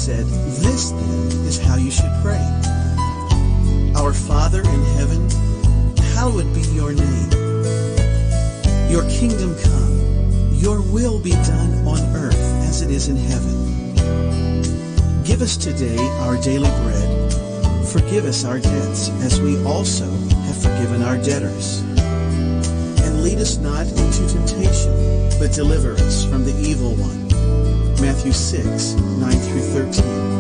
said, "This then is how you should pray. Our Father in heaven, hallowed be your name. Your kingdom come, your will be done on earth as it is in heaven. Give us today our daily bread. Forgive us our debts as we also have forgiven our debtors. And lead us not into temptation, but deliver us from the evil one." Matthew 6, 9 through 13.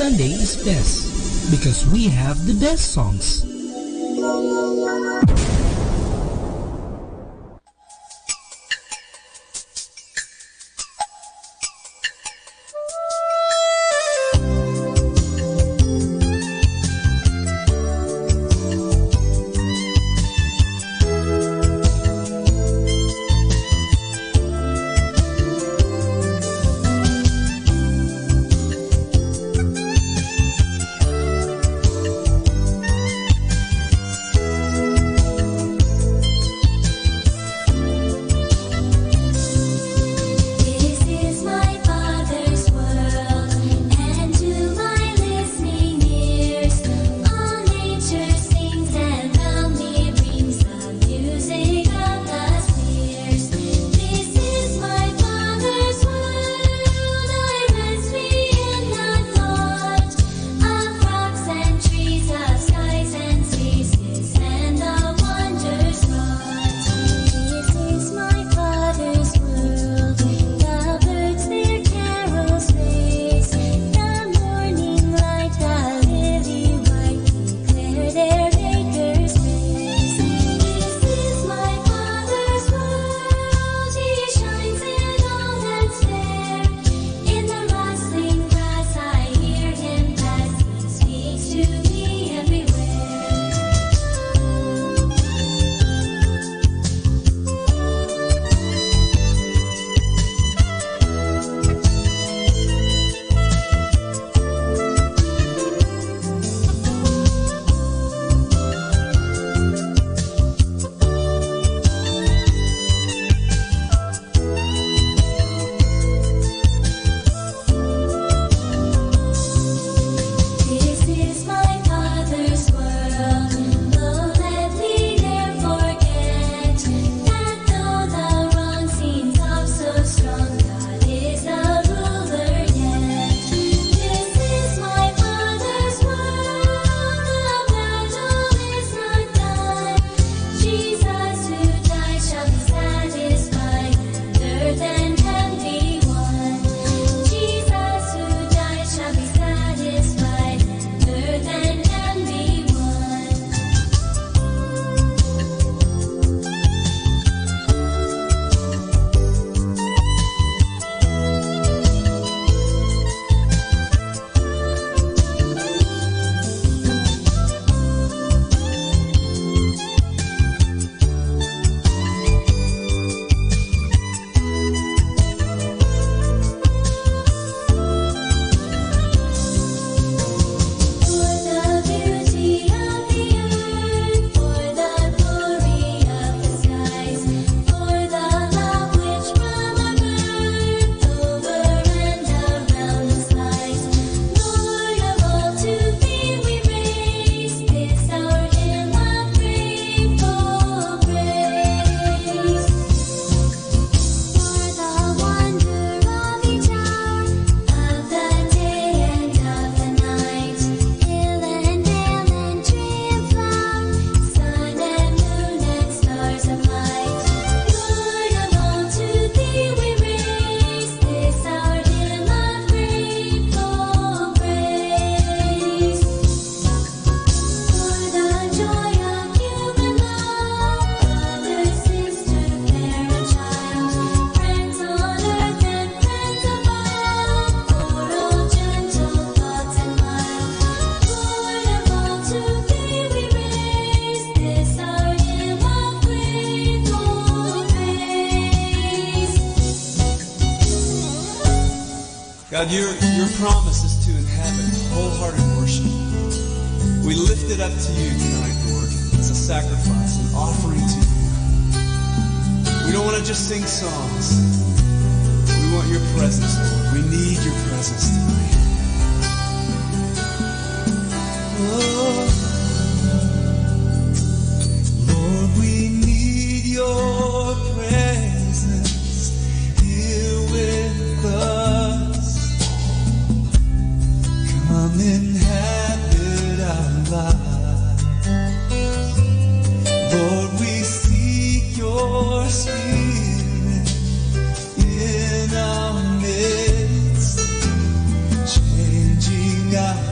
Sunday is best because we have the best songs. God, your promise is to inhabit wholehearted worship. We lift it up to you tonight, Lord, as a sacrifice, an offering to you. We don't want to just sing songs. We want your presence, Lord. We need your presence tonight. Lord, we need your presence here with us. Come inhabit our lives. Lord, we seek your spirit in our midst, changing our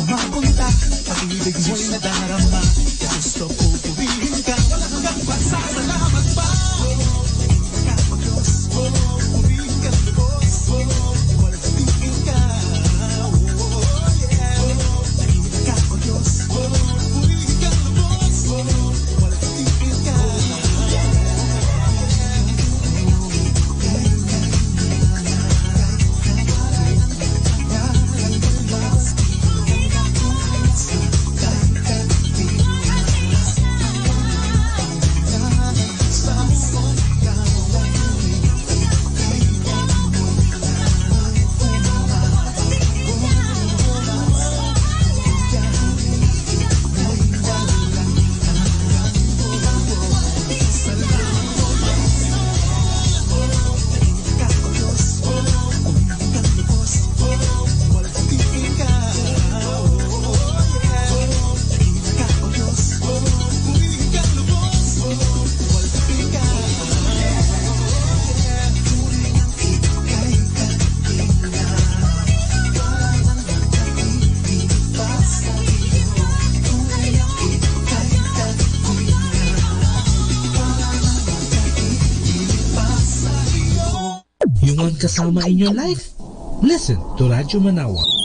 Mapunta, pag-ibig mo'y nadarama. Gusto pupurihin ka, wala kang kasama in your life? Listen to Radyo Manawa.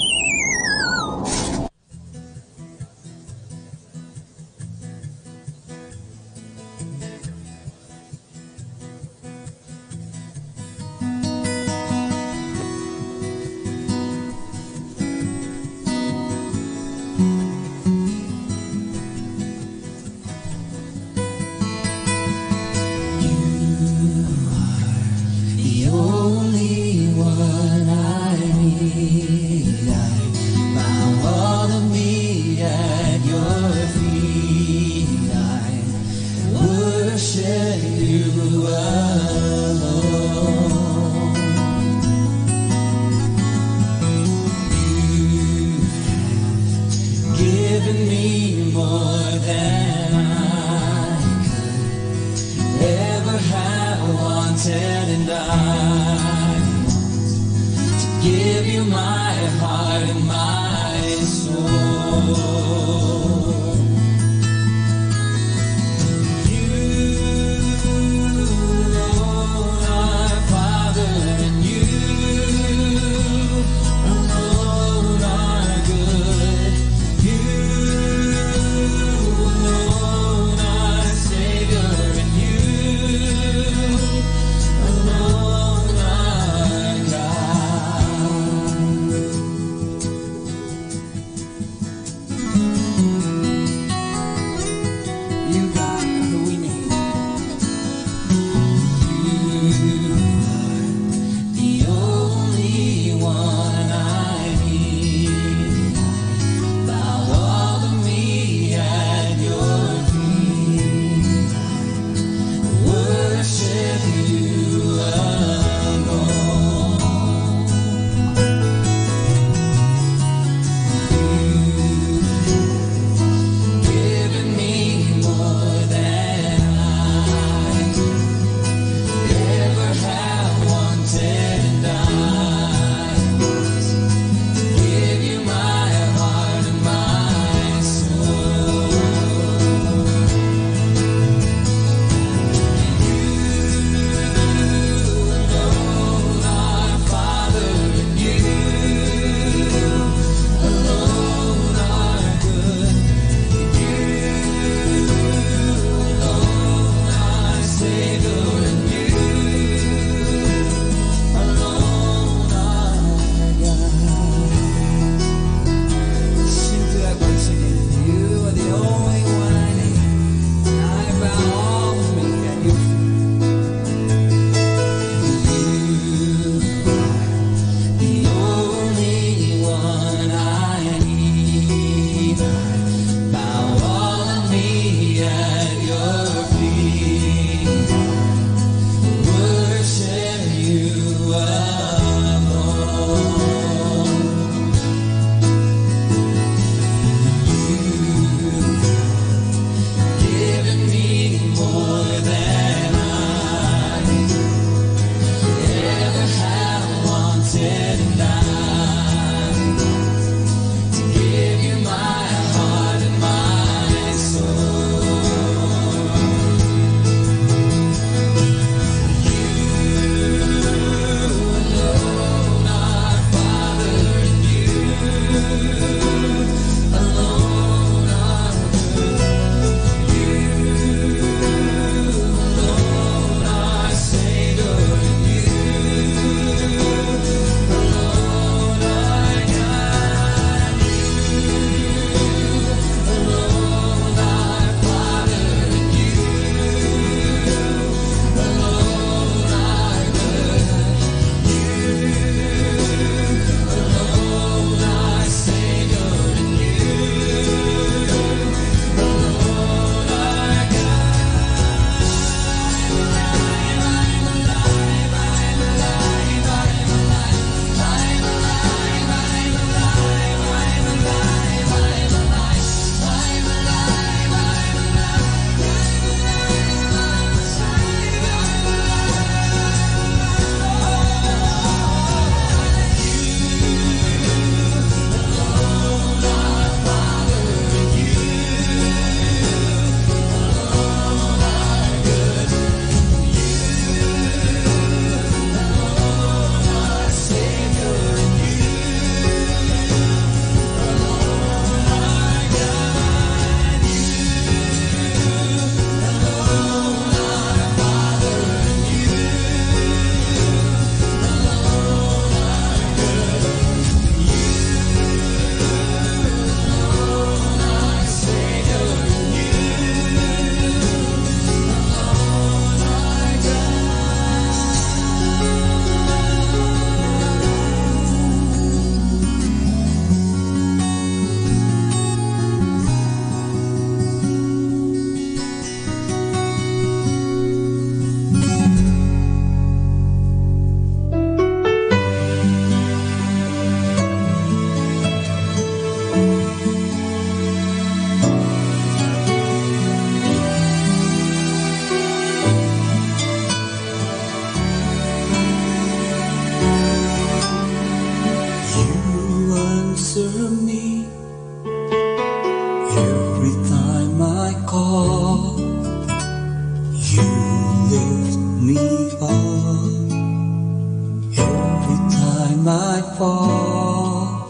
I fall,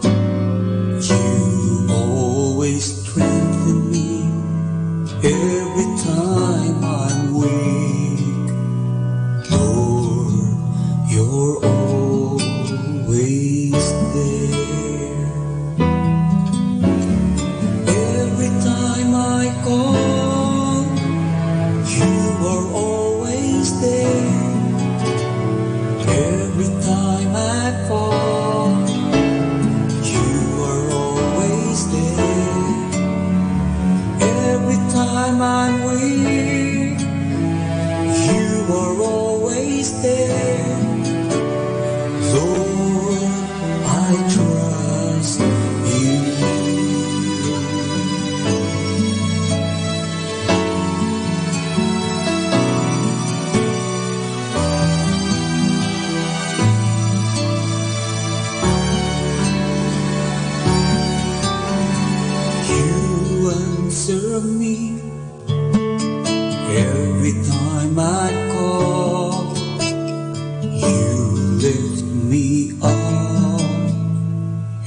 you always strengthen me. Every time I'm weak, Lord, you're always there. Every time I call, you are always there. Every time I fall, you are always there. Every time I'm weak, you are always there. Lord, I trust in answer me every time I call. You lift me up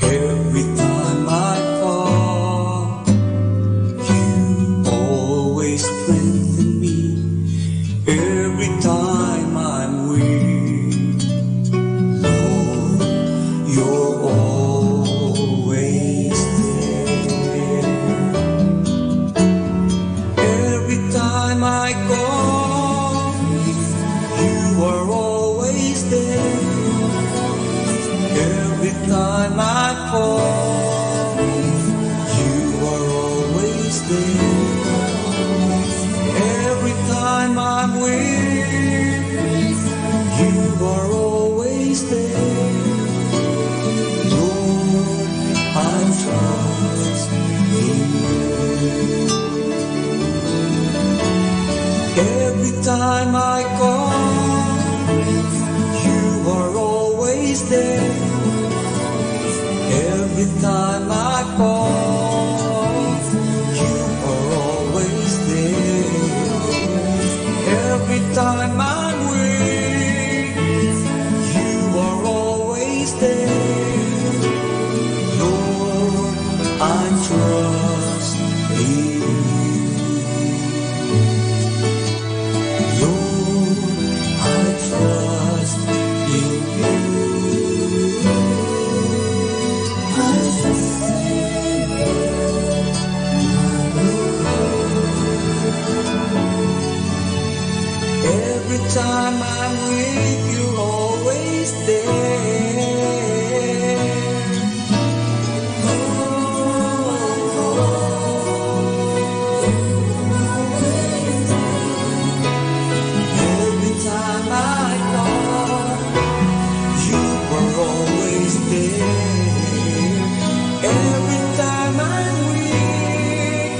every time I fall. You always strengthen me every time I'm weak. Lord, you're always there. Every time I call, you are always there. Every time I fall, you are always there. Every time I'm weak, you are always there. Lord, I trust in you. Every time I call, you are always there. Every time I fall, you are always there. Every time I'm weak, you are always there. Lord, I trust in you. Lord, I trust in you. I trust in you, every time I'm with you, always there. Every time I call, you were always there. Every time I'm weak,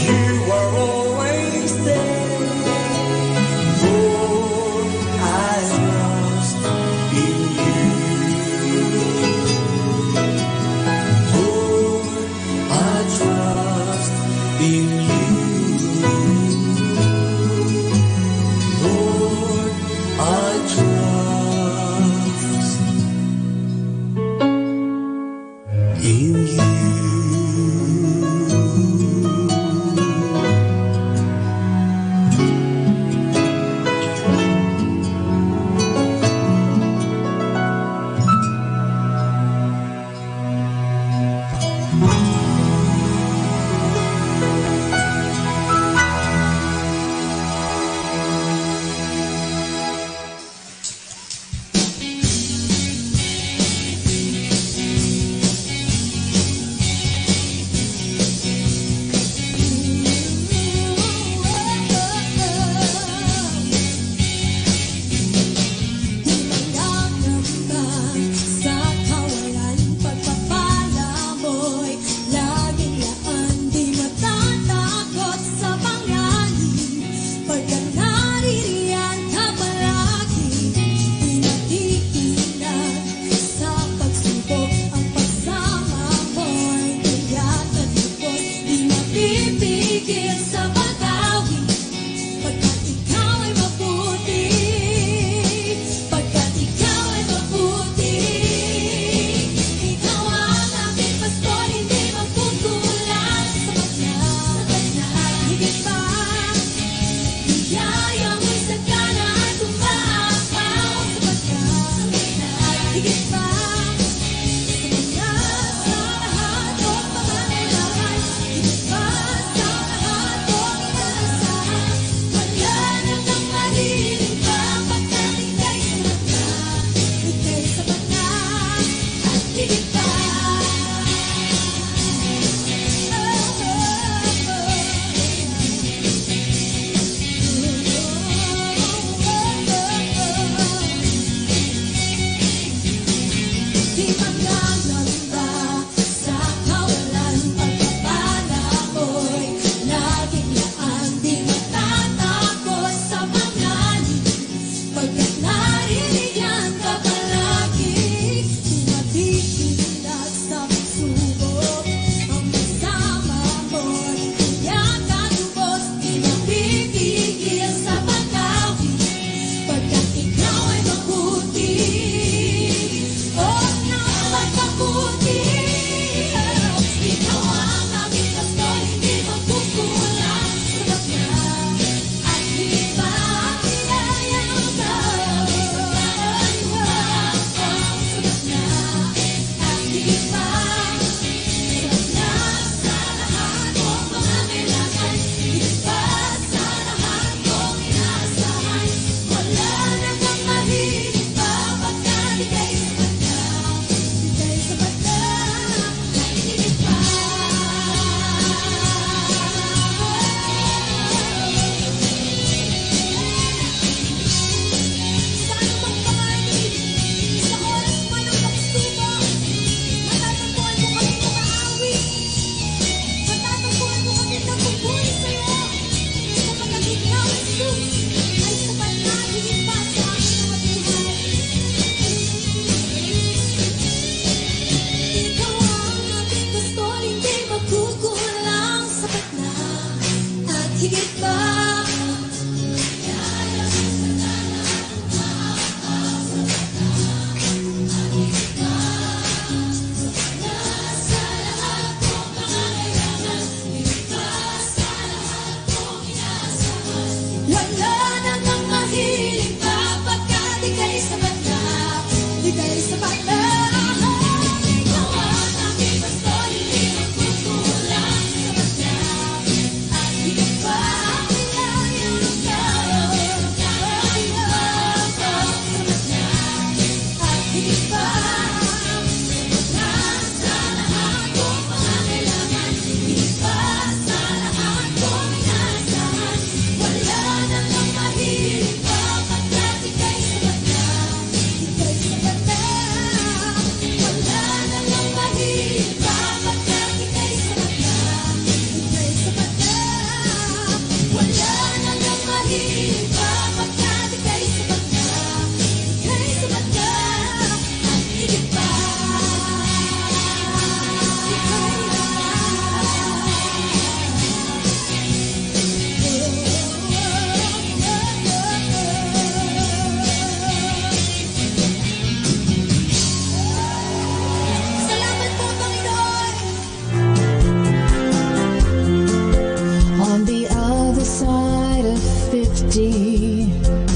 you were always there. Lord, I trust in you.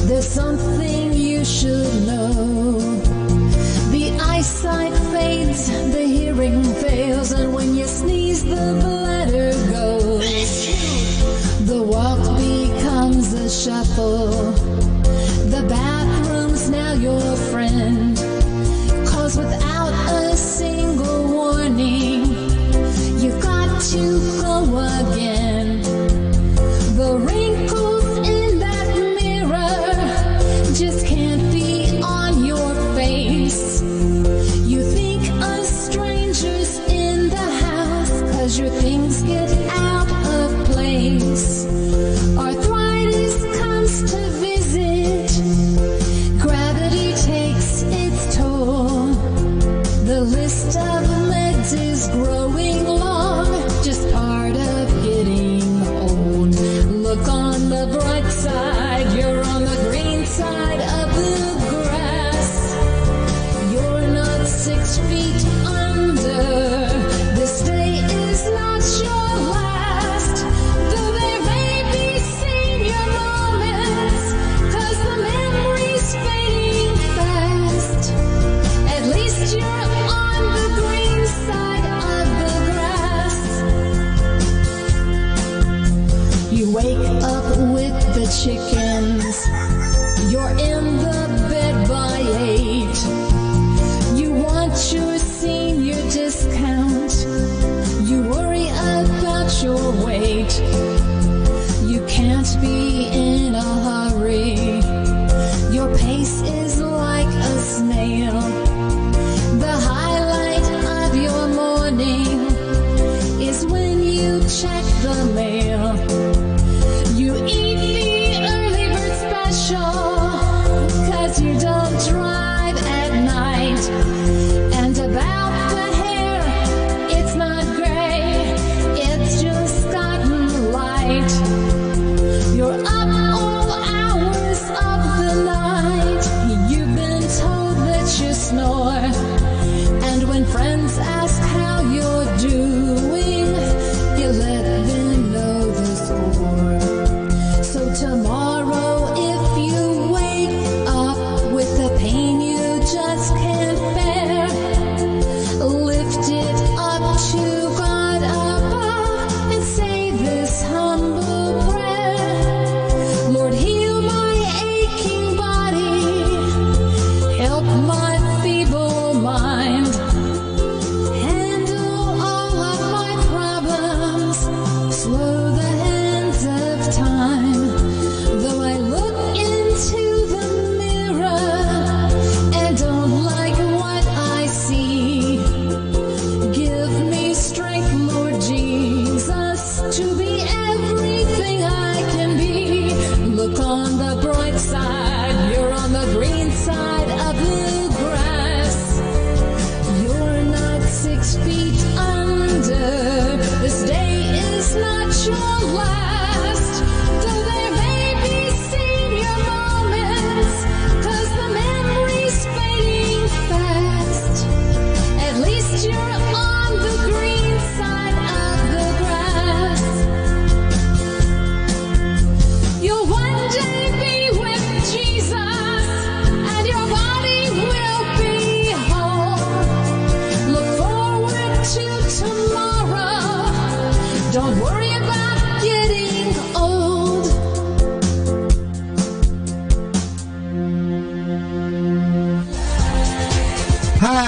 There's something you should know. The eyesight fades, the hearing fails, and when you sneeze, the bladder goes. The walk becomes a shuffle. The bathroom's now your friend. 'Cause without a single warning, you've got to go again. The wrinkles in that mirror just can't be on your face. You think a stranger's in the house 'cause your things get out of place. Arthritis comes to visit. Gravity takes its toll. The list of meds is growing long, just part of getting old. Look on the bright side, you're on the green side of the grass. You're not 6 feet under. This day is not your last. Though there may be senior moments, 'cause the memory's fading fast. At least you're on the green side of the grass. You wake up with the chickens. You're in the bed by 8. You want your senior discount. You worry about your weight. You can't be in a hurry. Your pace is like a snail. The highlight of your morning is when you check the mail. You eat the early bird special 'cause you don't drive at night. And about the hair, it's not gray, it's just gotten light. You're up all hours of the night. You've been told that you're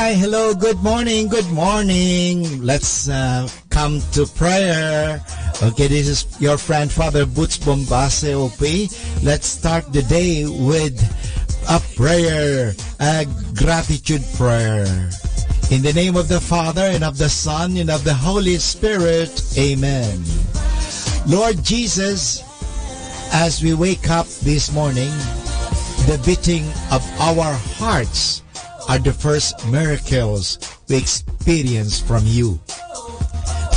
Hi, hello, good morning, good morning. Let's come to prayer. Okay, this is your friend Father Boots Bombase OP. Let's start the day with a prayer, a gratitude prayer. In the name of the Father, and of the Son, and of the Holy Spirit, amen. Lord Jesus, as we wake up this morning, the beating of our hearts are the first miracles we experience from you.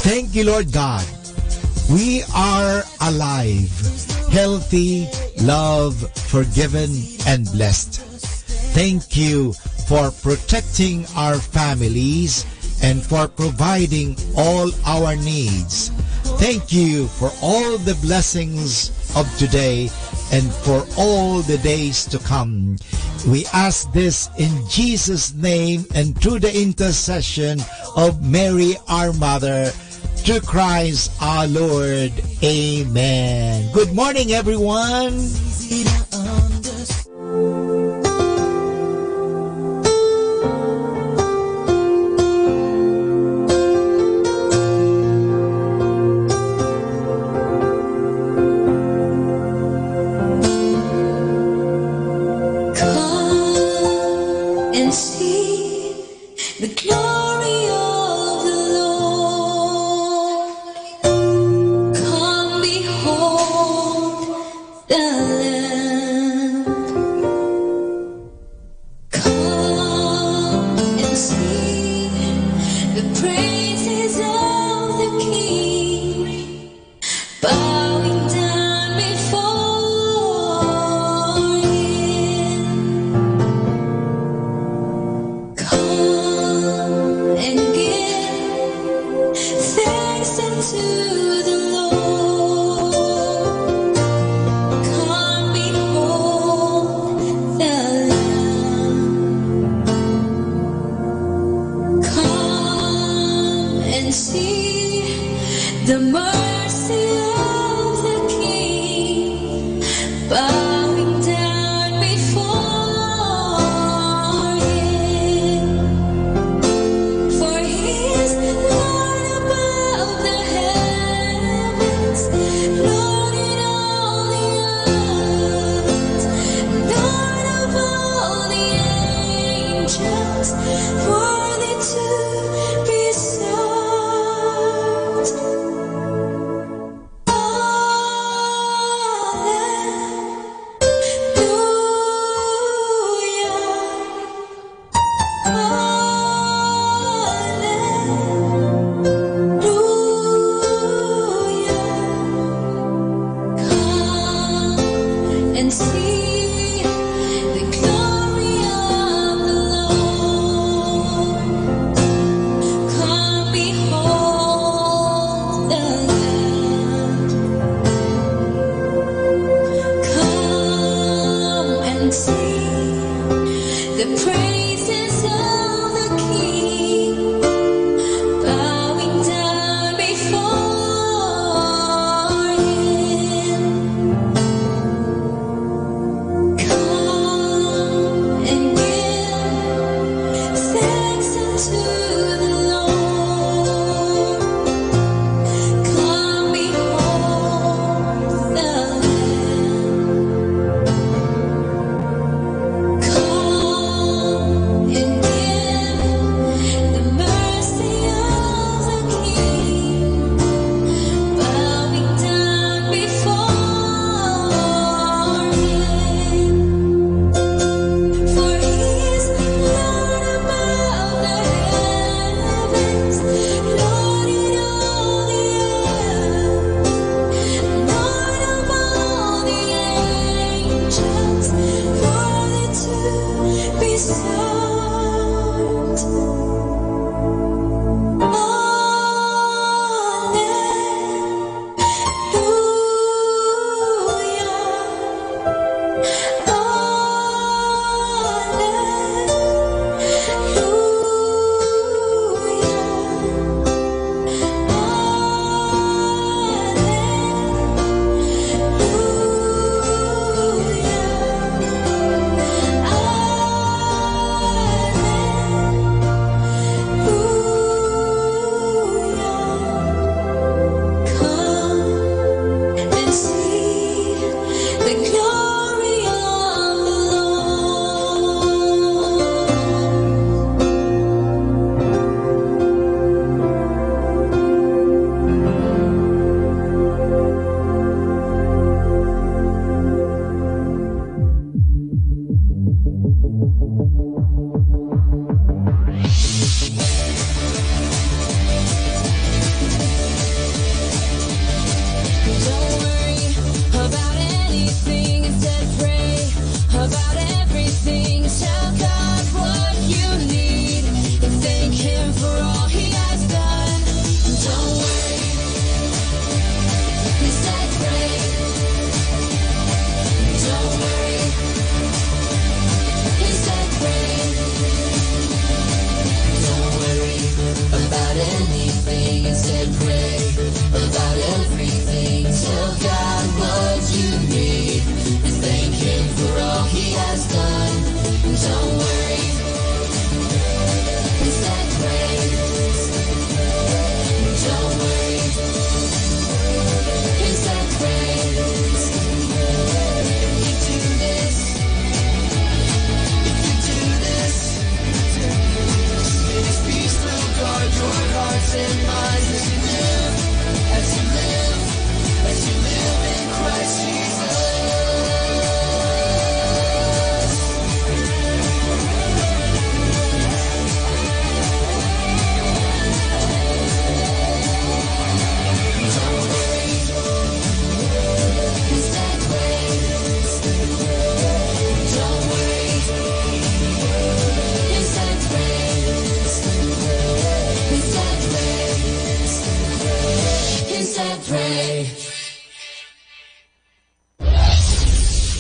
Thank you, Lord God. We are alive, healthy, loved, forgiven, and blessed. Thank you for protecting our families and for providing all our needs. Thank you for all the blessings of today and for all the days to come. We ask this in Jesus' name and through the intercession of Mary, our Mother, through Christ our Lord. Amen. Good morning, everyone.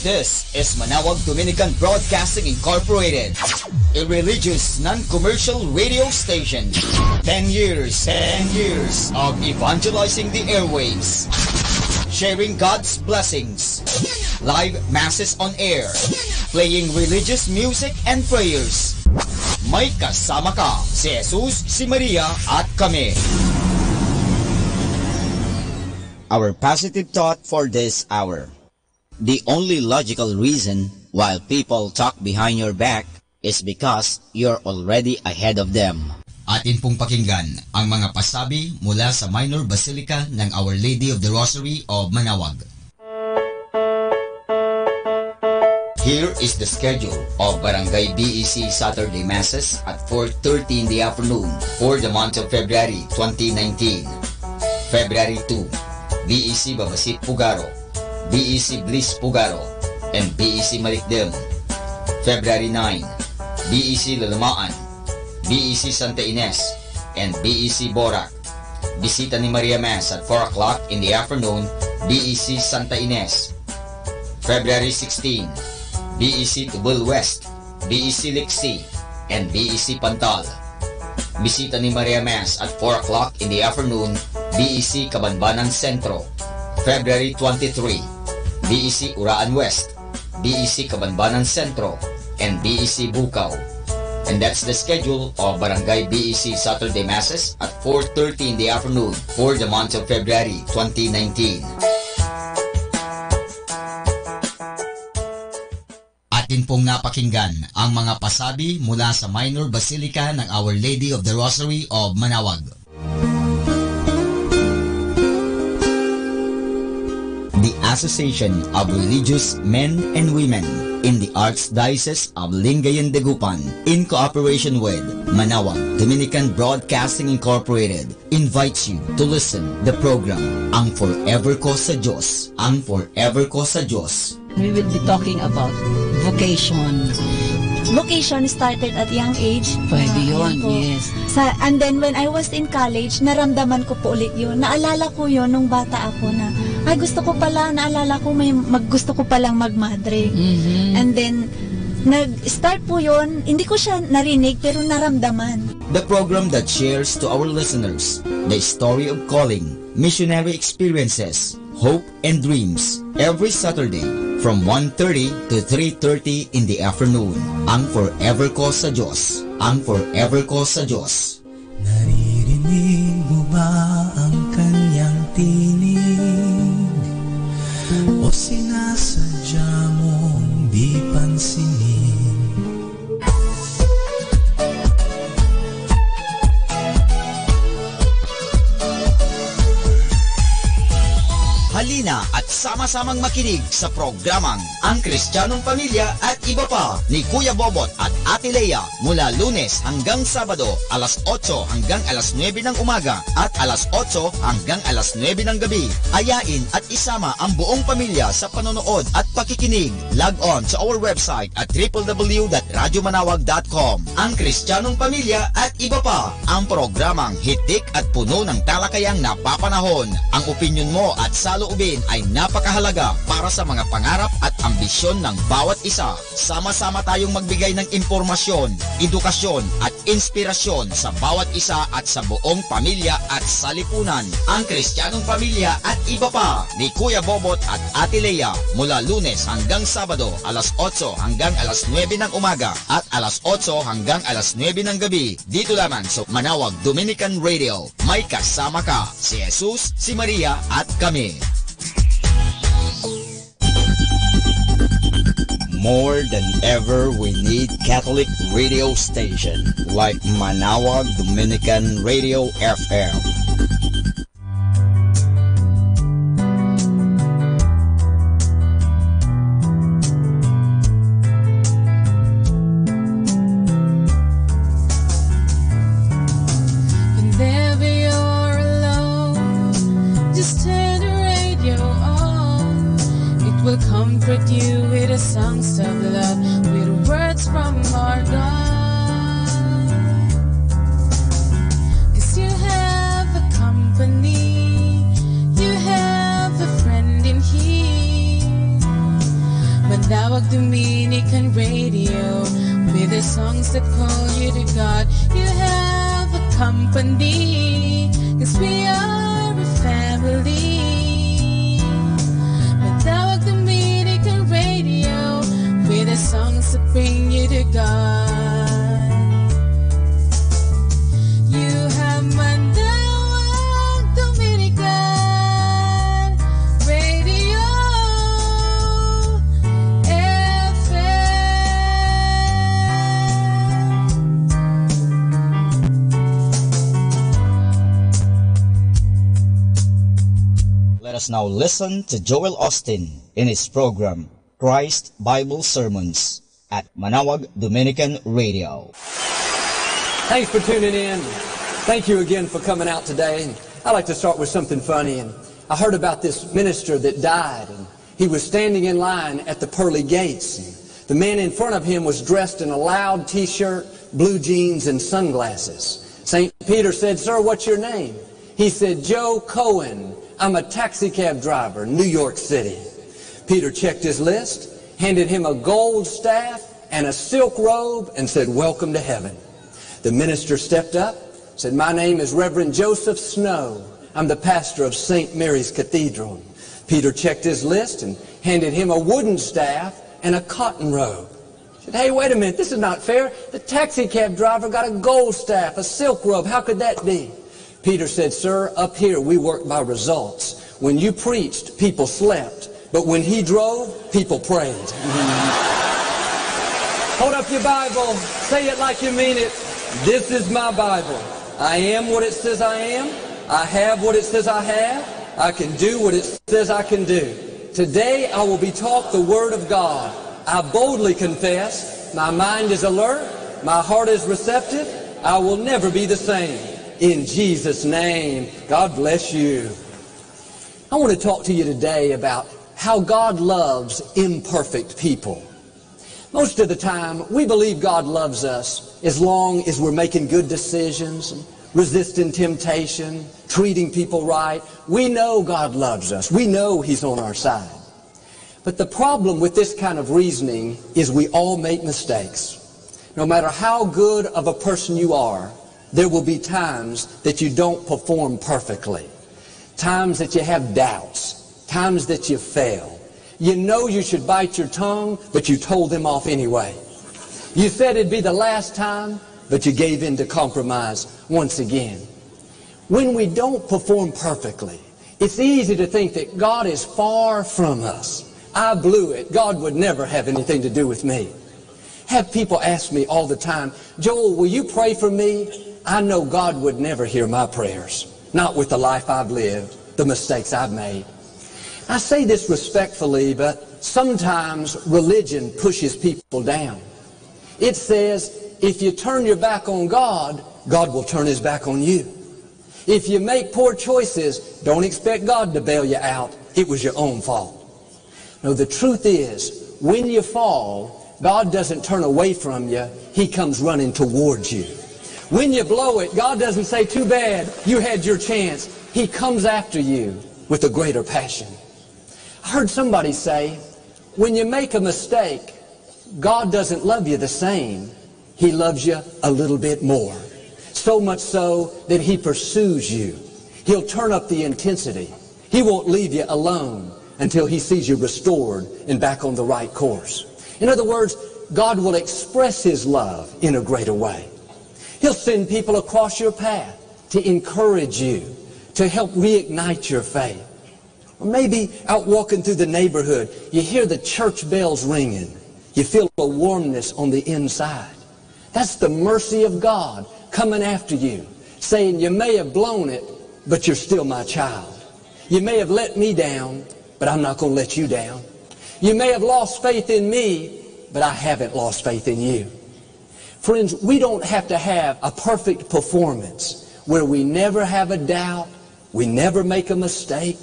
This is Manawag Dominican Broadcasting Incorporated, a religious, non-commercial radio station. 10 years of evangelizing the airwaves, sharing God's blessings, live masses on air, playing religious music and prayers. May kasama ka, si Jesus, si Maria, at kami. Our positive thought for this hour. The only logical reason why people talk behind your back is because you're already ahead of them. Atin pong pakinggan ang mga pasabi mula sa Minor Basilica ng Our Lady of the Rosary of Manawag. Here is the schedule of Barangay BEC Saturday Masses at 4:30 in the afternoon for the month of February 2019. February 2, BEC Babasit Pugaro, BEC Bliss Pugaro, and BEC Marikdem. February 9, BEC Lalamaan, BEC Santa Ines, and BEC Borac. Bisita ni Maria Mass at 4 o'clock in the afternoon, BEC Santa Ines. February 16, BEC Tubul West, BEC Lixi, and BEC Pantal. Bisita ni Maria Mass at 4 o'clock in the afternoon, BEC Cabanbanan Centro. February 23, BEC Uraan West, BEC Cabanbanan Centro, and BEC Bukaw. And that's the schedule of Barangay BEC Saturday Masses at 4:30 in the afternoon for the month of February 2019. Atin pong napakinggan ang mga pasabi mula sa Minor Basilica ng Our Lady of the Rosary of Manawag. The Association of Religious Men and Women in the Archdiocese of Lingayen de Gupan, in cooperation with Manawag Dominican Broadcasting Incorporated, invites you to listen the program Ang Forever Ko sa Diyos, Ang Forever Ko sa Diyos. We will be talking about vocation. Vocation started at young age. Pwede yun, po. yes. And then when I was in college, naramdaman ko po ulit yun. Naalala ko yun nung bata ako na, ay gusto ko pala, naalala ko gusto ko palang magmadre. Mm-hmm. And then, nag-start po yun, hindi ko siya narinig pero naramdaman. The program that shares to our listeners the story of calling, missionary experiences, hope and dreams, every Saturday from 1:30 to 3:30 in the afternoon. Ang Forever Ko sa Diyos, Ang Forever Ko sa Diyos. Naririnig mo ba ang kanyang tinig? O sinasadya mong di pansinin? Halina at sama-samang makinig sa programang Ang Kristiyanong Pamilya at Iba Pa ni Kuya Bobot at Ate Lea mula Lunes hanggang Sabado alas 8 hanggang alas 9 ng umaga at alas 8 hanggang alas 9 ng gabi. Ayain at isama ang buong pamilya sa panonood at pakikinig. Log on sa our website at www.radyomanawag.com. Ang Kristiyanong Pamilya at Iba Pa, ang programang hitik at puno ng talakayang napapanahon. Ang opinyon mo at saloobin ay napakahalaga para sa mga pangarap at ambisyon ng bawat isa. Sama-sama tayong magbigay ng impormasyon, edukasyon at inspirasyon sa bawat isa at sa buong pamilya at salipunan. Ang Kristiyanong Pamilya at Iba Pa ni Kuya Bobot at Ate Lea mula Lunes hanggang Sabado alas 8 hanggang alas 9 ng umaga at alas 8 hanggang alas 9 ng gabi dito lamang sa Manawag Dominican Radio. May kasama ka, si Jesus, si Maria at kami. More than ever, we need Catholic radio station like Manawag Dominican Radio FM. Whenever you're alone, just turn the radio on. It will comfort you with the songs of love, with words from our God. 'Cause you have a company, you have a friend in here. When Manawag Dominican Radio, with the songs that call you to God. You have a company, 'cause we are a family. Manawag Dominican Radio, with the songs that bring you to God. You have Manawag Dominican Radio FM. Let us now listen to Joel Austin in his program, Christ Bible Sermons, at Manawag Dominican Radio. Thanks for tuning in. Thank you again for coming out today. I'd like to start with something funny. And I heard about this minister that died, and he was standing in line at the pearly gates. And the man in front of him was dressed in a loud t-shirt, blue jeans, and sunglasses. St. Peter said, "Sir, what's your name?" He said, "Joe Cohen. I'm a taxi cab driver, New York City." Peter checked his list, handed him a gold staff and a silk robe, and said, "Welcome to heaven." The minister stepped up, said, "My name is Reverend Joseph Snow. I'm the pastor of St. Mary's Cathedral." Peter checked his list and handed him a wooden staff and a cotton robe. He said, "Hey, wait a minute, this is not fair. The taxi cab driver got a gold staff, a silk robe. How could that be?" Peter said, "Sir, up here we work by results. When you preached, people slept. But when he drove, people prayed." Hold up your Bible. Say it like you mean it. This is my Bible. I am what it says I am. I have what it says I have. I can do what it says I can do. Today I will be taught the Word of God. I boldly confess, my mind is alert, my heart is receptive. I will never be the same. In Jesus' name, God bless you. I want to talk to you today about how God loves imperfect people. Most of the time, we believe God loves us as long as we're making good decisions, resisting temptation, treating people right. We know God loves us. We know He's on our side. But the problem with this kind of reasoning is we all make mistakes. No matter how good of a person you are, there will be times that you don't perform perfectly. Times that you have doubts. Times that you fail. You know you should bite your tongue, but you told them off anyway. You said it'd be the last time, but you gave in to compromise once again. When we don't perform perfectly, it's easy to think that God is far from us. I blew it. God would never have anything to do with me. Have people ask me all the time, "Joel, will you pray for me?" I know God would never hear my prayers. Not with the life I've lived, the mistakes I've made. I say this respectfully, but sometimes religion pushes people down. It says, if you turn your back on God, God will turn His back on you. If you make poor choices, don't expect God to bail you out. It was your own fault. No, the truth is, when you fall, God doesn't turn away from you. He comes running towards you. When you blow it, God doesn't say, "Too bad, you had your chance." He comes after you with a greater passion. I heard somebody say, when you make a mistake, God doesn't love you the same. He loves you a little bit more. So much so that He pursues you. He'll turn up the intensity. He won't leave you alone until He sees you restored and back on the right course. In other words, God will express His love in a greater way. He'll send people across your path to encourage you, to help reignite your faith. Or maybe out walking through the neighborhood, you hear the church bells ringing. You feel a warmness on the inside. That's the mercy of God coming after you, saying, "You may have blown it, but you're still my child. You may have let me down, but I'm not going to let you down. You may have lost faith in me, but I haven't lost faith in you." Friends, we don't have to have a perfect performance where we never have a doubt, we never make a mistake.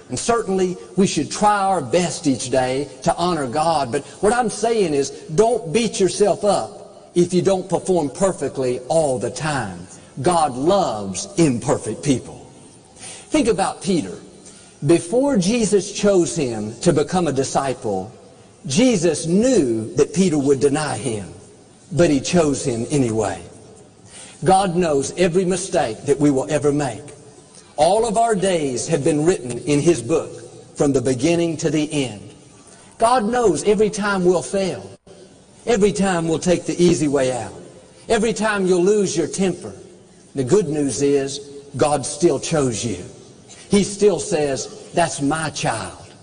And certainly we should try our best each day to honor God. But what I'm saying is, don't beat yourself up if you don't perform perfectly all the time. God loves imperfect people. Think about Peter. Before Jesus chose him to become a disciple, Jesus knew that Peter would deny him, but he chose him anyway. God knows every mistake that we will ever make. All of our days have been written in His book from the beginning to the end. God knows every time we'll fail, every time we'll take the easy way out, every time you'll lose your temper. The good news is God still chose you. He still says, that's my child,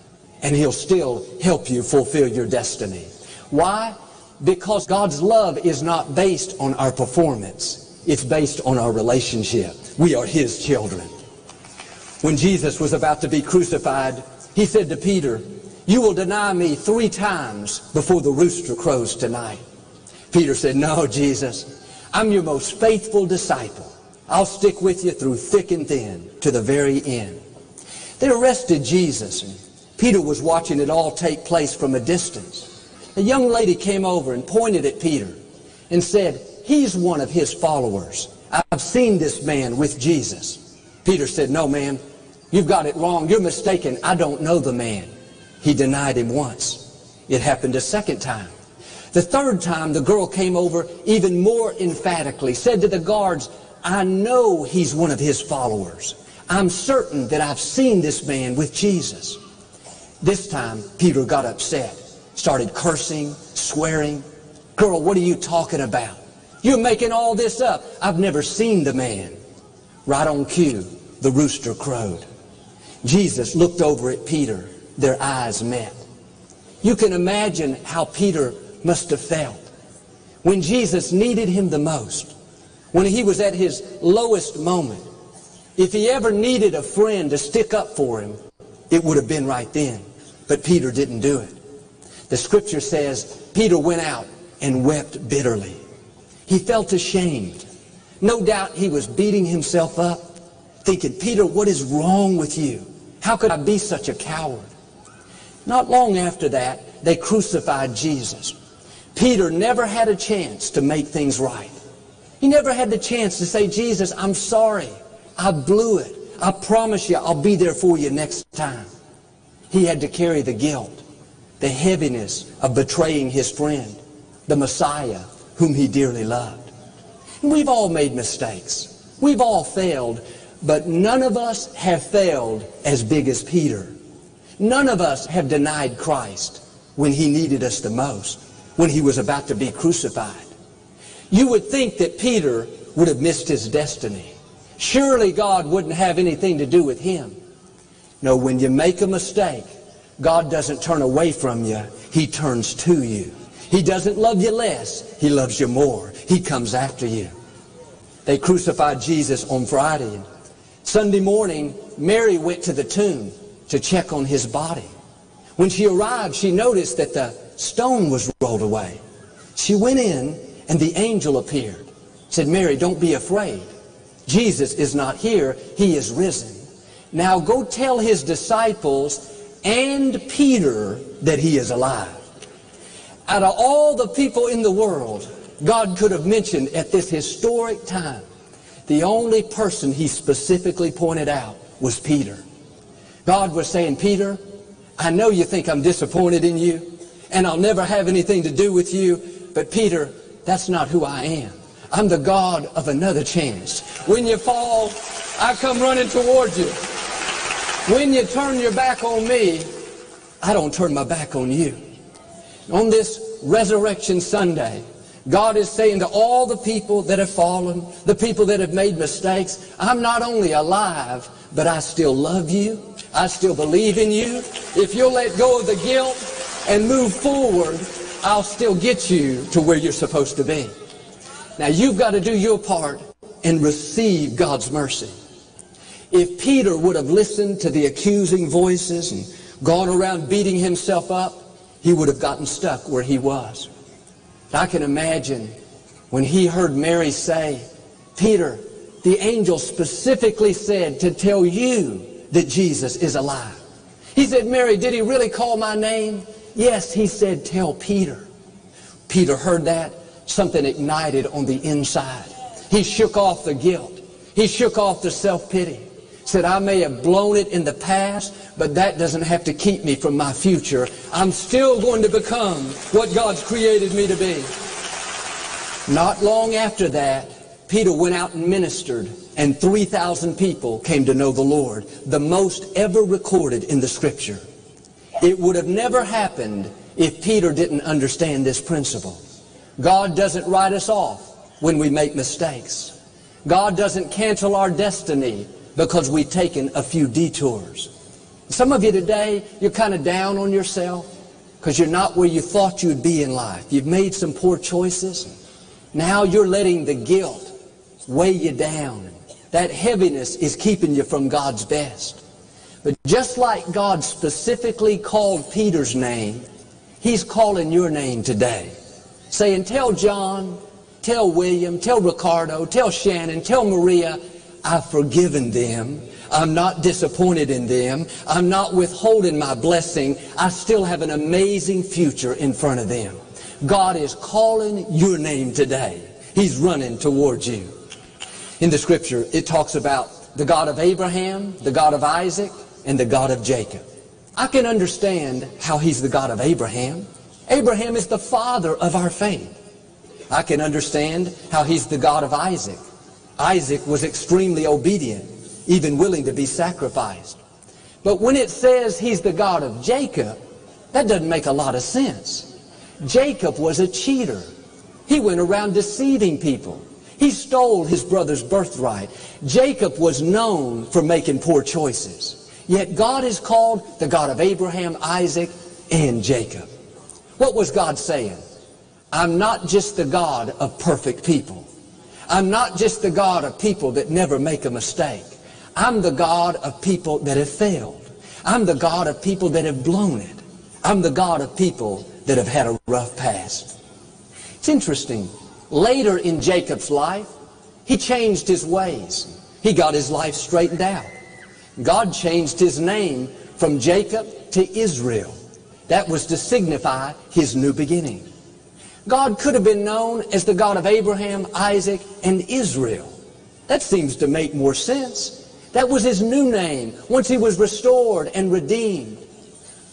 and He'll still help you fulfill your destiny. Why? Because God's love is not based on our performance. It's based on our relationship. We are His children. When Jesus was about to be crucified, He said to Peter, you will deny me 3 times before the rooster crows tonight. Peter said, no, Jesus, I'm your most faithful disciple. I'll stick with you through thick and thin to the very end. They arrested Jesus, and Peter was watching it all take place from a distance. A young lady came over and pointed at Peter and said, he's one of His followers. I've seen this man with Jesus. Peter said, no, ma'am, you've got it wrong. You're mistaken. I don't know the man. He denied Him once. It happened a second time. The third time, the girl came over even more emphatically, said to the guards, I know he's one of His followers. I'm certain that I've seen this man with Jesus. This time, Peter got upset, started cursing, swearing. Girl, what are you talking about? You're making all this up. I've never seen the man. Right on cue, the rooster crowed. Jesus looked over at Peter. Their eyes met. You can imagine how Peter must have felt when Jesus needed him the most, when he was at his lowest moment. If he ever needed a friend to stick up for him, it would have been right then. But Peter didn't do it. The scripture says Peter went out and wept bitterly. He felt ashamed. No doubt he was beating himself up, thinking, Peter, what is wrong with you? How could I be such a coward? Not long after that, they crucified Jesus. Peter never had a chance to make things right. He never had the chance to say, Jesus, I'm sorry. I blew it. I promise you I'll be there for you next time. He had to carry the guilt, the heaviness of betraying his friend, the Messiah whom he dearly loved. And we've all made mistakes. We've all failed, but none of us have failed as big as Peter. None of us have denied Christ when He needed us the most, when He was about to be crucified. You would think that Peter would have missed his destiny. Surely God wouldn't have anything to do with him. No, when you make a mistake, God doesn't turn away from you. He turns to you. He doesn't love you less. He loves you more. He comes after you. They crucified Jesus on Friday. And Sunday morning, Mary went to the tomb to check on His body. When she arrived, she noticed that the stone was rolled away. She went in, and the angel appeared. Said, Mary, don't be afraid. Jesus is not here. He is risen. Now go tell His disciples and Peter that He is alive. Out of all the people in the world God could have mentioned at this historic time, the only person He specifically pointed out was Peter. God was saying, Peter, I know you think I'm disappointed in you, and I'll never have anything to do with you, but Peter, that's not who I am. I'm the God of another chance. When you fall, I come running towards you. When you turn your back on me, I don't turn my back on you. On this Resurrection Sunday, God is saying to all the people that have fallen, the people that have made mistakes, I'm not only alive, but I still love you. I still believe in you. If you'll let go of the guilt and move forward, I'll still get you to where you're supposed to be. Now you've got to do your part and receive God's mercy. If Peter would have listened to the accusing voices and gone around beating himself up, he would have gotten stuck where he was. I can imagine when he heard Mary say, Peter, the angel specifically said to tell you that Jesus is alive. He said, Mary, did he really call my name? Yes, he said, tell Peter. Peter heard that. Something ignited on the inside. He shook off the guilt. He shook off the self-pity. Said, I may have blown it in the past, but that doesn't have to keep me from my future. I'm still going to become what God's created me to be. Not long after that, Peter went out and ministered, and 3,000 people came to know the Lord, the most ever recorded in the Scripture. It would have never happened if Peter didn't understand this principle. God doesn't write us off when we make mistakes. God doesn't cancel our destiny because we've taken a few detours. Some of you today, you're kind of down on yourself because you're not where you thought you'd be in life. You've made some poor choices. Now you're letting the guilt weigh you down. That heaviness is keeping you from God's best. But just like God specifically called Peter's name, He's calling your name today, saying, tell John, tell William, tell Ricardo, tell Shannon, tell Maria, I've forgiven them. I'm not disappointed in them. I'm not withholding my blessing. I still have an amazing future in front of them. God is calling your name today. He's running towards you. In the Scripture, it talks about the God of Abraham, the God of Isaac, and the God of Jacob. I can understand how He's the God of Abraham. Abraham is the father of our faith. I can understand how He's the God of Isaac. Isaac was extremely obedient, even willing to be sacrificed. But when it says He's the God of Jacob, that doesn't make a lot of sense. Jacob was a cheater. He went around deceiving people. He stole his brother's birthright. Jacob was known for making poor choices. Yet God is called the God of Abraham, Isaac, and Jacob. What was God saying? I'm not just the God of perfect people. I'm not just the God of people that never make a mistake. I'm the God of people that have failed. I'm the God of people that have blown it. I'm the God of people that have had a rough past. It's interesting. Later in Jacob's life, he changed his ways. He got his life straightened out. God changed his name from Jacob to Israel. That was to signify his new beginning. God could have been known as the God of Abraham, Isaac, and Israel. That seems to make more sense. That was his new name once he was restored and redeemed.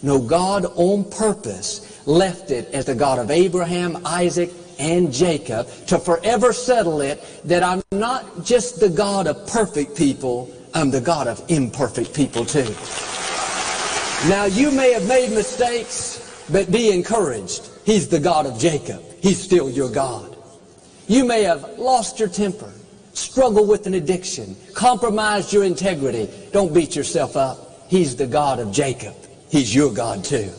No, God on purpose left it as the God of Abraham, Isaac, and Jacob to forever settle it that I'm not just the God of perfect people, I'm the God of imperfect people too. Now you may have made mistakes, but be encouraged. He's the God of Jacob. He's still your God. You may have lost your temper, struggled with an addiction, compromised your integrity. Don't beat yourself up. He's the God of Jacob. He's your God too.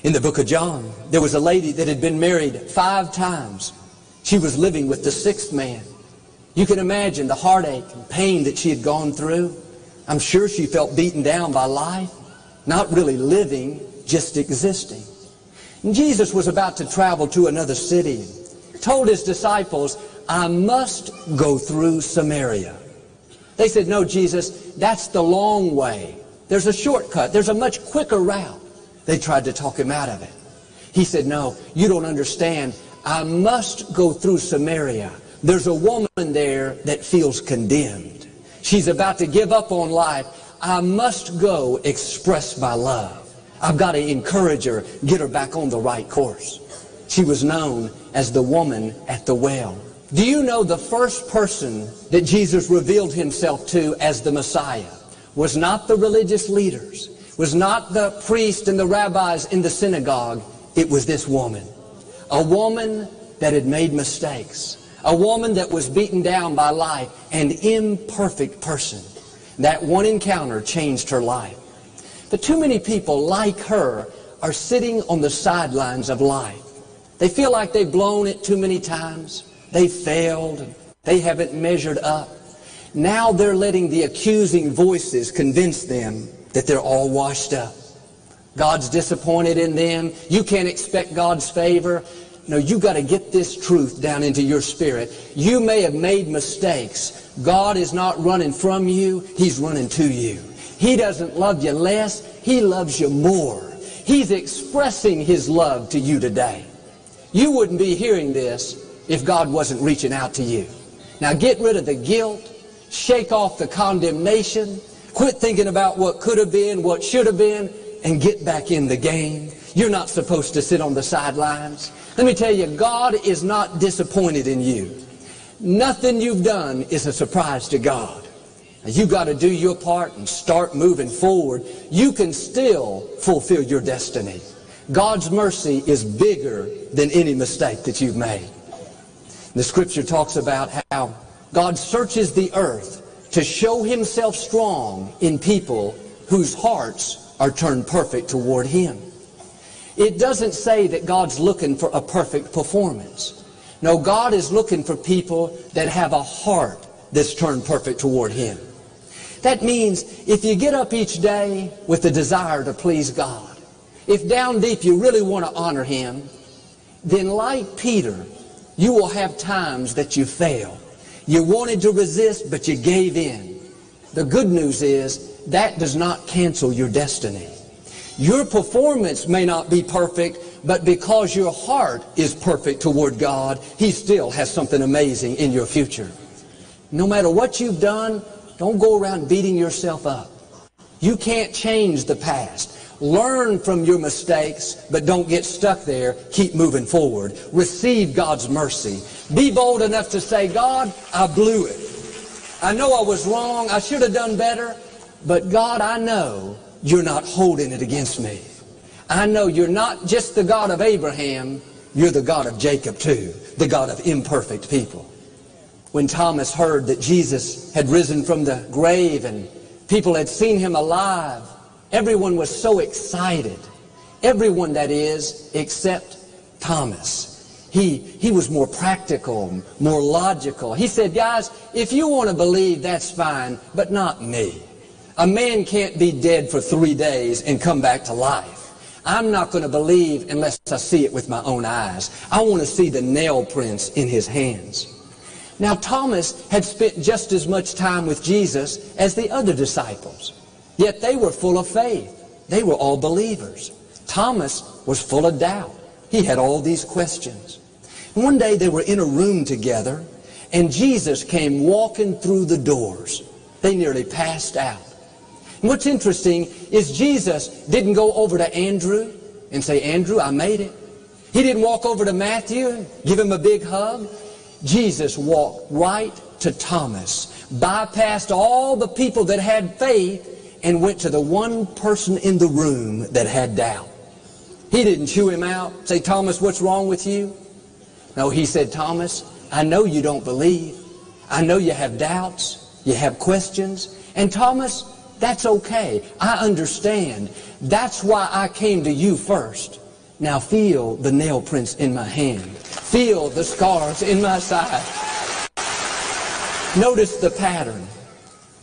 In the book of John, there was a lady that had been married 5 times. She was living with the 6th man. You can imagine the heartache and pain that she had gone through. I'm sure she felt beaten down by life, not really living, just existing. And Jesus was about to travel to another city and told his disciples, I must go through Samaria. They said, no, Jesus, that's the long way. There's a shortcut. There's a much quicker route. They tried to talk him out of it. He said, no, you don't understand. I must go through Samaria. There's a woman there that feels condemned. She's about to give up on life. I must go express my love. I've got to encourage her, get her back on the right course. She was known as the woman at the well. Do you know the first person that Jesus revealed himself to as the Messiah was not the religious leaders, was not the priests and the rabbis in the synagogue. It was this woman. A woman that had made mistakes. A woman that was beaten down by life. An imperfect person. That one encounter changed her life. But too many people like her are sitting on the sidelines of life. They feel like they've blown it too many times. They failed. They haven't measured up. Now they're letting the accusing voices convince them that they're all washed up. God's disappointed in them. You can't expect God's favor. No, you got to get this truth down into your spirit. You may have made mistakes. God is not running from you. He's running to you. He doesn't love you less. He loves you more. He's expressing His love to you today. You wouldn't be hearing this if God wasn't reaching out to you. Now get rid of the guilt. Shake off the condemnation. Quit thinking about what could have been, what should have been, and get back in the game. You're not supposed to sit on the sidelines. Let me tell you, God is not disappointed in you. Nothing you've done is a surprise to God. You got to do your part and start moving forward. You can still fulfill your destiny. God's mercy is bigger than any mistake that you've made. The scripture talks about how God searches the earth to show himself strong in people whose hearts are turned perfect toward him. It doesn't say that God's looking for a perfect performance. No, God is looking for people that have a heart that's turned perfect toward him. That means if you get up each day with a desire to please God, if down deep you really want to honor him, then like Peter, you will have times that you fail. You wanted to resist, but you gave in. The good news is that does not cancel your destiny. Your performance may not be perfect, but because your heart is perfect toward God, he still has something amazing in your future. No matter what you've done, don't go around beating yourself up. You can't change the past. Learn from your mistakes, but don't get stuck there. Keep moving forward. Receive God's mercy. Be bold enough to say, God, I blew it. I know I was wrong. I should have done better. But God, I know you're not holding it against me. I know you're not just the God of Abraham. You're the God of Jacob too, the God of imperfect people. When Thomas heard that Jesus had risen from the grave and people had seen him alive, everyone was so excited. Everyone, that is, except Thomas. He was more practical, more logical. He said, guys, if you want to believe, that's fine, but not me. A man can't be dead for 3 days and come back to life. I'm not going to believe unless I see it with my own eyes. I want to see the nail prints in his hands. Now, Thomas had spent just as much time with Jesus as the other disciples. Yet they were full of faith. They were all believers. Thomas was full of doubt. He had all these questions. One day they were in a room together, and Jesus came walking through the doors. They nearly passed out. And what's interesting is Jesus didn't go over to Andrew and say, Andrew, I made it. He didn't walk over to Matthew, give him a big hug. Jesus walked right to Thomas, bypassed all the people that had faith, and went to the one person in the room that had doubt. He didn't chew him out, say, Thomas, what's wrong with you? No, he said, Thomas, I know you don't believe. I know you have doubts, you have questions. And Thomas, that's okay. I understand. That's why I came to you first. Now feel the nail prints in my hand. Feel the scars in my side. Notice the pattern.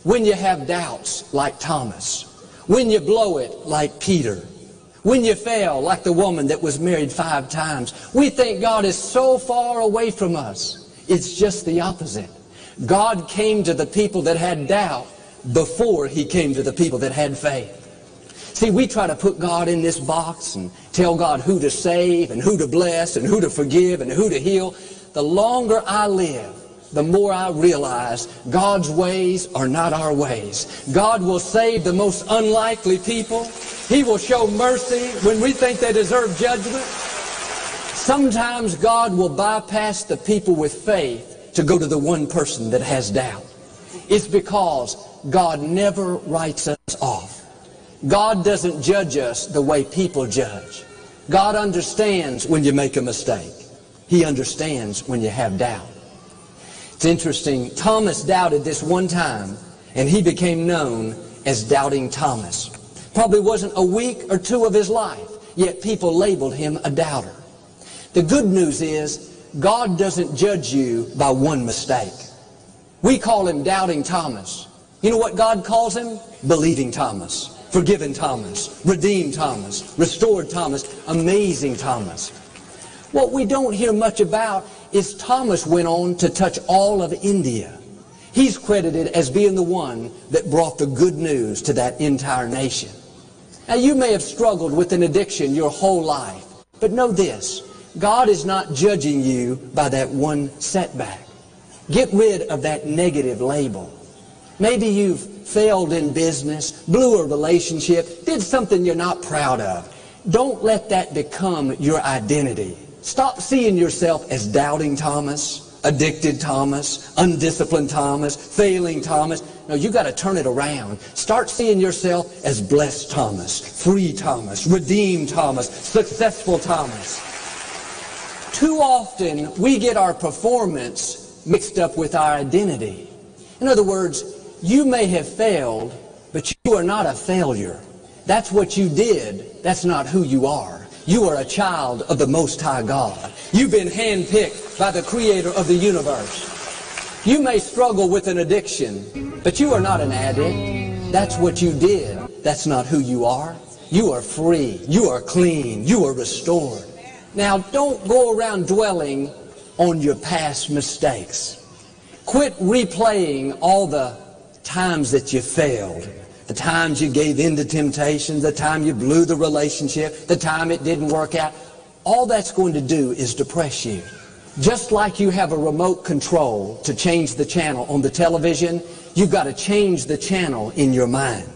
When you have doubts, like Thomas. When you blow it, like Peter. When you fail, like the woman that was married 5 times. We think God is so far away from us. It's just the opposite. God came to the people that had doubt before he came to the people that had faith. See, we try to put God in this box and tell God who to save and who to bless and who to forgive and who to heal. The longer I live, the more I realize God's ways are not our ways. God will save the most unlikely people. He will show mercy when we think they deserve judgment. Sometimes God will bypass the people with faith to go to the one person that has doubt. It's because God never writes us off. God doesn't judge us the way people judge. God understands when you make a mistake. He understands when you have doubt. It's interesting, Thomas doubted this one time, and he became known as Doubting Thomas. Probably wasn't a week or 2 of his life, yet people labeled him a doubter. The good news is, God doesn't judge you by one mistake. We call him Doubting Thomas. You know what God calls him? Believing Thomas. Forgiven Thomas, redeemed Thomas, restored Thomas, amazing Thomas. What we don't hear much about is Thomas went on to touch all of India. He's credited as being the one that brought the good news to that entire nation. Now, you may have struggled with an addiction your whole life, but know this, God is not judging you by that one setback. Get rid of that negative label. Maybe you've failed in business, blew a relationship, did something you're not proud of. Don't let that become your identity. Stop seeing yourself as doubting Thomas, addicted Thomas, undisciplined Thomas, failing Thomas. No, you got to turn it around. Start seeing yourself as blessed Thomas, free Thomas, redeemed Thomas, successful Thomas. Too often, we get our performance mixed up with our identity. In other words, you may have failed, but you are not a failure. That's what you did. That's not who you are. You are a child of the Most High God. You've been handpicked by the Creator of the universe. You may struggle with an addiction, but you are not an addict. That's what you did. That's not who you are. You are free. You are clean. You are restored. Now, don't go around dwelling on your past mistakes. Quit replaying all the times that you failed. The times you gave in to temptation, the time you blew the relationship, the time it didn't work out. All that's going to do is depress you. Just like you have a remote control to change the channel on the television, you've got to change the channel in your mind.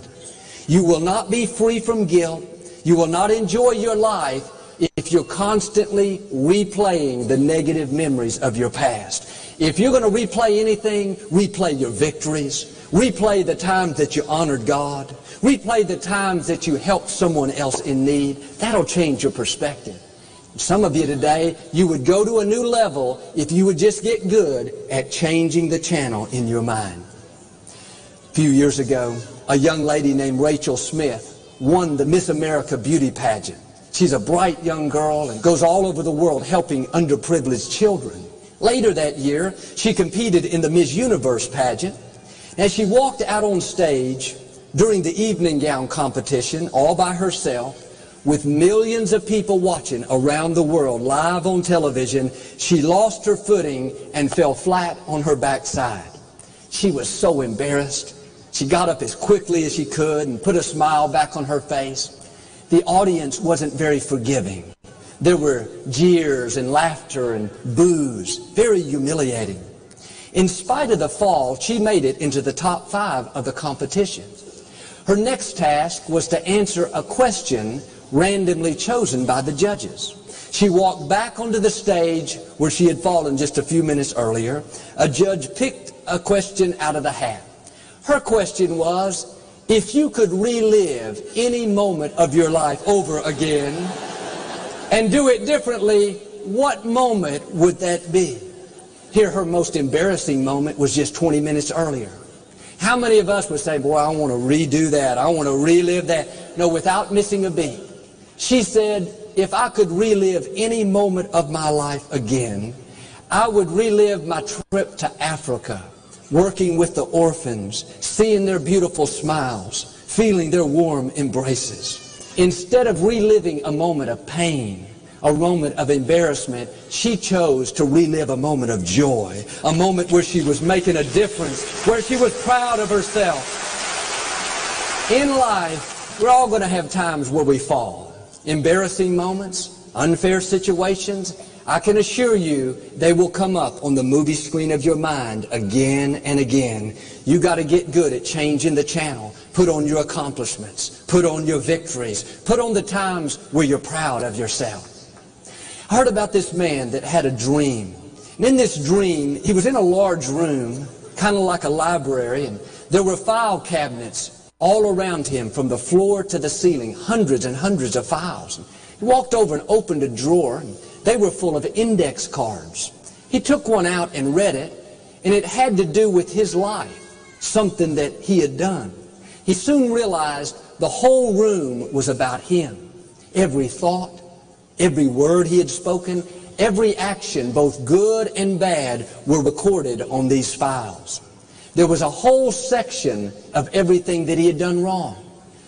You will not be free from guilt. You will not enjoy your life if you're constantly replaying the negative memories of your past. If you're going to replay anything, replay your victories. Replay the times that you honored God. Replay the times that you helped someone else in need. That'll change your perspective. Some of you today, you would go to a new level if you would just get good at changing the channel in your mind. A few years ago, a young lady named Rachel Smith won the Miss America beauty pageant. She's a bright young girl and goes all over the world helping underprivileged children. Later that year, she competed in the Miss Universe pageant. As she walked out on stage during the evening gown competition, all by herself, with millions of people watching around the world live on television, she lost her footing and fell flat on her backside. She was so embarrassed. She got up as quickly as she could and put a smile back on her face. The audience wasn't very forgiving. There were jeers and laughter and boos, very humiliating. In spite of the fall, she made it into the top 5 of the competition. Her next task was to answer a question randomly chosen by the judges. She walked back onto the stage where she had fallen just a few minutes earlier. A judge picked a question out of the hat. Her question was, if you could relive any moment of your life over again and do it differently, what moment would that be? Here, her most embarrassing moment was just 20 minutes earlier. How many of us would say, boy, I want to redo that. I want to relive that. No, without missing a beat. She said, if I could relive any moment of my life again, I would relive my trip to Africa, working with the orphans, seeing their beautiful smiles, feeling their warm embraces. Instead of reliving a moment of pain, a moment of embarrassment, she chose to relive a moment of joy, a moment where she was making a difference, where she was proud of herself. In life, we're all going to have times where we fall. Embarrassing moments, unfair situations. I can assure you they will come up on the movie screen of your mind again and again. You got to get good at changing the channel. Put on your accomplishments. Put on your victories. Put on the times where you're proud of yourself. I heard about this man that had a dream. And in this dream, he was in a large room, kind of like a library, and there were file cabinets all around him from the floor to the ceiling, hundreds and hundreds of files. He walked over and opened a drawer, and they were full of index cards. He took one out and read it, and it had to do with his life, something that he had done. He soon realized the whole room was about him. Every thought, every word he had spoken, every action, both good and bad, were recorded on these files. There was a whole section of everything that he had done wrong.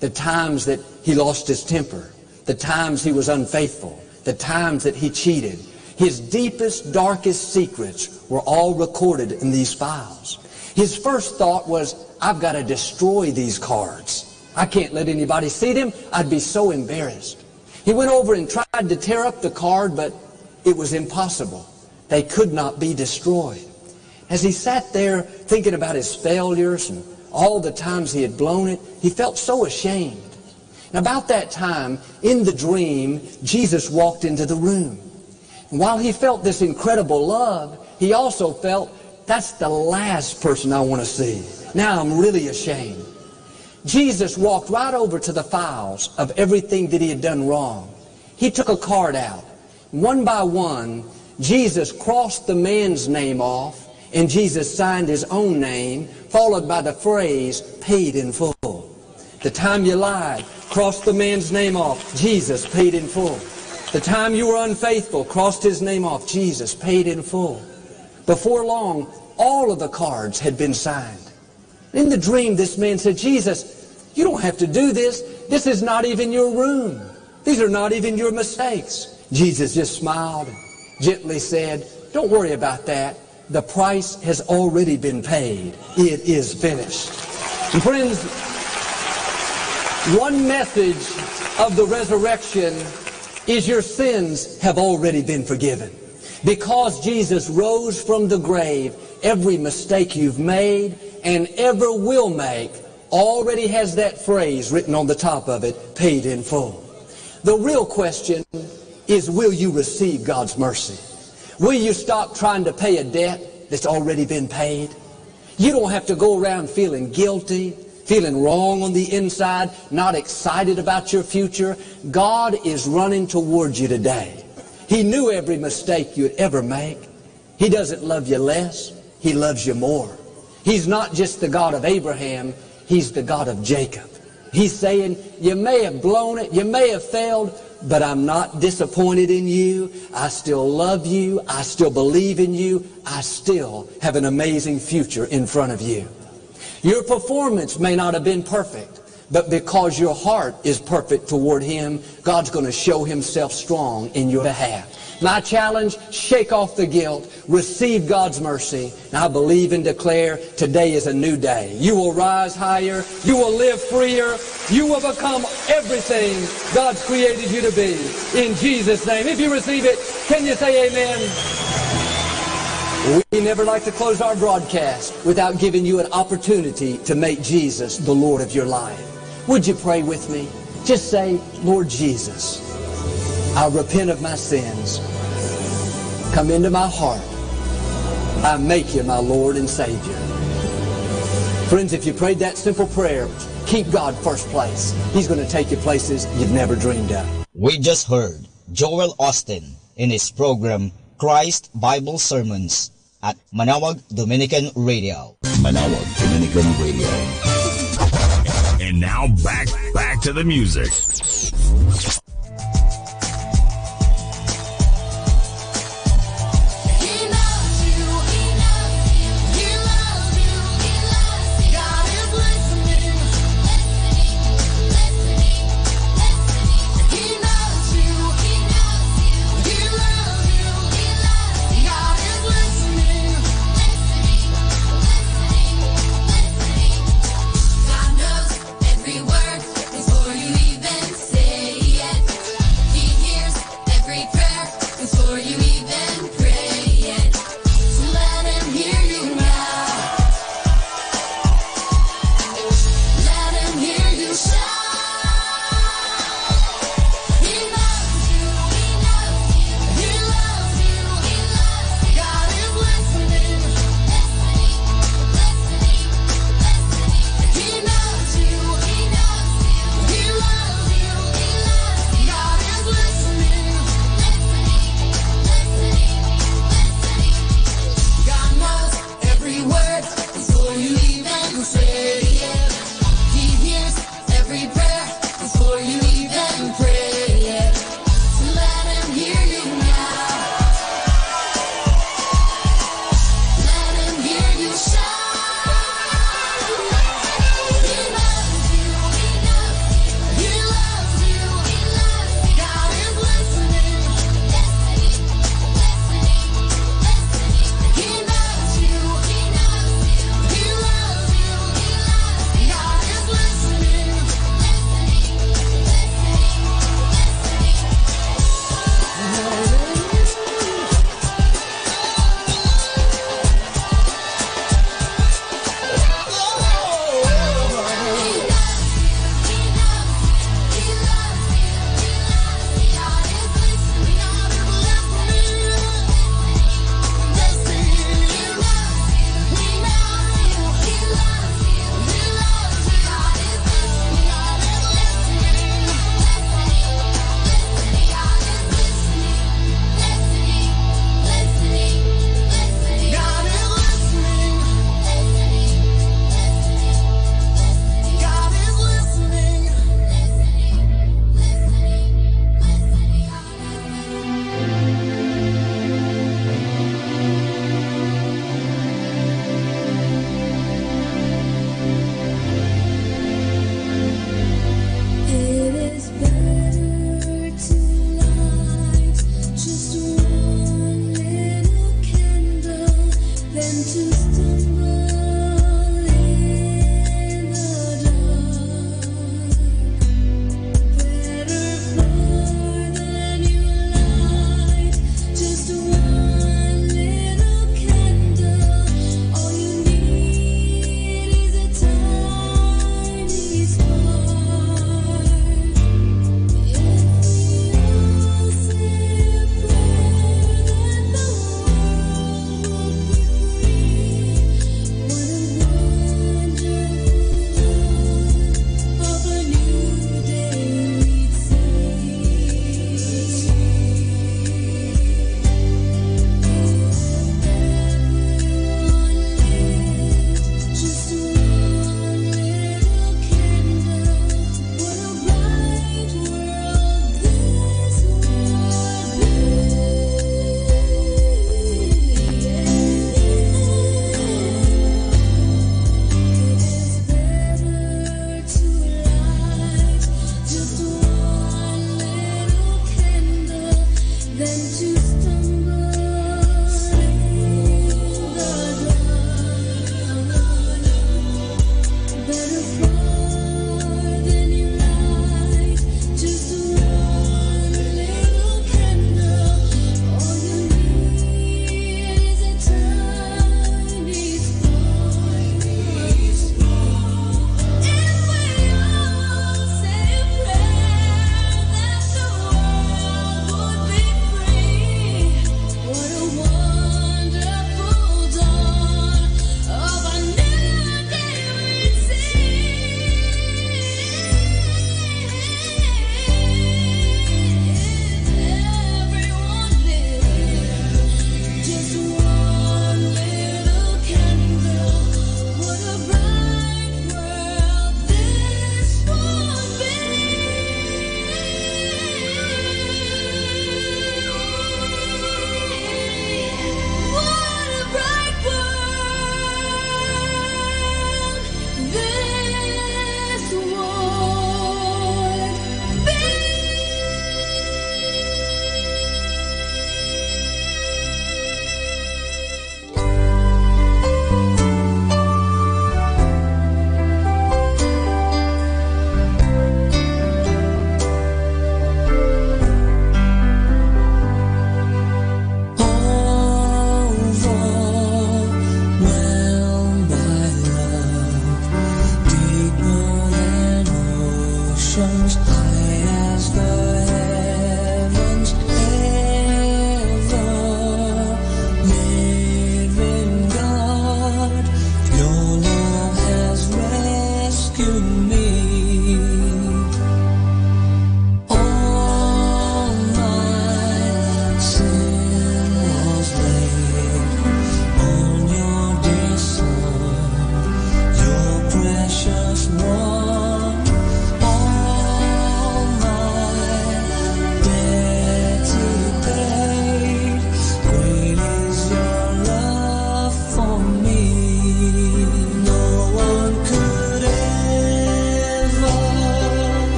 The times that he lost his temper, the times he was unfaithful, the times that he cheated. His deepest, darkest secrets were all recorded in these files. His first thought was, I've got to destroy these cards. I can't let anybody see them. I'd be so embarrassed. He went over and tried to tear up the card, but it was impossible. They could not be destroyed. As he sat there thinking about his failures and all the times he had blown it, he felt so ashamed. And about that time, in the dream, Jesus walked into the room. And while he felt this incredible love, he also felt, that's the last person I want to see. Now I'm really ashamed. Jesus walked right over to the files of everything that he had done wrong. He took a card out. One by one, Jesus crossed the man's name off, and Jesus signed his own name, followed by the phrase, paid in full. The time you lied, crossed the man's name off, Jesus paid in full. The time you were unfaithful, crossed his name off, Jesus paid in full. Before long, all of the cards had been signed. In the dream, this man said, Jesus, you don't have to do this. This is not even your room. These are not even your mistakes. Jesus just smiled and gently said, don't worry about that. The price has already been paid. It is finished. And friends, one message of the resurrection is your sins have already been forgiven. Because Jesus rose from the grave, every mistake you've made and ever will make already has that phrase written on the top of it, paid in full. The real question is, will you receive God's mercy? Will you stop trying to pay a debt that's already been paid? You don't have to go around feeling guilty, feeling wrong on the inside, not excited about your future. God is running towards you today. He knew every mistake you'd ever make. He doesn't love you less. He loves you more. He's not just the God of Abraham. He's the God of Jacob. He's saying, you may have blown it, you may have failed, but I'm not disappointed in you. I still love you. I still believe in you. I still have an amazing future in front of you. Your performance may not have been perfect, but because your heart is perfect toward Him, God's going to show Himself strong in your behalf. My challenge, shake off the guilt, receive God's mercy, and I believe and declare today is a new day. You will rise higher, you will live freer, you will become everything God's created you to be. In Jesus' name. If you receive it, can you say amen? We never like to close our broadcast without giving you an opportunity to make Jesus the Lord of your life. Would you pray with me? Just say, Lord Jesus, I repent of my sins. Come into my heart. I make you my Lord and Savior. Friends, if you prayed that simple prayer, keep God first place. He's going to take you places you've never dreamed of. We just heard Joel Austin in his program, Christ Bible Sermons at Manaoag Dominican Radio. Manaoag Dominican Radio. And now back to the music. Every word before you even say it.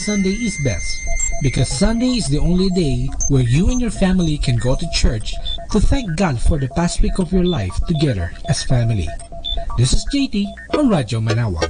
Sunday is best, because Sunday is the only day where you and your family can go to church to thank God for the past week of your life together as family. This is JT on Radyo Manawag.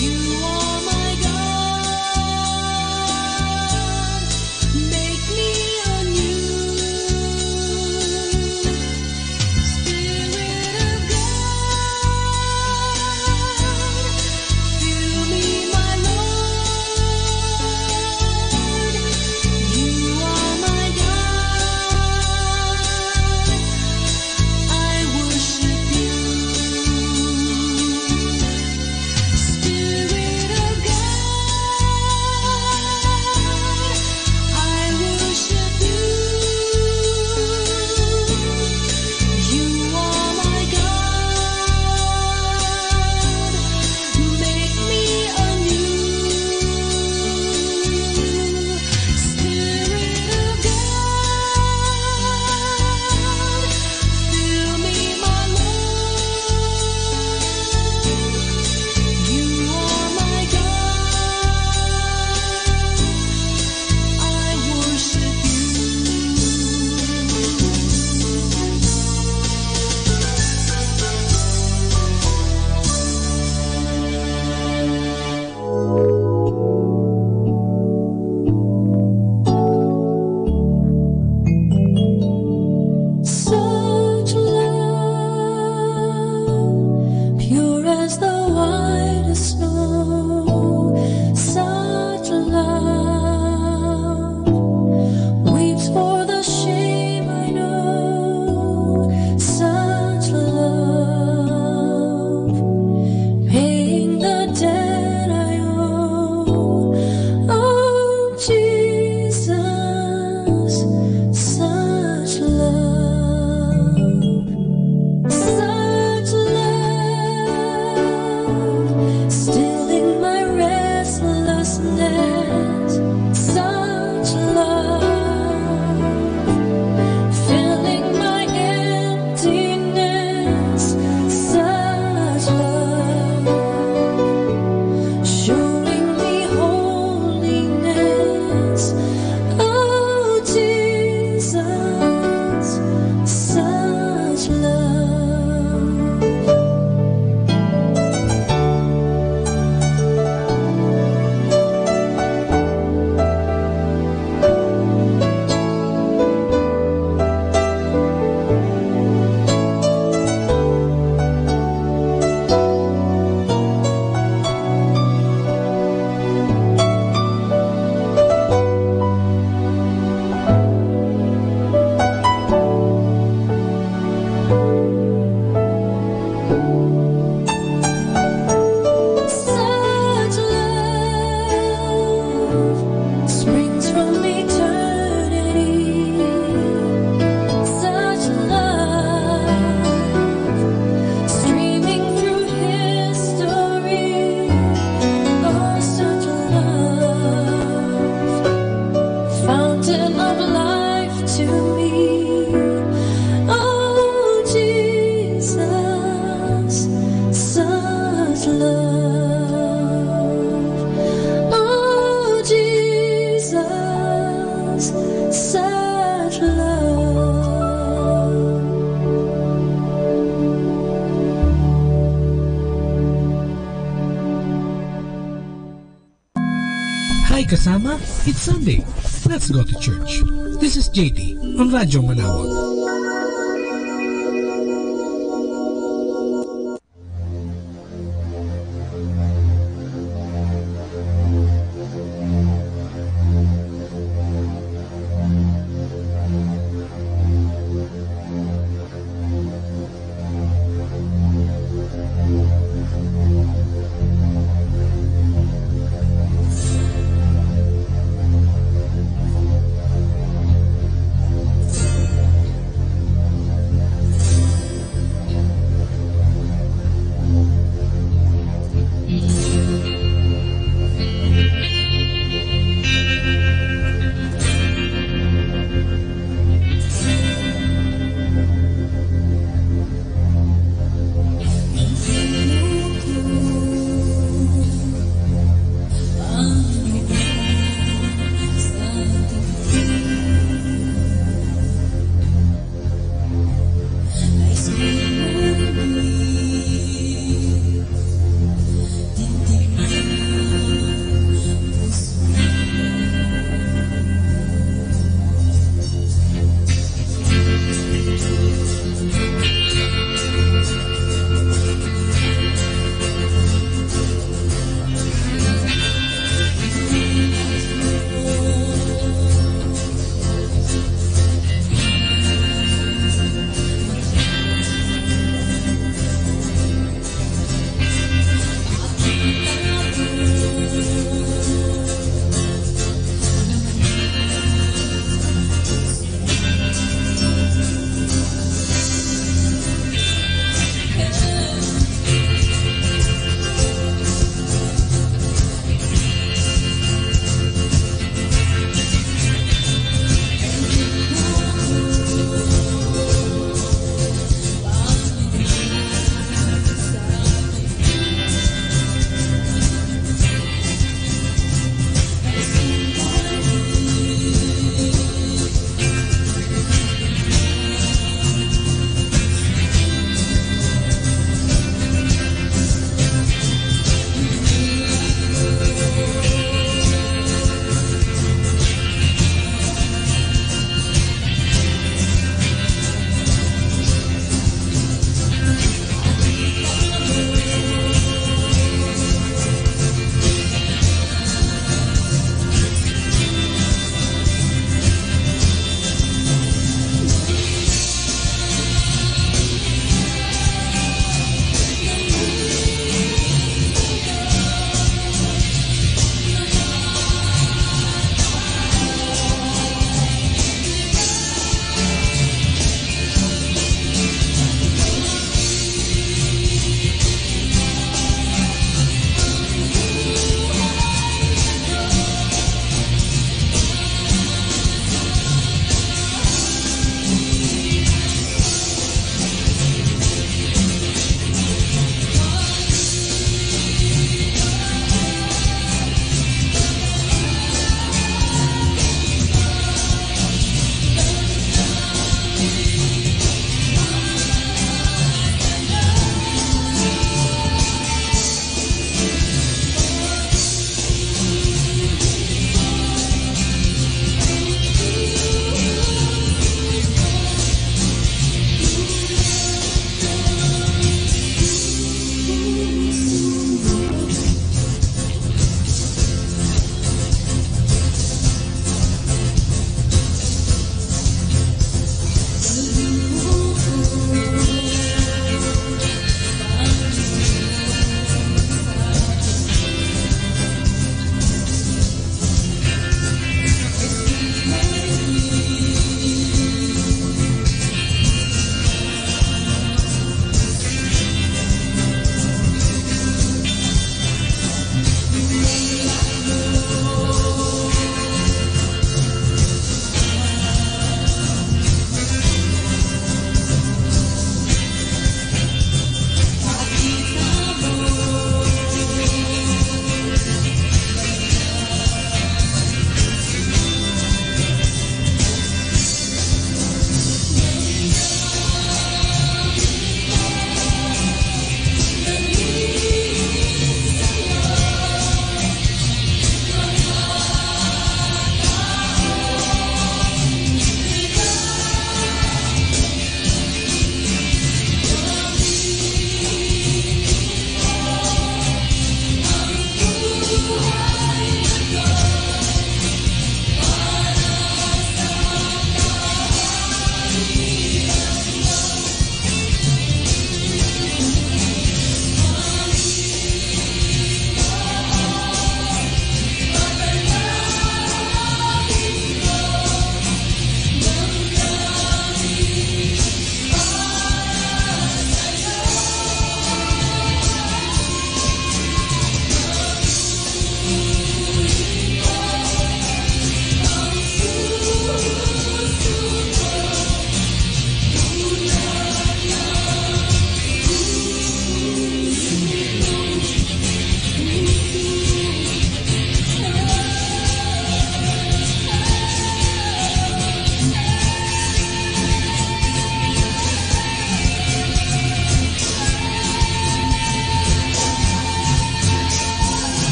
You are my God. Hi kasama, it's Sunday. Let's go to church. This is JT on Radyo Manawag.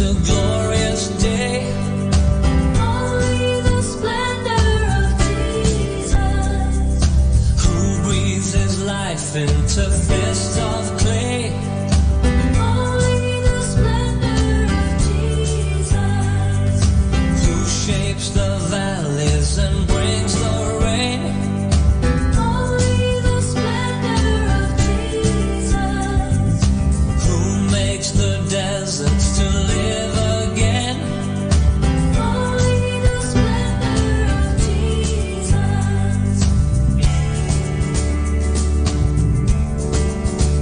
a glorious day. Only the splendor of Jesus. Who breathes his life into fists of clay. Only the splendor of Jesus. Who shapes the valleys and brings the rain. Only the splendor of Jesus. Who makes the deserts to live again. Only the splendor of Jesus.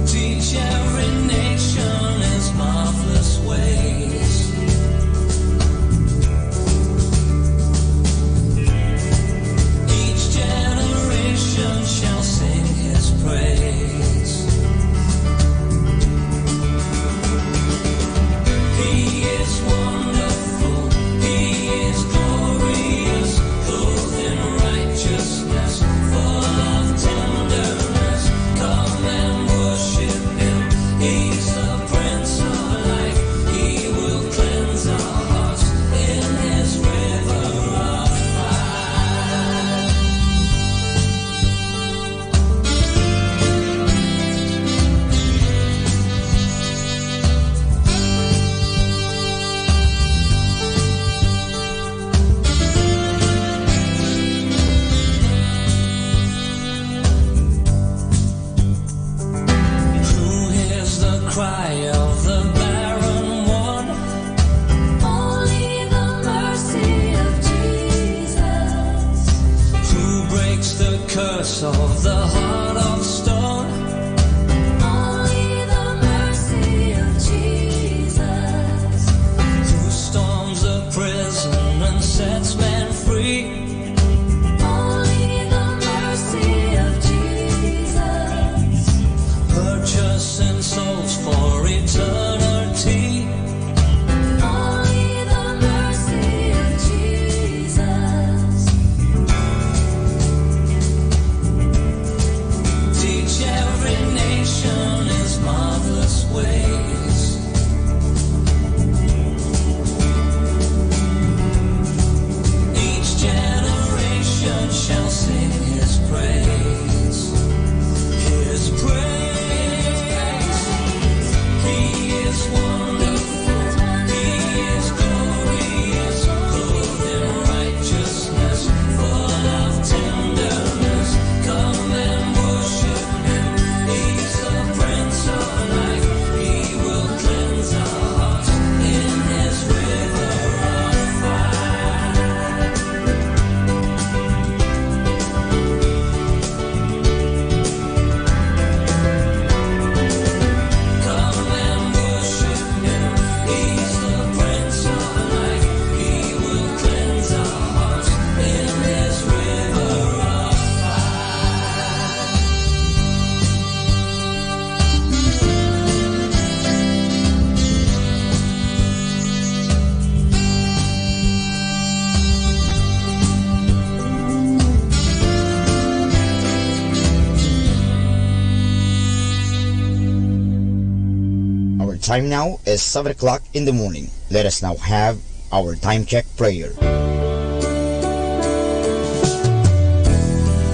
Teach every nation his marvelous ways. Each generation shall sing his praise. He is wonderful, he is glorious, clothed in righteousness, full of tenderness. Come and worship him, he's the Prince of Life. He will cleanse our hearts in his river of fire. Who hears the cry of the barren one? Only the mercy of Jesus. Who breaks the curse of the heart of stone? Only the mercy of Jesus. Who storms a prison and sets men free? Only the mercy of Jesus. Purchasing souls for eternity. Only the mercy of Jesus. Teach every nation his marvelous ways. Each generation shall sing his praise. His praise. He is wonderful. He is glorious. Clothed in righteousness, full of tenderness. Come and worship him. He's the Prince of Life. He will cleanse our hearts in his river of fire. Come and worship him. He's the Prince of Life. He will cleanse our hearts in his river of fire. Our time now is 7 o'clock in the morning. Let us now have our time check prayer.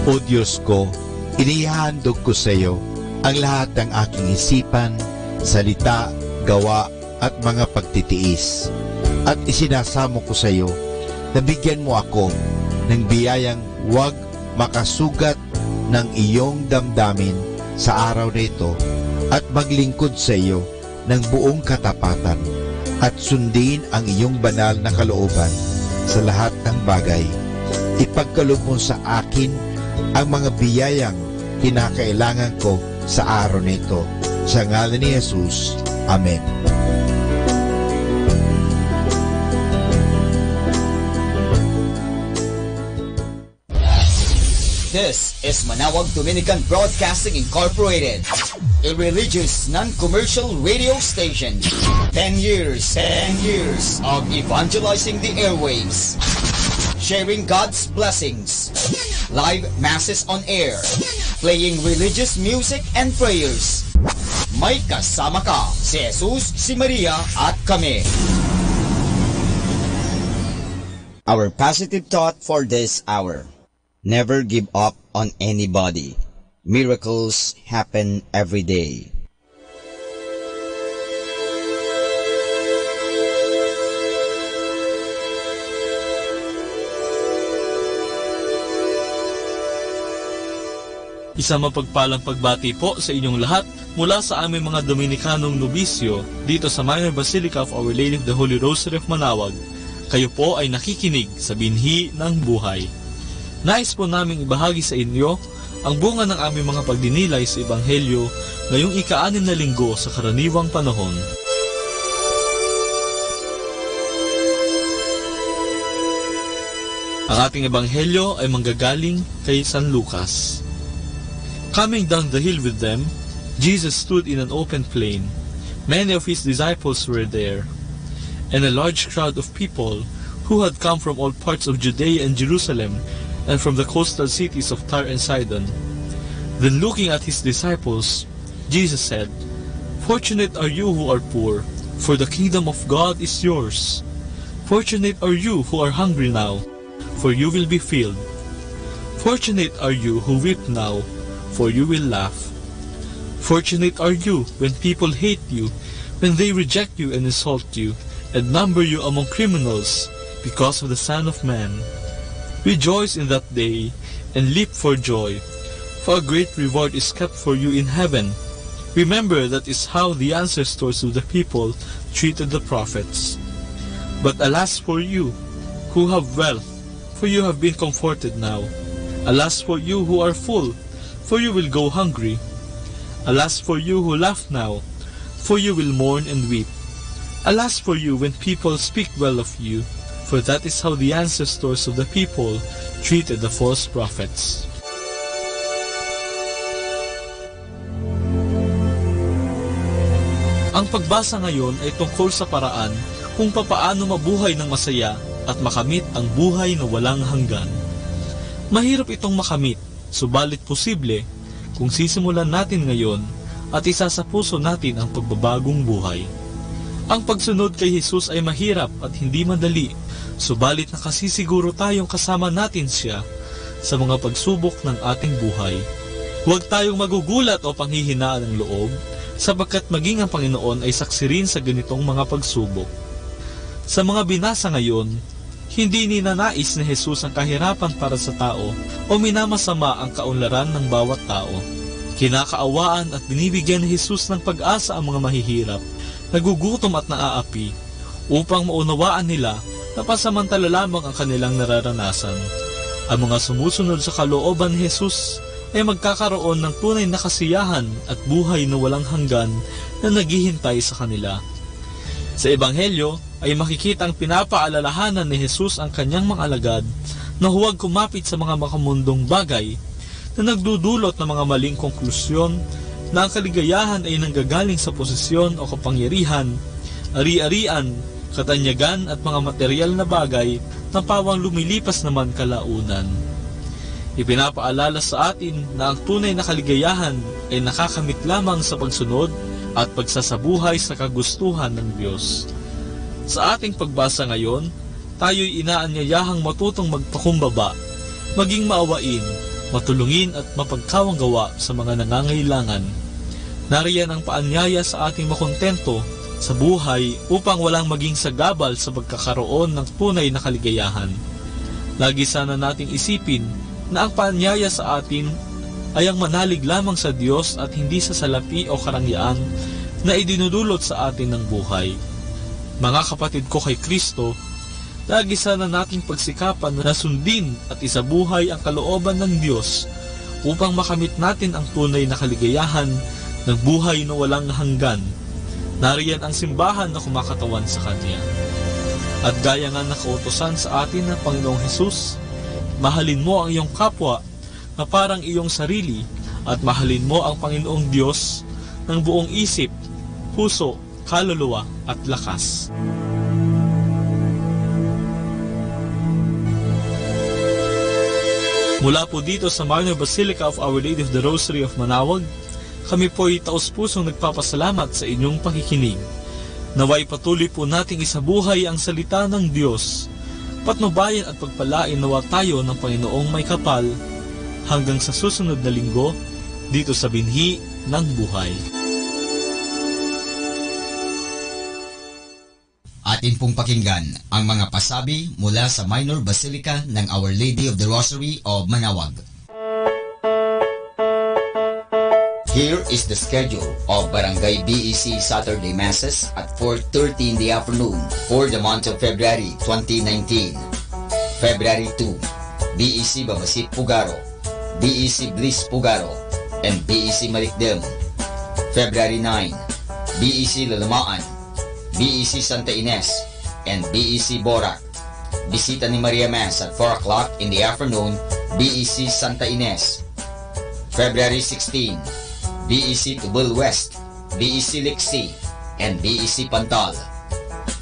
O Diyos ko, inihandog ko sa iyo ang lahat ng aking isipan, salita, gawa at mga pagtitiis. At isinasamo ko sa iyo na bigyan mo ako ng biyayang huwag makasugat ng iyong damdamin sa araw na ito at maglingkod sa iyo ng buong katapatan at sundin ang iyong banal na kalooban sa lahat ng bagay. Ipagkaloob mo sa akin ang mga biyayang kinakailangan ko sa araw nito. Sa ngalan ni Jesus. Amen. This is Manawag Dominican Broadcasting Incorporated, a religious, non-commercial radio station. 10 years of evangelizing the airwaves, sharing God's blessings, live masses on air, playing religious music and prayers. May kasama ka, si Jesus, si Maria at kami. Our positive thought for this hour: never give up on anybody. Miracles happen every day. Isang mapagpalang pagbati po sa inyong lahat mula sa aming mga Dominikanong nobisyo dito sa Minor Basilica of Our Lady of the Holy Rosary of Manaoag. Kayo po ay nakikinig sa binhi ng buhay. Nais po naming ibahagi sa inyo ang bunga ng aming mga pagdinilay sa Ebanghelyo ngayong ika-6 na linggo sa karaniwang panahon. Ang ating Ebanghelyo ay manggagaling kay San Lucas. Coming down the hill with them, Jesus stood in an open plain. Many of his disciples were there, and a large crowd of people who had come from all parts of Judea and Jerusalem and from the coastal cities of Tyre and Sidon. Then looking at his disciples, Jesus said, "Fortunate are you who are poor, for the kingdom of God is yours. Fortunate are you who are hungry now, for you will be filled. Fortunate are you who weep now, for you will laugh. Fortunate are you when people hate you, when they reject you and insult you, and number you among criminals because of the Son of Man. Rejoice in that day, and leap for joy, for a great reward is kept for you in heaven. Remember that is how the ancestors of the people treated the prophets. But alas for you, who have wealth, for you have been comforted now. Alas for you who are full, for you will go hungry. Alas for you who laugh now, for you will mourn and weep. Alas for you when people speak well of you, for that is how the ancestors of the people treated the false prophets." Ang pagbasa ngayon ay tungkol sa paraan kung papaano mabuhay ng masaya at makamit ang buhay na walang hanggan. Mahirap itong makamit, subalit posible kung sisimulan natin ngayon at isa sa puso natin ang pagbabagong buhay. Ang pagsunod kay Jesus ay mahirap at hindi madali, subalit nakasisiguro tayong kasama natin siya sa mga pagsubok ng ating buhay. Huwag tayong magugulat o panghihinaan ng loob, sapagkat maging ang Panginoon ay saksi rin sa ganitong mga pagsubok. Sa mga binasa ngayon, hindi ninanais ni Jesus ang kahirapan para sa tao o minamasama ang kaunlaran ng bawat tao. Kinakaawaan at binibigyan ni Jesus ng pag-asa ang mga mahihirap, nagugutom at naaapi, upang maunawaan nila na pasamantala lamang ang kanilang nararanasan. Ang mga sumusunod sa kalooban ni Jesus ay magkakaroon ng tunay na kasiyahan at buhay na walang hanggan na naghihintay sa kanila. Sa Ebanghelyo ay makikita ang pinapaalalahanan ni Jesus ang kanyang mga alagad na huwag kumapit sa mga makamundong bagay na nagdudulot ng mga maling konklusyon na ang kaligayahan ay nanggagaling sa posisyon o kapangyarihan, ari-arian, katanyagan at mga material na bagay na pawang lumilipas naman kalaunan. Ipinapaalala sa atin na ang tunay na kaligayahan ay nakakamit lamang sa pagsunod at pagsasabuhay sa kagustuhan ng Diyos. Sa ating pagbasa ngayon, tayo'y inaanyayahang matutong magpakumbaba, maging maawain, matulungin at mapagkawanggawa sa mga nangangailangan. Nariyan ang paanyaya sa ating makontento sa buhay upang walang maging sagabal sa pagkakaroon ng tunay na kaligayahan. Lagi sana nating isipin na ang paanyaya sa atin ay ang manalig lamang sa Diyos at hindi sa salapi o karangyaan na idinudulot sa atin ng buhay. Mga kapatid ko kay Kristo, lagi sana nating pagsikapan na sundin at isabuhay ang kalooban ng Diyos upang makamit natin ang tunay na kaligayahan ng buhay na walang hanggan. Nariyan ang simbahan na kumakatawan sa Kanya. At gaya nga nakautosan sa atin ng Panginoong Hesus, mahalin mo ang iyong kapwa na parang iyong sarili at mahalin mo ang Panginoong Diyos ng buong isip, puso, kaluluwa at lakas. Mula po dito sa Minor Basilica of Our Lady of the Rosary of Manaoag, kami po'y taus-pusong nagpapasalamat sa inyong pakikinig. Naway patuloy po nating isabuhay ang salita ng Diyos Patnubayan at pagpalain nawa tayo ng Panginoong may kapal hanggang sa susunod na linggo dito sa Binhi ng Buhay. Atin pong pakinggan ang mga pasabi mula sa Minor Basilica ng Our Lady of the Rosary of Manaoag. Here is the schedule of Barangay BEC Saturday Masses at 4:30 in the afternoon for the month of February 2019. February 2, BEC Babasit Pugaro, BEC Bliss Pugaro, and BEC Malikdem. February 9, BEC Lalamaan, BEC Santa Ines, and BEC Borac. Bisita ni Maria Mass at 4 o'clock in the afternoon, BEC Santa Ines. February 16, BEC Tubal West, BEC Lixi, and BEC Pantal.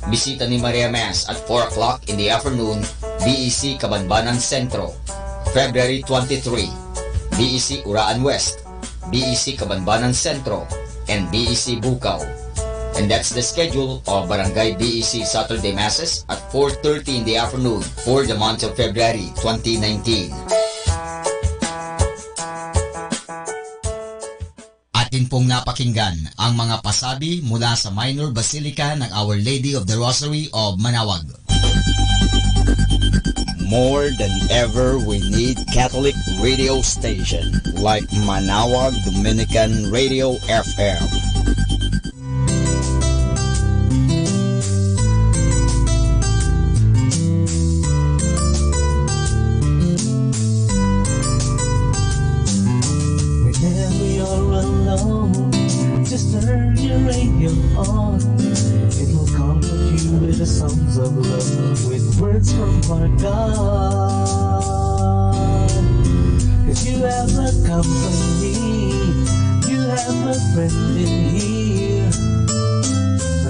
Bisita ni Maria Mass at 4 o'clock in the afternoon, BEC Cabanbanan Centro. February 23, BEC Uraan West, BEC Cabanbanan Centro, and BEC Bukaw. And that's the schedule of Barangay BEC Saturday Masses at 4:30 in the afternoon for the month of February 2019. Atin pong napakinggan ang mga pasabi mula sa Minor Basilica ng Our Lady of the Rosary of Manaoag. More than ever, we need Catholic radio station like Manaoag Dominican Radio FM. Whenever you're alone, just turn your radio on. It will comfort you with the songs of love, with words from our God. 'Cause you have a company, you have a friend in here.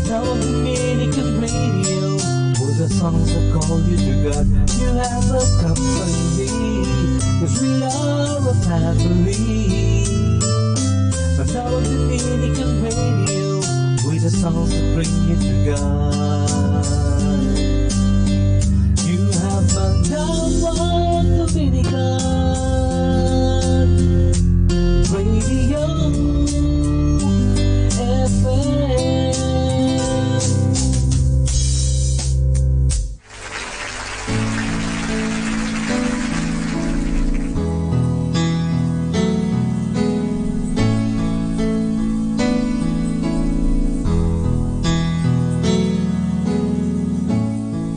Now Dominican Radio, with the songs that call you to God. You have a company, 'cause we are a family. Now Dominican Radio, with the songs that bring you to God. You have Manaoag Dominican Radio FM.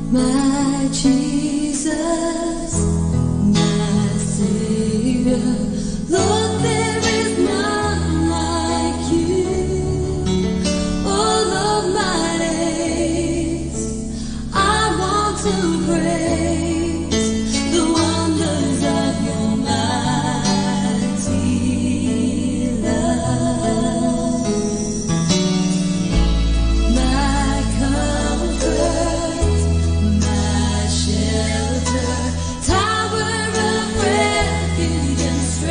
My Jesus, my Savior, Lord, there is none like you. All of my days, I want to praise the wonders of your mighty love. My comfort, my shelter, tower of refuge and strength.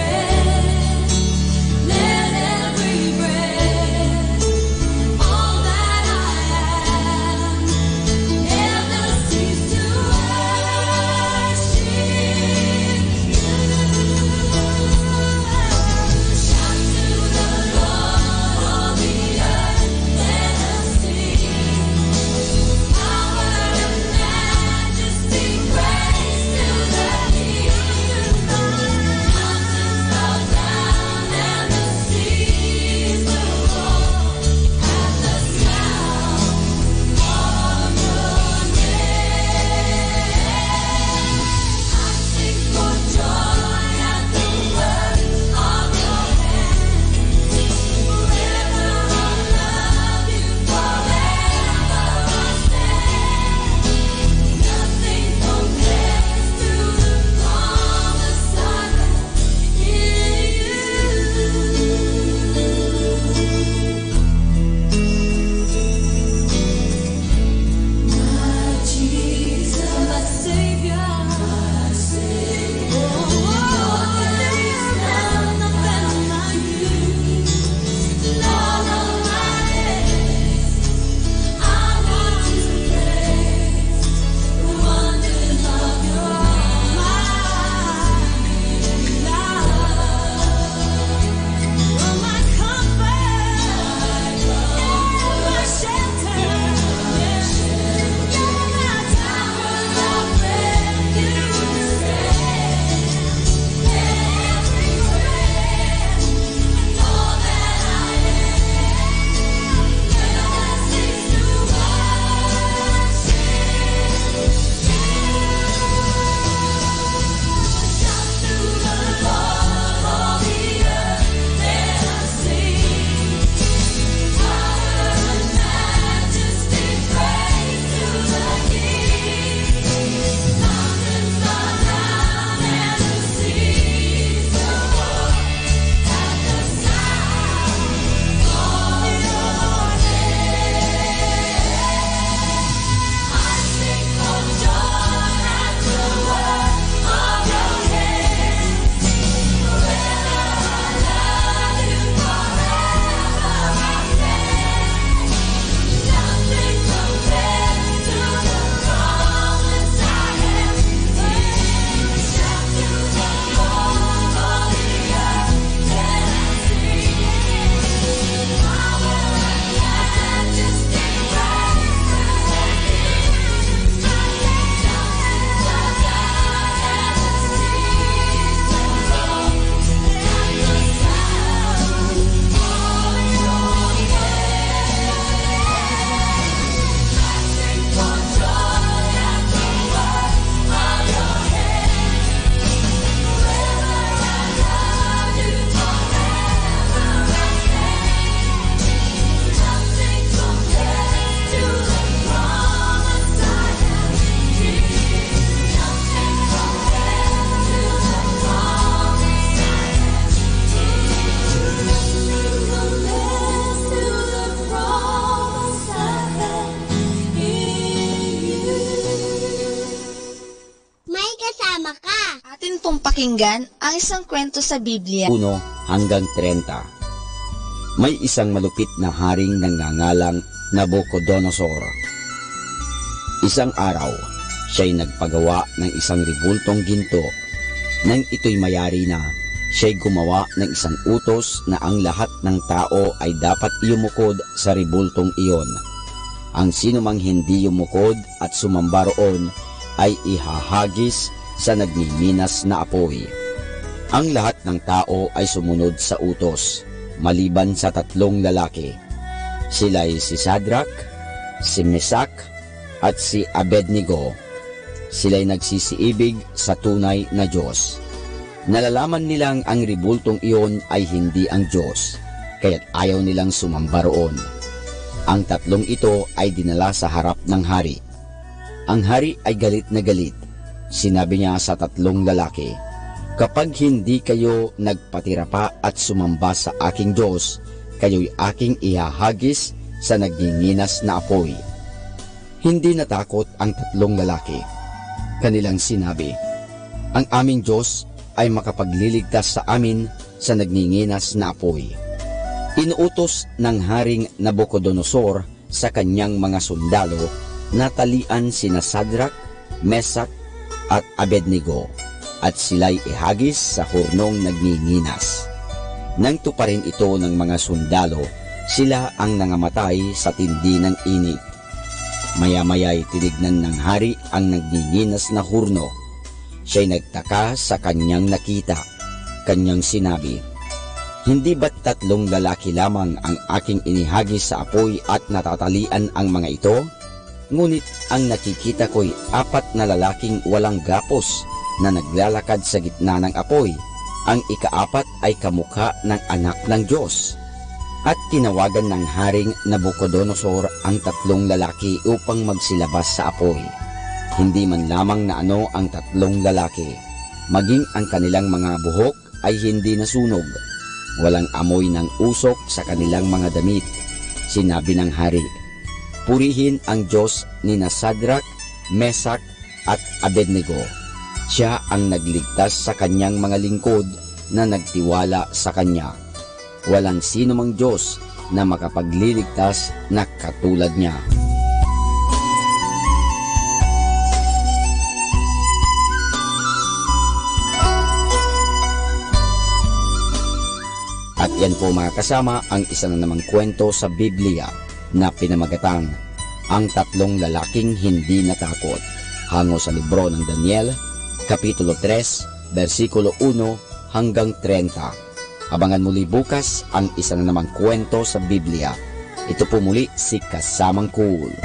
pakinggan ang isang kwento sa Biblia. 1 hanggang 30. May isang malupit na haring nangangalang Nabucodonosor. Isang araw, siya'y nagpagawa ng isang ribultong ginto. Nang ito'y mayari na, siya'y gumawa ng isang utos na ang lahat ng tao ay dapat yumukod sa ribultong iyon. Ang sinumang hindi yumukod at sumamba roon ay ihahagis sa nagmiminas na apoy. Ang lahat ng tao ay sumunod sa utos, maliban sa 3 lalaki. Sila'y si Sadrach, si Mesak, at si Abednego. Sila'y nagsisiibig sa tunay na Diyos. Nalalaman nilang ang ribultong iyon ay hindi ang Diyos, kaya't ayaw nilang sumamba roon. Ang 3 ito ay dinala sa harap ng hari. Ang hari ay galit na galit. Sinabi niya sa 3 lalaki, "Kapag hindi kayo nagpatira pa at sumamba sa aking Diyos, kayo'y aking ihahagis sa nagnginginas na apoy." Hindi natakot ang 3 lalaki. Kanilang sinabi, "Ang aming Diyos ay makapagliligtas sa amin sa nagninginas na apoy." Inuutos ng Haring Nabucodonosor sa kanyang mga sundalo na talian sina Sadrach, Mesak, at Abednego, at sila'y ihagis sa hurnong nagninginas. Nang tuparin ito ng mga sundalo, sila ang nangamatay sa tindi ng init. Maya-maya'y tinignan ng hari ang nagninginas na hurno. Siya'y nagtaka sa kanyang nakita. Kanyang sinabi, "Hindi ba't 3 lalaki lamang ang aking inihagis sa apoy at natatalian ang mga ito? Ngunit ang nakikita ko'y 4 na lalaking walang gapos na naglalakad sa gitna ng apoy. Ang ika-4 ay kamukha ng anak ng Diyos." At tinawagan ng Haring Nabucodonosor ang 3 lalaki upang magsilabas sa apoy. Hindi man lamang na ano ang 3 lalaki, maging ang kanilang mga buhok ay hindi nasunog. Walang amoy ng usok sa kanilang mga damit. Sinabi ng hari, "Purihin ang Diyos ni Sadrach, Mesak, at Abednego. Siya ang nagligtas sa kanyang mga lingkod na nagtiwala sa kanya. Walang sino mang Diyos na makapagliligtas na katulad niya." At yan po mga kasama ang isa na namang kwento sa Biblia na pinamagatang Ang 3 Lalaking Hindi Natakot, hango sa libro ng Daniel, Kapitulo 3, versikulo 1 hanggang 30. Abangan muli bukas ang isa na namang kwento sa Biblia. Ito po muli si Kasamang Cool.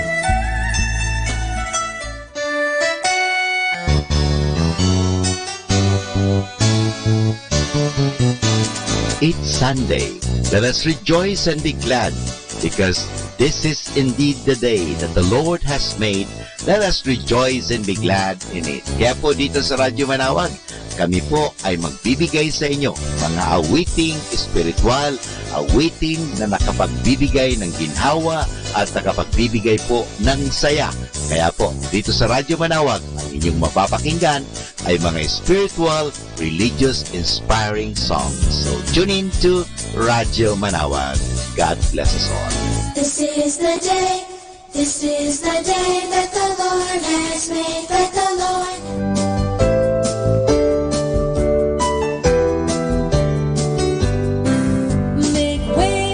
It's Sunday. Let us rejoice and be glad, because this is indeed the day that the Lord has made. Let us rejoice and be glad in it. Kaya po dito sa Radyo Manawag, kami po ay magbibigay sa inyo mga awiting espiritual, awiting na nakapagbibigay ng ginhawa at nakapagbibigay po ng saya. Kaya po, dito sa Radyo Manawag, ang inyong mapapakinggan ay mga spiritual, religious, inspiring songs. So, tune in to Radyo Manawag. God bless us all. This is the day that the Lord has made, that the Lord Make way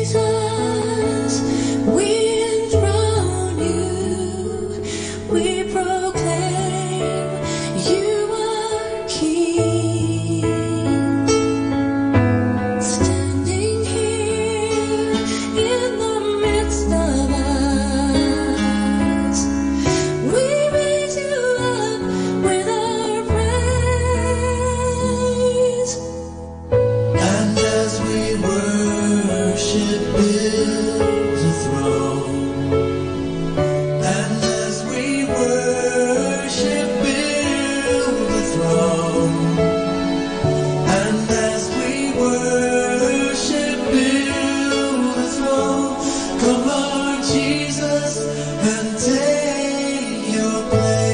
Jesus, we enthrone you. We proclaim you are King. Standing here in the midst of us, we raise you up with our praise. And as we worship, build a throne. And as we worship, build a throne. And as we worship, build a throne. Come, Lord Jesus, and take your place.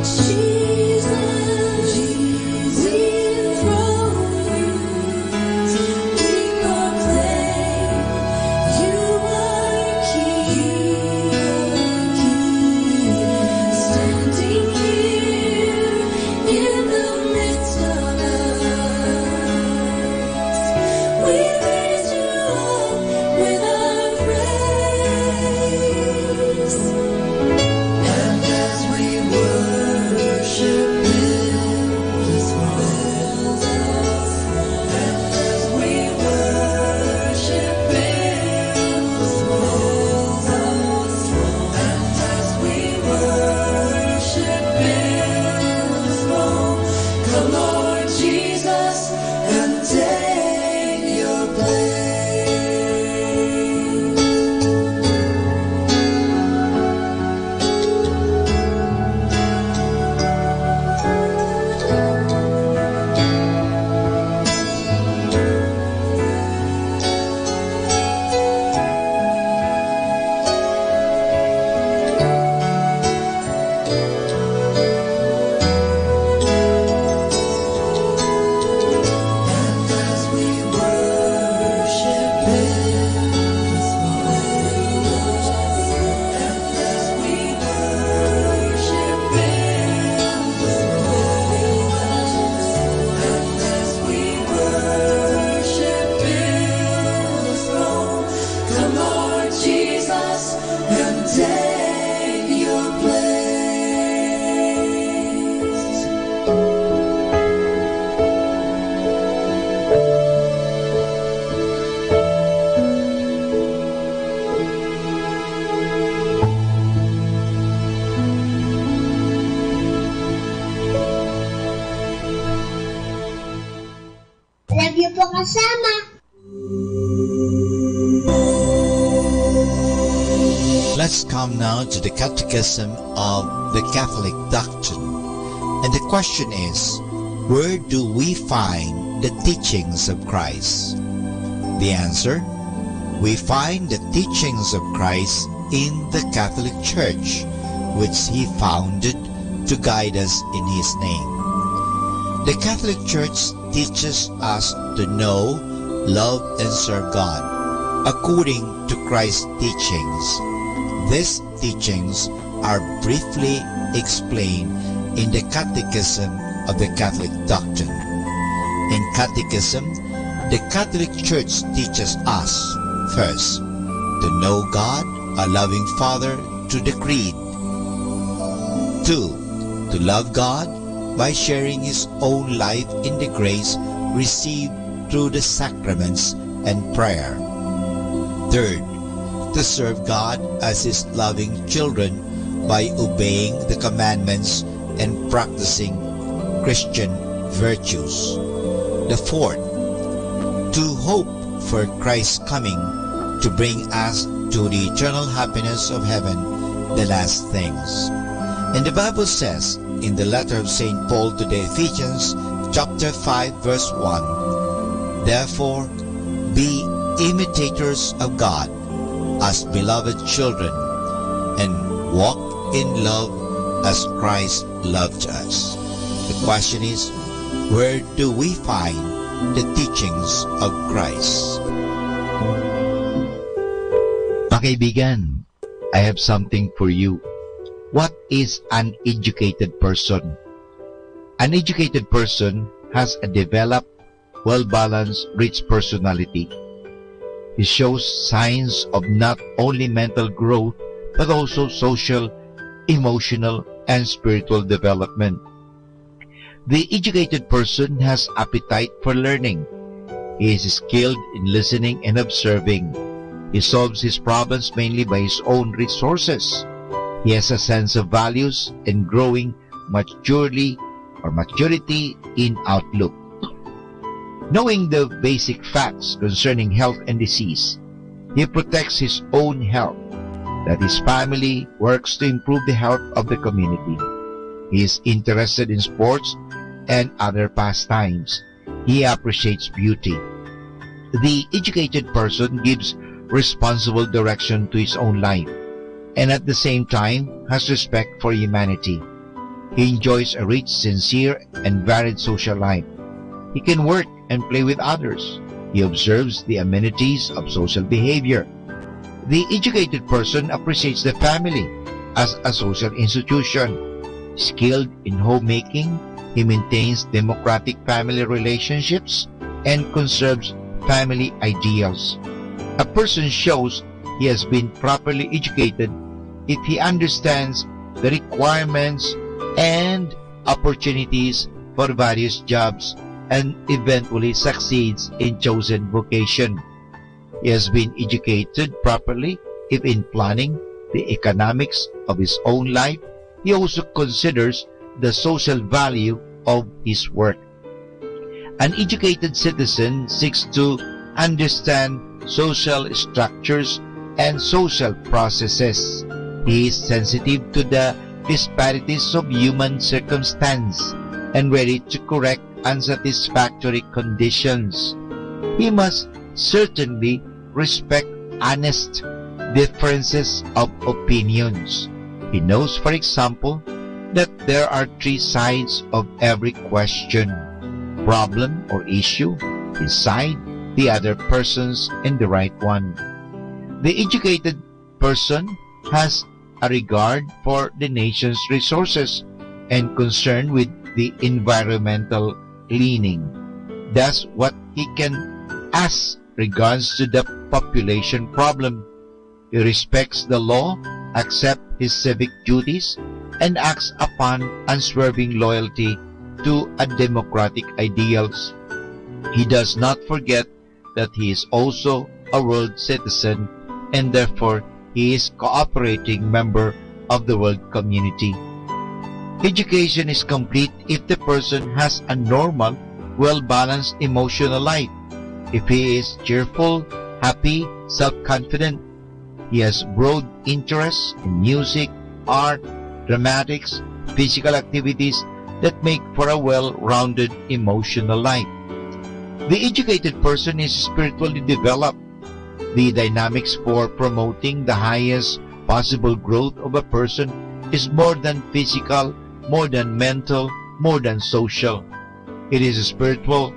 Jesus, we enthrone you. We proclaim you are King. Standing here in the midst of us, we raise you up with our praise. And as we worship, build a throne. And as we worship, build a throne. And as we worship, build a throne. Come, Lord Jesus, and take your place. And as we worship, build a throne. And as we worship, build a throne. And as we worship, build a throne. Come, Lord Jesus, and take your place. Love you po kasama. Let's come now to the Catechism of the Catholic Doctrine. And the question is, where do we find the teachings of Christ? The answer, we find the teachings of Christ in the Catholic Church, which He founded to guide us in His name. The Catholic Church teaches us to know, love, and serve God according to Christ's teachings. These teachings are briefly explained in the Catechism of the Catholic Doctrine. In Catechism, the Catholic Church teaches us, first, to know God, a loving Father, through the Creed. 2. To love God by sharing His own life in the grace received through the sacraments and prayer. Third, to serve God as His loving children by obeying the commandments and practicing Christian virtues. The fourth, to hope for Christ's coming to bring us to the eternal happiness of heaven, the last things. And the Bible says in the letter of St. Paul to the Ephesians, chapter 5, verse 1, "Therefore, be imitators of God as beloved children, and walk in love as Christ loved us." The question is, where do we find the teachings of Christ? Kaibigan, I have something for you. What is an educated person? An educated person has a developed, well-balanced, rich personality. He shows signs of not only mental growth, but also social, emotional, and spiritual development. The educated person has appetite for learning. He is skilled in listening and observing. He solves his problems mainly by his own resources. He has a sense of values and growing maturity in outlook. Knowing the basic facts concerning health and disease, he protects his own health, that his family works to improve the health of the community. He is interested in sports and other pastimes. He appreciates beauty. The educated person gives responsible direction to his own life, and at the same time has respect for humanity. He enjoys a rich, sincere, and varied social life. He can work and play with others. He observes the amenities of social behavior. The educated person appreciates the family as a social institution. Skilled in homemaking, he maintains democratic family relationships and conserves family ideals. A person shows he has been properly educated if he understands the requirements and opportunities for various jobs and eventually succeeds in chosen vocation. He has been educated properly if in planning the economics of his own life, he also considers the social value of his work. An educated citizen seeks to understand social structures and social processes. He is sensitive to the disparities of human circumstance and ready to correct unsatisfactory conditions. He must certainly respect honest differences of opinions. He knows, for example, that there are three sides of every question: problem or issue, his side, the other person's, and the right one. The educated person has a regard for the nation's resources and concern with the environmental cleaning. That's what he can as regards to the population problem. He respects the law, accepts his civic duties, and acts upon unswerving loyalty to a democratic ideals. He does not forget that he is also a world citizen, and therefore he is cooperating member of the world community. Education is complete if the person has a normal, well-balanced emotional life. If he is cheerful, happy, self-confident, he has broad interests in music, art, dramatics, physical activities that make for a well-rounded emotional life. The educated person is spiritually developed. The dynamics for promoting the highest possible growth of a person is more than physical, more than mental, more than social. It is spiritual.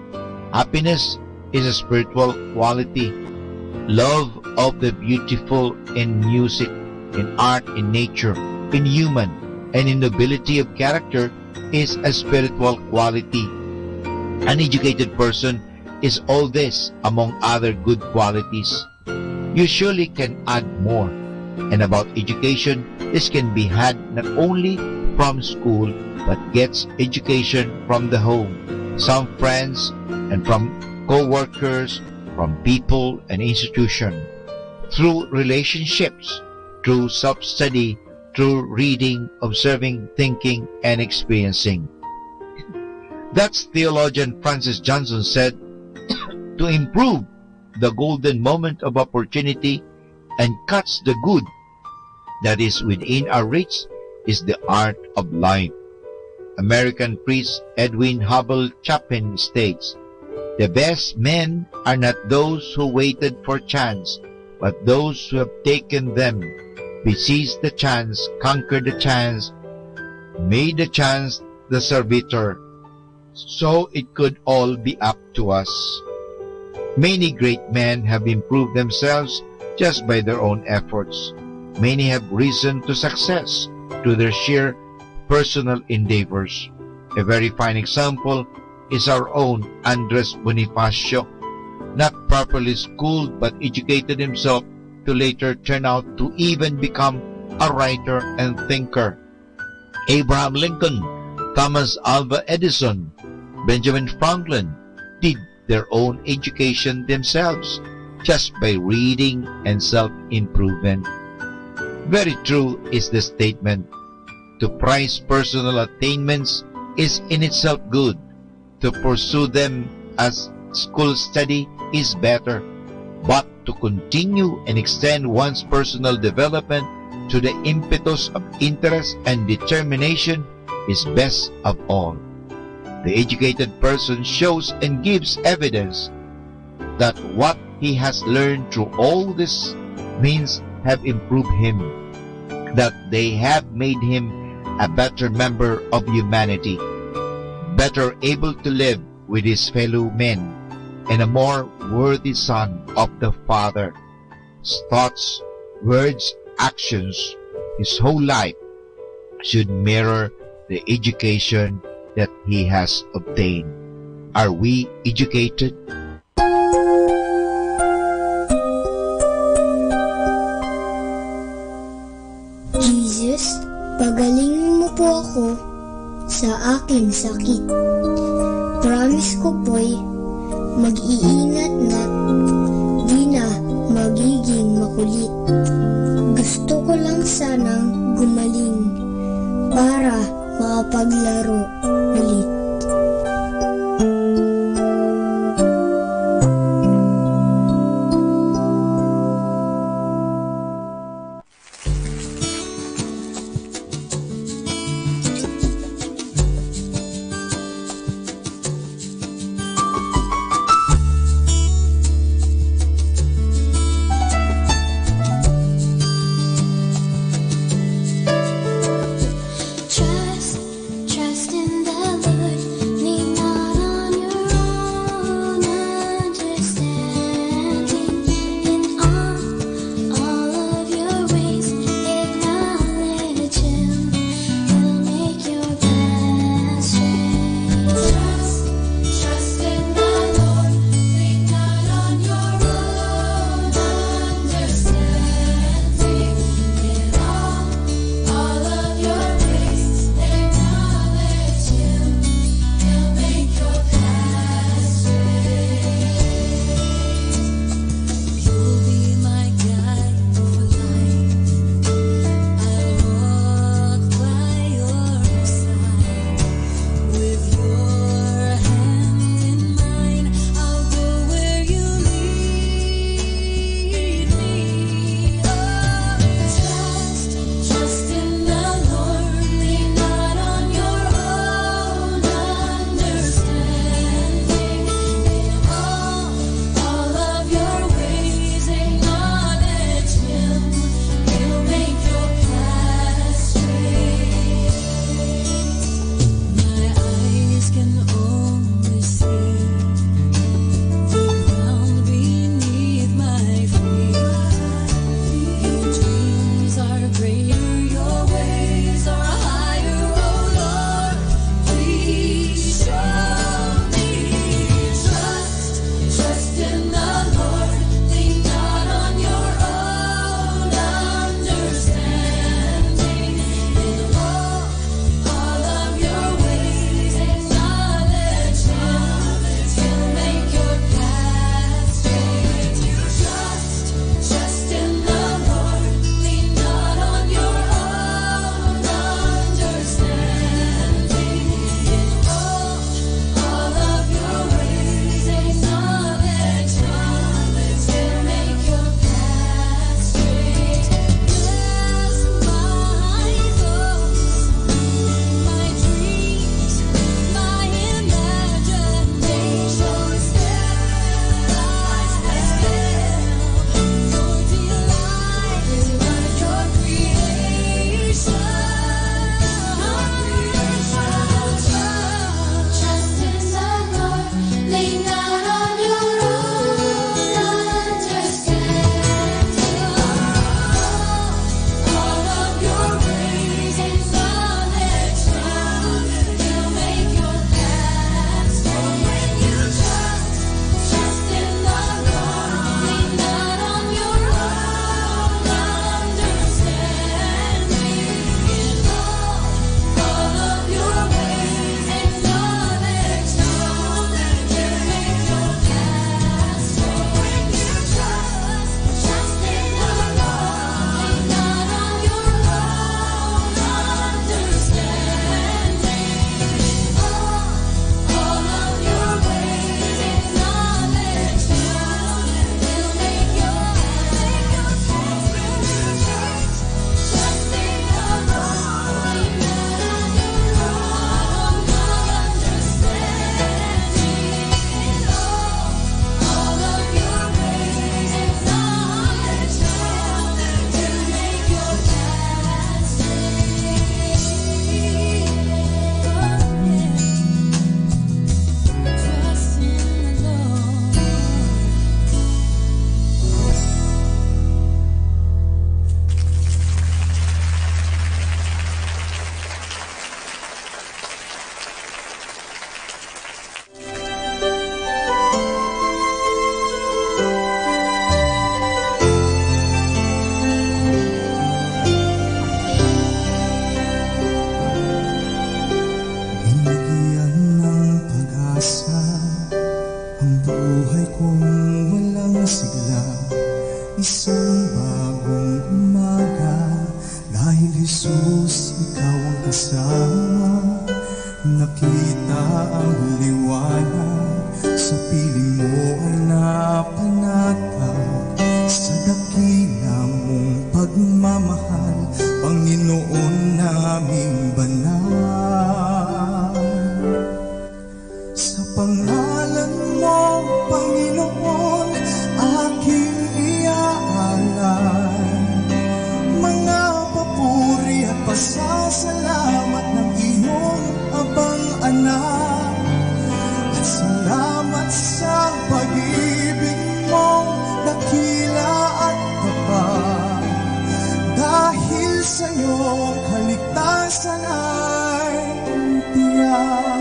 Happiness is a spiritual quality. Love of the beautiful in music, in art, in nature, in human, and in nobility of character is a spiritual quality. An educated person is all this among other good qualities. You surely can add more. And about education, this can be had not only from school, but gets education from the home, some friends, and from co-workers, from people and institution, through relationships, through self-study, through reading, observing, thinking, and experiencing. That's theologian Francis Johnson said, to improve the golden moment of opportunity and cuts the good that is within our reach is the art of life. American priest Edwin Hubble Chapin states, "The best men are not those who waited for chance, but those who have taken them. We seized the chance, conquered the chance, made the chance the servitor, so it could all be up to us." Many great men have improved themselves just by their own efforts. Many have risen to success through their sheer personal endeavors. A very fine example is our own Andres Bonifacio, not properly schooled but educated himself to later turn out to even become a writer and thinker. Abraham Lincoln, Thomas Alva Edison, Benjamin Franklin did their own education themselves just by reading and self-improvement. Very true is the statement, to prize personal attainments is in itself good. To pursue them as school study is better. But to continue and extend one's personal development to the impetus of interest and determination is best of all. The educated person shows and gives evidence that what he has learned through all these means have improved him, that they have made him a better member of humanity, better able to live with his fellow men, and a more worthy son of the Father. His thoughts, words, actions, his whole life should mirror the education that he has obtained. Are we educated? Jesus, pagalingin mo po ako sa aking sakit. Promise ko po'y mag-iingat nga't di na magiging makulit. Gusto ko lang sanang gumaling para makapaglaro ulit. Trust in the isang bagong umaga. Dahil Jesus, ikaw ang kasama, nakita ang liwanag, sa piling mo ay napanatag, sa dakila mong pagmamahal, Panginoon naming banal. Sa pangalan mo, Panginoon, aking iaalay mga papuri at pasasalamat ng iyong abang anak. At salamat sa pag-ibig mong dakila at tapat. Dahil sa'yo ang kaligtasan ay tiyak.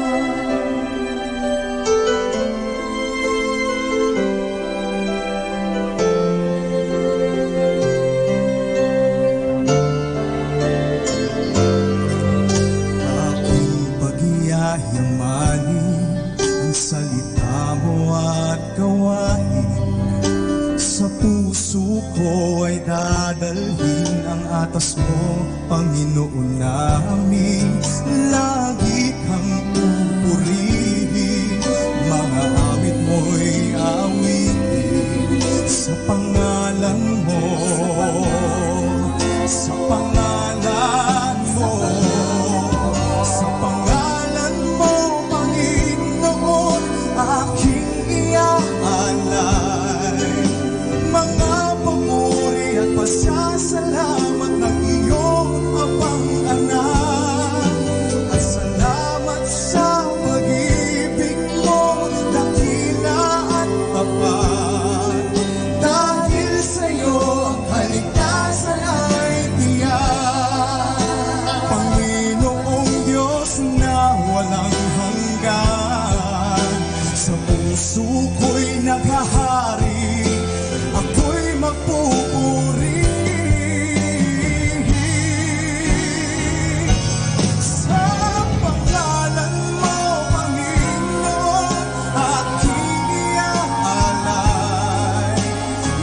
Yamanin ang salita mo at gawain. Sa puso ko ay dadalhin ang atas mo, Panginoon namin. Lagi kang pupurihin, mga awit mo'y awitin. Sa pangalan mo, sa pangalan mo, sa pangalan mo, Panginoon, aking iaalay mga papuri at pasasalamat ng iyong abang anak. At salamat sa pag-ibig mo, dakila at tapat. Dahil sa'yo ang kaligtasan ay tiyak. Panginoong Diyos na walang hanggan, sa puso ko'y naghahari, ako'y magpupuri. Sa pangalan mo, Panginoon, aking iaalay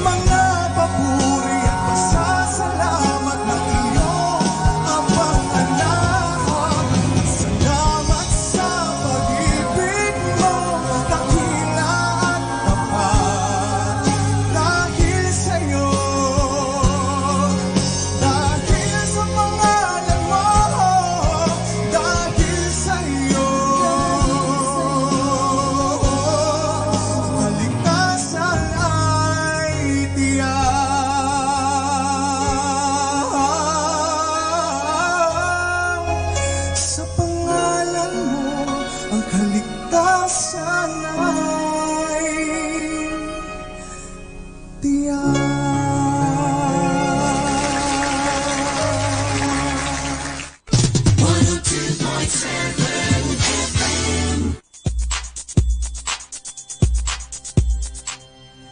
mga papuri at pasasalamat ng iyong abang anak. Salamat sa pag-ibig mo, dakila at tapat. Dahil sa'yo, dahil sa pangalan mo, dahil sa'yo, kaligtasan ay tiyak. Sa pangalan mo, ang kaligtasan ay tiyak.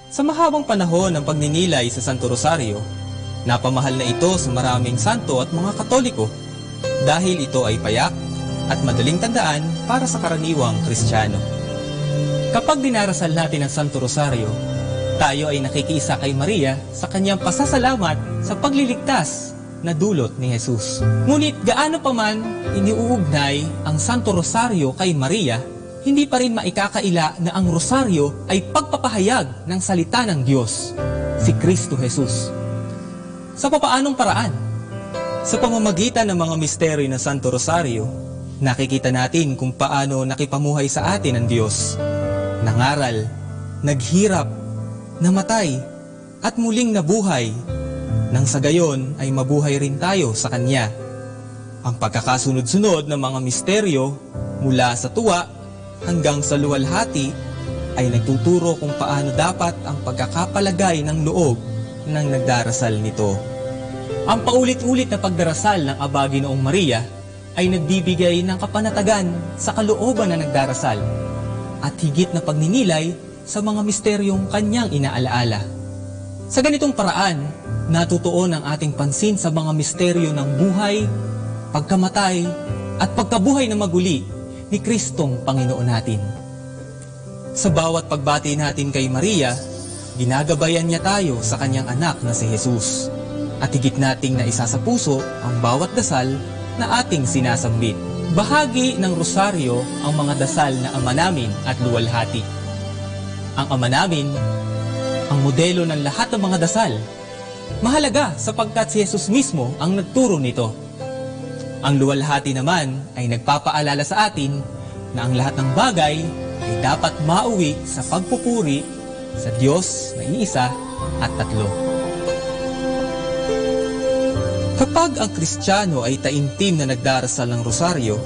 Sa mahabang panahon ng pagninilay sa Santo Rosario, napamahal na ito sa maraming santo at mga Katoliko dahil ito ay payak at madaling tandaan para sa karaniwang Kristiyano. Kapag dinarasal natin ang Santo Rosario, tayo ay nakikiisa kay Maria sa kanyang pasasalamat sa pagliligtas na dulot ni Jesus. Ngunit gaano pa man iniuugnay ang Santo Rosario kay Maria, hindi pa rin maikakaila na ang Rosario ay pagpapahayag ng salita ng Diyos, si Kristo Jesus. Sa papaanong paraan? Sa pamamagitan ng mga misteryo ng Santo Rosario, nakikita natin kung paano nakipamuhay sa atin ang Diyos. Nangaral, naghirap, namatay, at muling nabuhay. Nang sa gayon ay mabuhay rin tayo sa Kanya. Ang pagkakasunod-sunod ng mga misteryo mula sa tuwa hanggang sa luwalhati ay nagtuturo kung paano dapat ang pagkakapalagay ng loob ng nagdarasal nito. Ang paulit-ulit na pagdarasal ng Aba Ginoong Maria ay nagbibigay ng kapanatagan sa kalooban na nagdarasal at higit na pagninilay sa mga misteryong kanyang inaalaala. Sa ganitong paraan, natutuon ang ating pansin sa mga misteryo ng buhay, pagkamatay, at pagkabuhay na maguli ni Kristong Panginoon natin. Sa bawat pagbati natin kay Maria, ginagabayan niya tayo sa kanyang anak na si Jesus. At higit nating naisa sa puso ang bawat dasal na ating sinasambit. Bahagi ng rosaryo ang mga dasal na Ama Namin at Luwalhati. Ang Ama Namin, ang modelo ng lahat ng mga dasal. Mahalaga sapagkat si Jesus mismo ang nagturo nito. Ang Luwalhati naman ay nagpapaalala sa atin na ang lahat ng bagay ay dapat mauwi sa pagpupuri sa Diyos na iisa at tatlo. Kapag ang Kristiyano ay taimtim na nagdarasal ng rosaryo,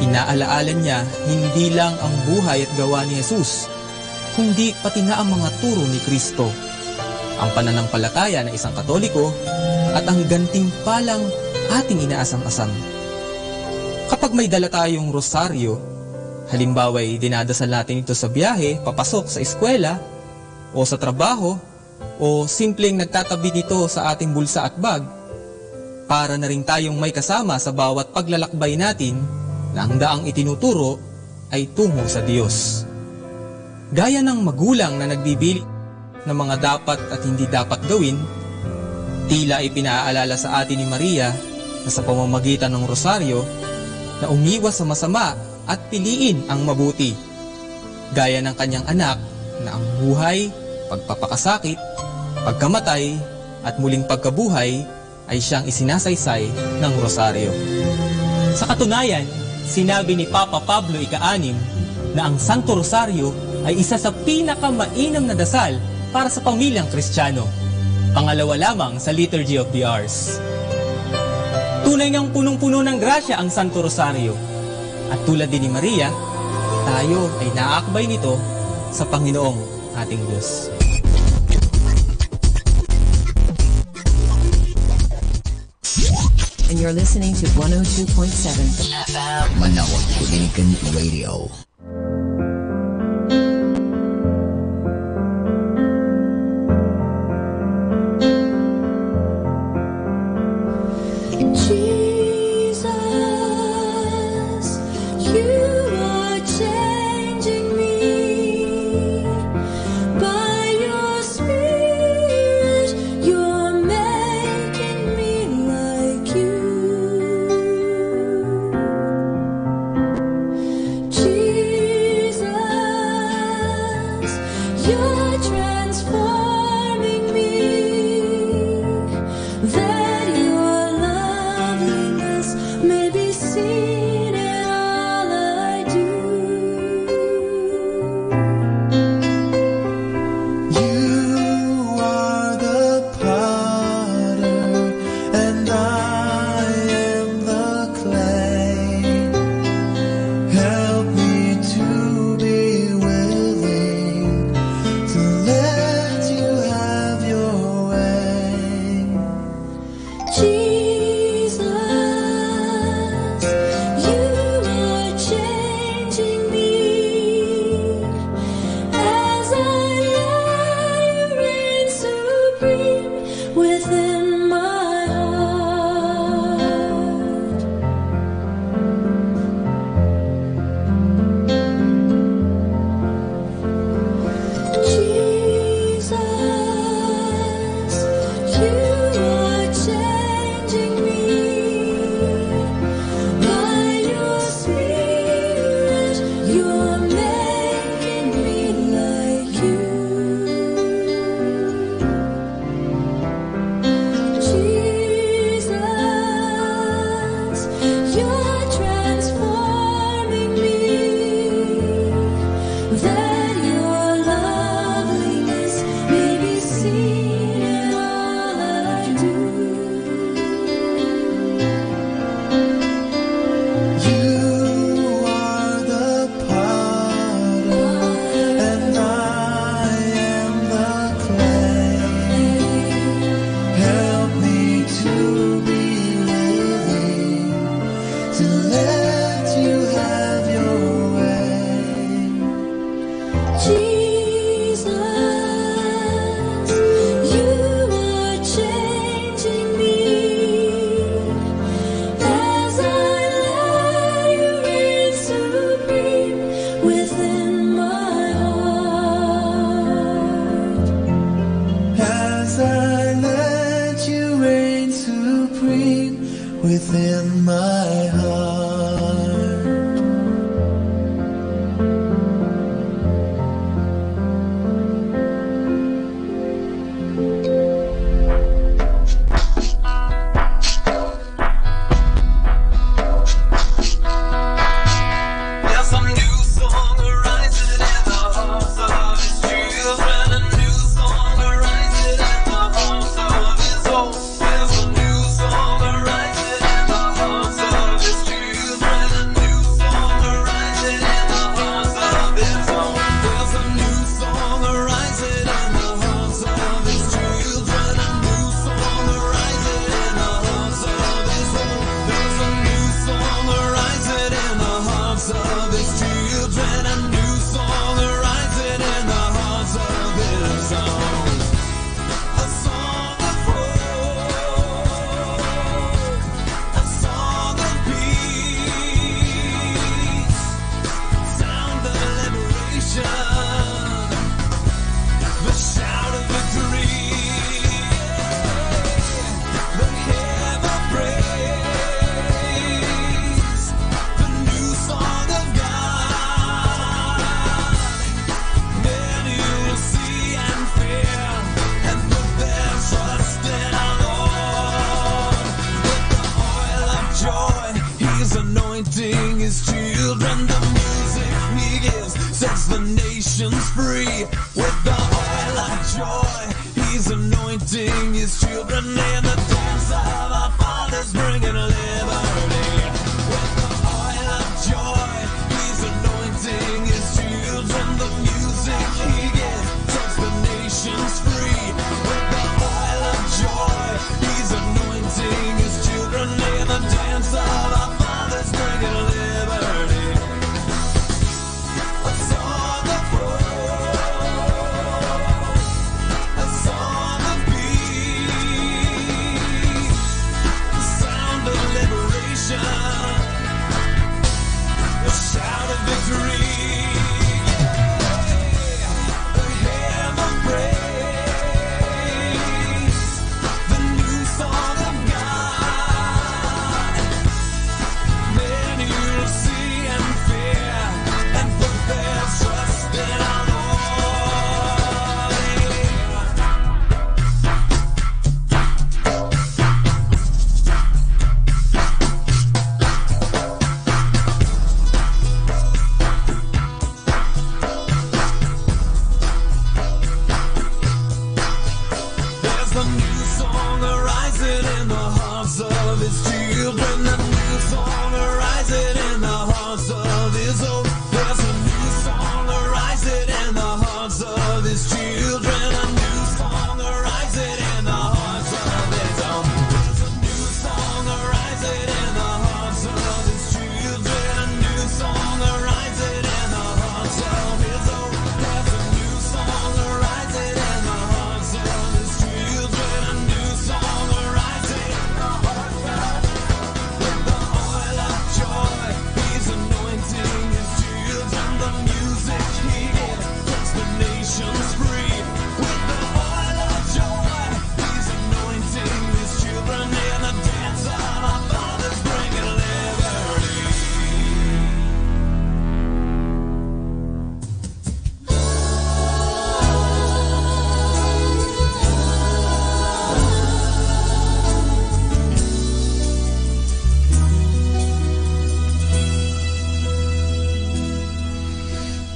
inaalaala niya hindi lang ang buhay at gawa ni Jesus, kundi pati na ang mga turo ni Kristo, ang pananampalataya ng isang Katoliko at ang gantimpalang ating inaasam-asam. Kapag may dala tayong rosaryo, halimbawa ay dinadasal natin ito sa biyahe, papasok sa eskwela o sa trabaho, o simpleng nagtatabi nito sa ating bulsa at bag, para na rin tayong may kasama sa bawat paglalakbay natin na ang daang itinuturo ay tungo sa Diyos. Gaya ng magulang na nagbibili ng mga dapat at hindi dapat gawin, tila ipinaalala sa atin ni Maria na sa pamamagitan ng rosaryo na umiwas sa masama at piliin ang mabuti. Gaya ng kanyang anak na ang buhay, pagpapakasakit, pagkamatay at muling pagkabuhay ay siyang isinasaysay ng rosaryo. Sa katunayan, sinabi ni Papa Pablo Ika-6 na ang Santo Rosaryo ay isa sa pinakamainam na dasal para sa pamilyang Kristiyano. Pangalawa lamang sa Liturgy of the Hours. Tunay ngang punong-puno ng grasya ang Santo Rosaryo. At tulad din ni Maria, tayo ay naaakbay nito sa Panginoong ating Diyos. And you're listening to 102.7 FM. Manawag Kudilikan Radio. Jesus, you are changing me by your Spirit. You're making me like you. Jesus. within my heart. There's a new song arising in the hearts of His children. A new song arising in the hearts of His own. There's a new song arising in the hearts of His children. A new song arising in the hearts of His own. There's a new song arising in the hearts of His children. A new song arising in the hearts of His own. There's a new song arising in the hearts of His children. A new song arising in the hearts of His own. A song of hope, a song of peace, sound of liberation, the shout of victory, the hymn of praise, the new song of God. Then you will see and fear and put their trust in our Lord. With the oil of joy, He's anointing His children. The music He gives sets the nations free. With the oil of joy, He's anointing His children. And the dance of our fathers bringing liberty. With the oil of joy, He's anointing His children. The music He gives sets the nations free. With the oil of joy, He's anointing His children. And the dance of our fathers bringing liberty. A song of hope, a song of peace, the sound of liberation, the shout of victory, the hymn of praise, the new song of God. Then you'll see and fear and put their trust in our Lord. There's a new song arising in the hearts of His children. A new song arising in the hearts of His own. There's a new song arising in the hearts of His children. A new song arising in the hearts of His own. There's a new song arising in the hearts of His children. A new song arising in the hearts of His own. There's a new song arising in the hearts of His children. A new song arising in the hearts of with the oil of joy. He's anointing His children. The music He gives sets the nations free. With the oil of joy, He's anointing His children. In the dance of our fathers bringing liberty.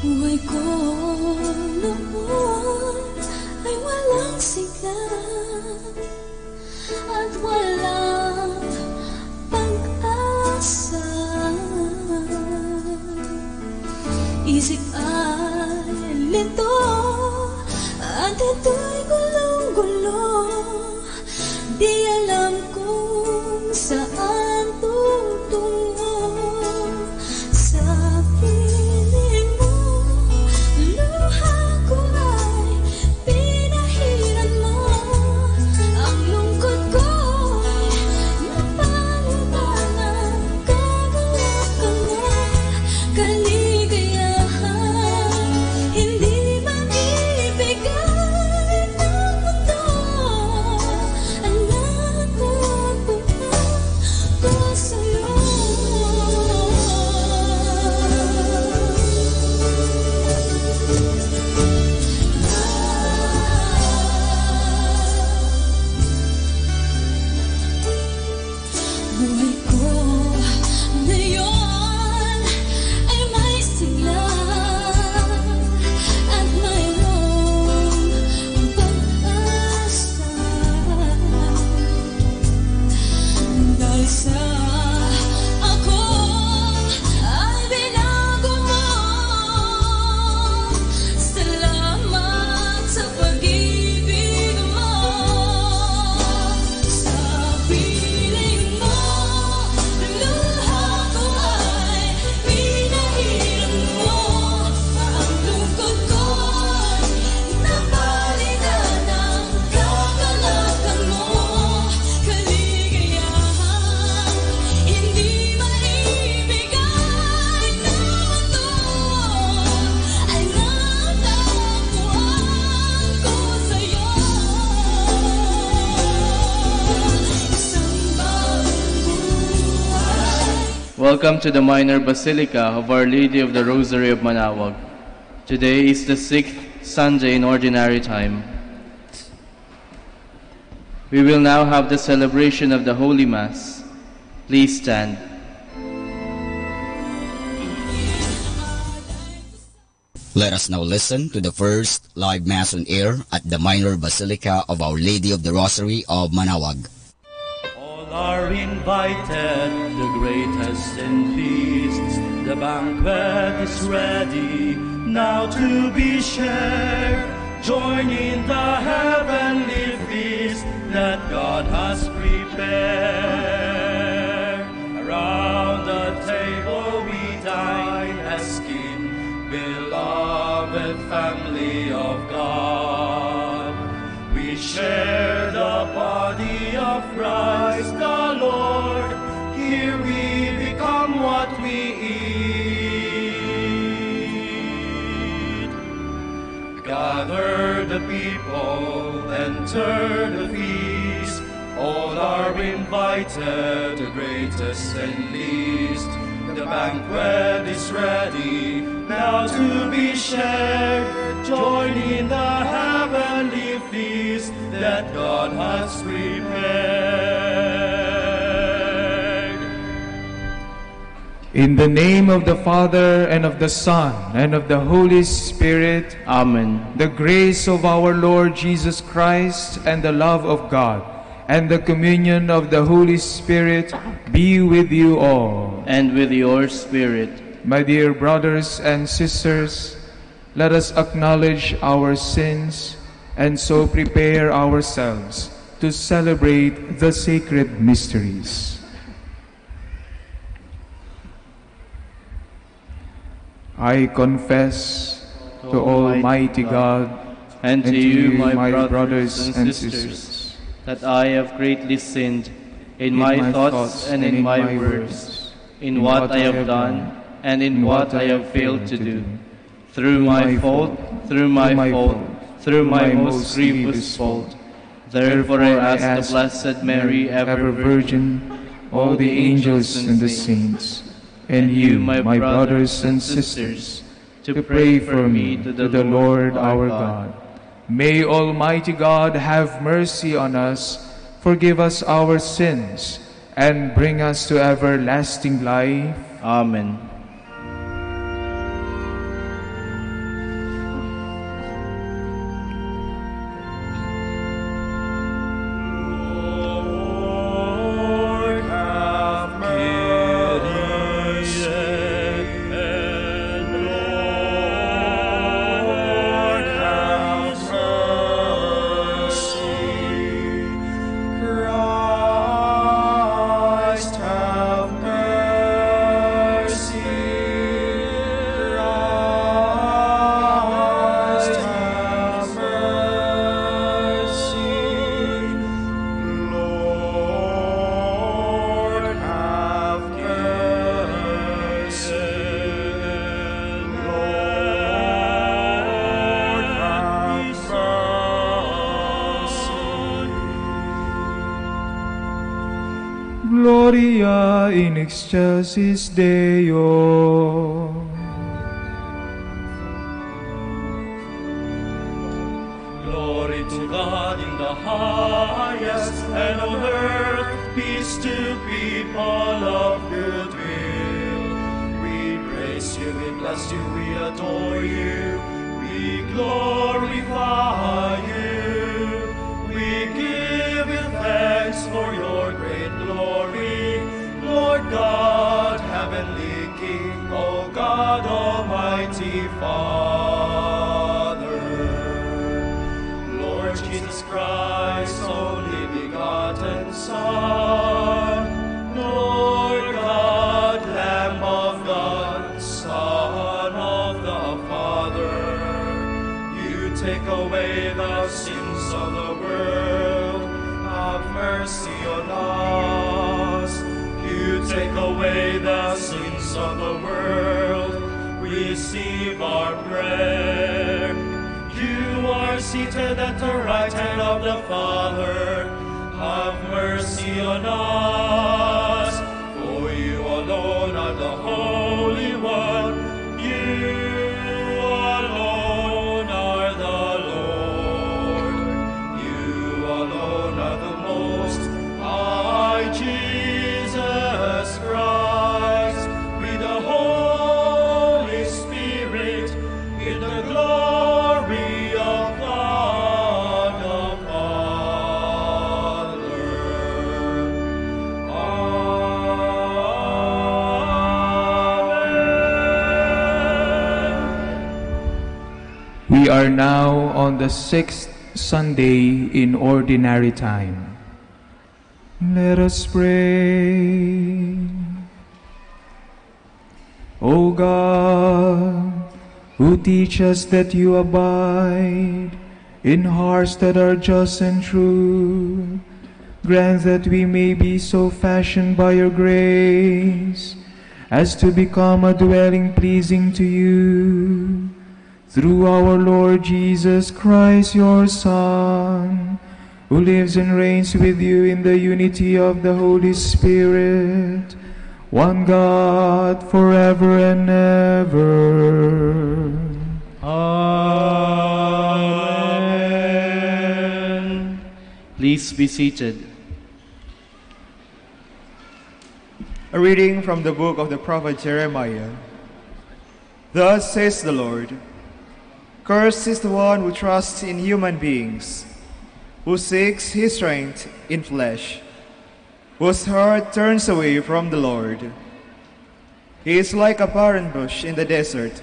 Buhay ko noon ay walang sigla at walang pag-asa. Isip ay lito at ito'y gulong-gulo. Di alam kung saan tutungo. Sa piling mo, luha ko ay pinahiran mo. Ang lungkot ko'y napalitan ng kagalakan mo. Kaligayahan, hindi man ibigay ng mundo. Welcome to the Minor Basilica of Our Lady of the Rosary of Manaoag. Today is the 6th Sunday in Ordinary Time. We will now have the celebration of the Holy Mass. Please stand. Let us now listen to the first live Mass on air at the Minor Basilica of Our Lady of the Rosary of Manaoag. Are invited, the greatest in feasts. The banquet is ready, now to be shared. Join in the heavenly feast that God has prepared. Around the table we dine as kin, beloved family of God. We share the body of Christ the Lord. Here we become what we eat. Gather the people, enter the feast. All are invited, the greatest and least. The banquet is ready, now to be shared. Join in the heavenly feast that God has prepared. In the name of the Father, and of the Son, and of the Holy Spirit. Amen. The grace of our Lord Jesus Christ, and the love of God, and the communion of the Holy Spirit be with you all. And with your spirit. My dear brothers and sisters, let us acknowledge our sins and so prepare ourselves to celebrate the sacred mysteries. I confess to Almighty God and to you, my brothers and sisters, that I have greatly sinned in my thoughts and in my words, in what I have done and in what I have failed to do, through my fault, through my most grievous fault. Therefore I ask the Blessed Mary, ever Virgin, all the angels and the saints, and you, my brothers and sisters, to pray for me to the Lord our God. May Almighty God have mercy on us, forgive us our sins, and bring us to everlasting life. Amen. Gloria in excelsis Deo. Glory to God in the highest, and on earth peace to people of good will. We praise you, we bless you, we adore you, we glorify you. We give you thanks for your great glory, Lord God, heavenly King, O God, Almighty Father. Lord Jesus Christ, only begotten Son, Lord God, Lamb of God, Son of the Father, you take away the sins of the world, have mercy on us. You take away the sins of the world, receive our prayer. You are seated at the right hand of the Father, have mercy on us. For you alone are now on the 6th Sunday in Ordinary Time. Let us pray. O God, who teach us that you abide in hearts that are just and true, grant that we may be so fashioned by your grace as to become a dwelling pleasing to you. Through our Lord Jesus Christ, your Son, who lives and reigns with you in the unity of the Holy Spirit, one God, forever and ever. Amen. Please be seated. A reading from the book of the prophet Jeremiah. Thus says the Lord, Cursed is the one who trusts in human beings, who seeks his strength in flesh, whose heart turns away from the Lord. He is like a barren bush in the desert,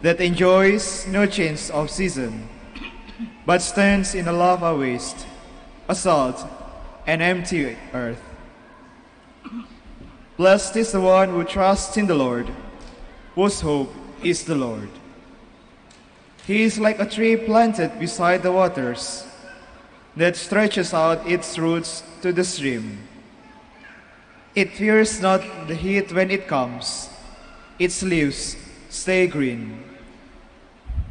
that enjoys no change of season, but stands in a lava waste, a salt and empty earth. Blessed is the one who trusts in the Lord, whose hope is the Lord. He is like a tree planted beside the waters, that stretches out its roots to the stream. It fears not the heat when it comes. Its leaves stay green.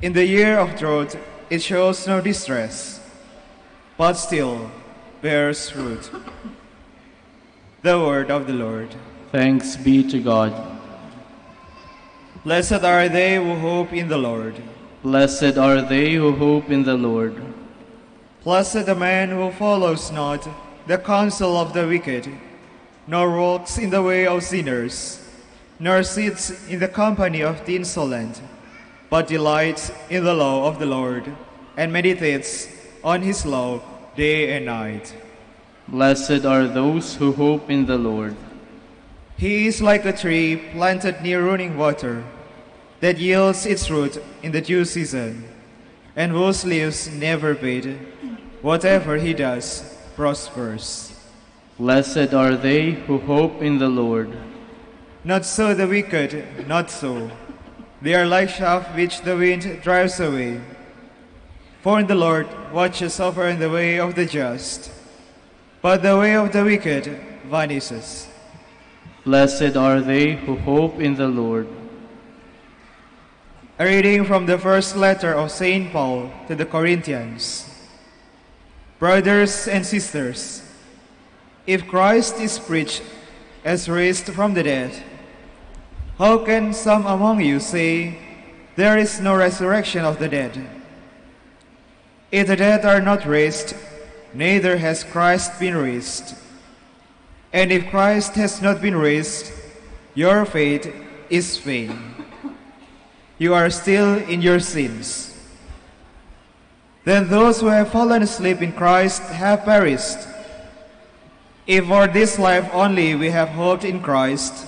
In the year of drought, it shows no distress, but still bears fruit. The word of the Lord. Thanks be to God. Blessed are they who hope in the Lord. Blessed are they who hope in the Lord. Blessed the man who follows not the counsel of the wicked, nor walks in the way of sinners, nor sits in the company of the insolent, but delights in the law of the Lord, and meditates on his law day and night. Blessed are those who hope in the Lord. He is like a tree planted near running water, that yields its fruit in the due season, and whose leaves never fade. Whatever he does prospers. Blessed are they who hope in the Lord. Not so the wicked, not so. They are like chaff which the wind drives away. For the Lord watches over the way of the just, but the way of the wicked vanishes. Blessed are they who hope in the Lord. A reading from the first letter of St. Paul to the Corinthians. Brothers and sisters, if Christ is preached as raised from the dead, how can some among you say there is no resurrection of the dead? If the dead are not raised, neither has Christ been raised. And if Christ has not been raised, your faith is vain. You are still in your sins. Then those who have fallen asleep in Christ have perished. If for this life only we have hoped in Christ,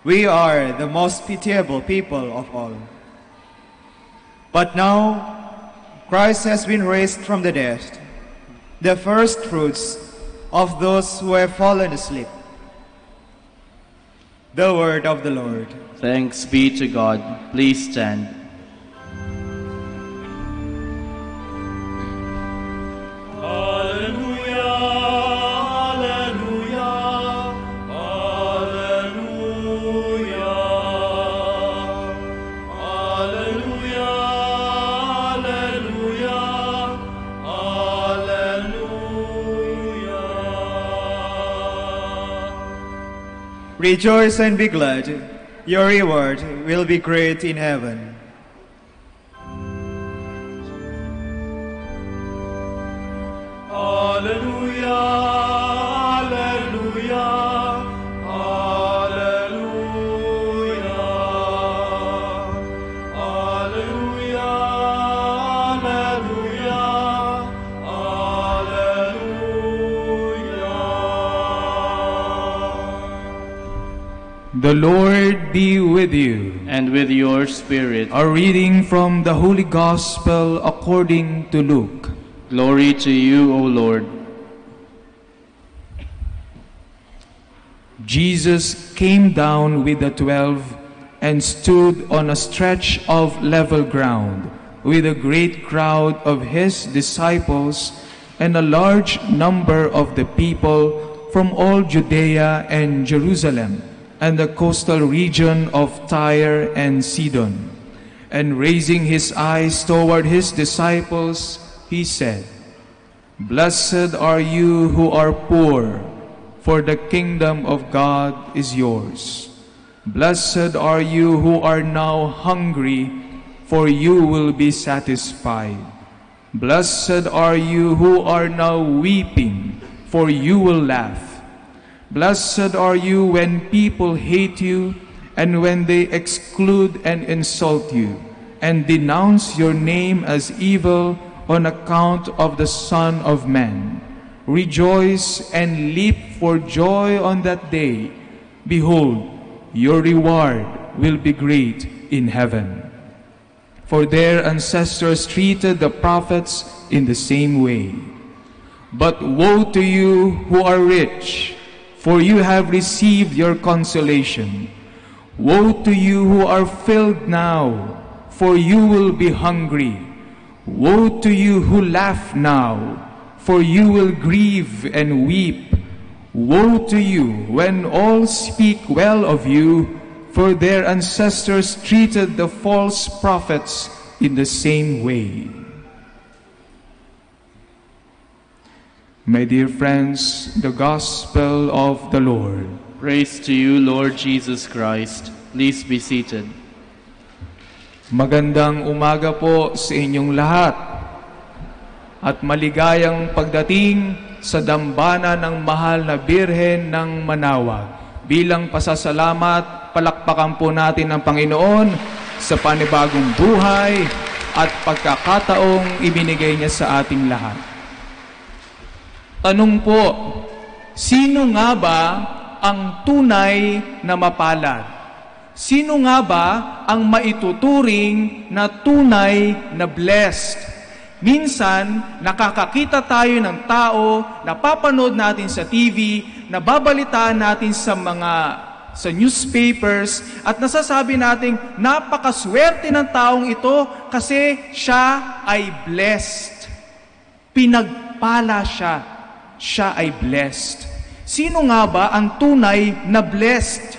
we are the most pitiable people of all. But now Christ has been raised from the dead, the first fruits of those who have fallen asleep. The word of the Lord. Thanks be to God. Please stand. Alleluia, alleluia, alleluia. Alleluia, alleluia, alleluia. Rejoice and be glad. Your reward will be great in heaven. Alleluia, alleluia, alleluia. Alleluia, alleluia, alleluia. The Lord be with you. And with your spirit. A reading from the Holy Gospel according to Luke. Glory to you, O Lord. Jesus came down with the 12 and stood on a stretch of level ground with a great crowd of his disciples and a large number of the people from all Judea and Jerusalem and the coastal region of Tyre and Sidon. And raising his eyes toward his disciples, he said, "Blessed are you who are poor, for the kingdom of God is yours. Blessed are you who are now hungry, for you will be satisfied. Blessed are you who are now weeping, for you will laugh. Blessed are you when people hate you, and when they exclude and insult you, and denounce your name as evil on account of the Son of Man. Rejoice and leap for joy on that day. Behold, your reward will be great in heaven. For their ancestors treated the prophets in the same way. But woe to you who are rich, for you have received your consolation. Woe to you who are filled now, for you will be hungry. Woe to you who laugh now, for you will grieve and weep. Woe to you when all speak well of you, for their ancestors treated the false prophets in the same way." My dear friends, the Gospel of the Lord. Praise to you, Lord Jesus Christ. Please be seated. Magandang umaga po sa inyong lahat at maligayang pagdating sa dambana ng mahal na Birhen ng Manawag. Bilang pasasalamat, palakpakan po natin ang Panginoon sa panibagong buhay at pagkakataong ibinigay niya sa ating lahat. Tanong po, sino nga ba ang tunay na mapalad? Sino nga ba ang maituturing na tunay na blessed? Minsan, nakakakita tayo ng tao, napapanood natin sa TV, nababalitaan natin sa newspapers, at nasasabi natin, napakaswerte ng taong ito kasi siya ay blessed. Pinagpala siya. Siya ay blessed. Sino nga ba ang tunay na blessed?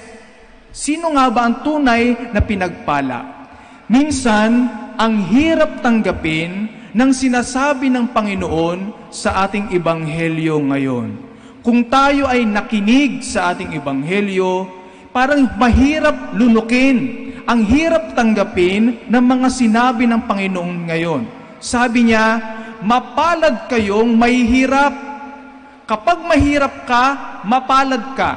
Sino nga ba ang tunay na pinagpala? Minsan, ang hirap tanggapin ng sinasabi ng Panginoon sa ating ebanghelyo ngayon. Kung tayo ay nakinig sa ating ebanghelyo, parang mahirap lunukin. Ang hirap tanggapin ng mga sinabi ng Panginoon ngayon. Sabi niya, mapalad kayong mahihirap. Kapag mahirap ka, mapalad ka.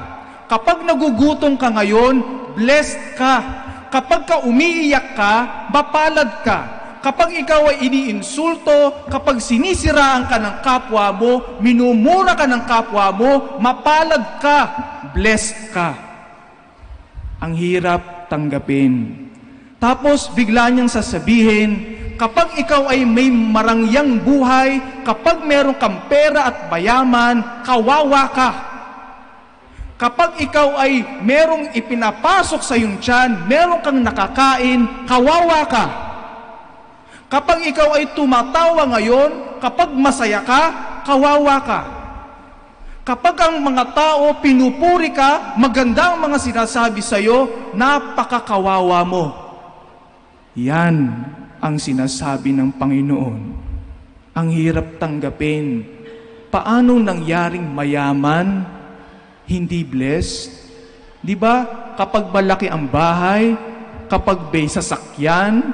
Kapag nagugutom ka ngayon, blessed ka. Kapag ka umiiyak ka, mapalad ka. Kapag ikaw ay iniinsulto, kapag sinisiraan ka ng kapwa mo, minumura ka ng kapwa mo, mapalad ka, blessed ka. Ang hirap tanggapin. Tapos bigla niyang sasabihin, kapag ikaw ay may marangyang buhay, kapag meron kang pera at mayaman, kawawa ka. Kapag ikaw ay merong ipinapasok sa iyong tiyan, meron kang nakakain, kawawa ka. Kapag ikaw ay tumatawa ngayon, kapag masaya ka, kawawa ka. Kapag ang mga tao pinupuri ka, maganda ang mga sinasabi sa iyo, napakakawawa mo. Yan ang sinasabi ng Panginoon. Ang hirap tanggapin. Paano nangyaring mayaman, hindi blessed? Di ba? Kapag malaki ang bahay, kapag may sasakyan,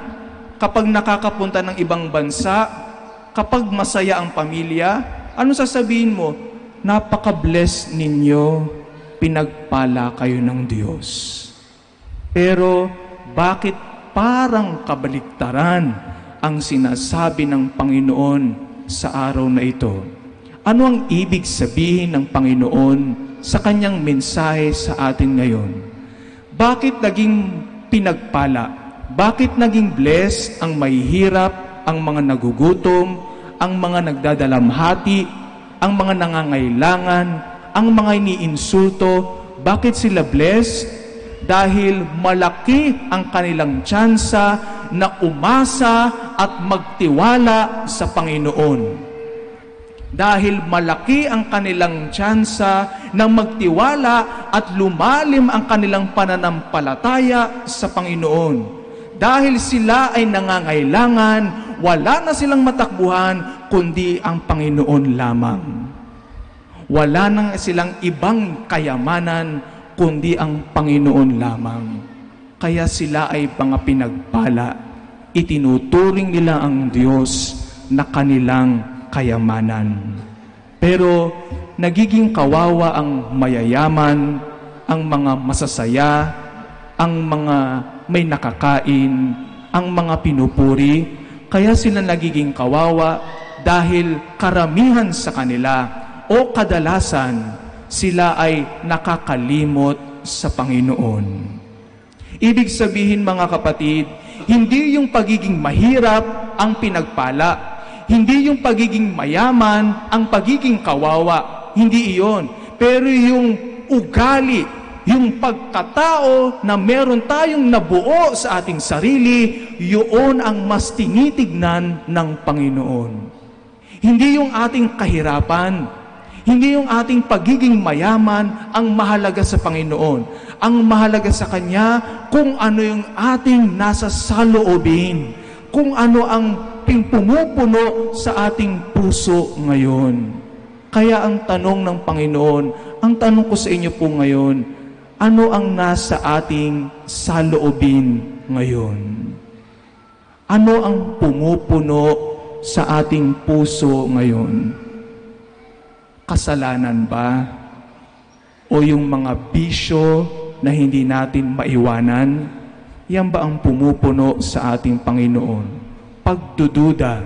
kapag nakakapunta ng ibang bansa, kapag masaya ang pamilya, ano sasabihin mo? Napaka-bless ninyo, pinagpala kayo ng Diyos. Pero bakit parang kabaliktaran ang sinasabi ng Panginoon sa araw na ito? Ano ang ibig sabihin ng Panginoon sa kanyang mensahe sa atin ngayon? Bakit naging pinagpala? Bakit naging blessed ang mahihirap, ang mga nagugutom, ang mga nagdadalamhati, ang mga nangangailangan, ang mga iniinsulto? Bakit sila blessed? Dahil malaki ang kanilang tsansa na umasa at magtiwala sa Panginoon. Dahil malaki ang kanilang tsansa na magtiwala at lumalim ang kanilang pananampalataya sa Panginoon. Dahil sila ay nangangailangan, wala na silang matakbuhan kundi ang Panginoon lamang. Wala na silang ibang kayamanan kundi ang Panginoon lamang. Kaya sila ay mga pinagpala. Itinuturing nila ang Diyos na kanilang kayamanan. Pero nagiging kawawa ang mayayaman, ang mga masasaya, ang mga may nakakain, ang mga pinupuri. Kaya sila nagiging kawawa dahil karamihan sa kanila o kadalasan sila ay nakakalimot sa Panginoon. Ibig sabihin, mga kapatid, hindi yung pagiging mahirap ang pinagpala. Hindi yung pagiging mayaman ang pagiging kawawa. Hindi iyon. Pero yung ugali, yung pagkatao na meron tayong nabuo sa ating sarili, yun ang mas tinitignan ng Panginoon. Hindi yung ating kahirapan, hindi yung ating pagiging mayaman ang mahalaga sa Panginoon. Ang mahalaga sa Kanya kung ano yung ating nasa saloobin, kung ano ang pumupuno sa ating puso ngayon. Kaya ang tanong ng Panginoon, ang tanong ko sa inyo po ngayon, ano ang nasa ating saloobin ngayon? Ano ang pumupuno sa ating puso ngayon? Kasalanan ba? O yung mga bisyo na hindi natin maiwanan? Yan ba ang pumupuno sa ating Panginoon? Pagdududa,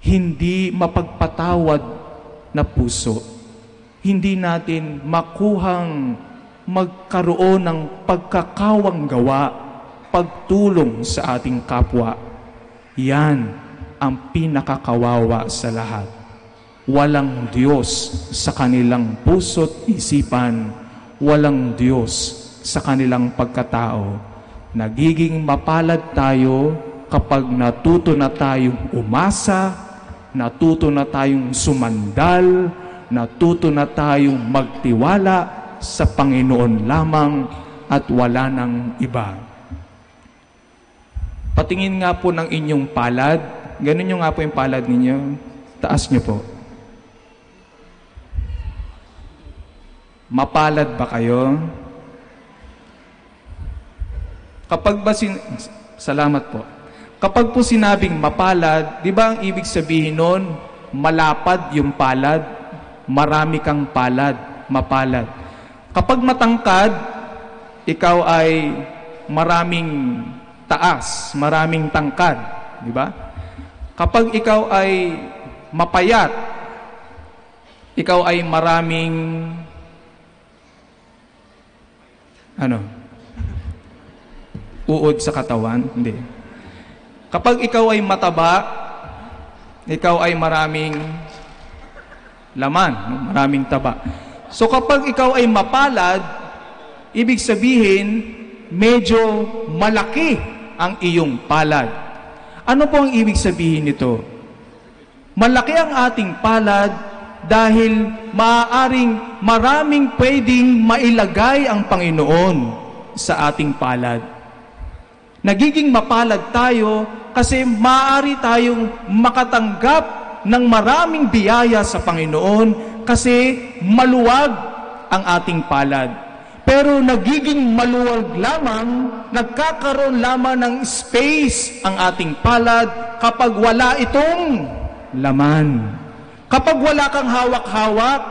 hindi mapagpatawad na puso, hindi natin makuhang magkaroon ng pagkakawang gawa, pagtulong sa ating kapwa. Yan ang pinakakawawa sa lahat. Walang Diyos sa kanilang puso't isipan, walang Diyos sa kanilang pagkatao. Nagiging mapalad tayo kapag natuto na tayong umasa, natuto na tayong sumandal, natuto na tayong magtiwala sa Panginoon lamang at wala nang iba. Patingin nga po ng inyong palad. Ganun nyo nga po yung palad ninyo. Taas nyo po. Mapalad ba kayo? Kapag ba salamat po. Kapag po sinabing mapalad, di ba ang ibig sabihin nun, malapad yung palad, marami kang palad, mapalad. Kapag matangkad, ikaw ay maraming taas, maraming tangkad, di ba? Kapag ikaw ay mapayat, ikaw ay maraming uod sa katawan? Hindi. Kapag ikaw ay mataba, ikaw ay maraming laman, maraming taba. So kapag ikaw ay mapalad, ibig sabihin, medyo malaki ang iyong palad. Ano po ang ibig sabihin nito? Malaki ang ating palad dahil maaaring maraming pwedeng mailagay ang Panginoon sa ating palad. Nagiging mapalad tayo kasi maaari tayong makatanggap ng maraming biyaya sa Panginoon kasi maluwag ang ating palad. Pero nagiging maluwag lamang, nagkakaroon lamang ng space ang ating palad kapag wala itong laman. Kapag wala kang hawak-hawak,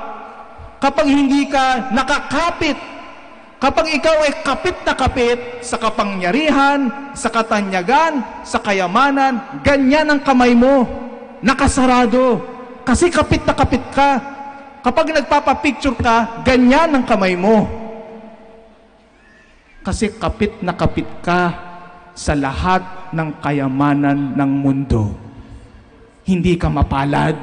kapag hindi ka nakakapit, kapag ikaw ay kapit na kapit sa kapangyarihan, sa katanyagan, sa kayamanan, ganyan ang kamay mo, nakasarado. Kasi kapit na kapit ka. Kapag nagpapapicture ka, ganyan ang kamay mo. Kasi kapit na kapit ka sa lahat ng kayamanan ng mundo. Hindi ka mapalad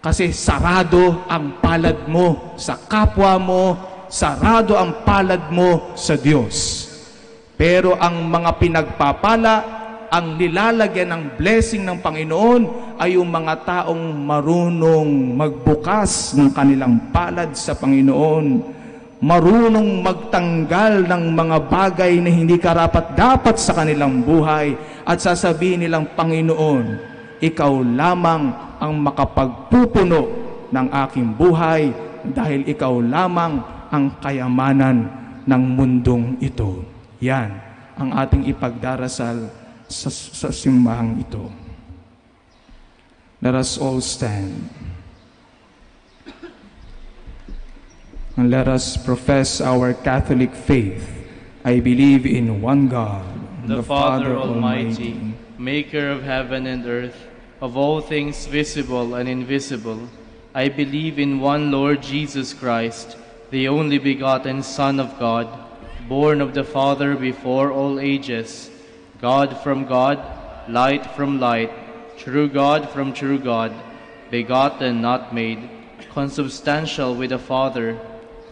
kasi sarado ang palad mo sa kapwa mo, sarado ang palad mo sa Diyos. Pero ang mga pinagpapala, ang nilalagyan ng blessing ng Panginoon ay yung mga taong marunong magbukas ng kanilang palad sa Panginoon, marunong magtanggal ng mga bagay na hindi karapat-dapat sa kanilang buhay at sasabihin nilang, Panginoon, Ikaw lamang ang makapagpupuno ng aking buhay dahil Ikaw lamang ang kayamanan ng mundong ito. Yan ang ating ipagdarasal sa simbahang ito. Let us all stand. And let us profess our Catholic faith. I believe in one God, the Father Almighty, maker of heaven and earth, of all things visible and invisible. I believe in one Lord Jesus Christ, the only begotten Son of God, born of the Father before all ages, God from God, light from light, true God from true God, begotten, not made, consubstantial with the Father.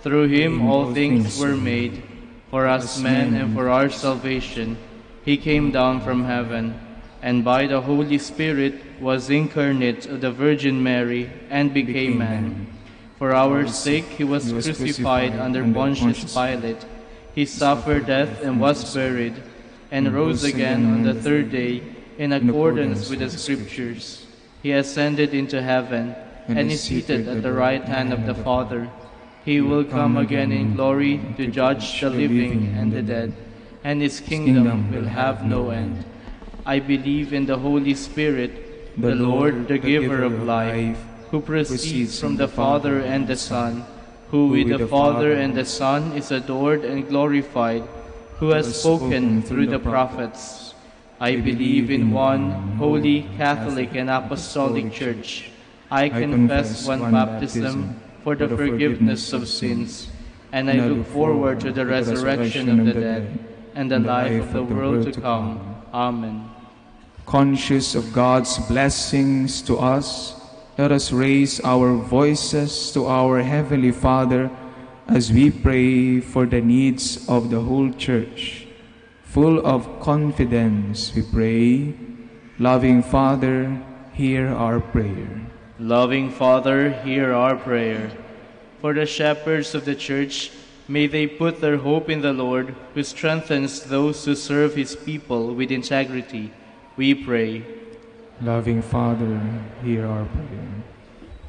Through him all things were made. For us men and for our salvation, he came down from heaven, and by the Holy Spirit was incarnate of the Virgin Mary and became man. For our sake he was crucified under Pontius Pilate. He suffered death and was buried, and rose again on the third day in accordance with the Scriptures. He ascended into heaven and is seated at the right hand of the Father. He will come again in glory to judge the living and the dead, and his kingdom will have no end. I believe in the Holy Spirit, the Lord, the giver of life, who proceeds from the Father and the Son, who with the Father and the Son is adored and glorified, who has spoken through the prophets. I believe in one holy, Catholic, and Apostolic Church. I confess one baptism for the forgiveness of sins, and I look forward to the resurrection of the dead and the life of the world to come. Amen. Conscious of God's blessings to us, let us raise our voices to our Heavenly Father as we pray for the needs of the whole Church. Full of confidence we pray, loving Father, hear our prayer. Loving Father, hear our prayer. For the shepherds of the Church, may they put their hope in the Lord, who strengthens those who serve his people with integrity. We pray. Loving Father, hear our prayer.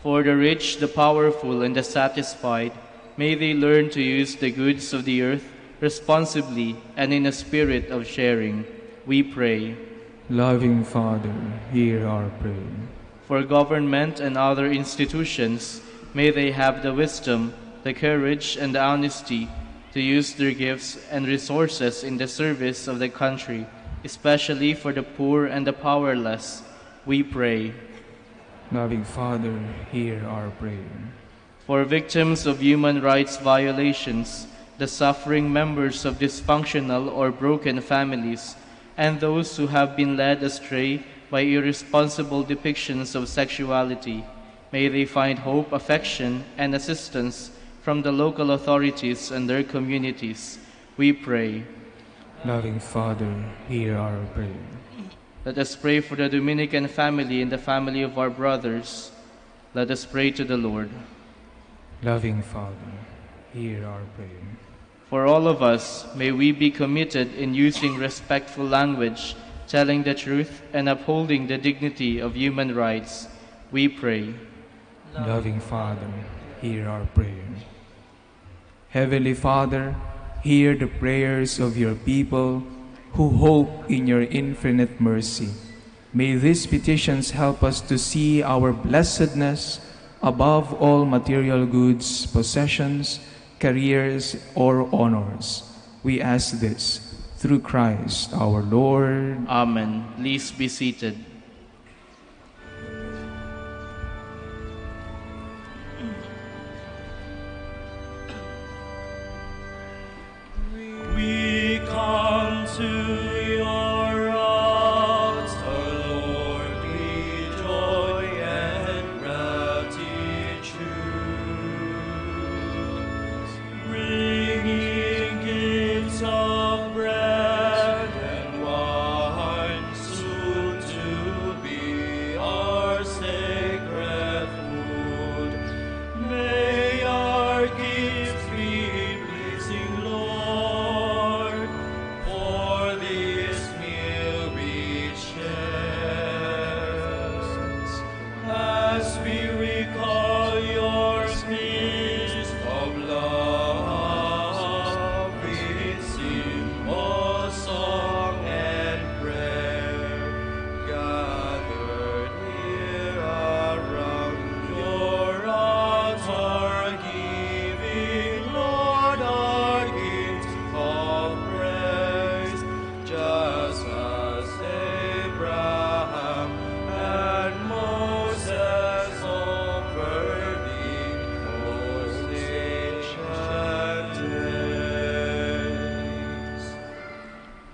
For the rich, the powerful, and the satisfied, may they learn to use the goods of the earth responsibly and in a spirit of sharing. We pray. Loving Father, hear our prayer. For government and other institutions, may they have the wisdom, the courage, and the honesty to use their gifts and resources in the service of the country, especially for the poor and the powerless. We pray. Loving Father, hear our prayer. For victims of human rights violations, the suffering members of dysfunctional or broken families, and those who have been led astray by irresponsible depictions of sexuality, may they find hope, affection, and assistance from the local authorities and their communities. We pray. Loving Father, hear our prayer. Let us pray for the Dominican family and the family of our brothers. Let us pray to the Lord. Loving Father, hear our prayer. For all of us, may we be committed in using respectful language, telling the truth, and upholding the dignity of human rights. We pray. Loving Father, hear our prayer. Heavenly Father, hear the prayers of your people who hope in your infinite mercy. May these petitions help us to see our blessedness above all material goods, possessions, careers, or honors. We ask this through Christ our Lord. Amen. Please be seated. We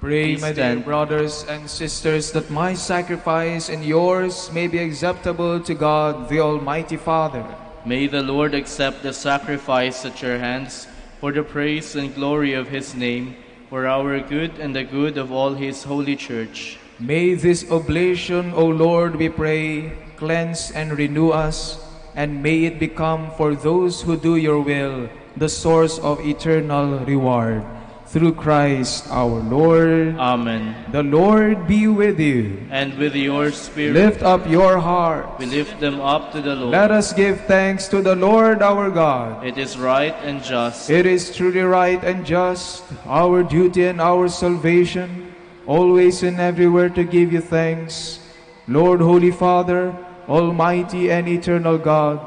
Pray, Please my dear stand. brothers and sisters, that my sacrifice and yours may be acceptable to God, the Almighty Father. May the Lord accept the sacrifice at your hands for the praise and glory of his name, for our good and the good of all his holy church. May this oblation, O Lord, we pray, cleanse and renew us, and may it become for those who do your will the source of eternal reward. Through Christ our Lord. Amen. The Lord be with you. And with your spirit. Lift up your heart. We lift them up to the Lord. Let us give thanks to the Lord our God. It is right and just. It is truly right and just, our duty and our salvation, always and everywhere to give you thanks, Lord, Holy Father, Almighty and eternal God.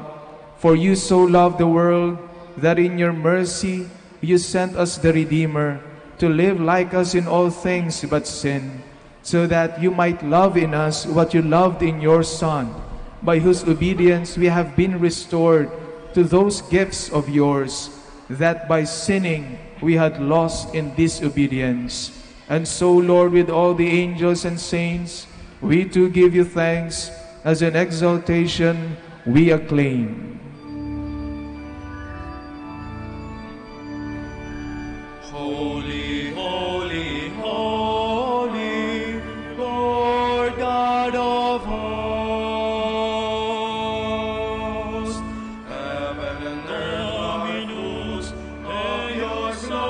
For you so loved the world that in your mercy you sent us the Redeemer to live like us in all things but sin, so that you might love in us what you loved in your Son, by whose obedience we have been restored to those gifts of yours, that by sinning we had lost in disobedience. And so, Lord, with all the angels and saints, we too give you thanks, as an exaltation we acclaim. Holy, holy, holy, Lord God of hosts, heaven and earth are news of your glory.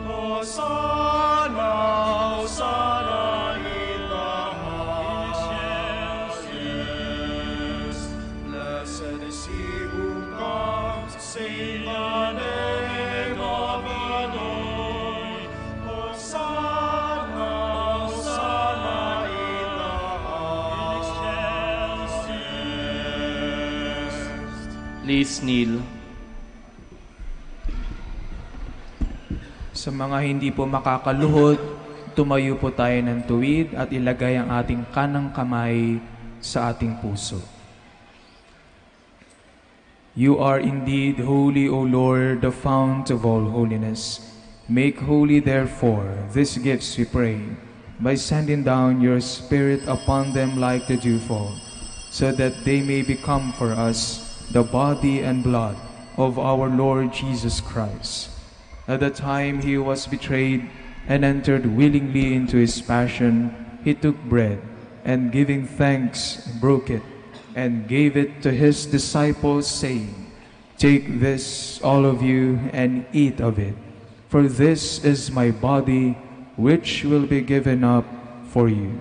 Hosanna, Hosanna in the highest. Blessed is he who comes, save the name of the Lord. Hosanna, Hosanna in the highest. Please kneel. Sa mga hindi po makakaluhod, tumayo po tayo ng tuwid at ilagay ang ating kanang kamay sa ating puso. You are indeed holy, O Lord, the fount of all holiness. Make holy, therefore, these gifts, we pray, by sending down your Spirit upon them like the dewfall, so that they may become for us the body and blood of our Lord Jesus Christ. At the time he was betrayed and entered willingly into his passion, he took bread, and giving thanks, broke it, and gave it to his disciples, saying, Take this, all of you, and eat of it, for this is my body, which will be given up for you.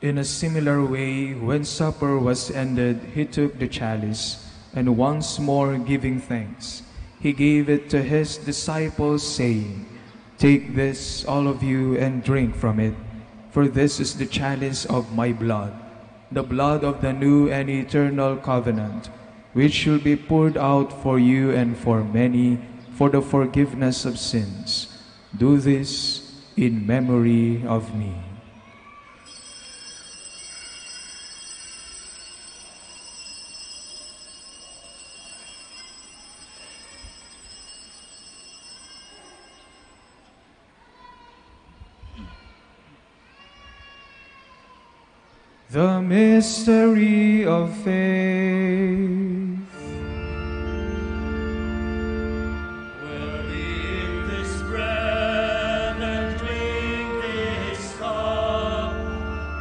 In a similar way, when supper was ended, he took the chalice, and once more giving thanks, he gave it to his disciples, saying, Take this, all of you, and drink from it, for this is the chalice of my blood, the blood of the new and eternal covenant, which will be poured out for you and for many for the forgiveness of sins. Do this in memory of me. The mystery of faith. We'll eat this bread and drink this cup.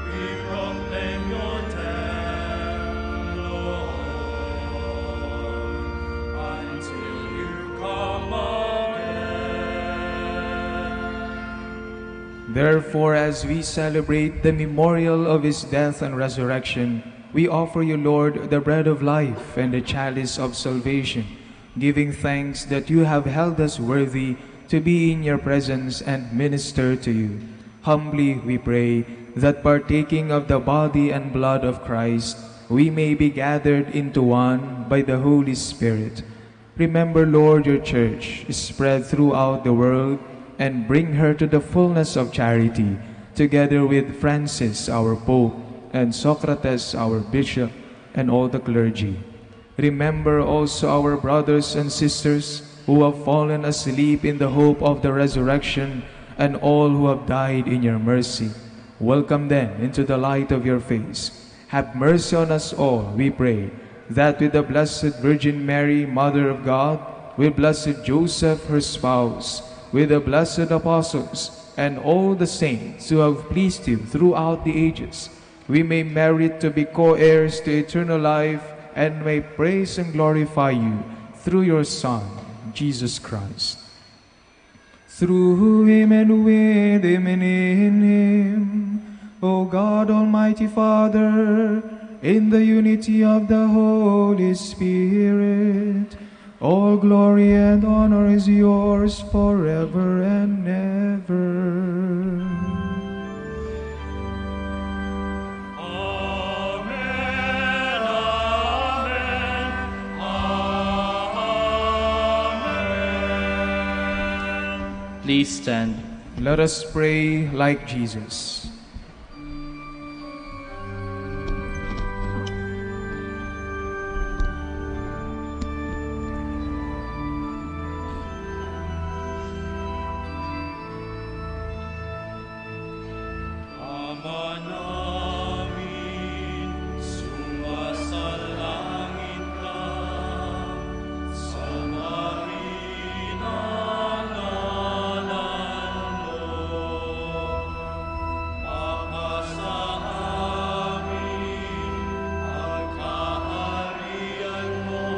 We proclaim your death, Lord, until you come again. Therefore, as we celebrate the memorial of his death and resurrection, we offer you, Lord, the bread of life and the chalice of salvation, giving thanks that you have held us worthy to be in your presence and minister to you. Humbly we pray that partaking of the body and blood of Christ, we may be gathered into one by the Holy Spirit. Remember, Lord, your church is spread throughout the world and bring her to the fullness of charity, together with Francis, our Pope, and Socrates, our Bishop, and all the clergy. Remember also our brothers and sisters who have fallen asleep in the hope of the resurrection, and all who have died in your mercy. Welcome them into the light of your face. Have mercy on us all, we pray, that with the Blessed Virgin Mary, Mother of God, with Blessed Joseph, her spouse, with the blessed apostles, and all the saints who have pleased you throughout the ages, we may merit to be co-heirs to eternal life, and may praise and glorify you through your Son, Jesus Christ. Through him and with him and in him, O God, Almighty Father, in the unity of the Holy Spirit, all glory and honor is yours forever and ever. Please stand. Let us pray like Jesus. Ama namin, sumasalangit ka, samarin ang ngalan mo. Makasa amin ang kaharian mo,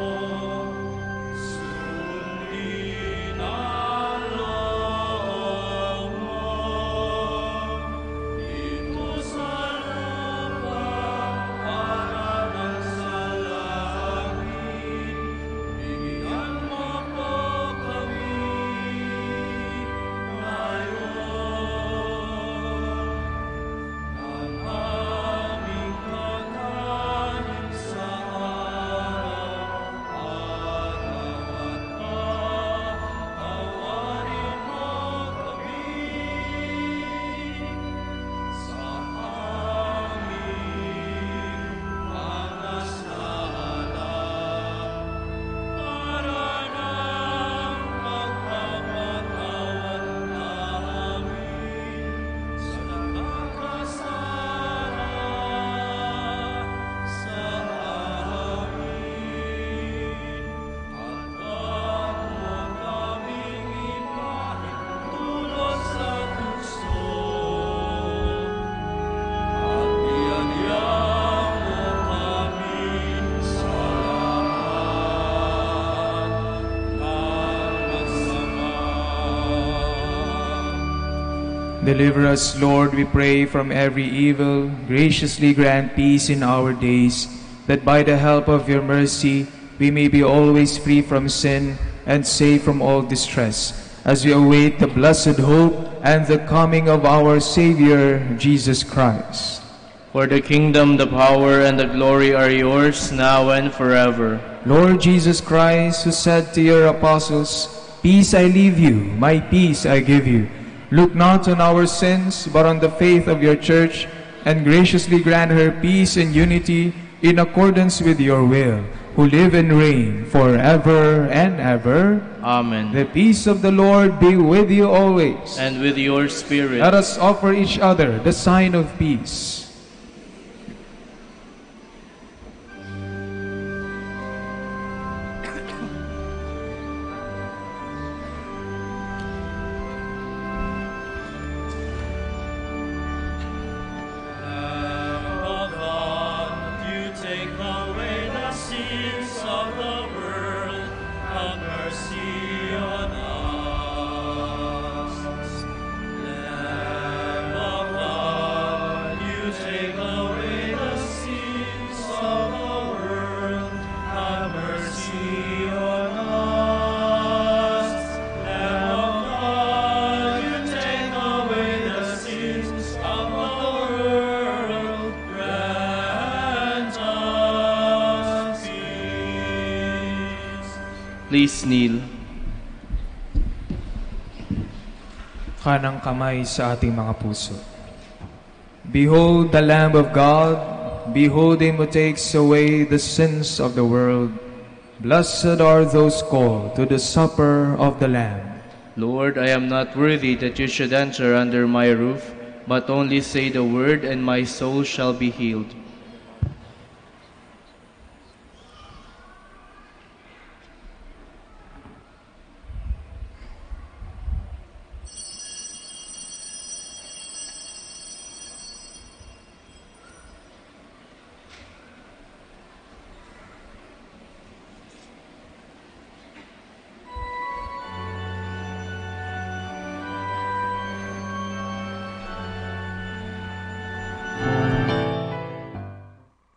sundin ang loob mo. Ito sa lupa, para ng sa langit, bigyan mo po kami ngayon ng aming kakanin sa araw-araw, at patawarin mo kami sa aming mga sala, para nang magpapatawad namin sa nakakasala sa amin. At wag mo kaming ipahintulot sa tukso, at biyagyan mo kami sa lahat ng masama. Deliver us, Lord, we pray, from every evil. Graciously grant peace in our days, that by the help of your mercy we may be always free from sin and safe from all distress, as we await the blessed hope and the coming of our Savior, Jesus Christ. For the kingdom, the power, and the glory are yours, now and forever. Lord Jesus Christ, who said to your apostles, "Peace I leave you, my peace I give you," look not on our sins, but on the faith of your church, and graciously grant her peace and unity in accordance with your will, who live and reign forever and ever. Amen. The peace of the Lord be with you always. And with your spirit. Let us offer each other the sign of peace. Lamb of God, you take away the sins of the world, have mercy on us. Lamb of God, you Please kneel. Kanang kamay sa ating mga puso. Behold the Lamb of God. Behold Him who takes away the sins of the world. Blessed are those called to the supper of the Lamb. Lord, I am not worthy that you should enter under my roof, but only say the word, and my soul shall be healed.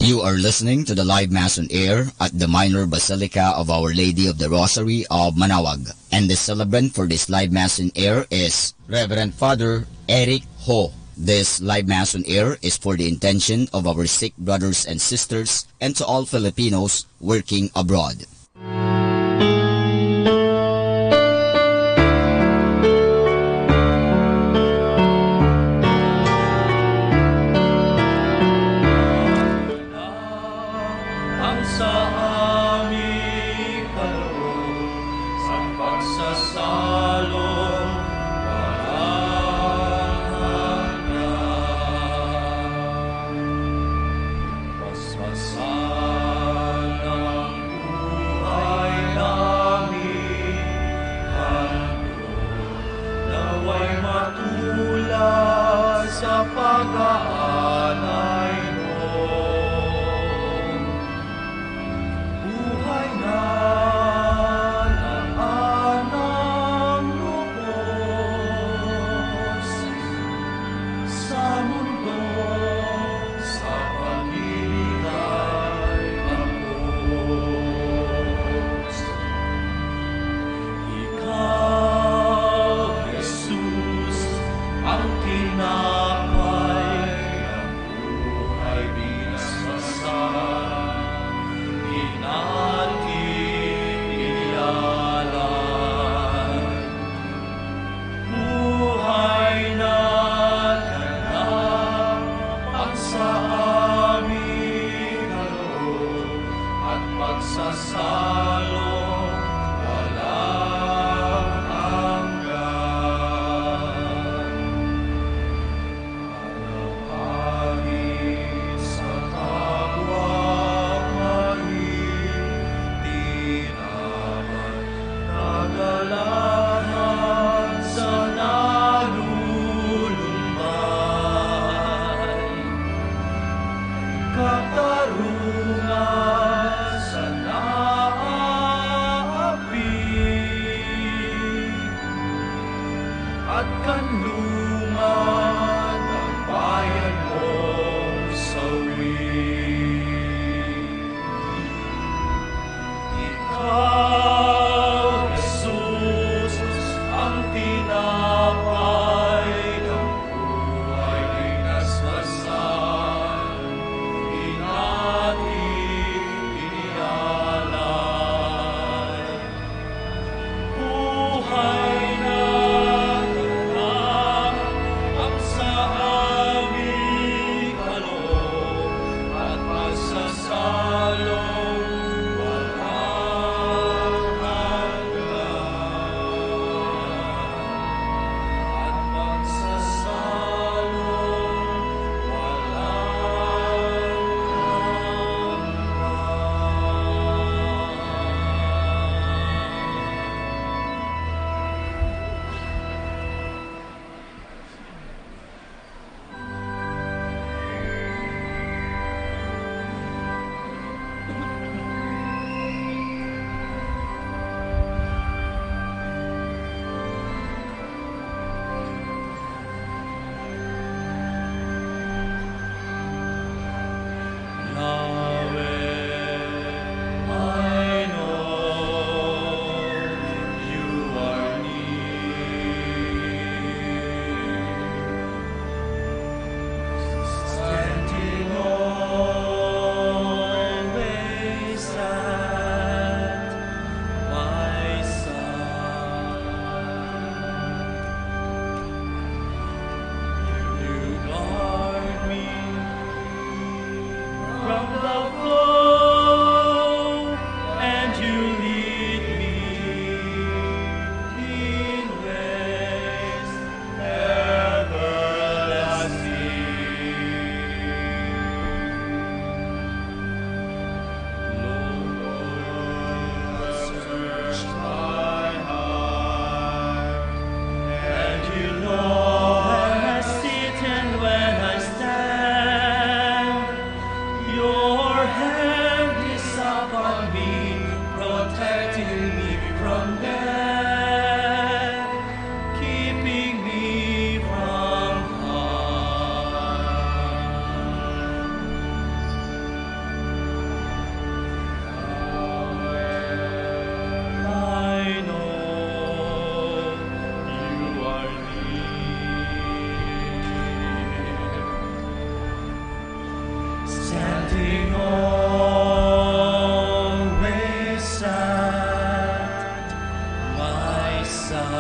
You are listening to the live Mass on air at the Minor Basilica of Our Lady of the Rosary of Manaoag. And the celebrant for this live Mass on air is Reverend Father Eric Ho. This live Mass on air is for the intention of our sick brothers and sisters and to all Filipinos working abroad. Ang sa aming kaloob sa pagsasalong walang hanggan. Paspasan ang buhay namin hanggang naway matulad sa pag-aanay mo. Buhay na ng anang lubos sa mundo, sa pag-ibigay bagos. Ikaw, Jesus, ang tinapay ng buhay binasbasan. Di natin iyalan. Buhay na ganap sa aming kaloob at pagsasalong walang hanggan. Alapangin sa kapwa di naman nagalahan sa nalulumbay. Katarungan sa naaapi at kanlungan ng bayan mong sawi. Ikaw, Jesus, ang tinapay ng buhay binasbasan. Di natin from the foe, and you lead me in ways everlasting. Lord, search my heart, and you know when I sit and when I stand. Your hand is upon me, protecting me from death, keeping me from harm. I know you are near, standing always at my side.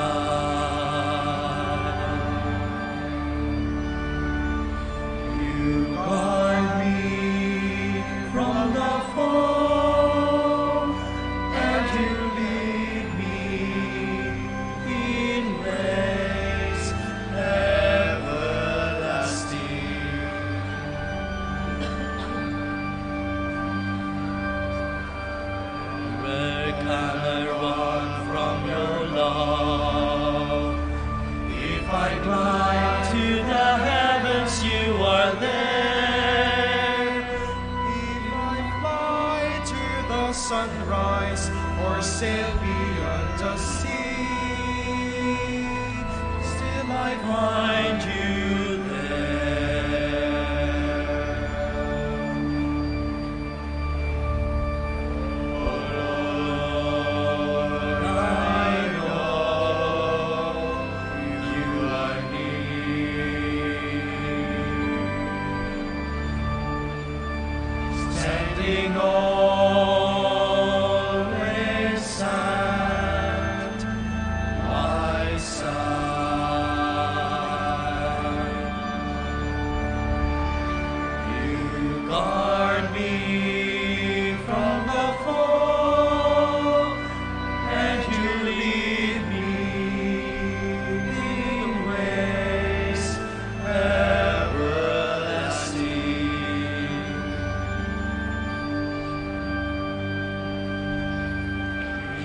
You guard me from the foe, and you lead me in ways everlasting. Where can I run from your love? If I climb to the heavens, you are there. If I fly to the sunrise or sail beyond the sea, still I find you standing always at my side. You guard me from the foe, and you lead me in ways everlasting.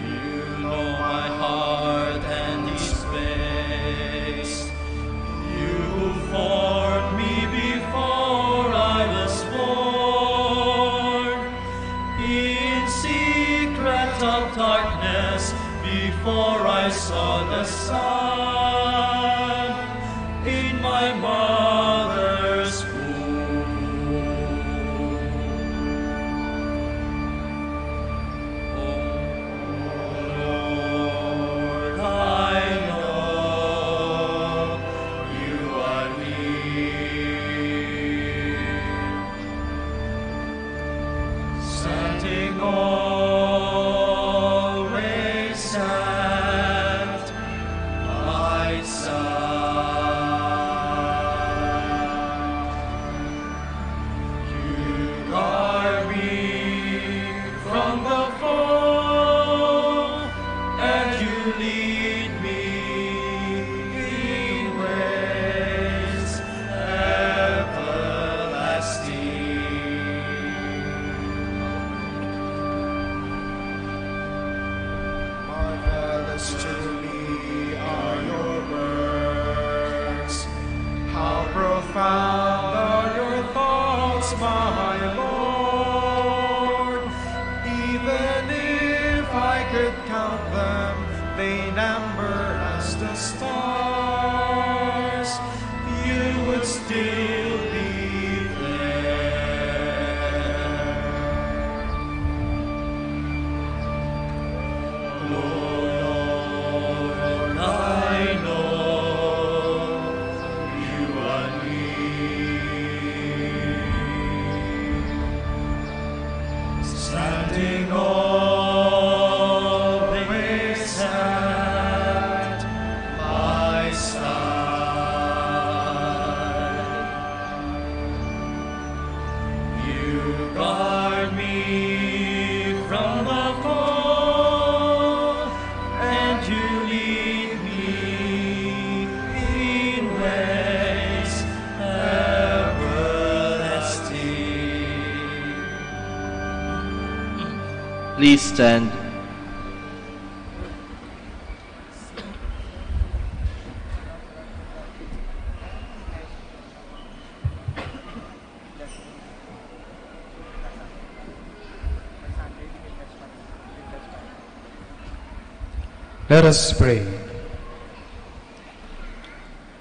You know my heart and its ways. You formed me before I was born. In secret of darkness, before I saw the sun, in my mother's Lord, I know you are near, standing always at my side. You guard me from the foe, and you lead me in ways everlasting. Marvelous to me are your works. How profound are your thoughts, my Lord. Even if I could count them, they number as the stars, you would still be there. Lord, I know you are near, standing always at my side. You guard me from the cold, and to lead me in ways everlasting. Please stand. Let us pray.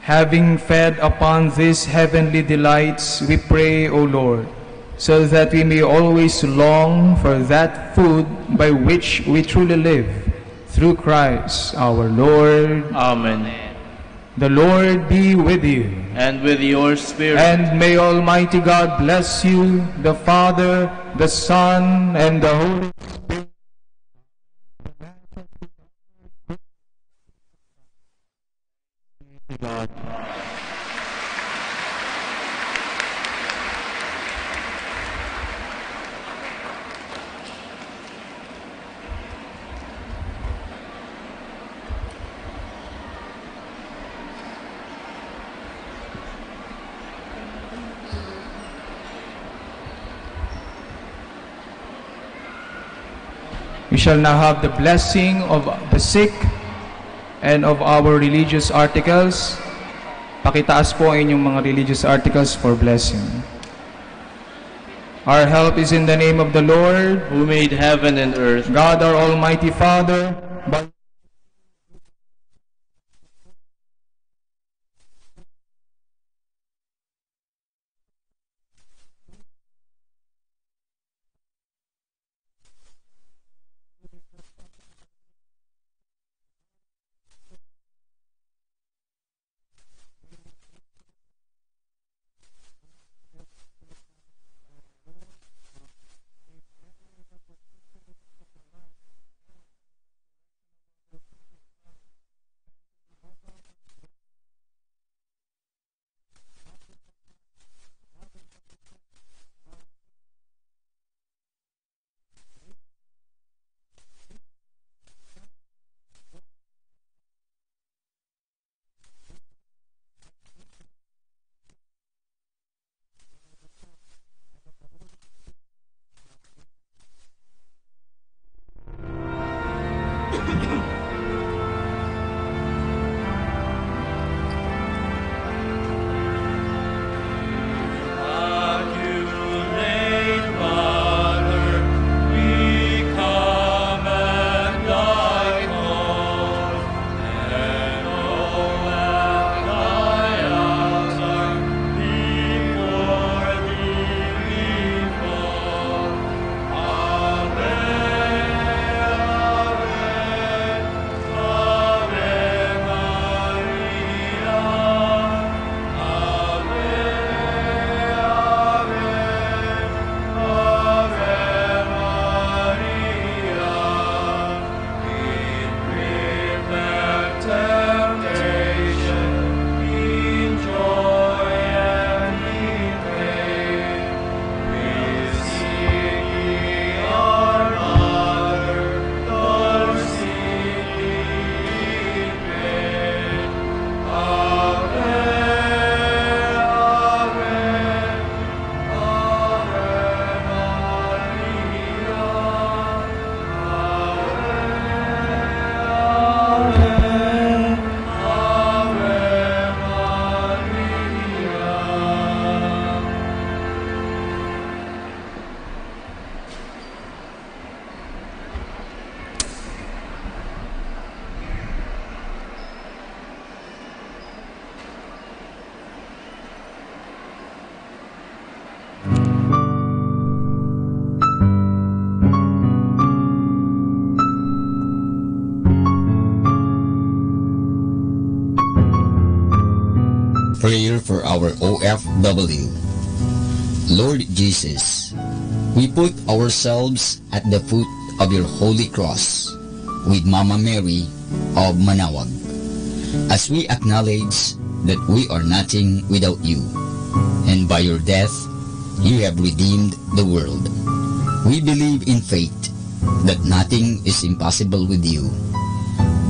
Having fed upon these heavenly delights, we pray, O Lord, so that we may always long for that food by which we truly live, through Christ our Lord. Amen. The Lord be with you. And with your spirit. And may Almighty God bless you, the Father, the Son, and the Holy Spirit. God. We shall now have the blessing of the sick and of our religious articles. Pakitaas po ang inyong mga religious articles for blessing. Our help is in the name of the Lord, who made heaven and earth. God our Almighty Father, by Prayer for our OFW. Lord Jesus, we put ourselves at the foot of your holy cross with Mama Mary of Manawag, as we acknowledge that we are nothing without you, and by your death, you have redeemed the world. We believe in faith that nothing is impossible with you.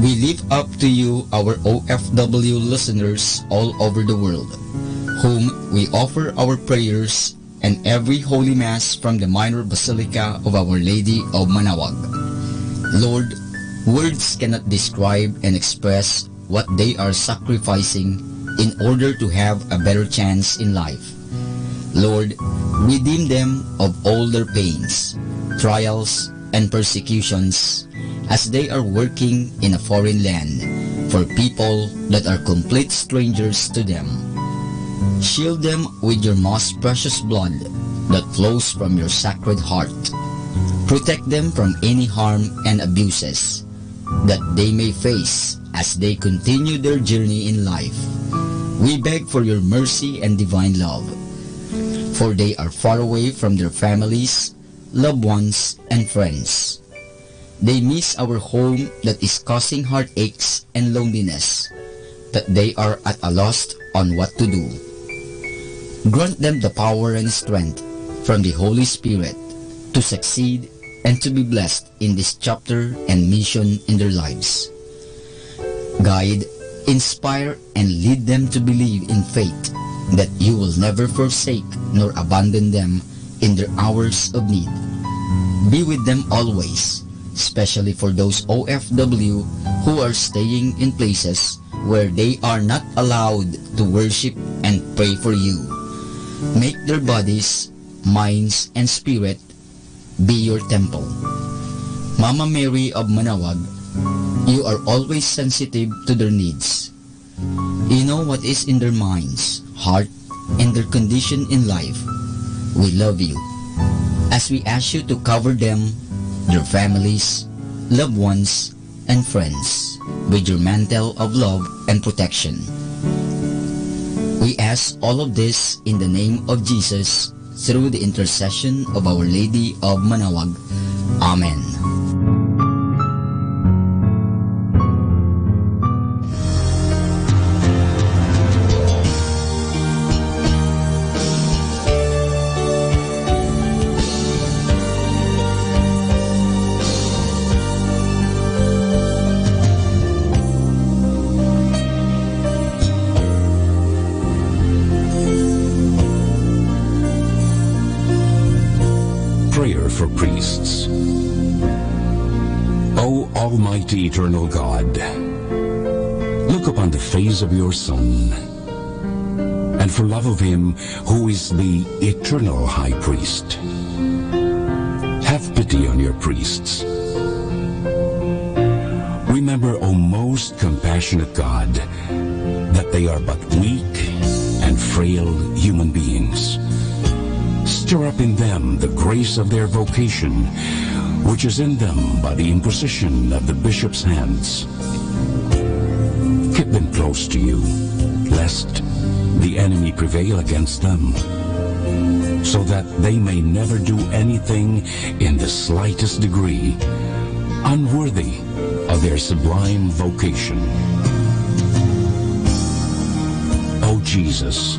We lift up to you our OFW listeners all over the world, whom we offer our prayers and every Holy Mass from the Minor Basilica of Our Lady of Manaoag. Lord, words cannot describe and express what they are sacrificing in order to have a better chance in life. Lord, redeem them of all their pains, trials, and persecutions as they are working in a foreign land for people that are complete strangers to them. Shield them with your most precious blood that flows from your sacred heart. Protect them from any harm and abuses that they may face as they continue their journey in life. We beg for your mercy and divine love, for they are far away from their families, loved ones, and friends. They miss our home that is causing heartaches and loneliness, that they are at a loss on what to do. Grant them the power and strength from the Holy Spirit to succeed and to be blessed in this chapter and mission in their lives. Guide, inspire, and lead them to believe in faith that you will never forsake nor abandon them in their hours of need. Be with them always, especially for those OFW who are staying in places where they are not allowed to worship and pray for you. Make their bodies, minds, and spirit be your temple. Mama Mary of Manaoag, you are always sensitive to their needs. You know what is in their minds, heart, and their condition in life. We love you. As we ask you to cover them, their families, loved ones, and friends with your mantle of love and protection. We ask all of this in the name of Jesus, through the intercession of Our Lady of Manaoag. Amen. For priests. O Almighty Eternal God, look upon the face of your Son, and for love of him who is the eternal High Priest, have pity on your priests. Remember, O most compassionate God, that they are but weak and frail human beings. Stir up in them the grace of their vocation, which is in them by the imposition of the bishop's hands. Keep them close to you, lest the enemy prevail against them, so that they may never do anything in the slightest degree unworthy of their sublime vocation. O Jesus,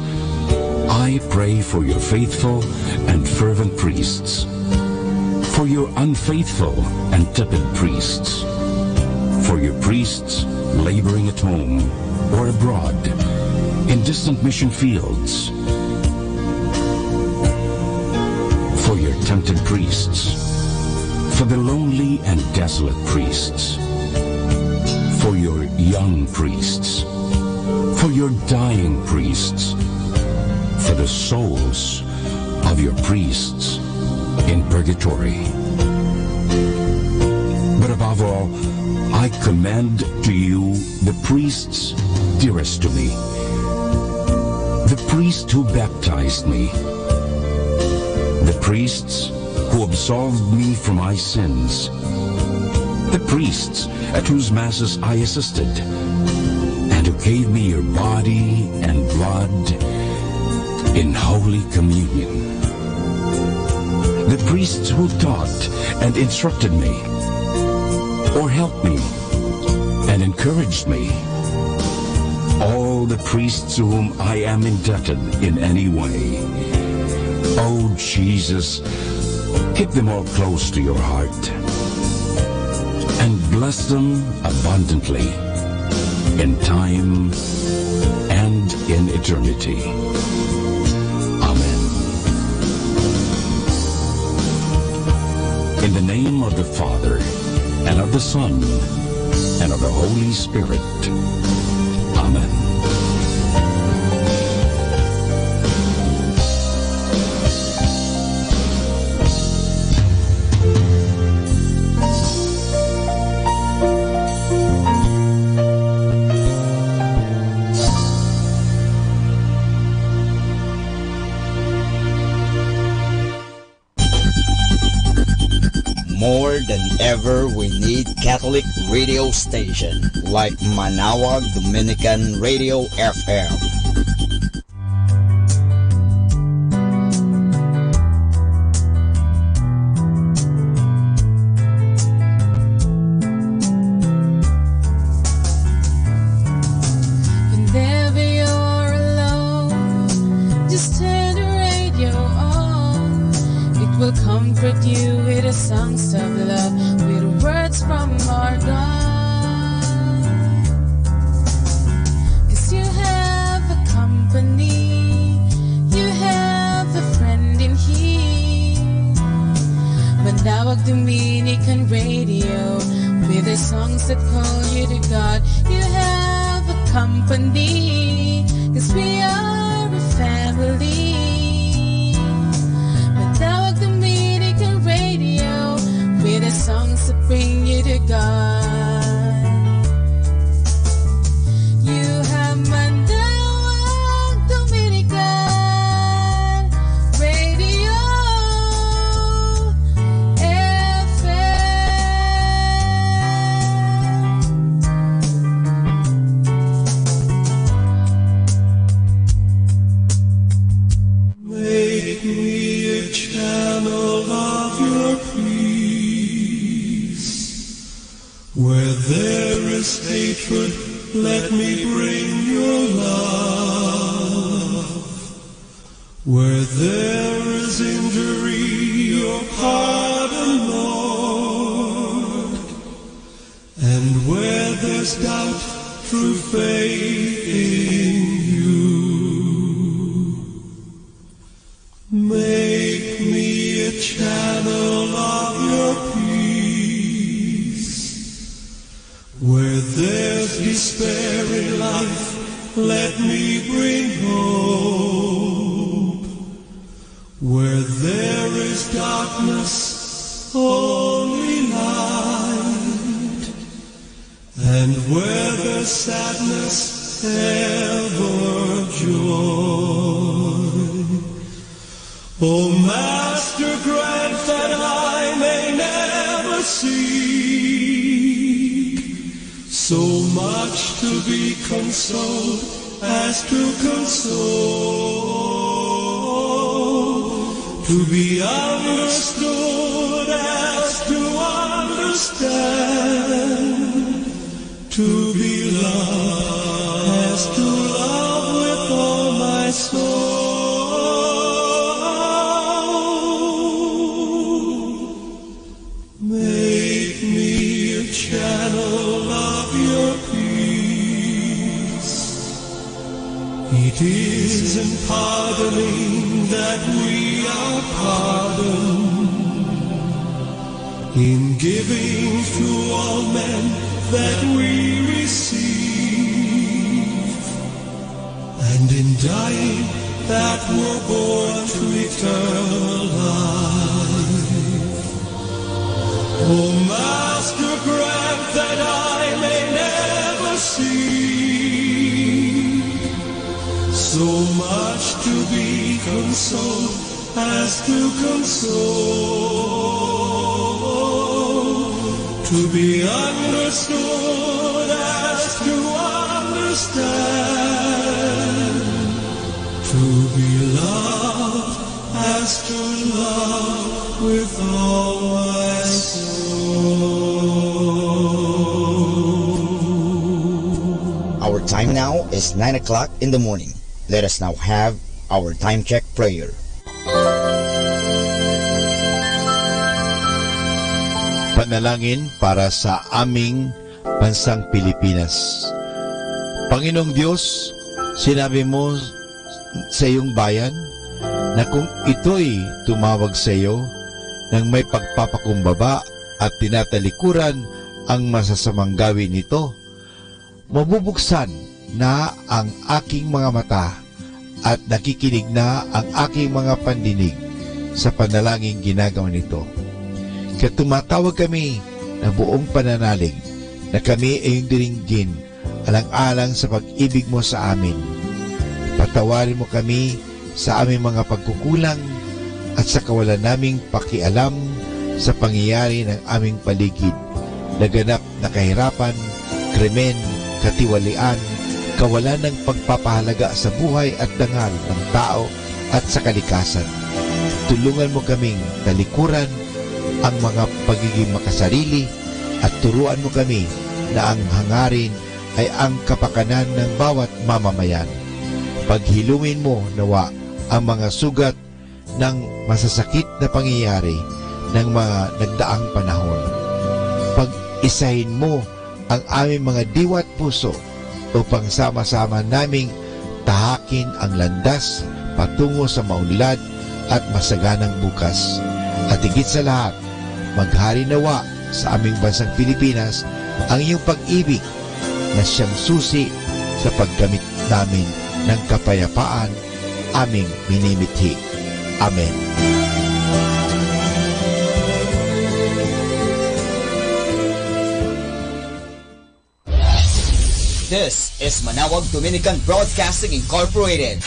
I pray for your faithful and fervent priests, for your unfaithful and tepid priests, for your priests laboring at home or abroad in distant mission fields, for your tempted priests, for the lonely and desolate priests, for your young priests, for your dying priests, for the souls of your priests in purgatory. But above all, I commend to you the priests dearest to me, the priest who baptized me, the priests who absolved me from my sins, the priests at whose masses I assisted, and who gave me your body and blood in Holy Communion. The priests who taught and instructed me, or helped me and encouraged me. All the priests to whom I am indebted in any way. Oh Jesus, keep them all close to your heart and bless them abundantly in time and in eternity. Amen. In the name of the Father, and of the Son, and of the Holy Spirit. Amen. More than ever, we need Catholic radio station like Manawag Dominican Radio FM. Whenever you're alone, just turn the radio on. It will comfort you with the songs of love, with words from our God. 'Cause you have a company, you have a friend in here. Manawag Dominican Radio, with the songs that call you to God. You have a company, 'cause we are a family. Manawag Dominican Radio, with the songs that bring you to God. You have Manawag Dominican Radio Make me a channel of your peace. Where there is hatred, let me bring your love. Where there is injury, your pardon, Lord. And where there's doubt, through faith in you. Make me a channel of your peace. Where there's despair in life, let me bring hope. Where there is darkness, only light. And where there's sadness, ever joy. O Master, grant that I may never seek so much to be consoled as to console, to be understood as to understand, to be loved as to love with all my soul. Make me a channel of your peace. It is in pardoning that we are pardoned, in giving to all men that we receive, and in dying that we're born to eternal life. O Master, grant that I may never see so much to be consoled as to console, to be understood as to understand, to be loved as to love with all my soul. Our time now is 9 o'clock in the morning. Let us now have our time check prayer. panalangin para sa aming bansang Pilipinas. Panginoong Diyos, sinabi mo sa iyong bayan na kung ito'y tumawag sa iyo ng may pagpapakumbaba at tinatalikuran ang masasamang gawin nito, mabubuksan na ang aking mga mata at nakikinig na ang aking mga pandinig sa panalangin ginagawa nito. Kaya tumatawag kami na buong pananalig na kami ay yung diringgin alang-alang sa pag-ibig mo sa amin. Patawarin mo kami sa aming mga pagkukulang at sa kawalan naming pakialam sa pangyayari ng aming paligid, laganap na kahirapan, krimen, katiwalian, kawalan ng pagpapahalaga sa buhay at dangal ng tao at sa kalikasan. Tulungan mo kaming talikuran ang mga pagiging makasarili at turuan mo kami na ang hangarin ay ang kapakanan ng bawat mamamayan. Paghilungin mo nawa ang mga sugat ng masasakit na pangyayari ng mga nagdaang panahon. Pag-isahin mo ang aming mga diwa at puso upang sama-sama naming tahakin ang landas patungo sa maunlad at masaganang bukas. At higit sa lahat, maghari nawa sa aming bansang Pilipinas ang iyong pag-ibig na siyang susi sa paggamit namin ng kapayapaan aming minimithi. Amen. This is Manawag Dominican Broadcasting Incorporated,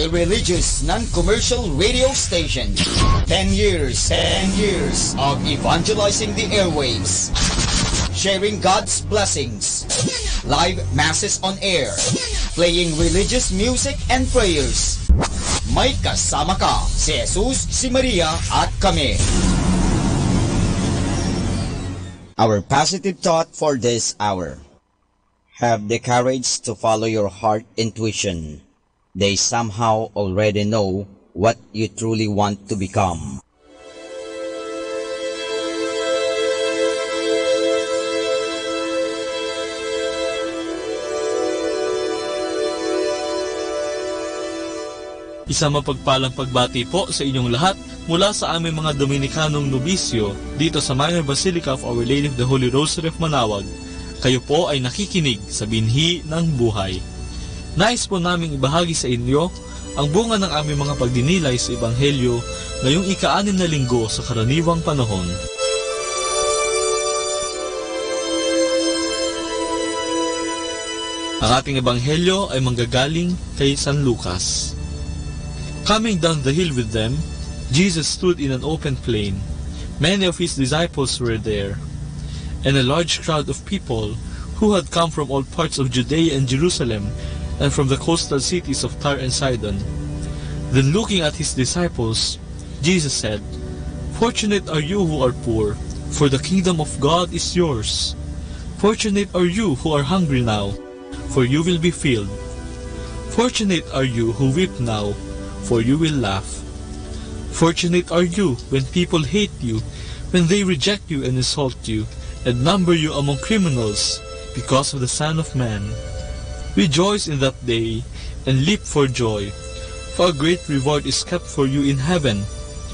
a religious, non-commercial radio station. 10 years of evangelizing the airwaves, sharing God's blessings, live masses on air, playing religious music and prayers. May kasama ka, si Jesus, si Maria, at kami. Our positive thought for this hour. Have the courage to follow your heart intuition. They somehow already know what you truly want to become. Isang mapagpalang pagbati po sa inyong lahat mula sa aming mga Dominikanong nobisyo dito sa Minor Basilica of Our Lady of the Holy Rosary of Manawag. Kayo po ay nakikinig sa binhi ng buhay. Nais po naming ibahagi sa inyo ang bunga ng aming mga pagdinilay sa Ebanghelyo ngayong ika-6 na linggo sa karaniwang panahon. Ang ating Ebanghelyo ay manggagaling kay San Lucas. Coming down the hill with them, Jesus stood in an open plain. Many of his disciples were there, and a large crowd of people who had come from all parts of Judea and Jerusalem and from the coastal cities of Tyre and Sidon. Then looking at his disciples, Jesus said, "Fortunate are you who are poor, for the kingdom of God is yours. Fortunate are you who are hungry now, for you will be filled. Fortunate are you who weep now, for you will laugh. Fortunate are you when people hate you, when they reject you and insult you, and number you among criminals because of the Son of Man. Rejoice in that day, and leap for joy, for a great reward is kept for you in heaven.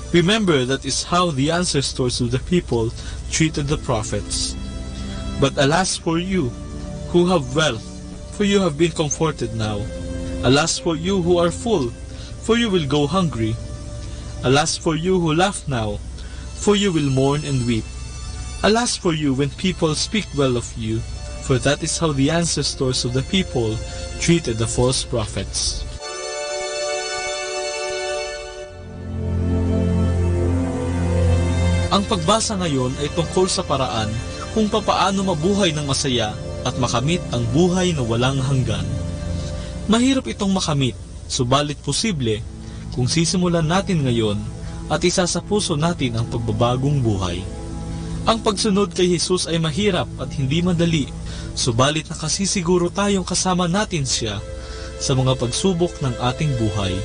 Remember that is how the ancestors of the people treated the prophets. But alas for you, who have wealth, for you have been comforted now. Alas for you who are full, for you will go hungry. Alas for you who laugh now, for you will mourn and weep. Alas for you when people speak well of you, for that is how the ancestors of the people treated the false prophets." Ang pagbasa ngayon ay tungkol sa paraan kung papaano mabuhay ng masaya at makamit ang buhay na walang hanggan. Mahirap itong makamit, subalit posible kung sisimulan natin ngayon at isa sa puso natin ang pagbabagong buhay. Ang pagsunod kay Jesus ay mahirap at hindi madali, subalit nakasisiguro tayong kasama natin siya sa mga pagsubok ng ating buhay.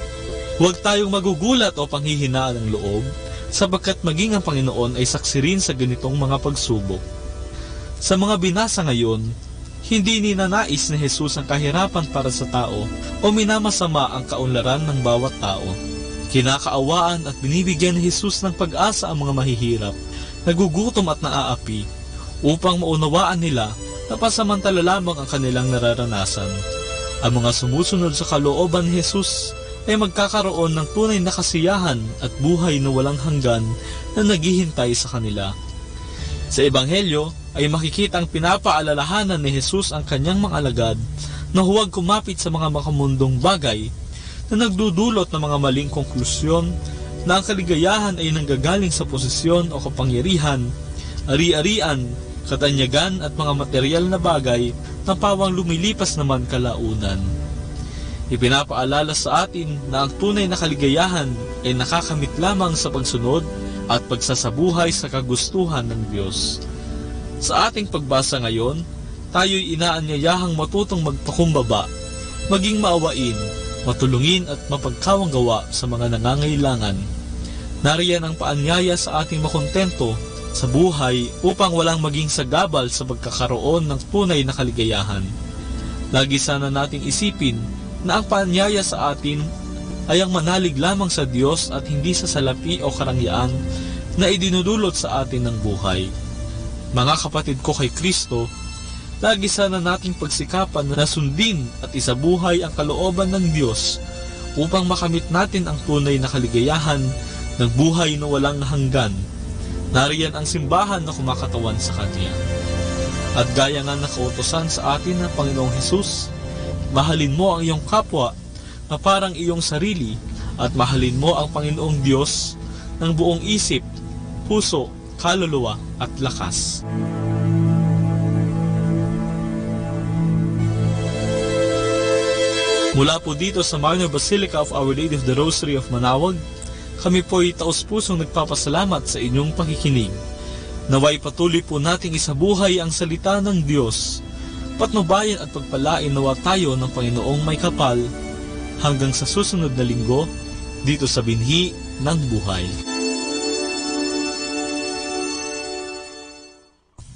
Huwag tayong magugulat o panghihinaan ng loob sapagkat maging ang Panginoon ay saksi rin sa ganitong mga pagsubok. Sa mga binasa ngayon, hindi ninanais ni Jesus ang kahirapan para sa tao o minamasama ang kaunlaran ng bawat tao. Kinakaawaan at binibigyan ni Jesus ng pag-asa ang mga mahihirap, nagugutom at naaapi, upang maunawaan nila na pasamantala lamang ang kanilang nararanasan. Ang mga sumusunod sa kalooban ni Jesus ay magkakaroon ng tunay na kasiyahan at buhay na walang hanggan na naghihintay sa kanila. Sa Ebanghelyo ay makikita ang pinapaalalahanan ni Jesus ang kanyang mga alagad na huwag kumapit sa mga makamundong bagay na nagdudulot ng mga maling konklusyon na ang kaligayahan ay nanggagaling sa posisyon o kapangyarihan, ari-arian, katanyagan at mga material na bagay na pawang lumilipas naman kalaunan. Ipinapaalala sa atin na ang tunay na kaligayahan ay nakakamit lamang sa pagsunod at pagsasabuhay sa kagustuhan ng Diyos. Sa ating pagbasa ngayon, tayo'y inaanyayahang matutong magpakumbaba, maging maawain, matulungin at mapagkawanggawa sa mga nangangailangan. Nariyan ang paanyaya sa ating makontento sa buhay upang walang maging sagabal sa pagkakaroon ng tunay na kaligayahan. Lagi sana nating isipin na ang paanyaya sa atin ay ang manalig lamang sa Diyos at hindi sa salapi o karangyaan na idinudulot sa atin ng buhay. Mga kapatid ko kay Kristo, lagi sana nating pagsikapan na sundin at isabuhay ang kalooban ng Diyos upang makamit natin ang tunay na kaligayahan ng buhay na walang hanggan. Nariyan ang simbahan na kumakatawan sa Kanya. At gaya nga nakautosan sa atin ng Panginoong Hesus, mahalin mo ang iyong kapwa na parang iyong sarili at mahalin mo ang Panginoong Diyos ng buong isip, puso, kaluluwa at lakas. Mula po dito sa Minor Basilica of Our Lady of the Rosary of Manaoag, kami po'y taus-pusong nagpapasalamat sa inyong pakikinig. Naway patuloy po nating isabuhay ang salita ng Diyos. Patnubayan at pagpalain nawa tayo ng Panginoong may kapal hanggang sa susunod na linggo dito sa Binhi ng Buhay.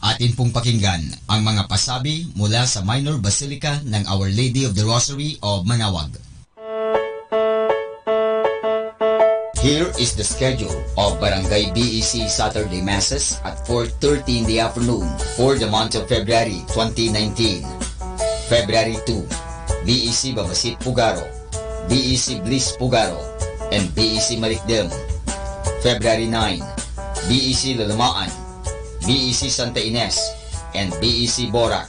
Atin pong pakinggan ang mga pasabi mula sa Minor Basilica ng Our Lady of the Rosary of Manaoag. Here is the schedule of Barangay BEC Saturday Masses at 4:30 in the afternoon for the month of February 2019. February 2, BEC Babasit Pugaro, BEC Bliss Pugaro, and BEC Marikdem. February 9, BEC Lalamaan, BEC Santa Ines, and BEC Borac.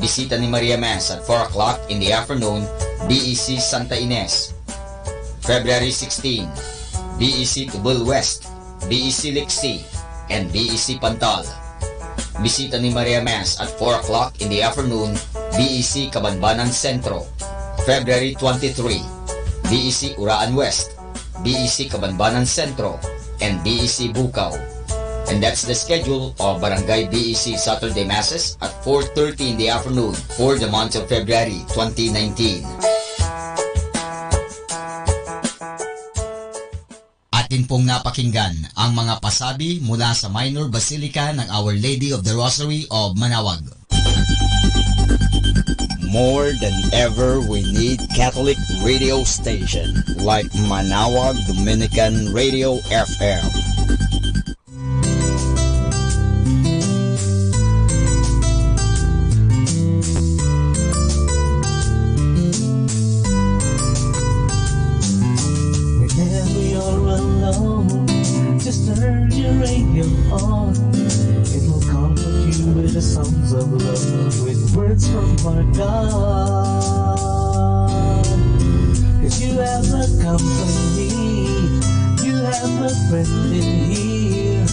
Bisita ni Maria Mass at 4 o'clock in the afternoon, BEC Santa Ines. February 16, BEC Tubul West, BEC Lixi, and BEC Pantal. Bisita ni Maria Mass at 4 o'clock in the afternoon, BEC Cabanbanan Centro. February 23, BEC Uraan West, BEC Cabanbanan Centro, and BEC Bukaw. And that's the schedule of Barangay BEC Saturday Masses at 4:30 in the afternoon for the month of February 2019. Atin pong napakinggan ang mga pasabi mula sa Minor Basilica ng Our Lady of the Rosary of Manaoag. More than ever, we need Catholic radio station like Manaoag Dominican Radio FM. Whenever you're alone, just turn your radio on. It will comfort you with the songs of love, with words from our God. 'Cause you have a company, you have a friend in here.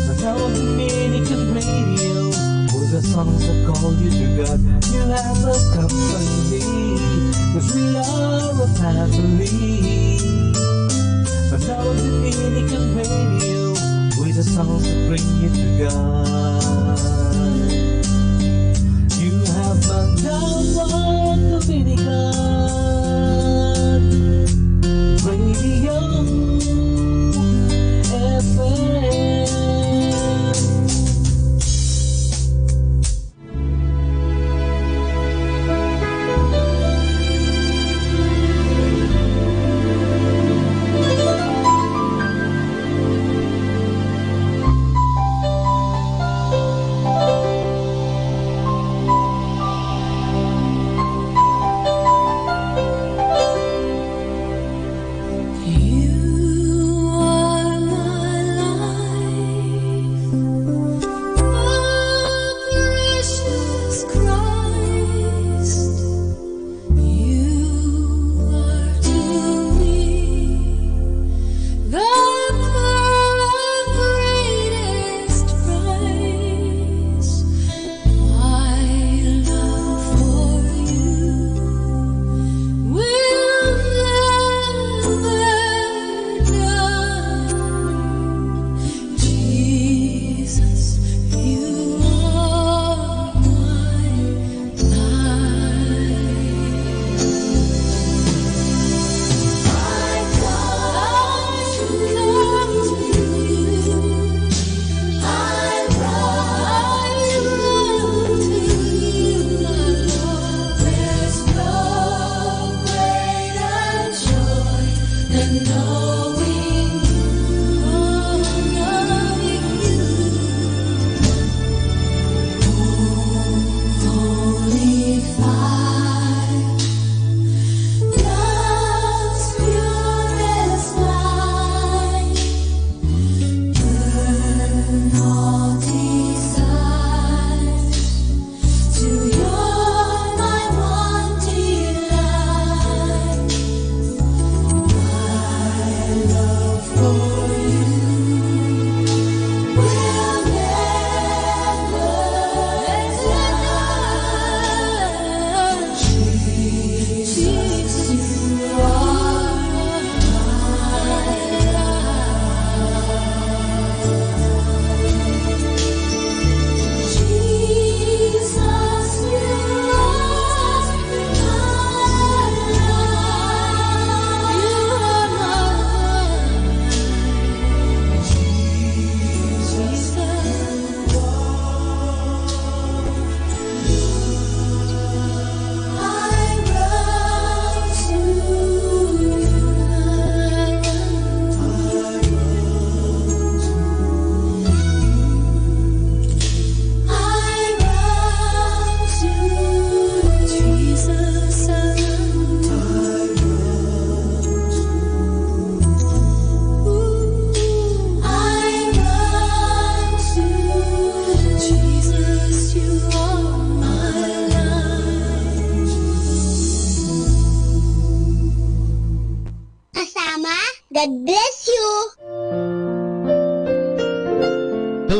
Manaoag Dominican Radio, with the songs that call you to God. You have a company, 'cause we are a family. Manaoag Dominican Radio, with the songs that bring you to God. You have Manaoag Dominican Radio.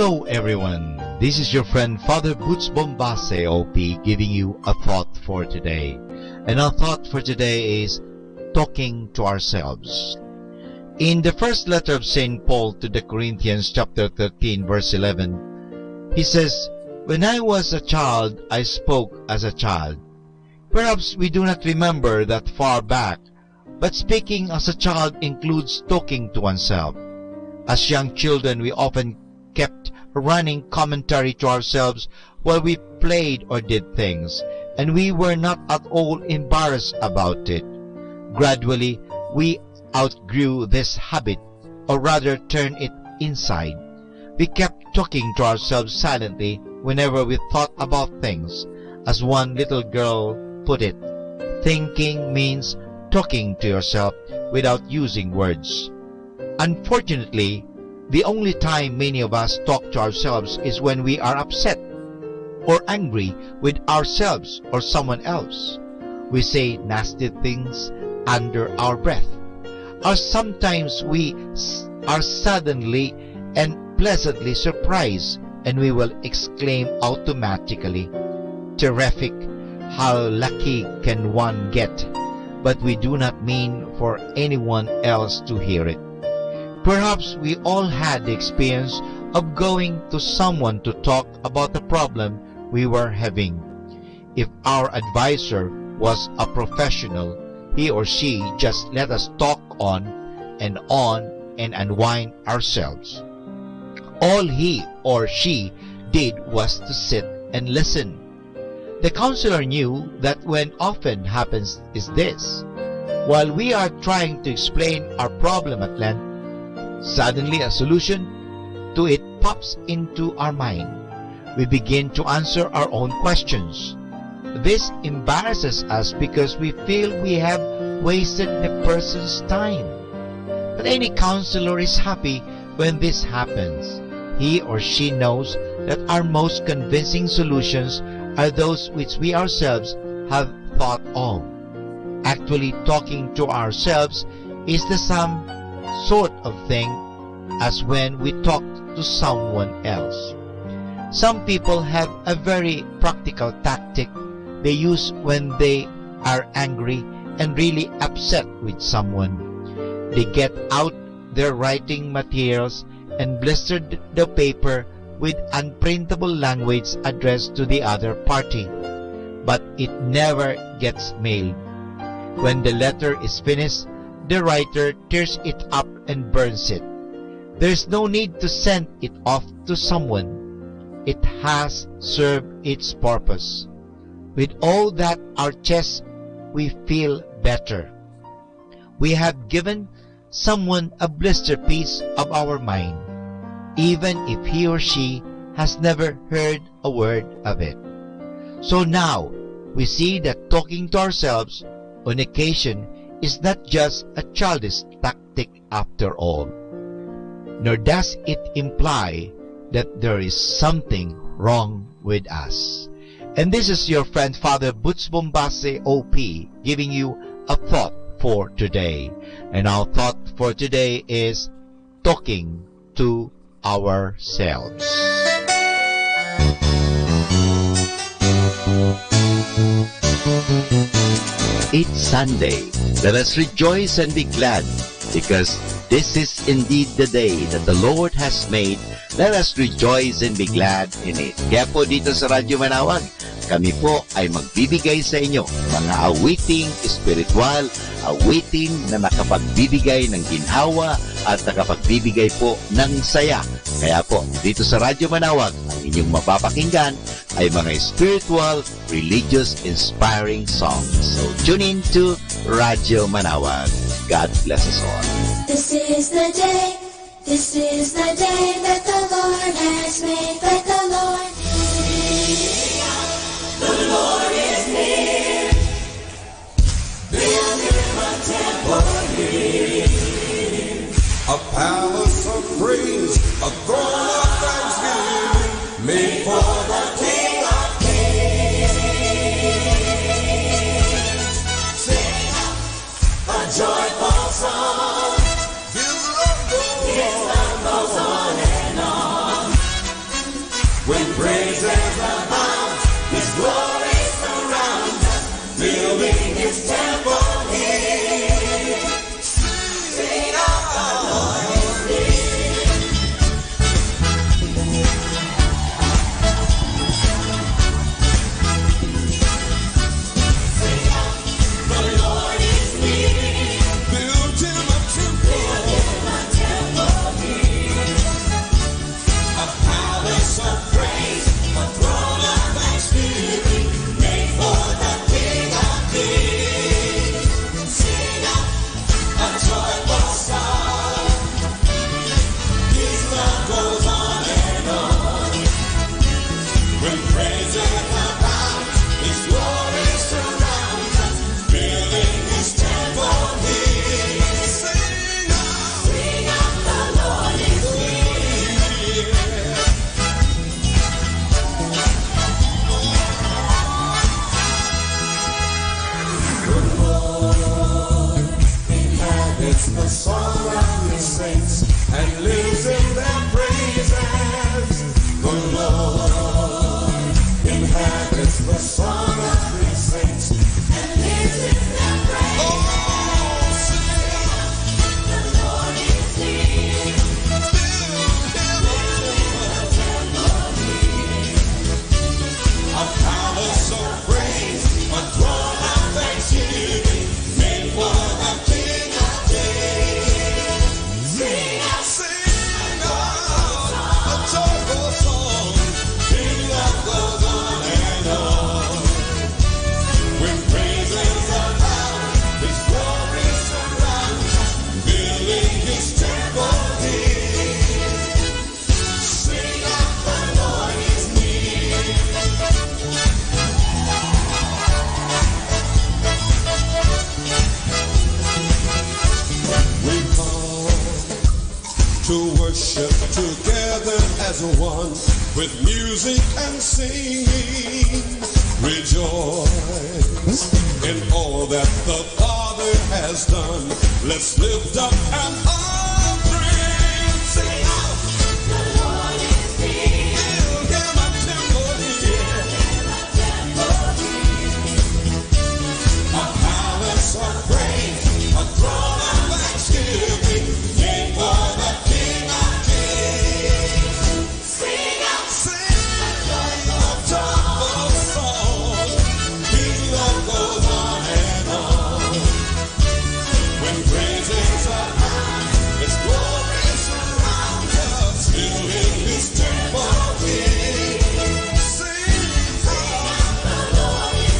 Hello everyone, this is your friend Father Boots Bombase OP giving you a thought for today. And our thought for today is talking to ourselves. In the first letter of St. Paul to the Corinthians chapter 13 verse 11, he says, "When I was a child, I spoke as a child." Perhaps we do not remember that far back, but speaking as a child includes talking to oneself. As young children, we often kept running commentary to ourselves while we played or did things, and we were not at all embarrassed about it. Gradually, we outgrew this habit, or rather turned it inside. We kept talking to ourselves silently whenever we thought about things. As one little girl put it, thinking means talking to yourself without using words. Unfortunately, the only time many of us talk to ourselves is when we are upset or angry with ourselves or someone else. We say nasty things under our breath. Or sometimes we are suddenly and pleasantly surprised, and we will exclaim automatically, "Terrific! How lucky can one get?" But we do not mean for anyone else to hear it. Perhaps we all had the experience of going to someone to talk about the problem we were having. If our advisor was a professional, he or she just let us talk on and unwind ourselves. All he or she did was to sit and listen. The counselor knew that when often happens is this: while we are trying to explain our problem at length, suddenly a solution to it pops into our mind. We begin to answer our own questions. This embarrasses us because we feel we have wasted the person's time. But any counselor is happy when this happens. He or she knows that our most convincing solutions are those which we ourselves have thought of. Actually, talking to ourselves is the same sort of thing as when we talk to someone else. Some people have a very practical tactic they use when they are angry and really upset with someone. They get out their writing materials and blister the paper with unprintable language addressed to the other party, but it never gets mailed. When the letter is finished, the writer tears it up and burns it. There's no need to send it off to someone. It has served its purpose. With all that our chest, we feel better. We have given someone a blister piece of our mind, even if he or she has never heard a word of it. So now, we see that talking to ourselves on occasion is not just a childish tactic after all, nor does it imply that there is something wrong with us. And this is your friend Father Boots Bombase OP giving you a thought for today. And our thought for today is talking to ourselves. It's Sunday. Let us rejoice and be glad, because this is indeed the day that the Lord has made. Let us rejoice and be glad in it. Kaya po dito sa Radyo Manawag, kami po ay magbibigay sa inyo mga awiting espiritual, awiting na nakapagbibigay ng ginhawa at nakapagbibigay po ng saya. Kaya po, dito sa Radyo Manawag, ang inyong mapapakinggan ay mga spiritual, religious, inspiring songs. So tune in to Radyo Manawag. God bless us all. This is the day that the Lord has made. Let the Lord sing out. The Lord is near. Build him a temple here. A palace of praise, a throne of thanksgiving, made for the King of Kings. Sing out a joyful song. His love goes on and on. as one with music and singing. Rejoice in all that the Father has done. Let's lift up an offering. Sing out. The Lord is near. He'll hear my temple here. A palace of praise, a throne of thanksgiving, made for the King of Kings. Sing out, sing a joyful song. His love goes on and on. When praises are high, His glory surrounds us, filling His temple here. Sing out, the Lord is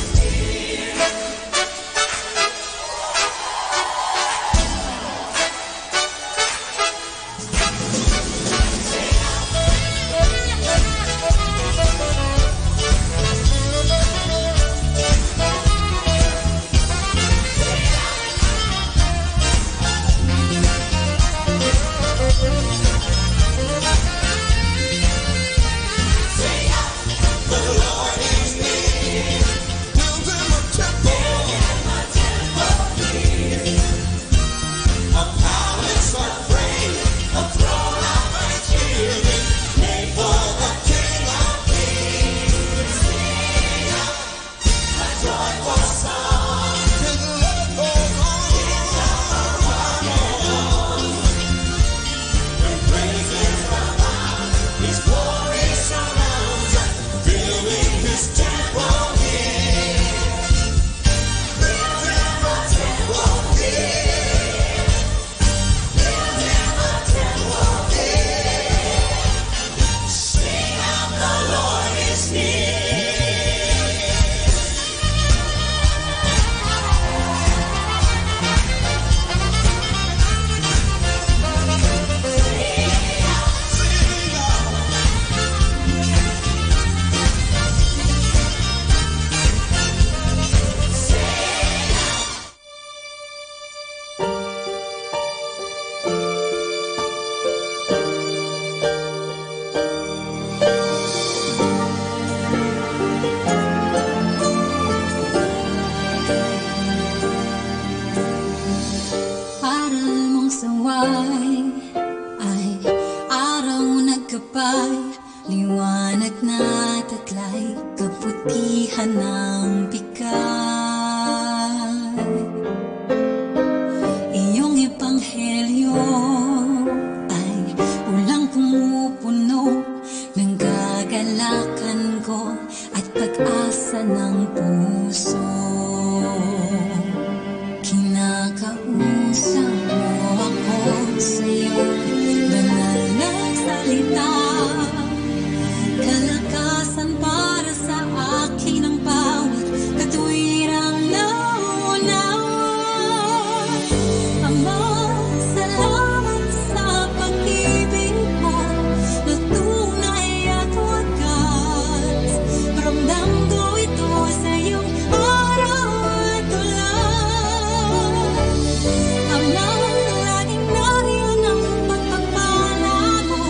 near. Aral mong saway ay araw nagkapay, liwanag na taglay, kaputihan ng bigay. Iyong ebanghelyo ay ulang pumupuno ng kagalakan ko at pag-asa ng puso. Kinakausap mo ako sa'yo, banal na salita, kalakasan para sa akin ang bawat katwirang nauunawa. Ama, salamat sa pag-ibig mo na tunay at wagas. Ramdam ko ito sa iyong araw at ulan. Ama, laging nariyan ang pagpapala mo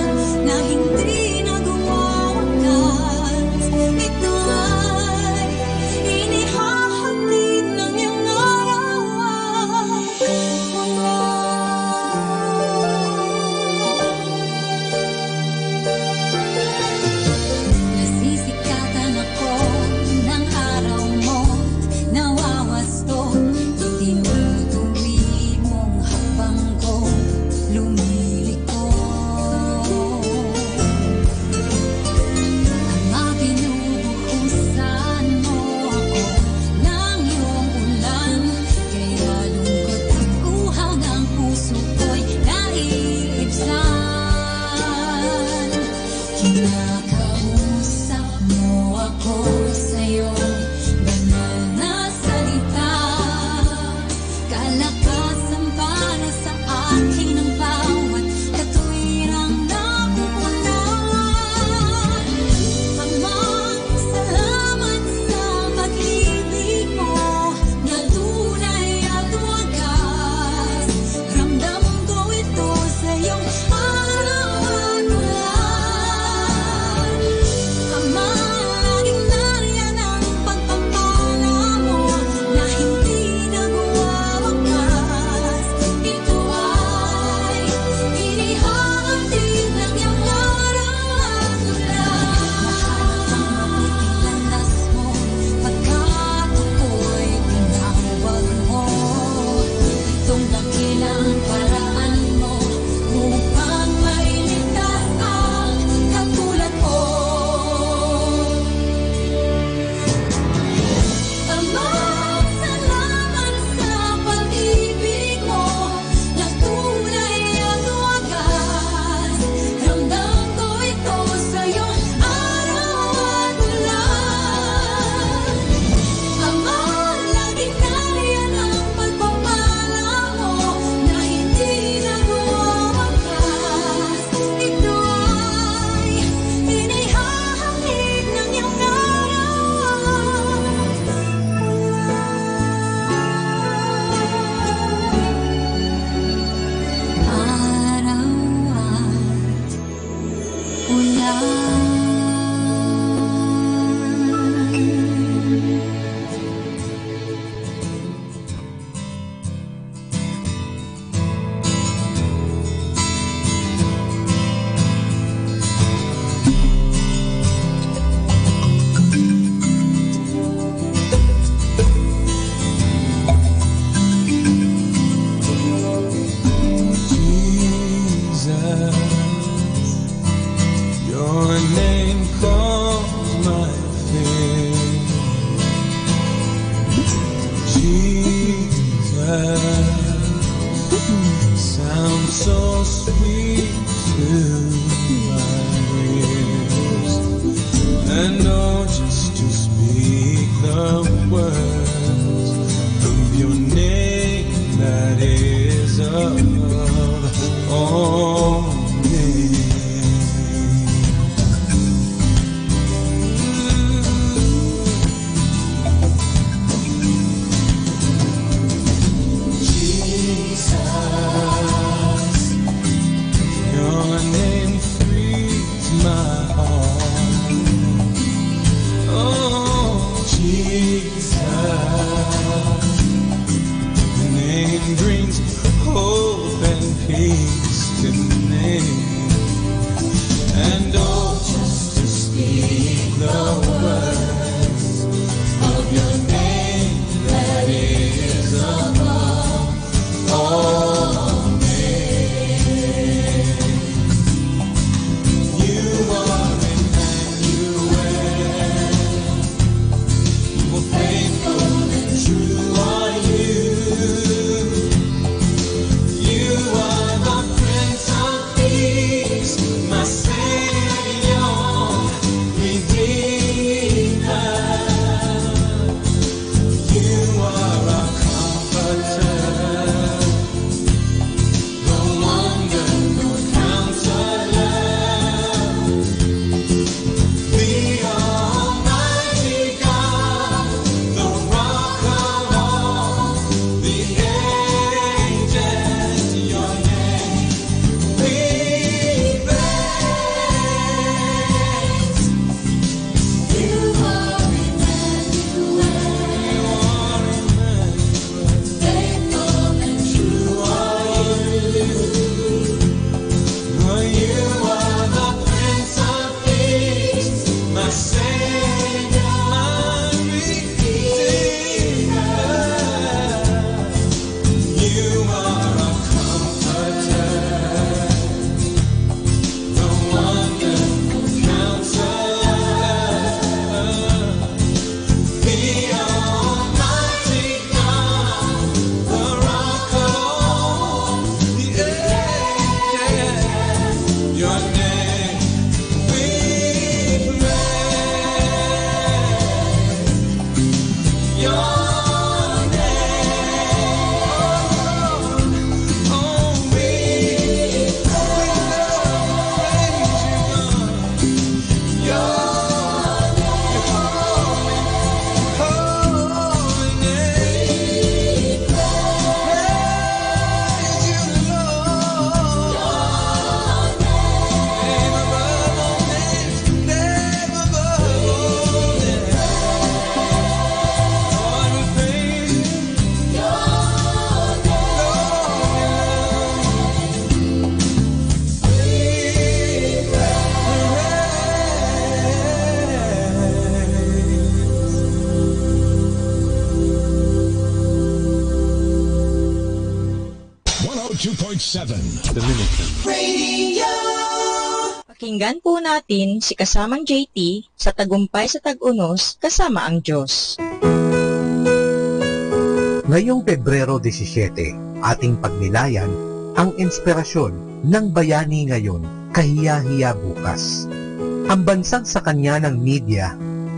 na hindi nagwawakas. Ito ay inihahatid ng iyong araw at Nasisikatan ako ng araw mo, nawawasto, itinutuwi mong habang ko lumiliko. Ama, binubuhusan mo ako ng iyong ulan, kaya lungkot at uhaw ng puso ko'y naiibsan. Kinakausap mo ako sa'yo, banal na salita, kalakasan para sa akin ang bawat katwirang nauunawa. Ama, salamat sa pag-ibig mo na tunay at wagas. Ramdam ko ito sa iyong araw at ulan. 102.7 Dominican Radio. Pakinggan po natin si kasamang JT sa Tagumpay sa Tag-Unos kasama ang Diyos. Ngayong Pebrero 17, ating pagnilayan ang inspirasyon ng bayani ngayon, kahiya-hiya bukas. Ang bansag sa kanya ng media,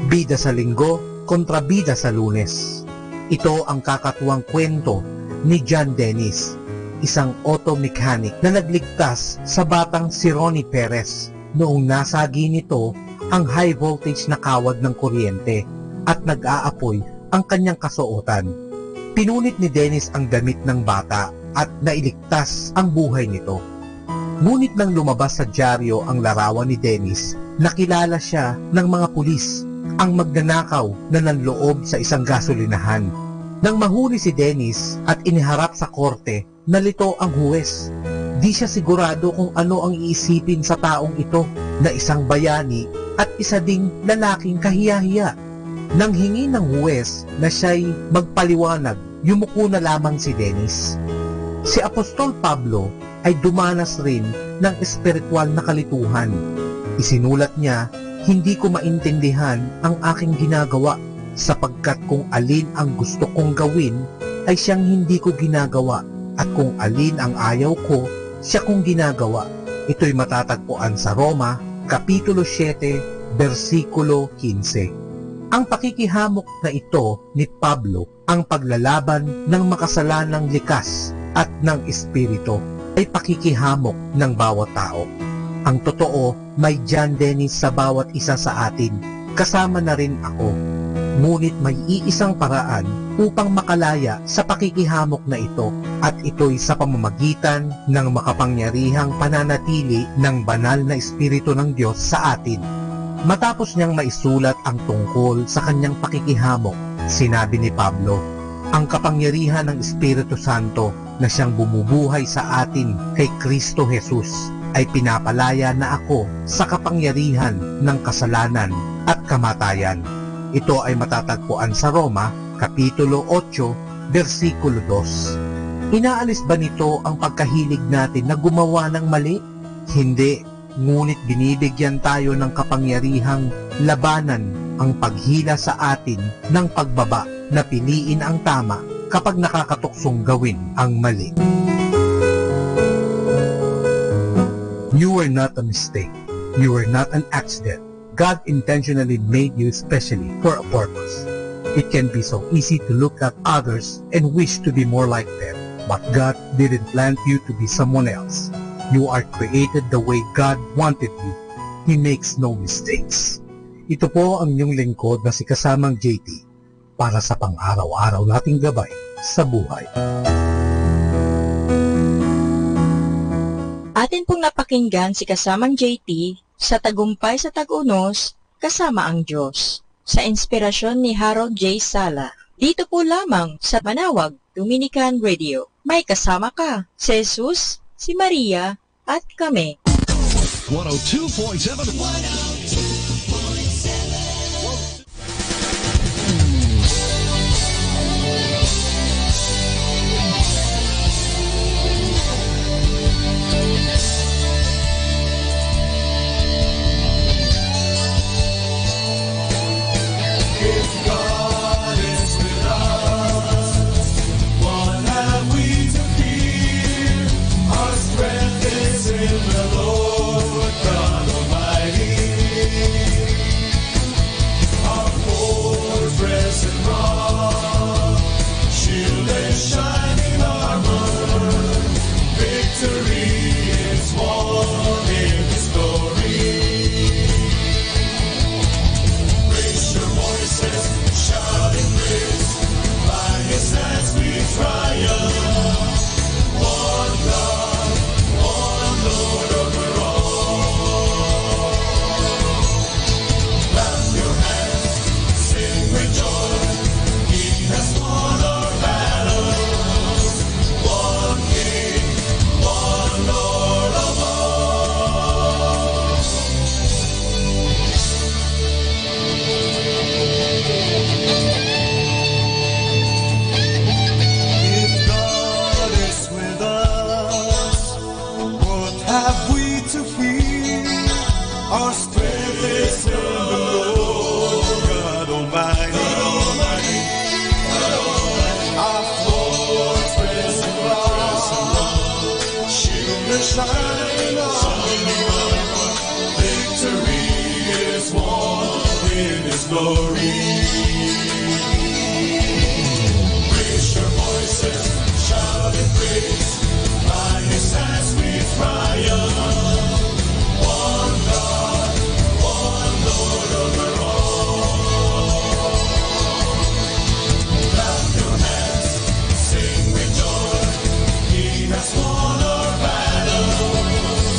bida sa linggo kontra bida sa Lunes. Ito ang kakatuwang kwento ni John Dennis, isang auto mechanic na nagligtas sa batang si Ronnie Perez noong nasagi nito ang high voltage na kawad ng kuryente at nag-aapoy ang kanyang kasuotan. Pinunit ni Dennis ang damit ng bata at nailigtas ang buhay nito. Ngunit nang lumabas sa dyaryo ang larawan ni Dennis, nakilala siya ng mga pulis, ang magnanakaw na nanloob sa isang gasolinahan. Nang mahuli si Dennis at iniharap sa korte, nalito ang huwes. Di siya sigurado kung ano ang iisipin sa taong ito na isang bayani at isa ding lalaking kahiya-hiya. Nang hingi ng huwes na siya'y magpaliwanag, yumuko na lamang si Dennis. Si Apostol Pablo ay dumanas rin ng espiritual na kalituhan. Isinulat niya, "Hindi ko maintindihan ang aking ginagawa, sapagkat kung alin ang gusto kong gawin ay siyang hindi ko ginagawa, at kung alin ang ayaw ko, siya kong ginagawa." Ito'y matatagpuan sa Roma, Kapitulo 7, versikulo 15. Ang pakikihamok na ito ni Pablo, ang paglalaban ng makasalanang likas at ng espiritu, ay pakikihamok ng bawat tao. Ang totoo, may John Dennis sa bawat isa sa atin, kasama na rin ako. Ngunit may iisang paraan upang makalaya sa pakikihamok na ito, at ito'y sa pamamagitan ng makapangyarihang pananatili ng banal na espiritu ng Diyos sa atin. Matapos niyang maisulat ang tungkol sa kanyang pakikihamok, sinabi ni Pablo, "Ang kapangyarihan ng Espiritu Santo na siyang bumubuhay sa atin kay Kristo Jesus ay pinapalaya na ako sa kapangyarihan ng kasalanan at kamatayan." Ito ay matatagpuan sa Roma, Kapitulo 8, versikulo 2. Inaalis ba nito ang pagkahilig natin na gumawa ng mali? Hindi, ngunit binibigyan tayo ng kapangyarihang labanan ang paghila sa atin ng pagbaba na piliin ang tama kapag nakakatuksong gawin ang mali. You were not a mistake. You were not an accident. God intentionally made you specially for a purpose. It can be so easy to look at others and wish to be more like them, but God didn't plan you to be someone else. You are created the way God wanted you. He makes no mistakes. Ito po ang inyong lingkod na si Kasamang JT para sa pang-araw-araw nating gabay sa buhay. Atin pong napakinggan si Kasamang JT sa Tagumpay sa Tag-Unos, Kasama ang Diyos, sa inspirasyon ni Harold J. Sala. Dito po lamang sa Manawag Dominican Radio. May kasama ka, si Jesus, si Maria, at kami. 102.7 He has won our battle.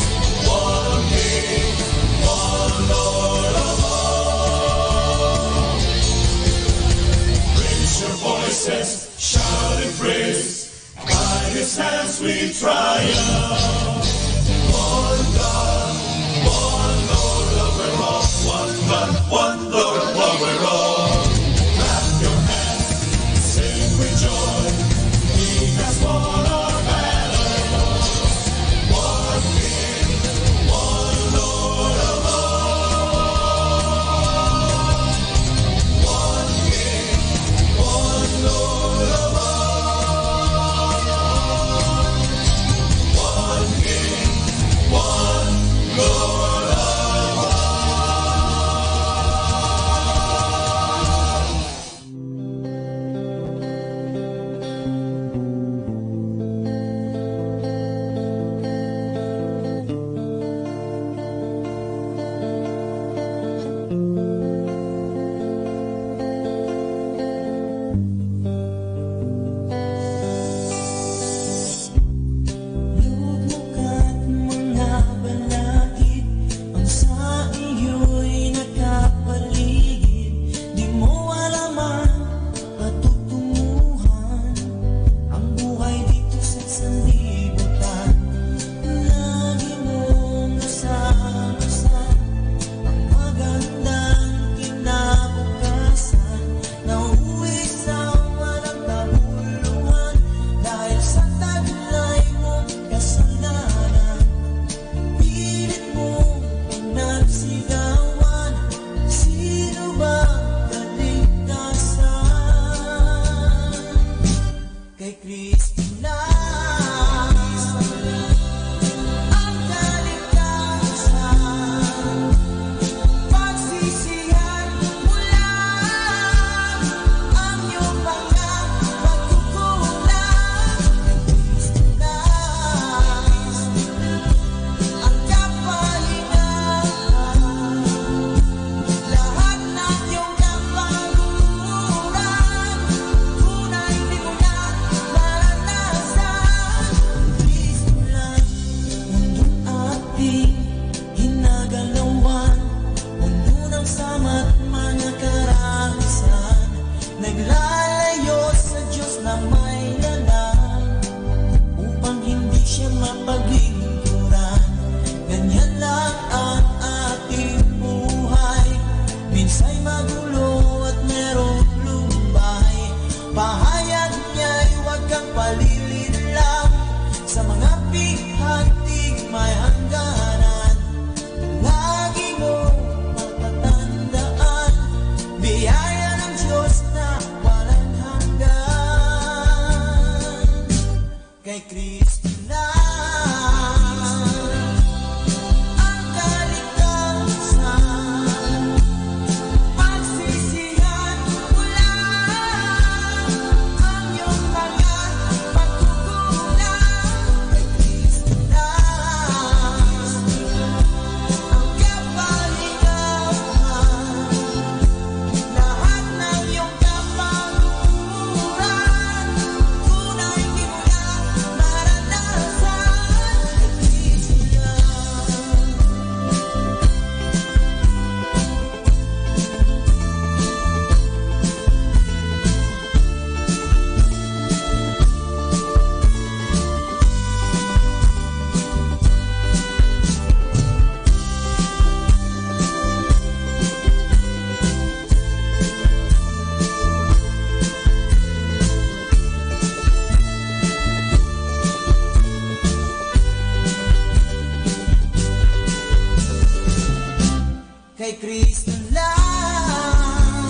kay Kristo lang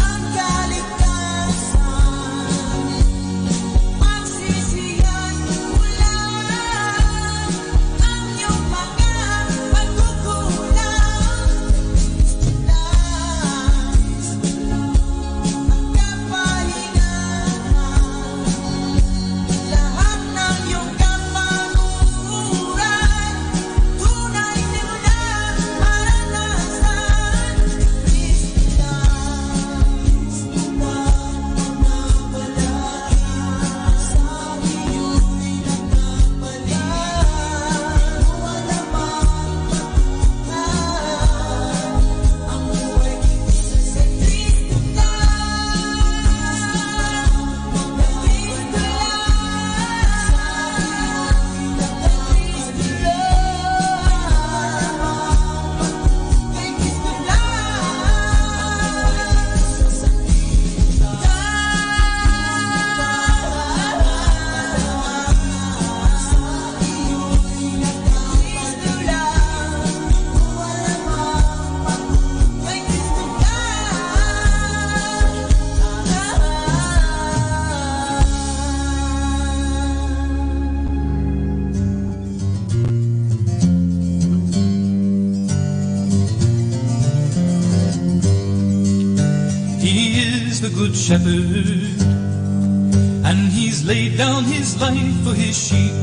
ang kaligtasan. Magsisiyan mo lang ang iyong mga pagkukulang. Kristo lang ang kapahingahan. Lahat ng iyong kapanguran tunay mo na maranasan. Kristo lang nagpapalaya sa iyo'y nagpapalaya. Wala mang patuhan ang buhay sa Kristo He is the good shepherd, and he's laid down his life for his sheep.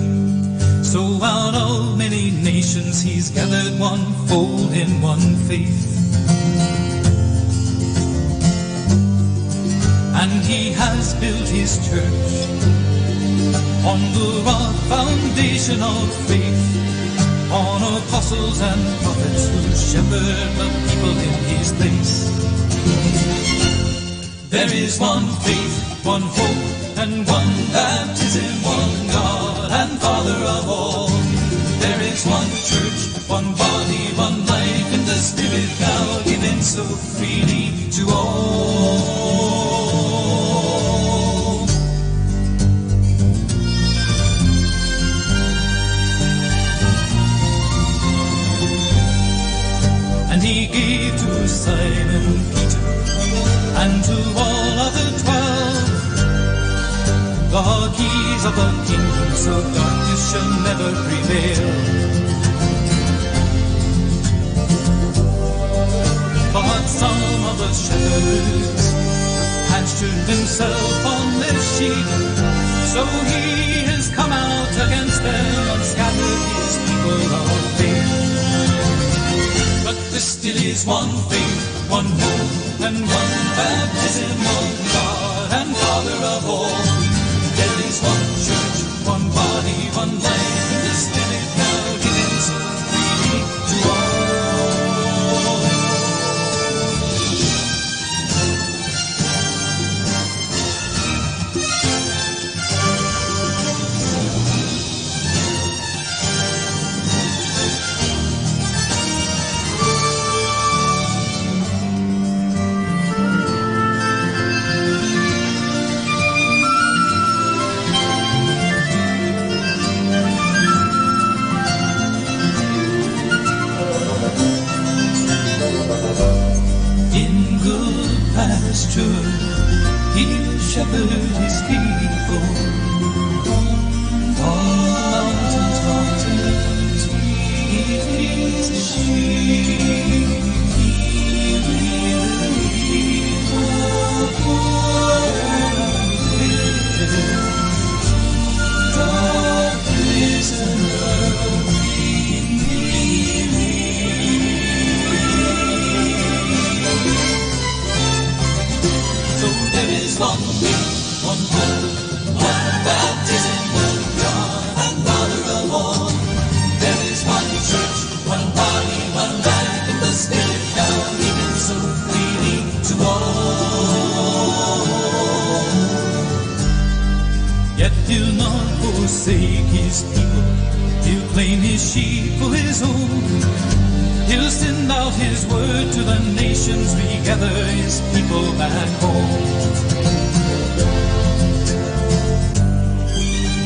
So out of many nations he's gathered one fold in one faith. And he has built his church on the rock foundation of faith, on apostles and prophets who shepherd the people in his place. There is one faith, one hope, and one baptism, one God and Father of all. There is one church, one body, one life in the Spirit now given so freely to all. And he gave to Simon Peter and to all other 12 the keys of the kingdom, so darkness shall never prevail. But some of the shepherds had turned himself on their sheep, so he has come out against them and scattered his people of faith. But there still is one faith, one hope, and one baptism, one God and Father of all. There is one church, one body, one life in the Spirit now given so freely to all. Pasture, he'll shepherd his people. On mountains, he feeds the sheep. He will lead the poor the prisoner. One faith, one hope, one baptism, one God and Father of all. There is one church, one body, one life in the Spirit now given so freely to all. Yet he'll not forsake his people, he'll claim his sheep for his own. He'll send out his word to the nations, regather his people back home.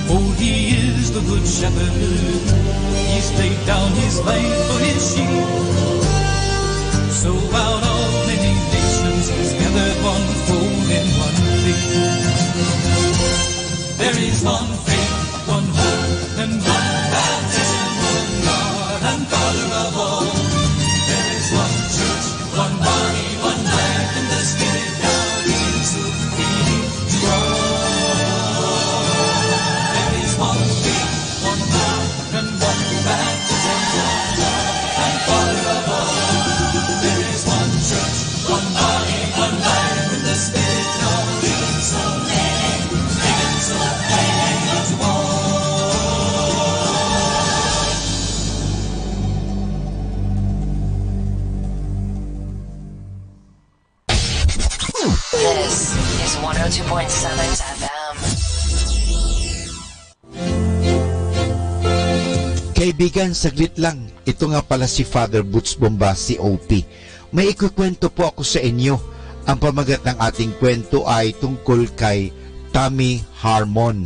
Oh, he is the good shepherd, he's laid down his life for his sheep. is one faith, one hope, and one baptism, one God and Father of all. There is one church, one body, one life, and the Spirit now gives the feeding to all. There is one faith, one hope, and one baptism, one God and Father of all. There is one church, one body, one life, and the Spirit now gives the feeding to all. This is 102.7 FM. Kaibigan, saglit lang. Ito nga pala si Father Butch Bombasi, OP. May ikukwento po ako sa inyo. Ang pamagat ng ating kwento ay tungkol kay Tommy Harmon.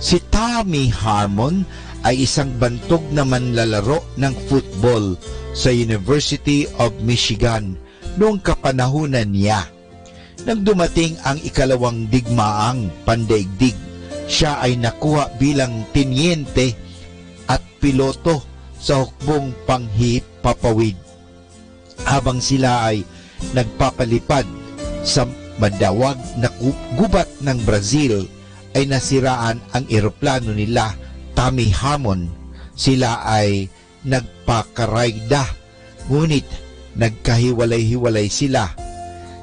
Si Tommy Harmon ay isang bantog na manlalaro ng football sa University of Michigan noong kapanahunan niya. Nang dumating ang ikalawang digmaang pandaigdig, siya ay nakuha bilang tenyente at piloto sa hukbong panghipapawid. Habang sila ay nagpapalipad sa madawag na gubat ng Brazil, ay nasiraan ang eroplano nila Tommy Harmon. Sila ay nagpakarayda, ngunit nagkahiwalay-hiwalay sila.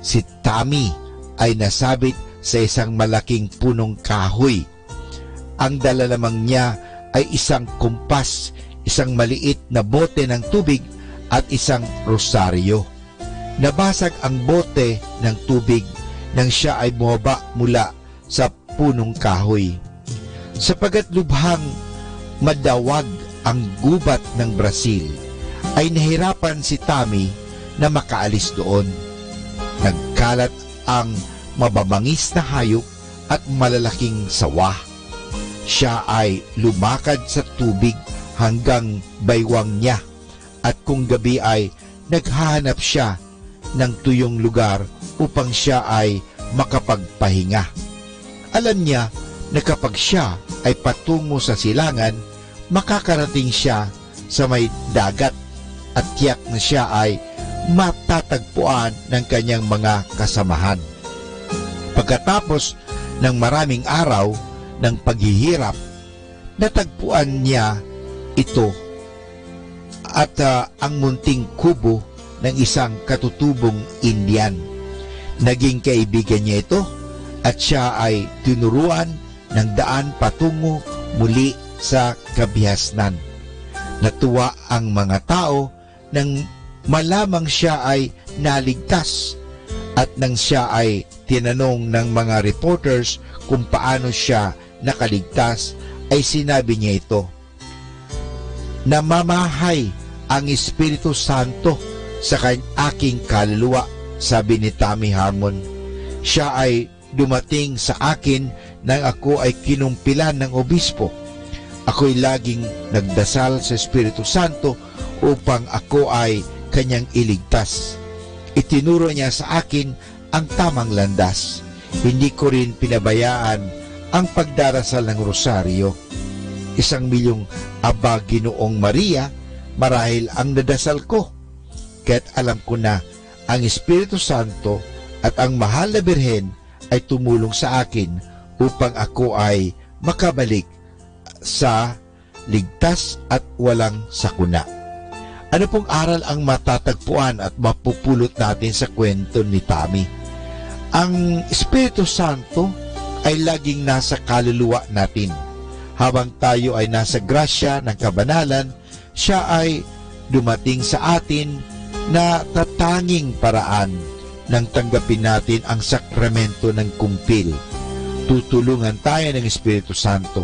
Si Tommy ay nasabit sa isang malaking punong kahoy. Ang dala lamang niya ay isang kumpas, isang maliit na bote ng tubig at isang rosaryo. Nabasag ang bote ng tubig nang siya ay bumaba mula sa punong kahoy. Sapagat lubhang madawag ang gubat ng Brazil, ay nahirapan si Tommy na makaalis doon. Nagkalat ang mababangis na hayop at malalaking sawa. Siya ay lumakad sa tubig hanggang baywang niya, at kung gabi ay naghahanap siya ng tuyong lugar upang siya ay makapagpahinga. Alam niya na kapag siya ay patungo sa silangan, makakarating siya sa may dagat at tiyak na siya ay matatagpuan ng kanyang mga kasamahan. Pagkatapos ng maraming araw ng paghihirap, natagpuan niya ito at ang munting kubo ng isang katutubong Indian. Naging kaibigan niya ito at siya ay tinuruan ng daan patungo muli sa kabihasnan. Natuwa ang mga tao nang malamang siya ay naligtas, at nang siya ay tinanong ng mga reporters kung paano siya nakaligtas, ay sinabi niya ito: "Namamahay ang Espiritu Santo sa aking kaluluwa," sabi ni Tommy Harmon. Siya ay dumating sa akin nang ako ay kinumpilan ng obispo. Ako'y laging nagdasal sa Espiritu Santo upang ako ay kanyang iligtas. Itinuro niya sa akin ang tamang landas. Hindi ko rin pinabayaan ang pagdarasal ng rosaryo. 1,000,000 Aba Ginoong Maria marahil ang nadasal ko. Kaya't alam ko na ang Espiritu Santo at ang mahal na Birhen ay tumulong sa akin upang ako ay makabalik sa ligtas at walang sakuna. Ano pong aral ang matatagpuan at mapupulot natin sa kwento ni Tommy? Ang Espiritu Santo ay laging nasa kaluluwa natin. Habang tayo ay nasa grasya ng kabanalan, siya ay dumating sa atin na tatanging paraan nang tanggapin natin ang sakramento ng kumpil. Tutulungan tayo ng Espiritu Santo,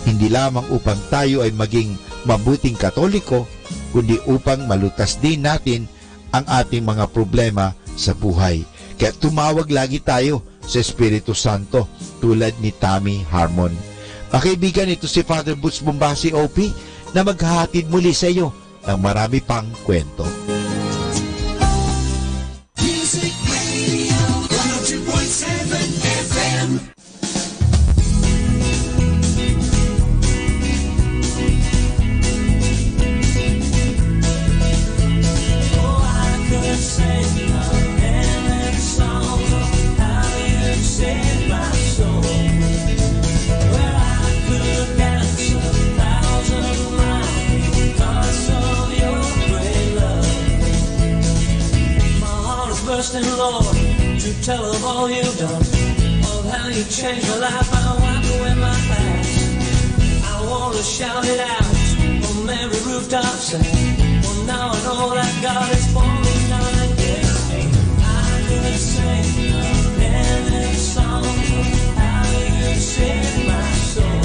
hindi lamang upang tayo ay maging mabuting Katoliko, kundi upang malutas din natin ang ating mga problema sa buhay. Kaya tumawag lagi tayo sa Espiritu Santo tulad ni Tommy Harmon. Kaibigan, ito si Father Butch Bombasi, OP, na maghahatid muli sa iyo ng marami pang kwento. Music Radio 102.7 FM. bursting, Lord, to tell of all you've done, of how you changed my life. I wipe away my past. I want to shout it out from every rooftop saying, well, now I know that God is for me, not against me. I could sing a million songs of how you saved my soul.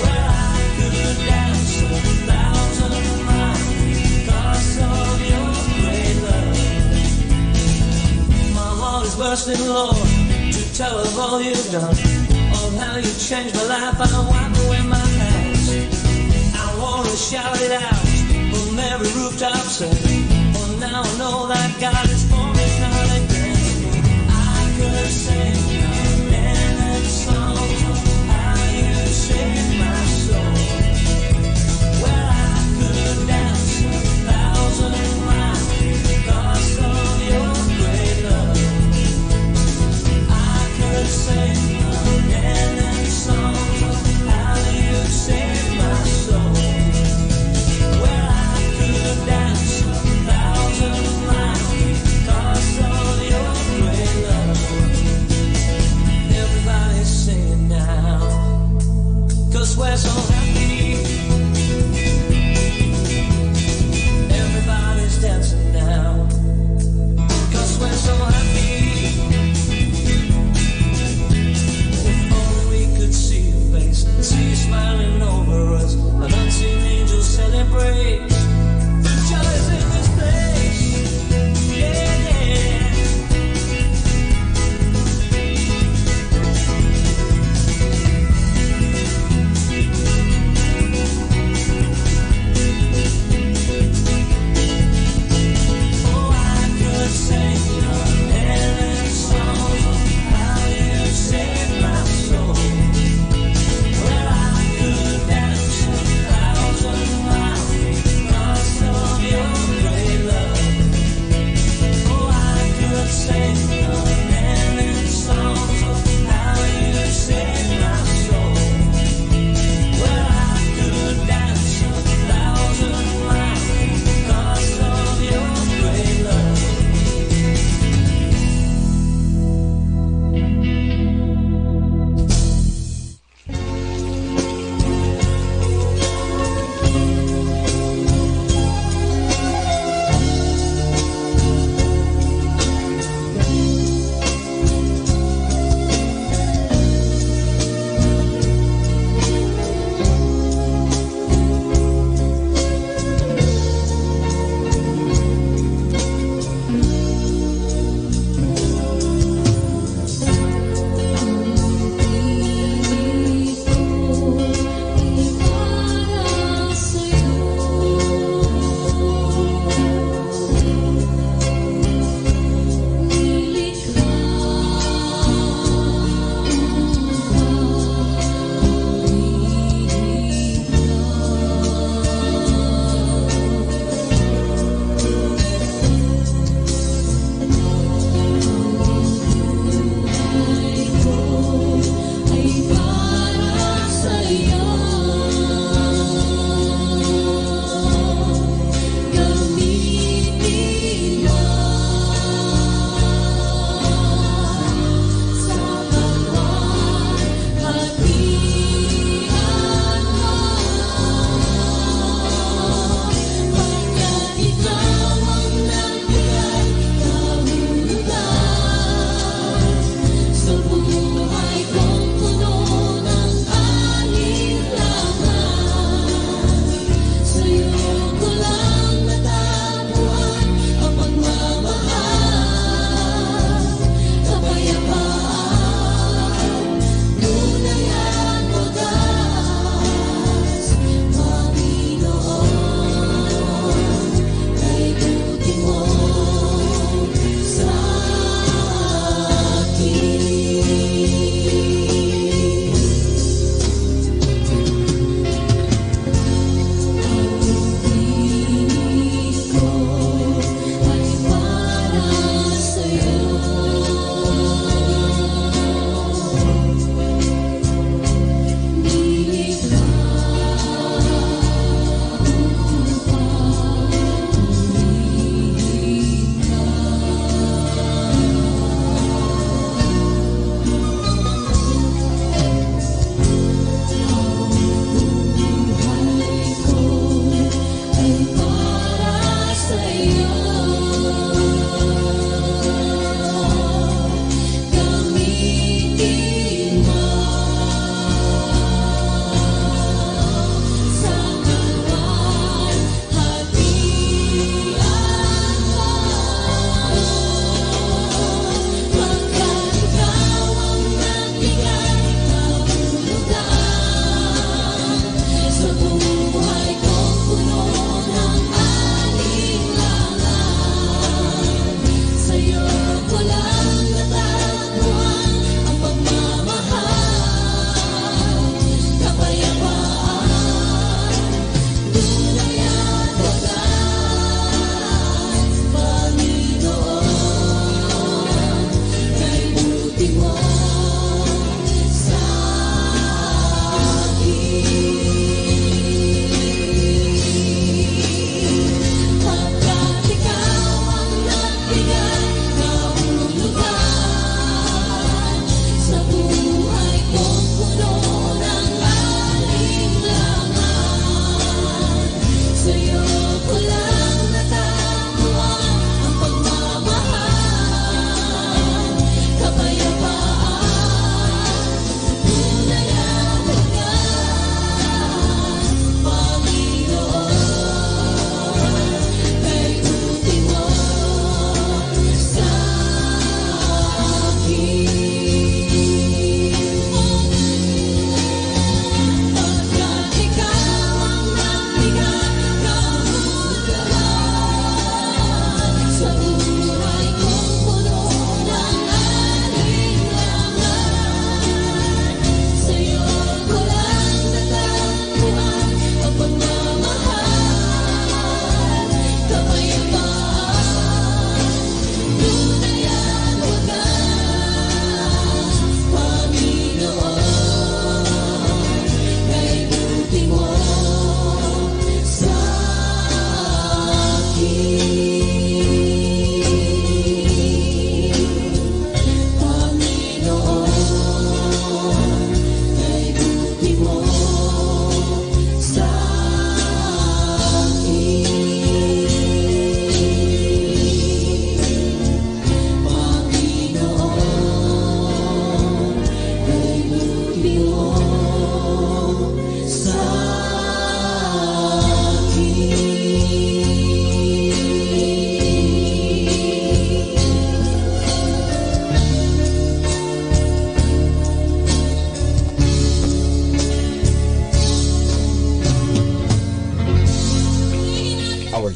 Well, I could dance 1,000 miles because of your great love. My heart is bursting, Lord, to tell of all you've done, of how you changed my life. I wipe away my past. I want to shout it out from every rooftop saying, well, now I know that God is for me, not against me. I could sing a million songs of how you saved my soul. Well, I could dance 1,000 miles because of your great love. I could sing a million songs of how you saved my soul. Well, I could dance 1,000 miles because of your great love.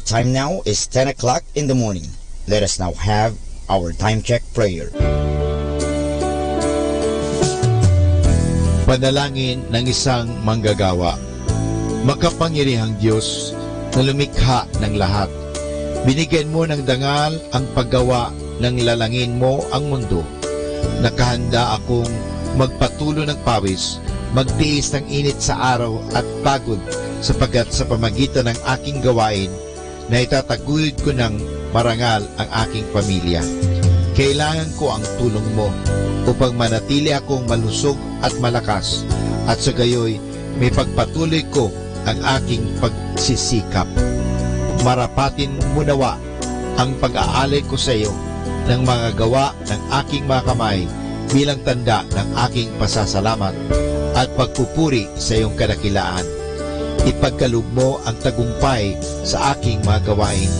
Time now is 10 o'clock in the morning. Let us now have our time check prayer. Panalangin ng isang manggagawa. Makapangyarihang Diyos na lumikha ng lahat, binigyan mo ng dangal ang paggawa ng lalangin mo ang mundo. Nakahanda akong magpatulo ng pawis, magtiis ng init sa araw at pagod, sapagkat sa pamagitan ng aking gawain na itataguyod ko ng marangal ang aking pamilya. Kailangan ko ang tulong mo upang manatili akong malusog at malakas, at sa gayoy may pagpatuloy ko ang aking pagsisikap. Marapatin mo nawa ang pag-aalay ko sa iyo ng mga gawa ng aking mga kamay bilang tanda ng aking pasasalamat at pagpupuri sa iyong kadakilaan. Ipagkaloob mo ang tagumpay sa aking mga gawain.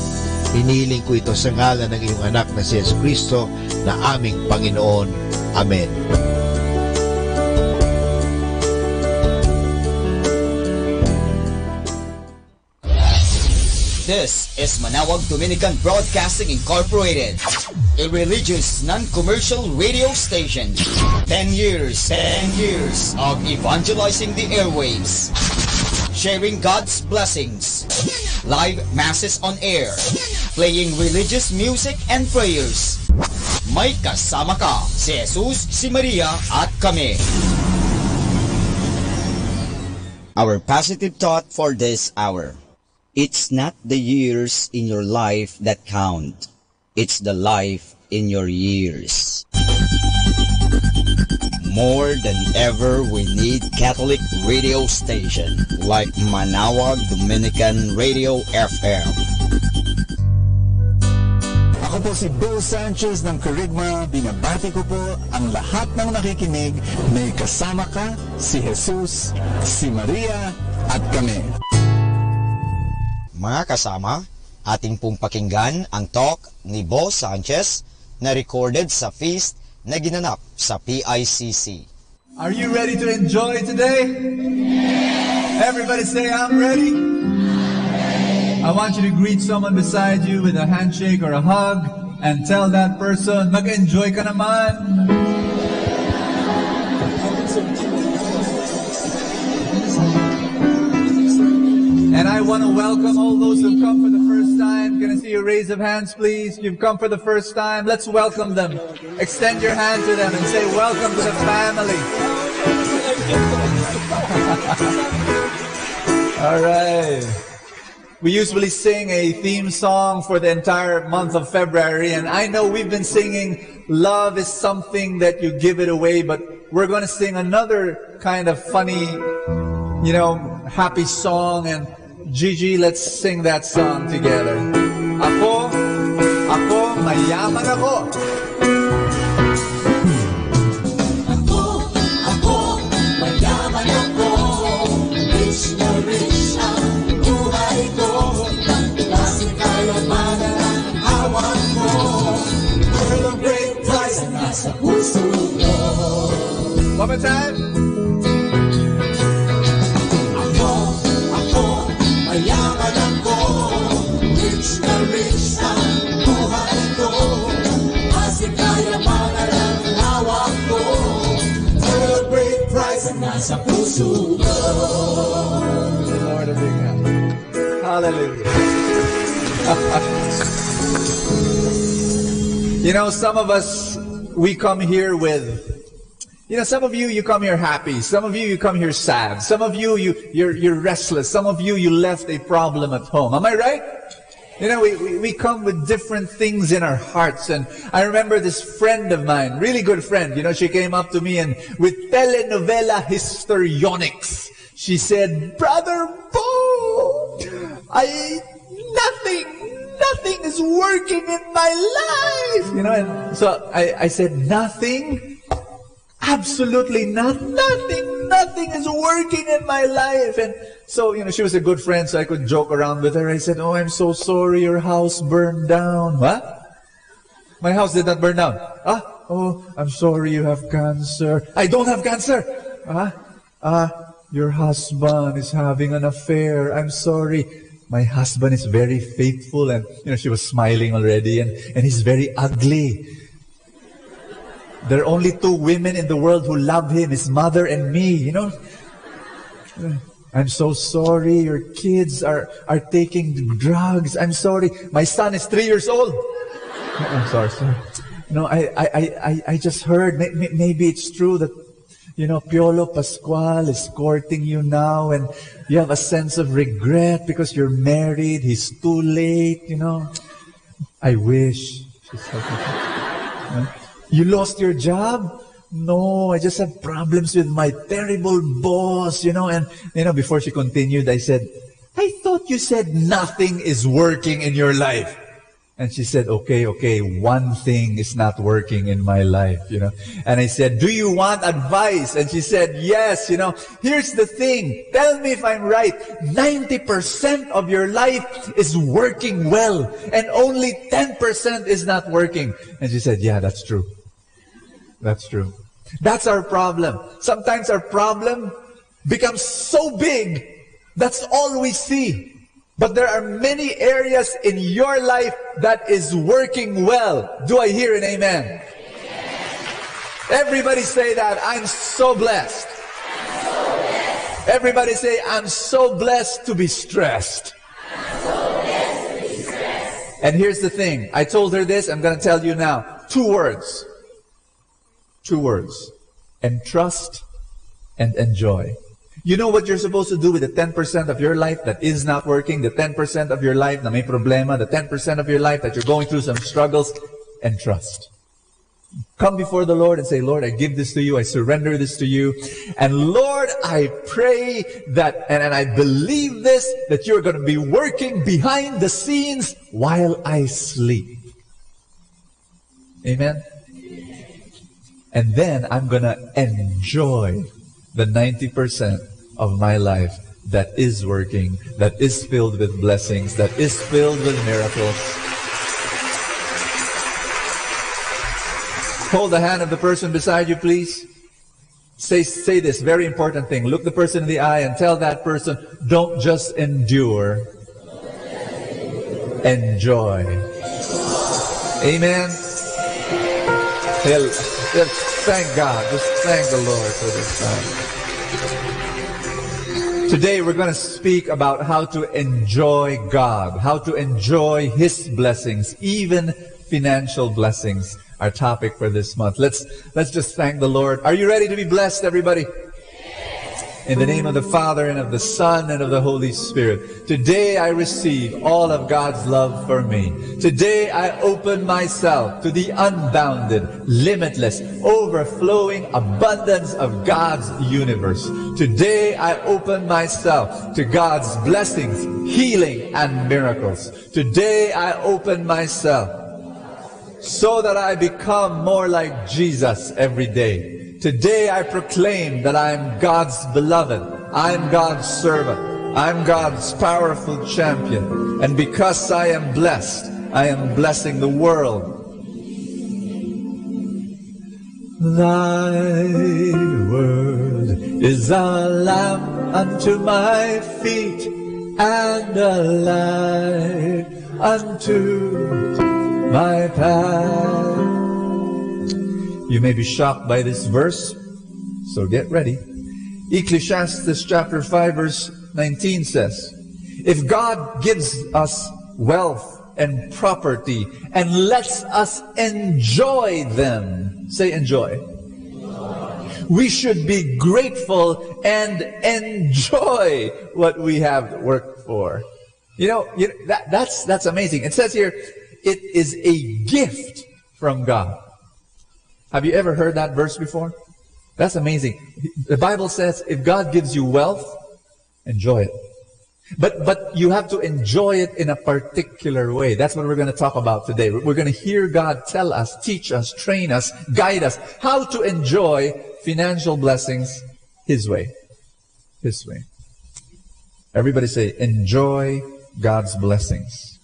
Hinihiling ko ito sa ngalan ng iyong anak na si Jesucristo na aming Panginoon. Amen. This is Manawag Dominican Broadcasting Incorporated, a religious, non-commercial radio station. 10 years of evangelizing the airwaves, sharing God's blessings, live masses on air, playing religious music and prayers. May kasama ka, si Jesus, si Maria, at kami. Our positive thought for this hour. It's not the years in your life that count. It's the life in your years. More than ever, we need Catholic radio station like Manawag Dominican Radio FM. Ako po si Bill Sanchez ng Kerygma. Binabati ko po ang lahat ng nakikinig. May kasama ka, si Jesus, si Maria, at kami. Mga kasama, ating pong pakinggan ang talk ni Bo Sanchez na recorded sa feast na ginanap sa PICC. Are you ready to enjoy today? Everybody say, I'm ready. I want you to greet someone beside you with a handshake or a hug and tell that person, mag-enjoy ka naman. And I want to welcome all those who've come for the first time. Can I see a raise of hands, please? You've come for the first time. Let's welcome them. Extend your hand to them and say, welcome to the family. All right. We usually sing a theme song for the entire month of February, and I know we've been singing Love is Something That You Give It Away, but we're going to sing another kind of funny, happy song. And Gigi, let's sing that song together. Ako, mayaman ako. Ako, mayaman ako. Rich na rich ang buhay ko. Kasi kayamanan ang hawak ko. World of great price na nasa puso ko. One more time. Mayaman ako, rich na rich ang buhay ko. Kasi kayamanan ang hawak ko. For a great price ang nasa puso ko. Lord, a big hand. Hallelujah. Some of us, we come here with, some of you come here happy. Some of you come here sad. Some of you're restless. Some of you left a problem at home. Am I right? We come with different things in our hearts. And I remember this friend of mine, really good friend, she came up to me and with telenovela histrionics, she said, Brother Bo, nothing is working in my life. And so I said, nothing? Absolutely nothing is working in my life. And so, she was a good friend, so I could joke around with her. I said, oh, I'm so sorry, your house burned down. What? My house did not burn down. Oh, I'm sorry, you have cancer. I don't have cancer. Your husband is having an affair. I'm sorry. My husband is very faithful. And, she was smiling already. And he's very ugly. There are only 2 women in the world who love him, his mother and me, I'm so sorry, your kids are taking drugs. I'm sorry, my son is 3 years old. I'm sorry. No, I just heard, maybe it's true that, Piolo Pascual is courting you now and you have a sense of regret because you're married, he's too late, I wish. You lost your job? No, I just have problems with my terrible boss, And, before she continued, I said, I thought you said nothing is working in your life. And she said, okay, one thing is not working in my life, And I said, do you want advice? And she said, yes, Here's the thing. Tell me if I'm right. 90% of your life is working well. And only 10% is not working. And she said, yeah, that's true. That's true. That's our problem. Sometimes our problem becomes so big, that's all we see. But there are many areas in your life that is working well. Do I hear an amen? Everybody say that. I'm so blessed. Everybody say, I'm so blessed to be stressed. And here's the thing. I told her this. I'm going to tell you now. 2 words. 2 words. Entrust and enjoy. You know what you're supposed to do with the 10% of your life that is not working, the 10% of your life na may problema, the 10% of your life that you're going through some struggles? Entrust. Come before the Lord and say, Lord, I give this to you. I surrender this to you. And Lord, I pray that, and I believe this, that you're going to be working behind the scenes while I sleep. Amen? And then I'm going to enjoy the 90% of my life that is working, that is filled with blessings, that is filled with miracles. Hold the hand of the person beside you, please. Say this very important thing. Look the person in the eye and tell that person, don't just endure, enjoy. Amen. Thank God. Just thank the Lord for this time. Today we're going to speak about how to enjoy God, how to enjoy His blessings, even financial blessings. Our topic for this month. Let's just thank the Lord. Are you ready to be blessed, everybody? In the name of the Father, and of the Son, and of the Holy Spirit. Today I receive all of God's love for me. Today I open myself to the unbounded, limitless, overflowing abundance of God's universe. Today I open myself to God's blessings, healing, and miracles. Today I open myself so that I become more like Jesus every day. Today I proclaim that I am God's beloved. I am God's servant. I am God's powerful champion. And because I am blessed, I am blessing the world. Thy word is a lamp unto my feet and a light unto my path. You may be shocked by this verse, so get ready. Ecclesiastes chapter 5 verse 19 says, if God gives us wealth and property and lets us enjoy them, say enjoy. We should be grateful and enjoy what we have worked for. That's amazing. It says here, it is a gift from God. Have you ever heard that verse before? That's amazing. The Bible says if God gives you wealth, enjoy it. But you have to enjoy it in a particular way. That's what we're going to talk about today. We're going to hear God tell us, teach us, train us, guide us how to enjoy financial blessings His way. His way. Everybody say, enjoy God's blessings.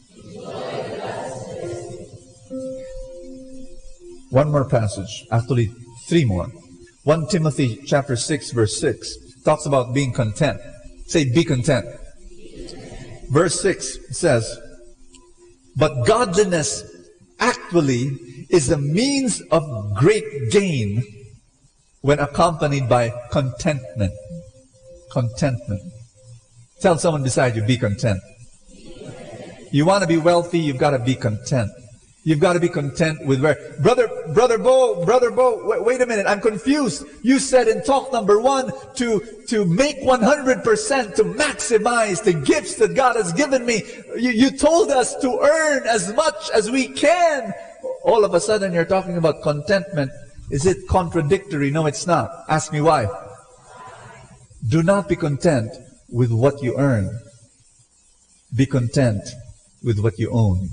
One more passage, actually 3 more. 1 Timothy chapter 6 verse 6 talks about being content. Say, be content. Verse 6 says, but godliness actually is a means of great gain when accompanied by contentment. Contentment. Tell someone beside you, be content. You want to be wealthy, you've got to be content. You've got to be content with where... Brother Bo, wait a minute, I'm confused. You said in talk number 1 to make 100%, to maximize the gifts that God has given me. You told us to earn as much as we can. All of a sudden you're talking about contentment. Is it contradictory? No, it's not. Ask me why. Do not be content with what you earn. Be content with what you own.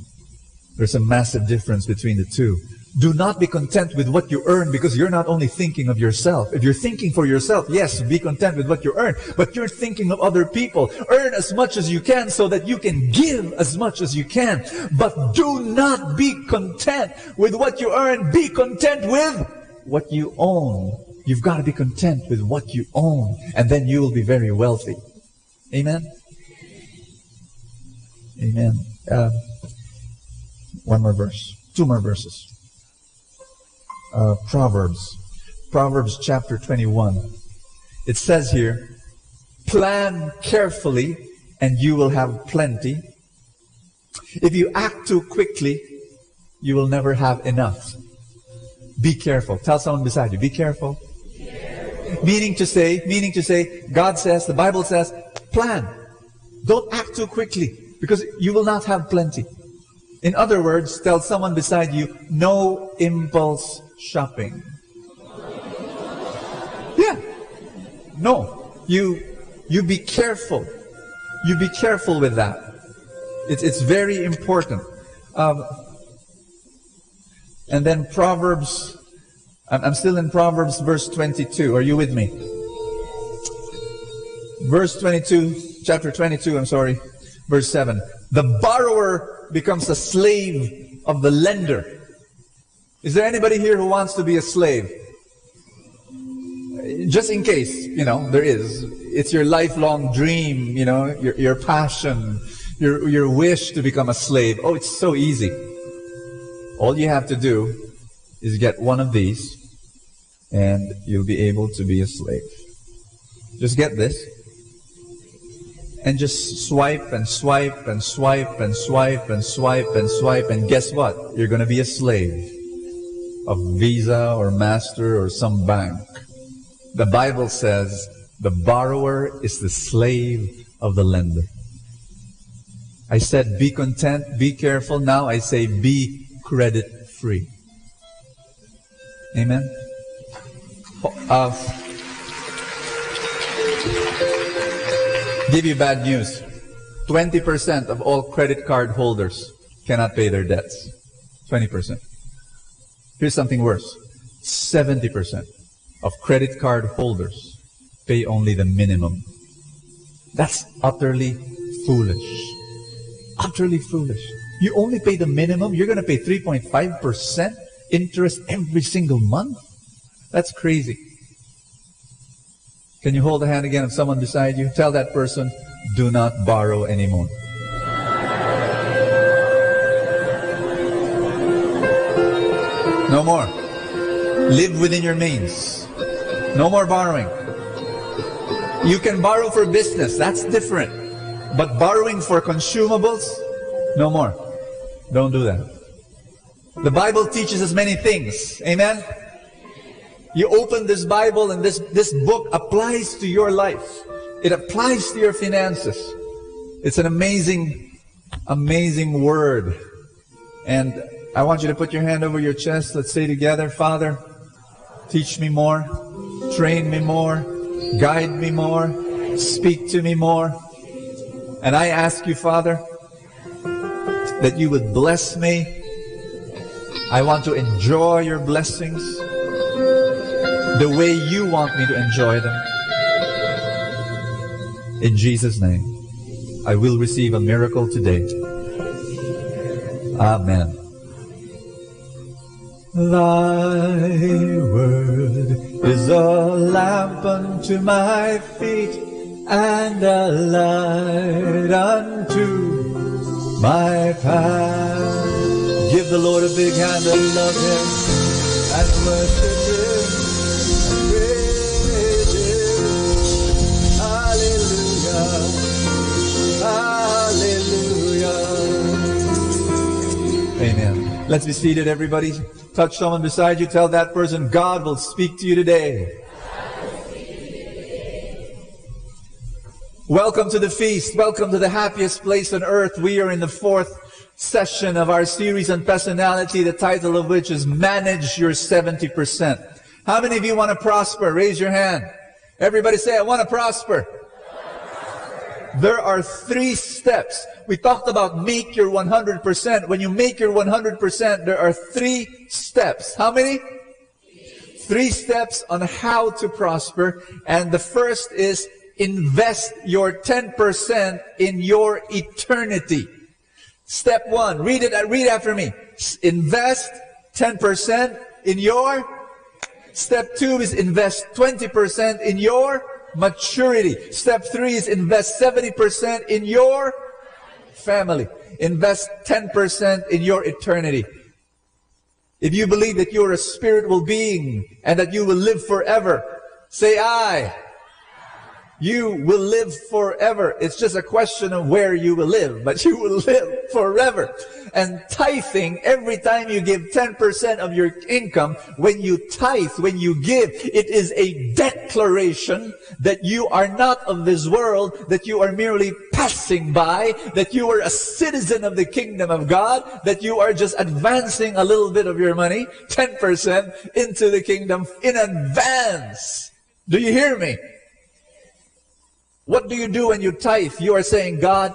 There's a massive difference between the two. Do not be content with what you earn because you're not only thinking of yourself. If you're thinking for yourself, yes, be content with what you earn, but you're thinking of other people. Earn as much as you can so that you can give as much as you can. But do not be content with what you earn. Be content with what you own. You've got to be content with what you own, and then you will be very wealthy. Amen? Amen. One more verse. 2 more verses. Proverbs chapter 21. It says here, plan carefully and you will have plenty. If you act too quickly, you will never have enough. Be careful. Tell someone beside you, be careful. Meaning to say, God says, the Bible says, plan. Don't act too quickly because you will not have plenty. In other words, tell someone beside you, no impulse shopping. Yeah. No. You be careful. You be careful with that. It's very important. And then Proverbs, I'm still in Proverbs verse 22. Are you with me? Verse 22, chapter 22, verse 7. The borrower becomes a slave of the lender. Is there anybody here who wants to be a slave? Just in case, there is. It's your lifelong dream, your passion, your wish to become a slave. Oh, it's so easy. All you have to do is get one of these and you'll be able to be a slave. Just get this. And just swipe and swipe and swipe and swipe and swipe and swipe, and guess what? You're going to be a slave of Visa or Master or some bank. The Bible says the borrower is the slave of the lender. I said be content, be careful. Now I say be credit free. Amen. Give you bad news. 20% of all credit card holders cannot pay their debts. 20%. Here's something worse. 70% of credit card holders pay only the minimum. That's utterly foolish. Utterly foolish. You only pay the minimum. You're going to pay 3.5% interest every single month? That's crazy. Can you hold the hand again of someone beside you? Tell that person, do not borrow anymore. No more. Live within your means. No more borrowing. You can borrow for business. That's different. But borrowing for consumables, no more. Don't do that. The Bible teaches us many things. Amen? You open this Bible and this book applies to your life. It applies to your finances. It's an amazing, amazing word. And I want you to put your hand over your chest. Let's say together, Father, teach me more, train me more, guide me more, speak to me more. And I ask you, Father, that you would bless me. I want to enjoy your blessings the way you want me to enjoy them. In Jesus' name, I will receive a miracle today. Amen. Thy word is a lamp unto my feet and a light unto my path. Give the Lord a big hand and love Him and worship Him and praise Him. Hallelujah. Hallelujah. Amen. Let's be seated, everybody. Touch someone beside you. Tell that person, God will speak to you today. Welcome to the feast. Welcome to the happiest place on earth. We are in the 4th session of our series on personality, the title of which is Manage Your 70%. How many of you want to prosper? Raise your hand. Everybody say, I want to prosper. There are 3 steps. We talked about make your 100%. When you make your 100%, there are 3 steps. How many? 3 steps on how to prosper. And the first is invest your 10% in your eternity. Step 1. Read after me. Invest 10% in your. Step 2 is invest 20% in your maturity. Step 3 is invest 70% in your family. Invest 10% in your eternity. If you believe that you are a spiritual being and that you will live forever, say I. You will live forever. It's just a question of where you will live, but you will live forever. And tithing, every time you give 10% of your income, when you tithe, when you give, it is a declaration that you are not of this world, that you are merely passing by, that you are a citizen of the kingdom of God, that you are just advancing a little bit of your money, 10% into the kingdom in advance. Do you hear me? What do you do when you tithe? You are saying, God,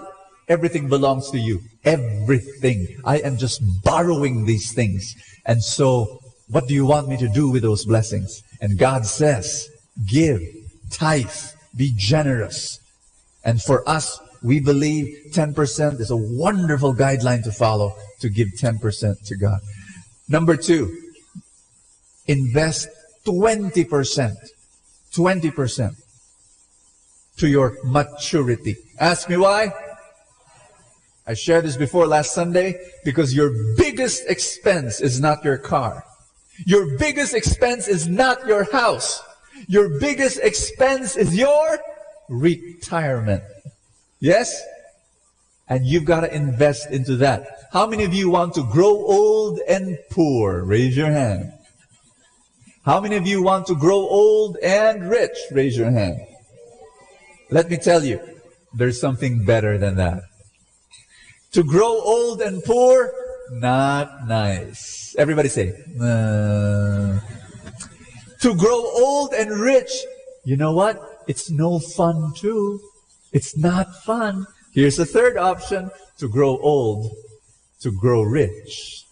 Everything belongs to you. Everything. I am just borrowing these things. And so, what do you want me to do with those blessings? And God says, give, tithe, be generous. And for us, we believe 10% is a wonderful guideline to follow, to give 10% to God. Number 2, invest 20%. 20% to your maturity. Ask me why? I shared this before last Sunday, because your biggest expense is not your car. Your biggest expense is not your house. Your biggest expense is your retirement. Yes? And you've got to invest into that. How many of you want to grow old and poor? Raise your hand. How many of you want to grow old and rich? Raise your hand. Let me tell you, there's something better than that. To grow old and poor, not nice. Everybody say, To grow old and rich, you know what? It's no fun too. It's not fun. Here's the third option: to grow old, to grow rich,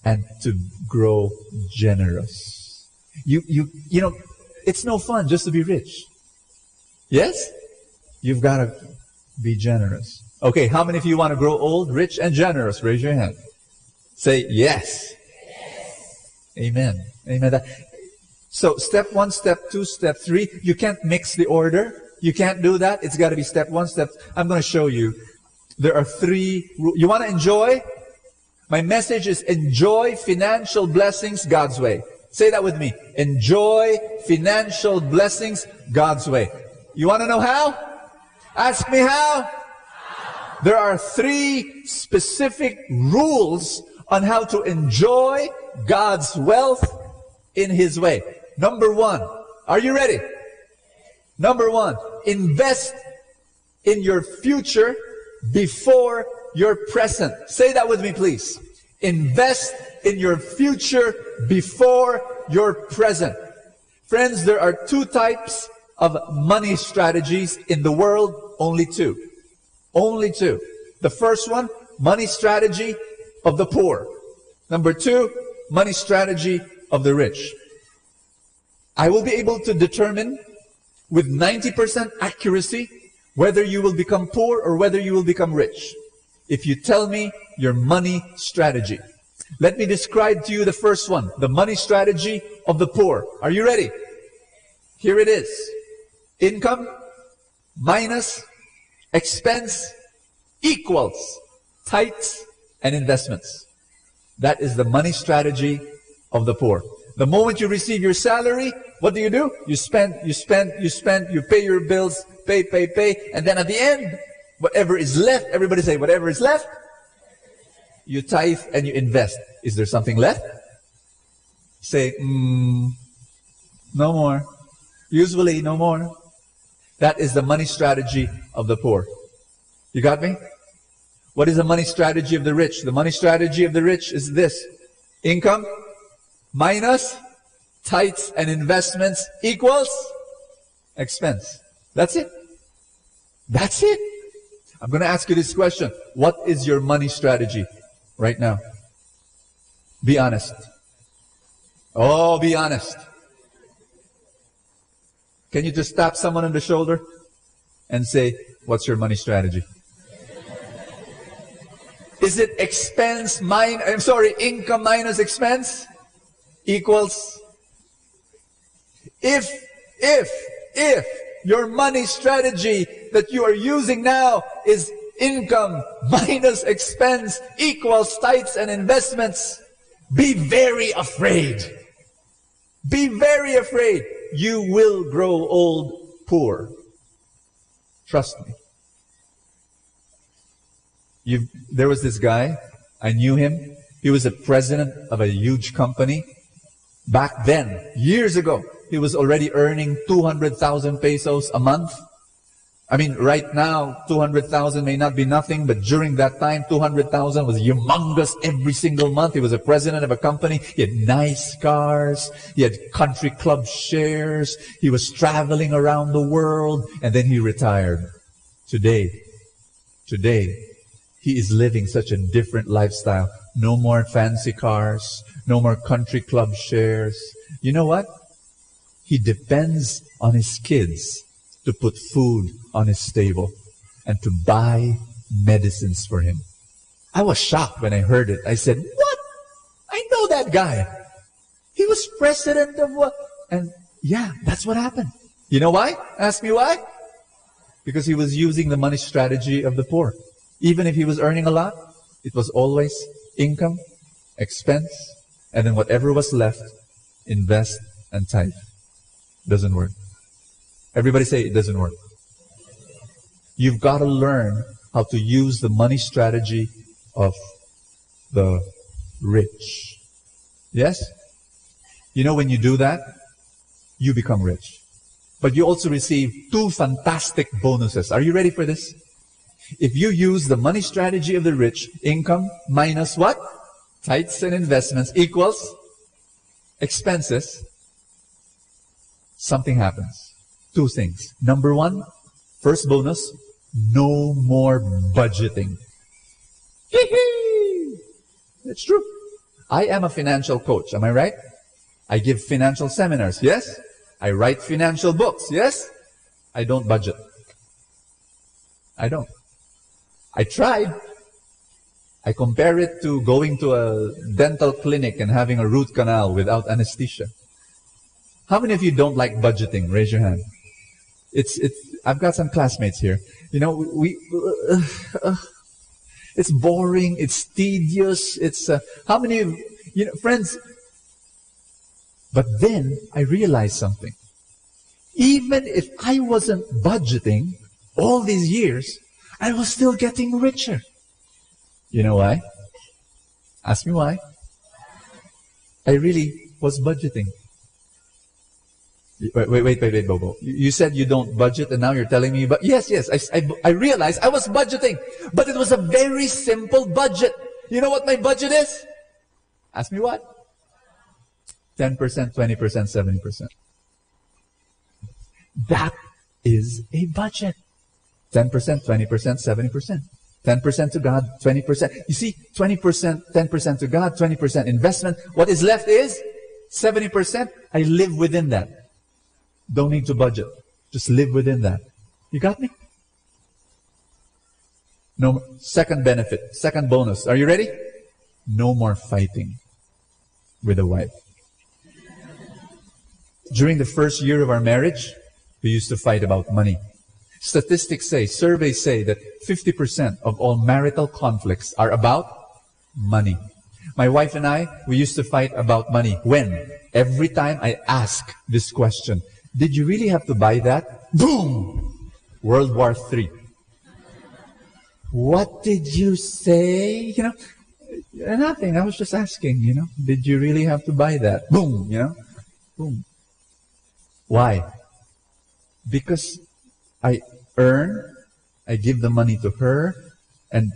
and to grow generous. You know, it's no fun just to be rich. Yes? You've got to be generous. Okay, how many of you want to grow old, rich, and generous? Raise your hand. Say yes. Amen. Amen. So step 1, step 2, step 3. You can't mix the order. You can't do that. It's got to be step 1, step. I'm going to show you. There are 3. You want to enjoy? My message is enjoy financial blessings God's way. Say that with me. Enjoy financial blessings God's way. You want to know how? Ask me how. There are 3 specific rules on how to enjoy God's wealth in His way. Number 1. Are you ready? Number 1. Invest in your future before your present. Say that with me, please. Invest in your future before your present. Friends, there are 2 types of money strategies in the world. Only 2. Only 2. The first one, money strategy of the poor. Number 2, money strategy of the rich. I will be able to determine with 90% accuracy whether you will become poor or whether you will become rich if you tell me your money strategy. Let me describe to you the first one, the money strategy of the poor. Are you ready? Here it is. Income minus expense equals tithes and investments. That is the money strategy of the poor. The moment you receive your salary, what do? You spend, you pay your bills, pay, and then at the end, whatever is left, everybody say, whatever is left, you tithe and you invest. Is there something left? Say, no more. Usually, no more. That is the money strategy of the poor. You got me? What is the money strategy of the rich? The money strategy of the rich is this. Income minus tithes and investments equals expense. That's it. That's it. I'm going to ask you this question. What is your money strategy right now? Be honest. Oh, be honest. Can you just tap someone on the shoulder and say, what's your money strategy? Is it income minus expense equals? If your money strategy that you are using now is income minus expense equals tithes and investments, be very afraid. Be very afraid. You will grow old poor. Trust me. There was this guy, I knew him. He was the president of a huge company. Back then, years ago, he was already earning 200,000 pesos a month. I mean, right now, 200,000 may not be nothing, but during that time, 200,000 was humongous every single month. He was a president of a company. He had nice cars. He had country club shares. He was traveling around the world, and then he retired. Today, Today, he is living such a different lifestyle. No more fancy cars, no more country club shares. You know what? He depends on his kids to put food on his table and to buy medicines for him. I was shocked when I heard it. I said, what? I know that guy. He was president of what? And yeah, that's what happened. You know why? Ask me why? Because he was using the money strategy of the poor. Even if he was earning a lot, it was always income, expense, and then whatever was left, invest and tithe. Doesn't work. Everybody say it doesn't work. You've got to learn how to use the money strategy of the rich. Yes? You know, when you do that, you become rich. But you also receive 2 fantastic bonuses. Are you ready for this? If you use the money strategy of the rich, income minus what? Tithes and investments equals expenses. Something happens. 2 things. Number 1, first bonus, no more budgeting. It's true. I am a financial coach. Am I right? I give financial seminars. Yes? I write financial books. Yes? I don't budget. I don't. I tried. I compare it to going to a dental clinic and having a root canal without anesthesia. How many of you don't like budgeting? Raise your hand. I've got some classmates here. You know, it's boring. It's tedious. How many of you know, friends? But then I realized something. Even if I wasn't budgeting all these years, I was still getting richer. You know why? Ask me why. I really was budgeting. Wait, Bobo. You said you don't budget and now you're telling me, but yes, I realized I was budgeting, but it was a very simple budget. You know what my budget is? Ask me what? 10%, 20%, 70%. That is a budget. 10%, 20%, 70%. 10% to God, 20%. You see, 20%, 10% to God, 20% investment. What is left is 70%. I live within that. Don't need to budget. Just live within that. You got me? No, second benefit, second bonus. Are you ready? No more fighting with a wife. During the first year of our marriage, we used to fight about money. Statistics say, surveys say that 50% of all marital conflicts are about money. My wife and I, we used to fight about money. When? Every time I ask this question, did you really have to buy that? Boom! World War III. What did you say? You know, nothing. I was just asking, you know, did you really have to buy that? Boom, you know, boom. Why? Because I earn, I give the money to her, and,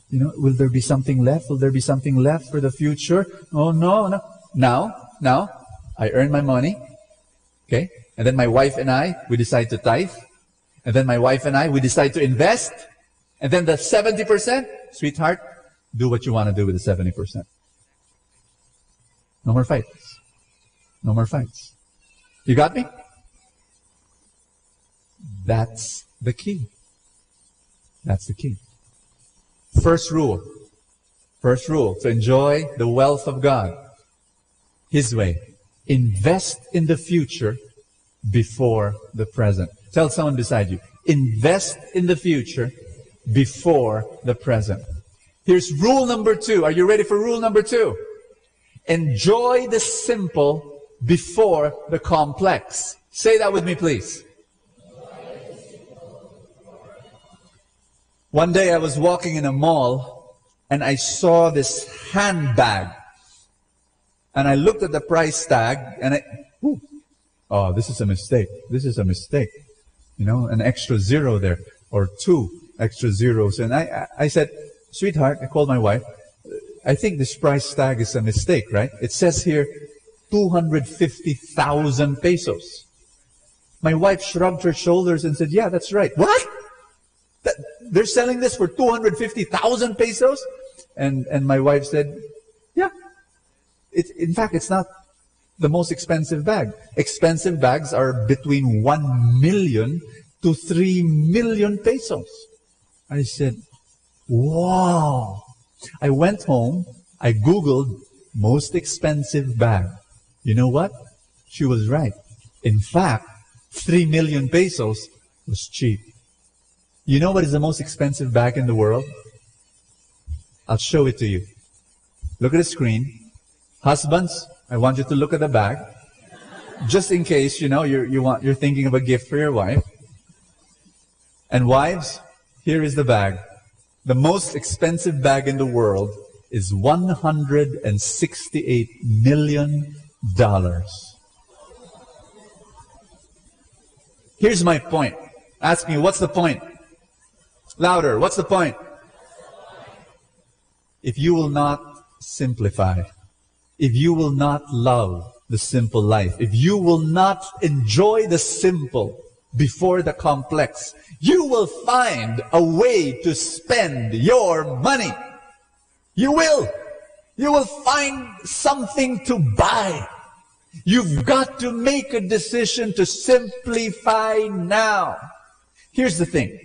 you know, will there be something left? Will there be something left for the future? Oh, no. Now, I earn my money, okay? And then my wife and I, we decide to tithe. And then my wife and I, we decide to invest. And then the 70%, sweetheart, do what you want to do with the 70%. No more fights. No more fights. You got me? That's the key. That's the key. First rule to enjoy the wealth of God. His way. Invest in the future before the present. Tell someone beside you. Invest in the future before the present. Here's rule number 2. Are you ready for rule number 2? Enjoy the simple before the complex. Say that with me, please. One day I was walking in a mall and I saw this handbag. And I looked at the price tag and oh, this is a mistake. This is a mistake. You know, an extra 0 there, or 2 extra zeros. And I said, sweetheart, I called my wife, I think this price tag is a mistake, right? It says here 250,000 pesos. My wife shrugged her shoulders and said, yeah, that's right. What? They're selling this for 250,000 pesos? And my wife said, yeah. In fact, it's not the most expensive bag. Expensive bags are between 1 million to 3 million pesos. I said, wow. I went home, I Googled most expensive bag. You know what? She was right. In fact, 3 million pesos was cheap. You know what is the most expensive bag in the world? I'll show it to you. Look at the screen. Husbands, I want you to look at the bag. Just in case, you're thinking of a gift for your wife. And wives, here is the bag. The most expensive bag in the world is $168 million. Here's my point. Ask me, what's the point? Louder, what's the point? If you will not simplify, if you will not love the simple life, if you will not enjoy the simple before the complex, you will find a way to spend your money. You will. You will find something to buy. You've got to make a decision to simplify now. Here's the thing.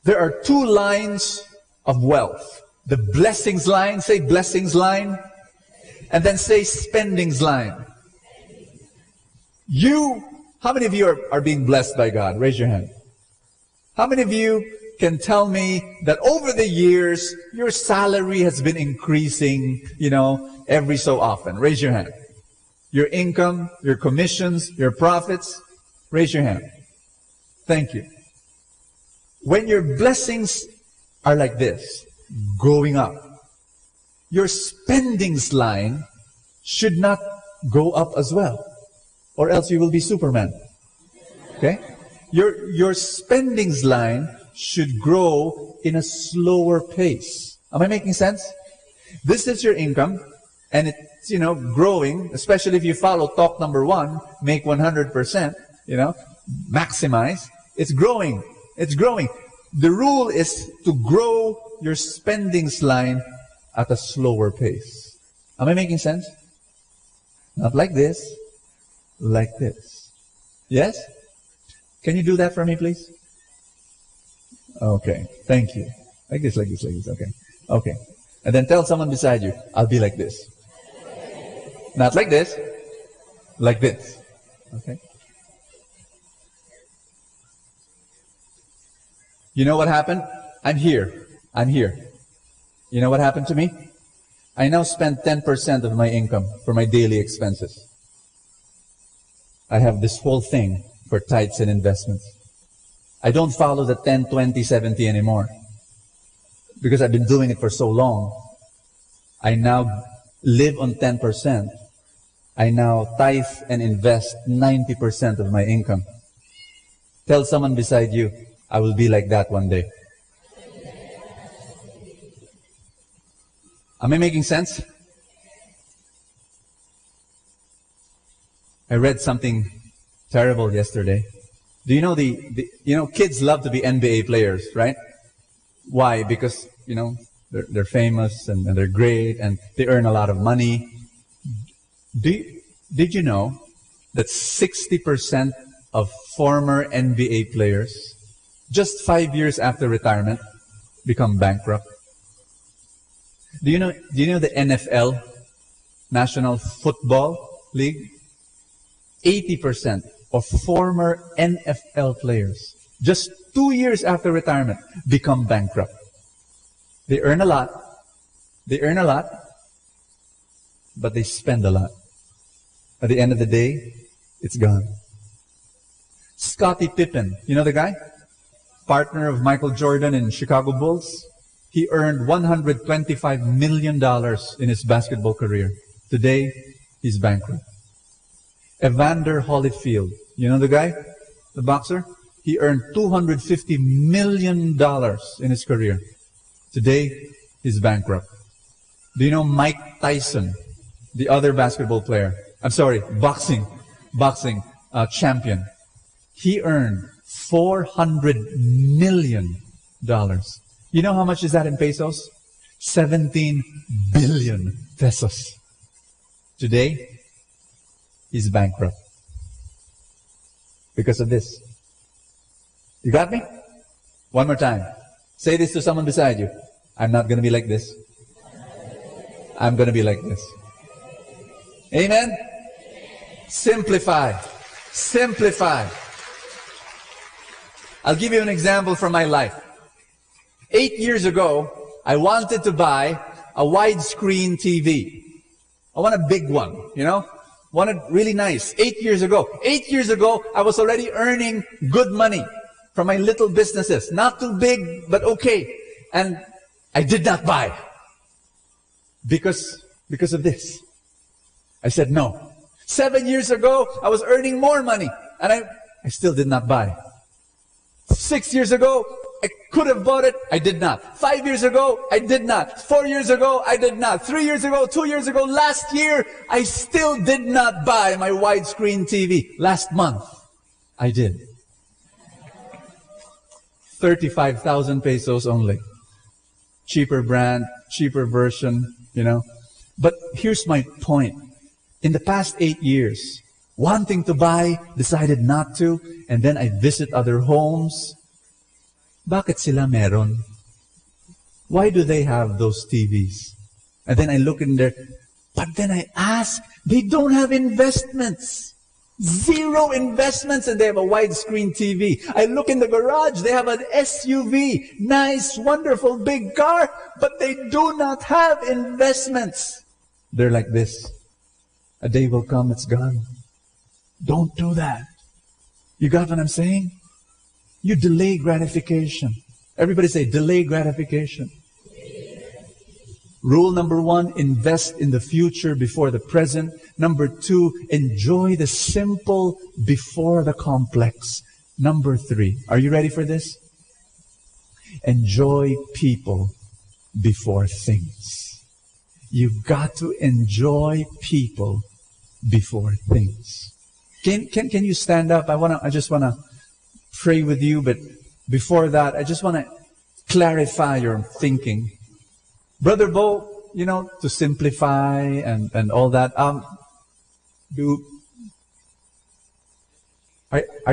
There are two lines of wealth. The blessings line, say blessings line, and then say spendings line. How many of you are being blessed by God? Raise your hand. How many of you can tell me that over the years, your salary has been increasing, every so often? Raise your hand. Your income, your commissions, your profits, raise your hand. Thank you. When your blessings are like this, going up, your spendings line should not go up as well, or else you will be Superman. Okay? Your spendings line should grow in a slower pace. Am I making sense? This is your income, and it's, growing, especially if you follow talk number 1, make 100%, maximize. It's growing. It's growing. The rule is to grow your spendings line at a slower pace. Am I making sense? Not like this, like this. Yes? Can you do that for me, please? Okay, thank you. Like this, like this, like this. Okay. Okay. And then tell someone beside you, I'll be like this. Not like this, like this. Okay. You know what happened? I'm here. You know what happened to me? I now spend 10% of my income for my daily expenses. I have this whole thing for tithes and investments. I don't follow the 10, 20, 70 anymore. Because I've been doing it for so long. I now live on 10%. I now tithe and invest 90% of my income. Tell someone beside you, I will be like that one day. Am I making sense? I read something terrible yesterday. Do you know kids love to be NBA players, right? Why? Because, they're famous and they're great and they earn a lot of money. Did you know that 60% of former NBA players, just 5 years after retirement, become bankrupt? Do you know the NFL, National Football League? 80% of former NFL players, just 2 years after retirement, become bankrupt. They earn a lot, but they spend a lot. At the end of the day, it's gone. Scottie Pippen, you know the guy? Partner of Michael Jordan in Chicago Bulls. He earned $125 million in his basketball career. Today, he's bankrupt. Evander Holyfield, you know the guy? The boxer? He earned $250 million in his career. Today, he's bankrupt. Do you know Mike Tyson, the other basketball player? I'm sorry, boxing champion. He earned $400 million. You know how much is that in pesos? 17 billion pesos. Today, he's bankrupt. Because of this. You got me? One more time. Say this to someone beside you. I'm not going to be like this. I'm going to be like this. Amen? Simplify. Simplify. I'll give you an example from my life. 8 years ago, I wanted to buy a widescreen TV. I want a big one, you know? Wanted really nice. 8 years ago. 8 years ago, I was already earning good money from my little businesses. Not too big, but okay. And I did not buy. Because of this. I said no. 7 years ago, I was earning more money. And I still did not buy. 6 years ago, I could have bought it. I did not. 5 years ago, I did not. 4 years ago, I did not. 3 years ago, 2 years ago, last year, I still did not buy my widescreen TV. Last month, I did. 35,000 pesos only. Cheaper brand, cheaper version, you know. But here's my point. In the past 8 years, wanting to buy, decided not to, and then I visit other homes. Bakit sila meron? Why do they have those TVs? And then I look in there, but then I ask, they don't have investments. Zero investments, and they have a widescreen TV. I look in the garage, they have an SUV, nice, wonderful, big car, but they do not have investments. They're like this. A day will come, it's gone. Don't do that. You got what I'm saying? You delay gratification. Everybody say, delay gratification. Rule number 1, invest in the future before the present. Number 2, enjoy the simple before the complex. Number 3, are you ready for this? Enjoy people before things. You've got to enjoy people before things. Can you stand up? I just wanna pray with you, but before that, I just wanna clarify your thinking. Brother Bo, you know, to simplify and all that. Are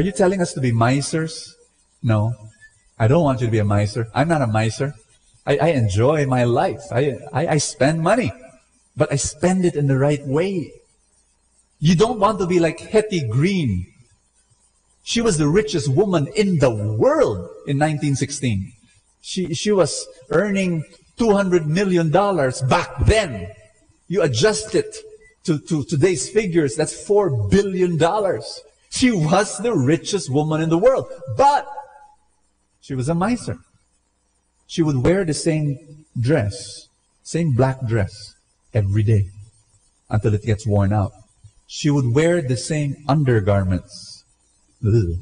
you telling us to be misers? No, I don't want you to be a miser. I'm not a miser. I enjoy my life. I spend money, but I spend it in the right way. You don't want to be like Hetty Green. She was the richest woman in the world in 1916. She was earning $200 million back then. You adjust it to today's figures, that's $4 billion. She was the richest woman in the world, but she was a miser. She would wear the same dress, same black dress, every day until it gets worn out. She would wear the same undergarments. Ugh.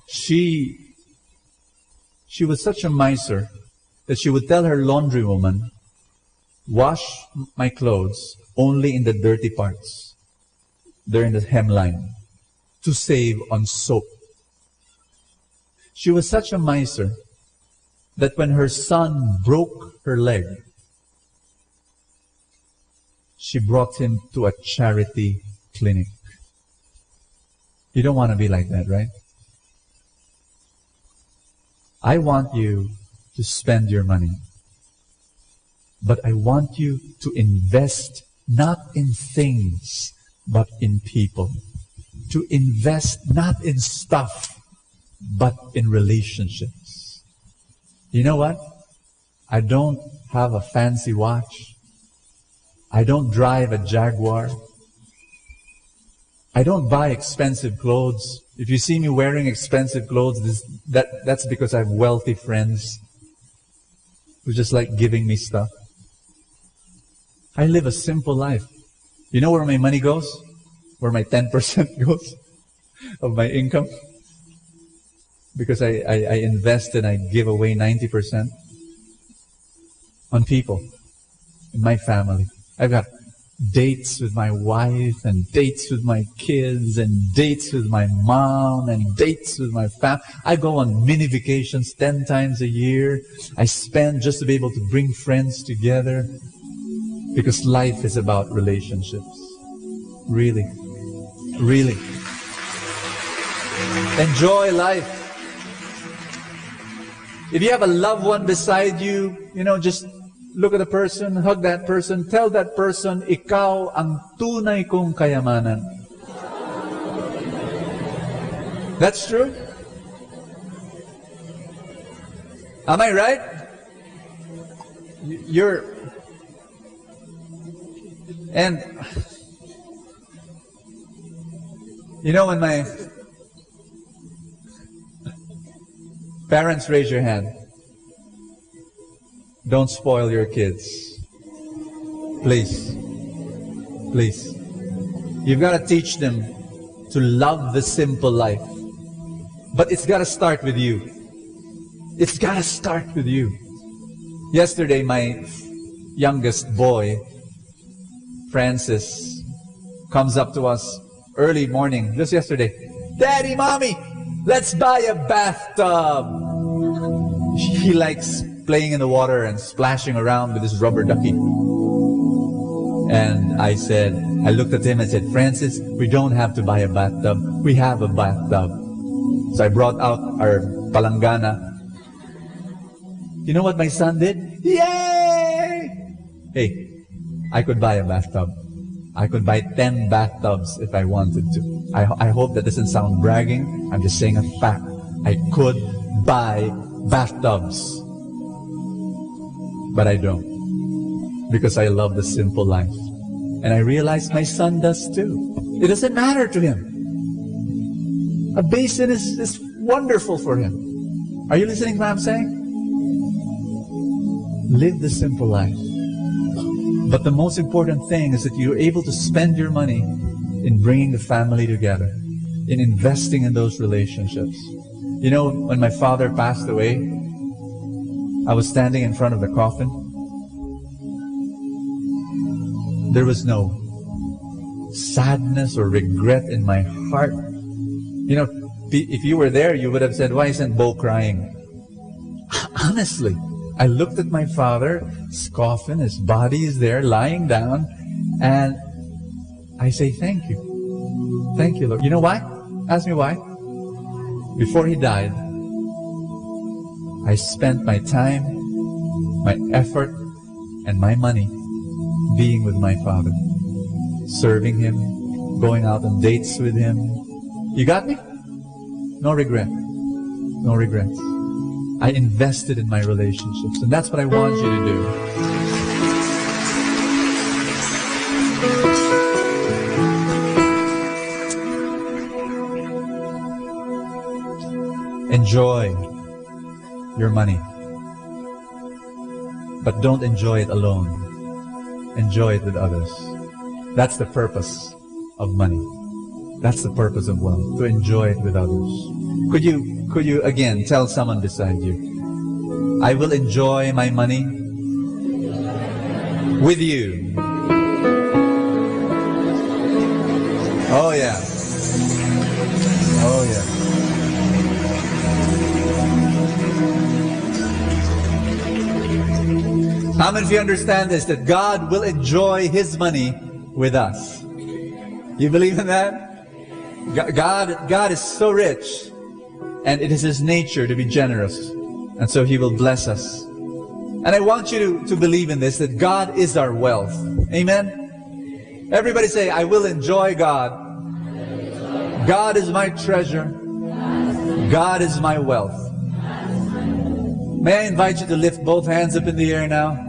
She was such a miser that she would tell her laundry woman, wash my clothes only in the dirty parts. They're in the hemline, to save on soap. She was such a miser that when her son broke her leg, she brought him to a charity clinic. You don't want to be like that, right? I want you to spend your money, but I want you to invest not in things, but in people. To invest not in stuff, but in relationships. You know what? I don't have a fancy watch. I don't drive a Jaguar. I don't buy expensive clothes. If you see me wearing expensive clothes, that's because I have wealthy friends who just like giving me stuff. I live a simple life. You know where my money goes? Where my 10% goes of my income? Because I invest and I give away 90% on people in my family. I've got dates with my wife, and dates with my kids, and dates with my mom, and dates with my family. I go on mini vacations 10 times a year. I spend just to be able to bring friends together, because life is about relationships. Really. Really. Enjoy life. If you have a loved one beside you, just look at the person, hug that person, tell that person, ikaw ang tunay kong kayamanan. That's true? Am I right? And when my parents, raise your hand. Don't spoil your kids. Please. Please. You've got to teach them to love the simple life. But it's got to start with you. It's got to start with you. Yesterday, my youngest boy, Francis, comes up to us early morning, just yesterday. Daddy, Mommy, let's buy a bathtub. He likes playing in the water and splashing around with his rubber ducky. And I looked at him and said, Francis, we don't have to buy a bathtub. We have a bathtub. So I brought out our palangana. You know what my son did? Yay! Hey, I could buy a bathtub. I could buy 10 bathtubs if I wanted to. I hope that doesn't sound bragging. I'm just saying a fact. I could buy bathtubs. But I don't. Because I love the simple life. And I realize my son does too. It doesn't matter to him. A basin is wonderful for him. Are you listening to what I'm saying? Live the simple life. But the most important thing is that you're able to spend your money in bringing the family together, in investing in those relationships. When my father passed away, I was standing in front of the coffin. There was no sadness or regret in my heart. If you were there, you would have said, why isn't Bo crying? Honestly, I looked at my father, his coffin, his body is there, lying down, and I say, thank you. Thank you, Lord. You know why? Ask me why. Before he died, I spent my time, my effort, and my money being with my father, serving him, going out on dates with him. You got me? No regret. No regrets. I invested in my relationships, and that's what I want you to do. Enjoy your money, but don't enjoy it alone. Enjoy it with others. That's the purpose of money. That's the purpose of wealth, to enjoy it with others. Could you again tell someone beside you, I will enjoy my money with you. Oh yeah. Oh yeah. How many of you understand this, that God will enjoy His money with us? You believe in that? God is so rich, and it is His nature to be generous, and so He will bless us. And I want you to believe in this, that God is our wealth. Amen? Everybody say, I will enjoy God. God is my treasure. God is my wealth. May I invite you to lift both hands up in the air now?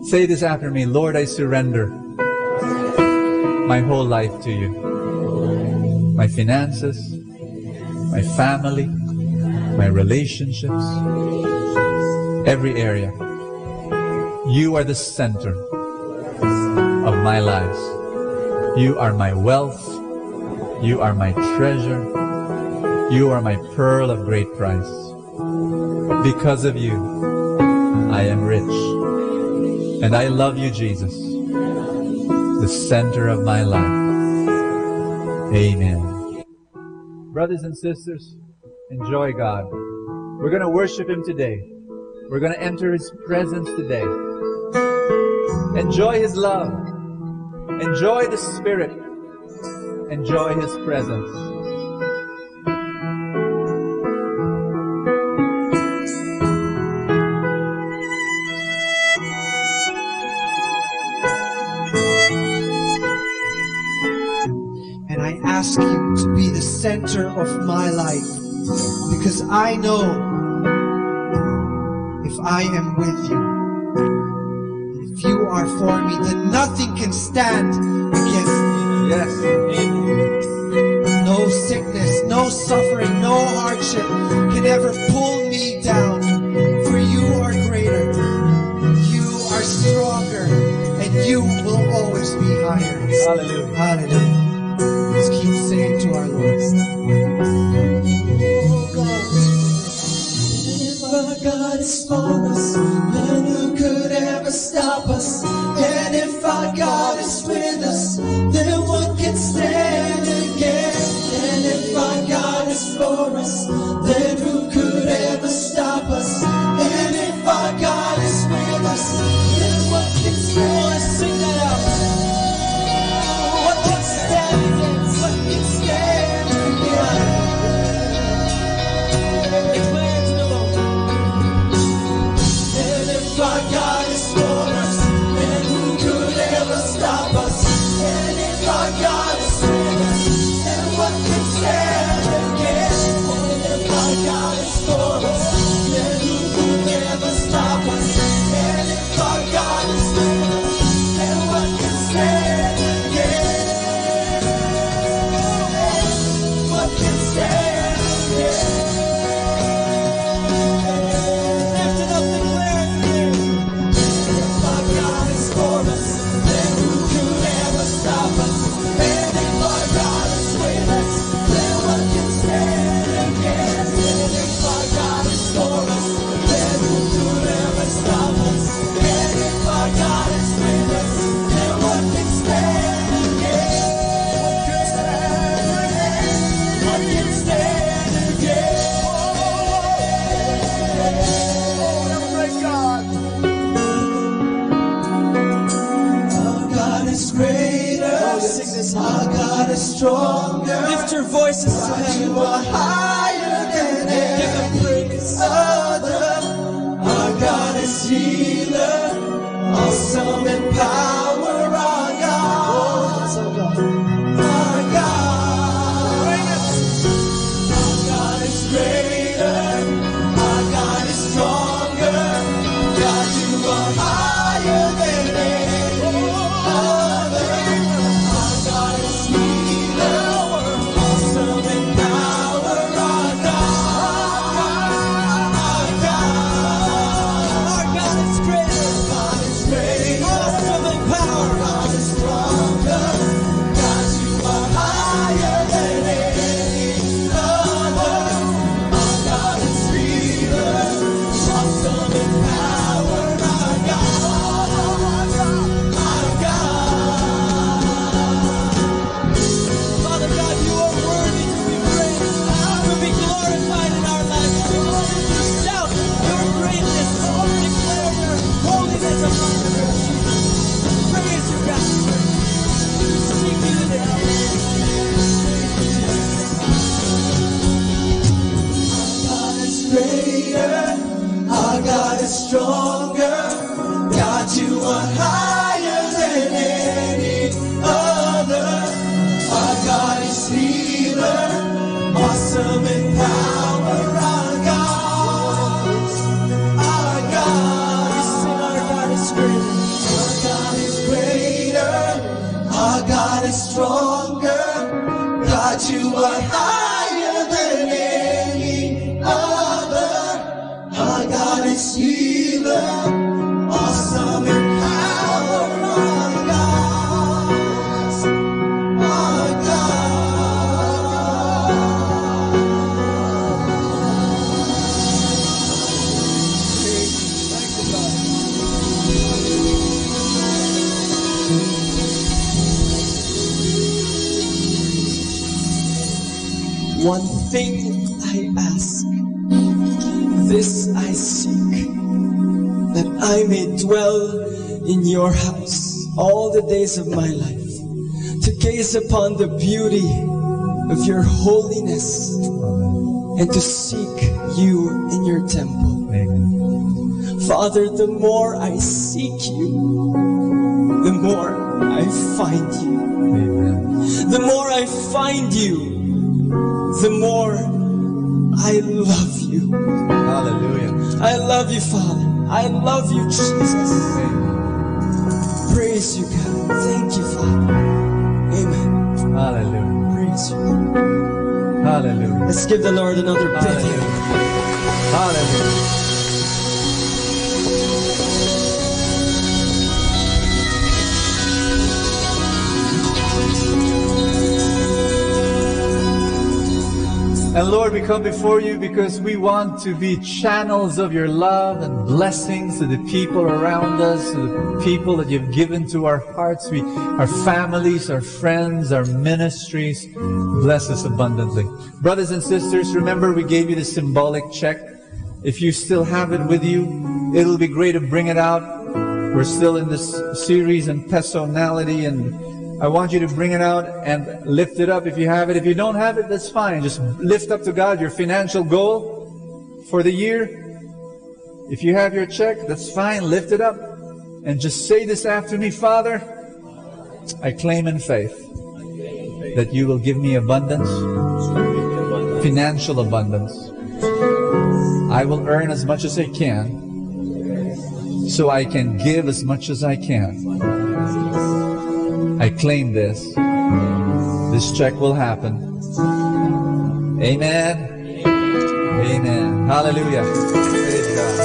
Say this after me. Lord, I surrender my whole life to you. My finances, my family, my relationships, every area. You are the center of my lives. You are my wealth. You are my treasure. You are my pearl of great price. Because of you, I am rich. And I love you, Jesus, the center of my life. Amen. Brothers and sisters, enjoy God. We're going to worship Him today. We're going to enter His presence today. Enjoy His love. Enjoy the Spirit. Enjoy His presence. And I ask you to be the center of my life, because I know if I am with you, if you are for me, then nothing can stand against me. Yes. No sickness, no suffering, no hardship can ever pull me down, for you are greater, you are stronger, and you will always be higher. Hallelujah. Hallelujah. Let's keep saying to our Lord. If our God is for us, then who could ever stop us? And if our God is with us, then what can stand against? And if our God is for us, then who could ever stop us? And if our God is with us, then what can stand? Let's sing that out. What can stand against? What can stand against? Declare to the Lord. And if our God is for us, then who could ever stop us? And if our God is with us, then what can stand against? And if our God is for us, then who could ever stop us? And if our God is with us, then what can stand against? What can stand against? Lift it up, declare it again. If our God is for us, then who could ever stop us? And if our God is with us, then what can stand against? And if our God is for us, then who could ever stop us? And if our God is with us, then what can stand against? What can stand against? Our God is greater. Our God is stronger. Lift your voices to heaven. You are higher than every other. Our God is healer. Awesome in power. Our God. Our God is greater. Our God is stronger. God, you are higher than any other. Our God is healer. Awesome in power. Our God. Our God is greater. God is greater. Awesome in power. God is stronger. God, you are higher than any other. Our God is healer. Awesome in power. Our God. Our God. Father God, you are worthy to be praised, to be glorified in our lives. We want to shout your greatness, declare your holiness among the earth. Praise you, God. Seek you today. Our God is greater. Our God is stronger. God, you are higher than any other. Our God is healer. Awesome in power. Our God. Our God. We sing our God is greater. Our God is greater. Our God is stronger. God, you are higher than any other. Our God is healer. One thing I ask, this I seek, that I may dwell in your house all the days of my life, to gaze upon the beauty of your holiness and to seek you in your temple. Father, the more I seek you, the more I find you. The more I find you, the more I love you. Hallelujah. I love you, Father. I love you, Jesus. Praise you, God. Thank you, Father. Amen. Hallelujah. Praise you. Hallelujah. Let's give the Lord another big hand. Hallelujah. And Lord, we come before you because we want to be channels of your love and blessings to the people around us, to the people that you've given to our hearts, our families, our friends, our ministries. Bless us abundantly. Brothers and sisters, remember we gave you the symbolic check. If you still have it with you, it'll be great to bring it out. We're still in this series on personality, and I want you to bring it out and lift it up if you have it. If you don't have it, that's fine. Just lift up to God your financial goal for the year. If you have your check, that's fine. Lift it up and just say this after me. Father, I claim in faith that you will give me abundance, financial abundance. I will earn as much as I can so I can give as much as I can. I claim this. This check will happen. Amen. Amen. Hallelujah. Praise God.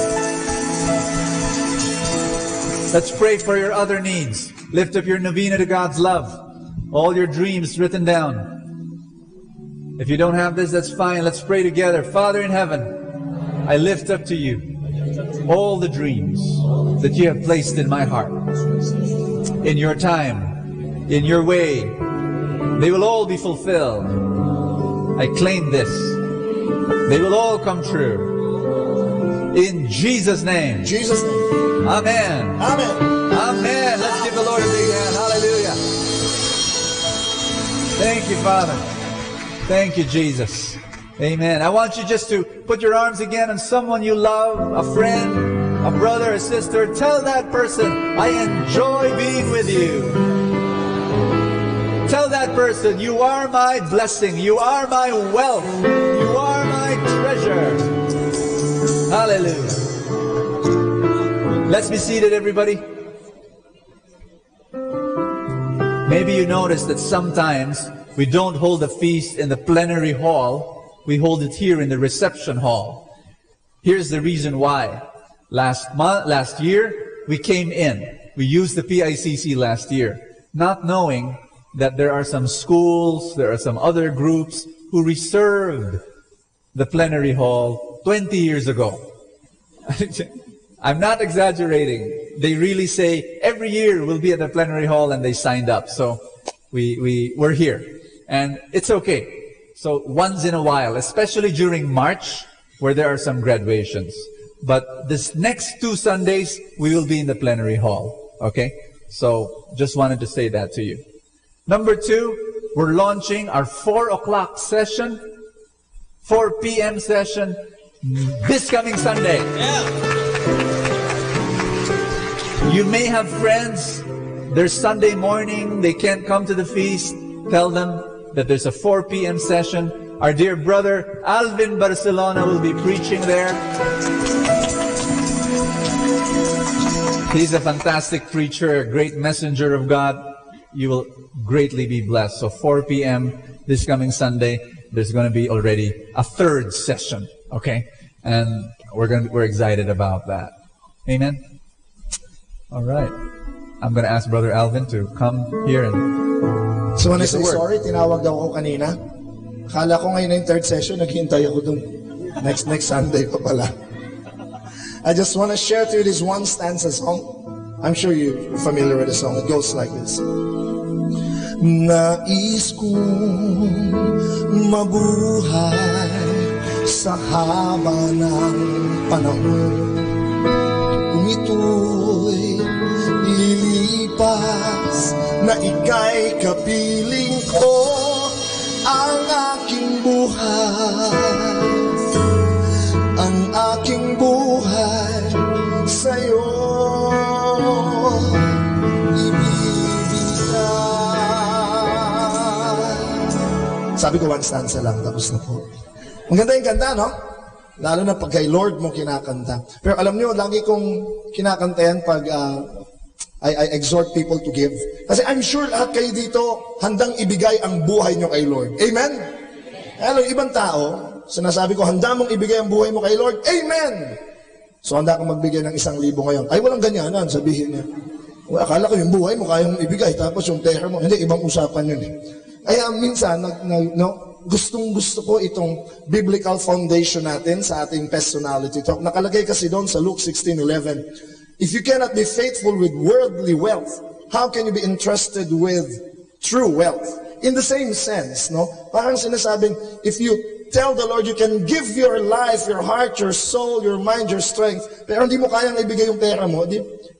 Let's pray for your other needs. Lift up your novena to God's love. All your dreams written down. If you don't have this, that's fine. Let's pray together. Father in heaven, I lift up to you all the dreams that you have placed in my heart. In your time, in your way, they will all be fulfilled. I claim this. They will all come true. In Jesus' name. Jesus' name. Amen. Amen. Amen. Let's give the Lord a big hand. Hallelujah. Thank you, Father. Thank you, Jesus. Amen. I want you just to put your arms again on someone you love, a friend, a brother, a sister. Tell that person, I enjoy being with you. Tell that person, you are my blessing, you are my wealth, you are my treasure. Hallelujah. Let's be seated, everybody. Maybe you notice that sometimes we don't hold a feast in the plenary hall, we hold it here in the reception hall. Here's the reason why. Last year, we came in. We used the PICC last year, not knowing that there are some schools, there are some other groups who reserved the plenary hall 20 years ago. I'm not exaggerating. They really say, every year we'll be at the plenary hall, and they signed up. So we're here. And it's okay. So once in a while, especially during March, where there are some graduations. But this next 2 Sundays, we will be in the plenary hall. Okay? So just wanted to say that to you. Number 2, we're launching our 4 o'clock session, 4 p.m. session this coming Sunday. Yeah. You may have friends, there's Sunday morning, they can't come to the feast. Tell them that there's a 4 p.m. session. Our dear brother Alvin Barcelona will be preaching there. He's a fantastic preacher, a great messenger of God. You will greatly be blessed. So 4 p.m. this coming Sunday, there's going to be already a 3rd session. Okay? And we're excited about that. Amen? All right. I'm going to ask Brother Alvin to come here and So when I say sorry, tinawag daw ako kanina. Akala ko ngayon na yung 3rd session, naghihintay ako dun. Next Sunday pa pala. I just want to share to you this one stanza song. I'm sure you're familiar with the song. It goes like this. Nais kong mabuhay sa haba ng panahon. Kung ito'y lilipas na ika'y kapiling ko, ang aking sa'yo ibibigay. Sabi ko, one stanza lang, tapos na po. Ang ganda yung kanta, no? Lalo na pag kay Lord mo kinakanta. Pero alam niyo, lagi kong kinakanta yan pag I exhort people to give. Kasi I'm sure lahat kayo dito handang ibigay ang buhay nyo kay Lord. Amen? Alam, ibang tao, sinasabi ko, handa mong ibigay ang buhay mo kay Lord. Amen! So handa kang magbigay ng 1,000 ngayon. Ay, walang ganyanan, sabihin niya. Well, akala ko yung buhay mo kaya mong ibigay, tapos yung pera mo, hindi, ibang usapan yun eh. Kaya minsan, gustong-gusto ko itong biblical foundation natin sa ating personality talk. Nakalagay kasi doon sa Luke 16:11. If you cannot be faithful with worldly wealth, how can you be entrusted with true wealth? In the same sense, no? Parang sinasabing, if you tell the Lord you can give your life, your heart, your soul, your mind, your strength, pero hindi mo kayang ibigay yung pera mo,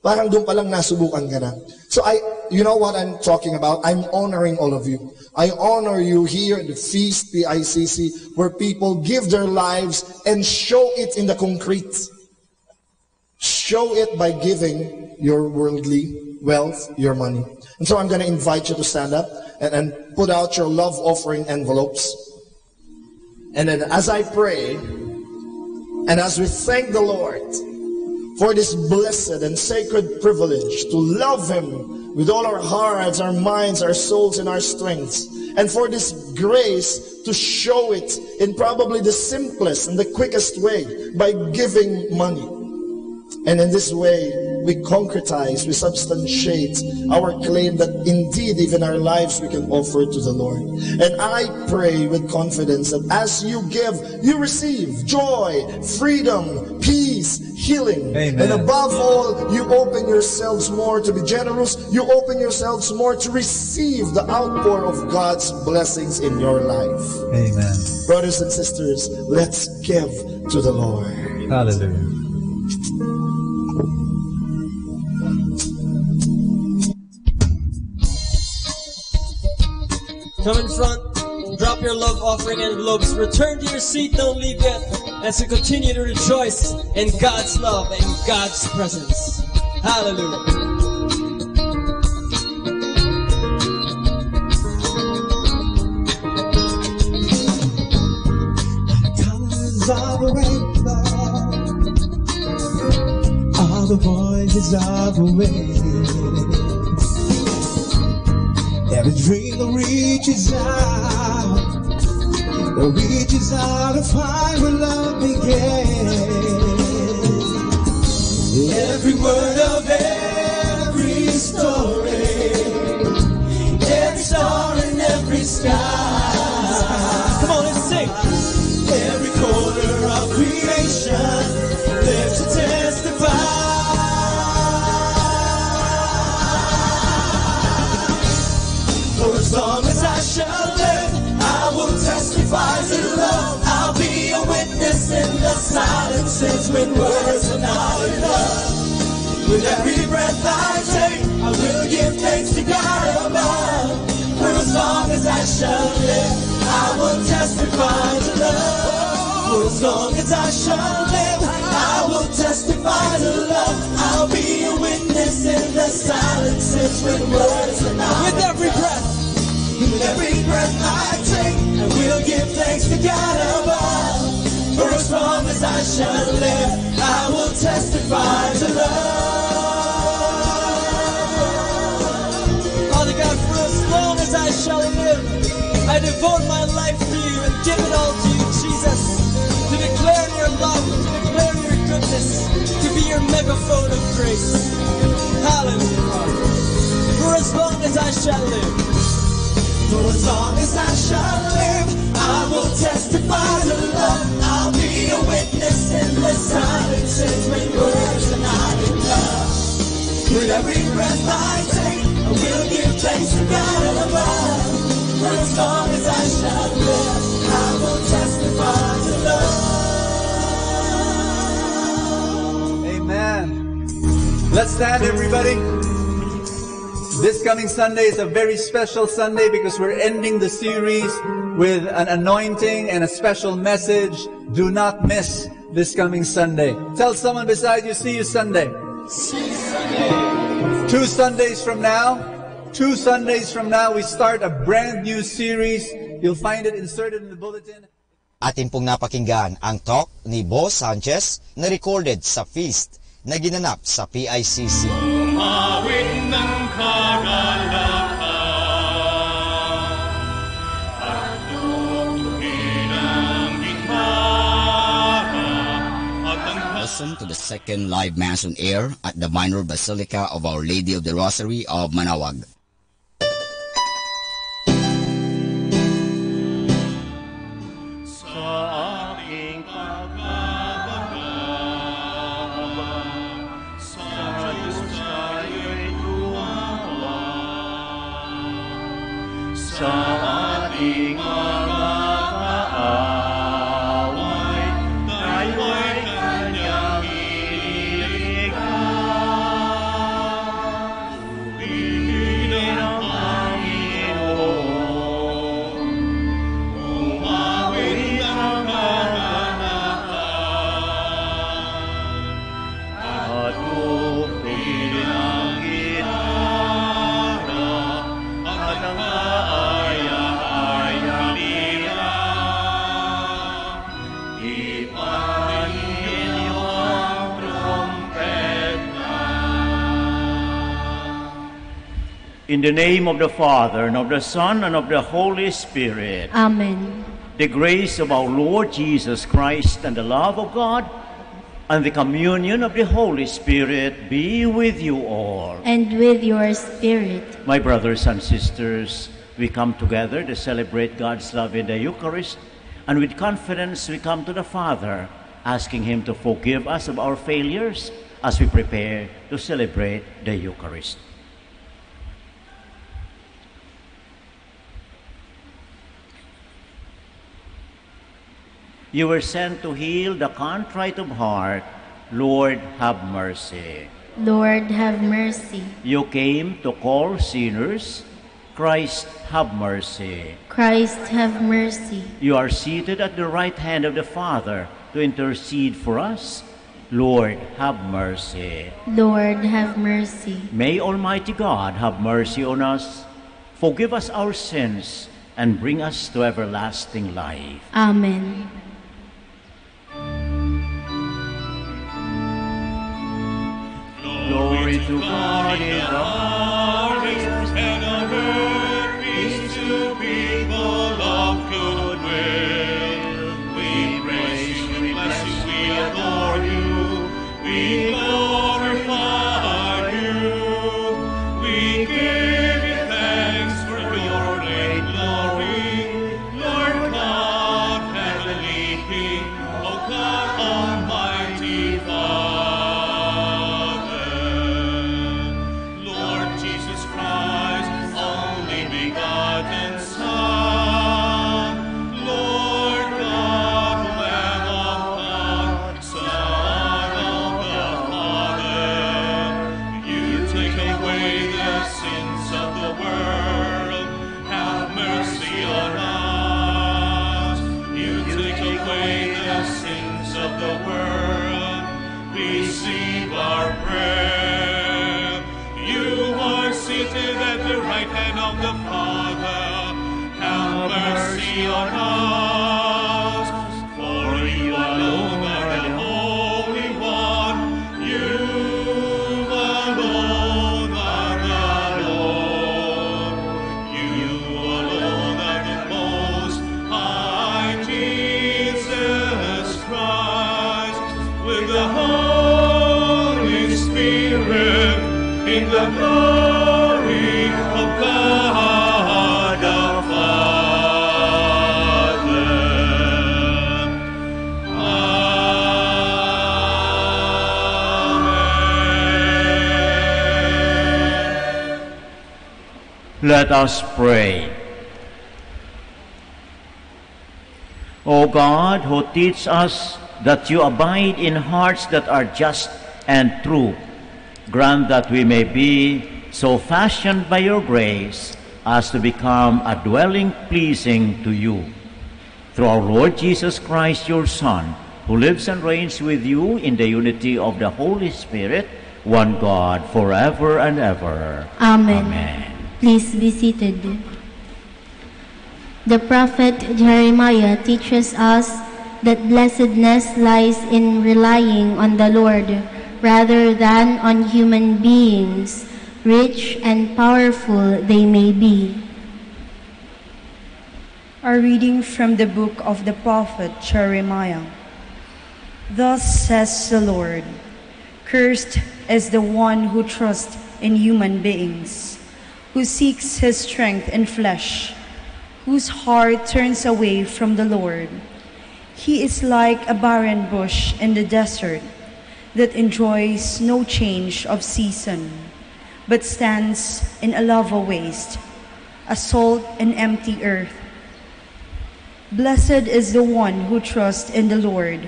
parang doon palang nasubukan ka na. So you know what I'm talking about? I'm honoring all of you. I honor you here at the Feast PICC, where people give their lives and show it in the concrete. Show it by giving your worldly wealth, your money. And so I'm going to invite you to stand up and put out your love offering envelopes. And then as I pray, and as we thank the Lord for this blessed and sacred privilege to love Him with all our hearts, our minds, our souls, and our strengths, and for this grace to show it in probably the simplest and the quickest way by giving money. And in this way, we concretize, we substantiate our claim that indeed even our lives we can offer to the Lord. And I pray with confidence that as you give, you receive joy, freedom, peace, healing. Amen. And above all, you open yourselves more to be generous. You open yourselves more to receive the outpour of God's blessings in your life. Amen. Brothers and sisters, let's give to the Lord. Hallelujah. Come in front, drop your love offering envelopes, return to your seat, don't leave yet, as we continue to rejoice in God's love and God's presence. Hallelujah. Of the rainbow, all the voices of the wind, every dream that reaches out of high where love begins. Every word of every story, every star in every sky. Come on, let's sing. Every corner of creation lives to testify. For as long as I shall live, I will testify to love. I'll be a witness in the silences when words are not enough. With every breath I take, I will give thanks to God above. For as long as I shall live, I will testify to love. For as long as I shall live, I will testify to love. I'll be a witness in the silences when words are not. With every breath, with every breath I take, I will give thanks to God above. For as long as I shall live, I will testify to love. Father God, for as long as I shall live, I devote my life to you and give it all to you, Jesus. To declare your love, to declare your goodness, to be your megaphone of grace. Hallelujah, Father. For as long as I shall live. For as long as I shall live, I will testify to love. I'll be a witness in the silences when words are not enough. With every breath I take, I will give thanks to God above. For For as long as I shall live, I will testify to love. Amen. Let's stand, everybody. This coming Sunday is a very special Sunday because we're ending the series with an anointing and a special message. Do not miss this coming Sunday. Tell someone beside you, see you Sunday. See you Sunday. 2 Sundays from now, we start a brand new series. You'll find it inserted in the bulletin. Atin pong napakinggan ang talk ni Boss Sanchez na recorded sa feast na ginanap sa PICC. Umawit ng kagalakan at tugtugin ang gitara at ang Listen to the second live Mass on air at the Minor Basilica of Our Lady of the Rosary of Manawag. sa aking pagkakababa sa Diyos tayo'y tumawa sa ating mga kaaway tayo'y kanyang ililigtas. Purihin ang Panginoon, umawit ang kaganapan, at tugtugin ang gitara, at ang kaaya-ayang lira. Ipanin niyo ang trompeta. In the name of the Father, and of the Son, and of the Holy Spirit. Amen. The grace of our Lord Jesus Christ, and the love of God, and the communion of the Holy Spirit be with you all. And with your spirit. My brothers and sisters, we come together to celebrate God's love in the Eucharist, and with confidence we come to the Father, asking Him to forgive us of our failures as we prepare to celebrate the Eucharist. You were sent to heal the contrite of heart. Lord, have mercy. Lord, have mercy. You came to call sinners. Christ, have mercy. Christ, have mercy. You are seated at the right hand of the Father to intercede for us. Lord, have mercy. Lord, have mercy. May Almighty God have mercy on us, forgive us our sins, and bring us to everlasting life. Amen. Glory to God in the highest, and on earth peace to people of good will. We praise you, we bless you, we adore you, we glorify you. We give you thanks for your great glory, Lord God, heavenly King, O God, Almighty Father. Lord Jesus Christ, only begotten Son, Lord God, Lamb of God, Son of the Father, you take away the sins of the world, have mercy on us. You take away the sins of the world, receive our prayer. You are seated at the right hand of the Father, have mercy on us. For you alone are the Holy One, you alone are the Lord, you alone are the Most High, Jesus Christ, with the Holy Spirit, in the glory of God the Father. Let us pray. O God, who teach us that you abide in hearts that are just and true, grant that we may be so fashioned by your grace as to become a dwelling pleasing to you. Through our Lord Jesus Christ, your Son, who lives and reigns with you in the unity of the Holy Spirit, one God, forever and ever. Amen. Please be seated. The prophet Jeremiah teaches us that blessedness lies in relying on the Lord rather than on human beings, rich and powerful they may be. A reading from the book of the prophet Jeremiah. Thus says the Lord, cursed is the one who trusts in human beings, who seeks his strength in flesh, whose heart turns away from the Lord. He is like a barren bush in the desert that enjoys no change of season, but stands in a lava waste, a salt and empty earth. Blessed is the one who trusts in the Lord,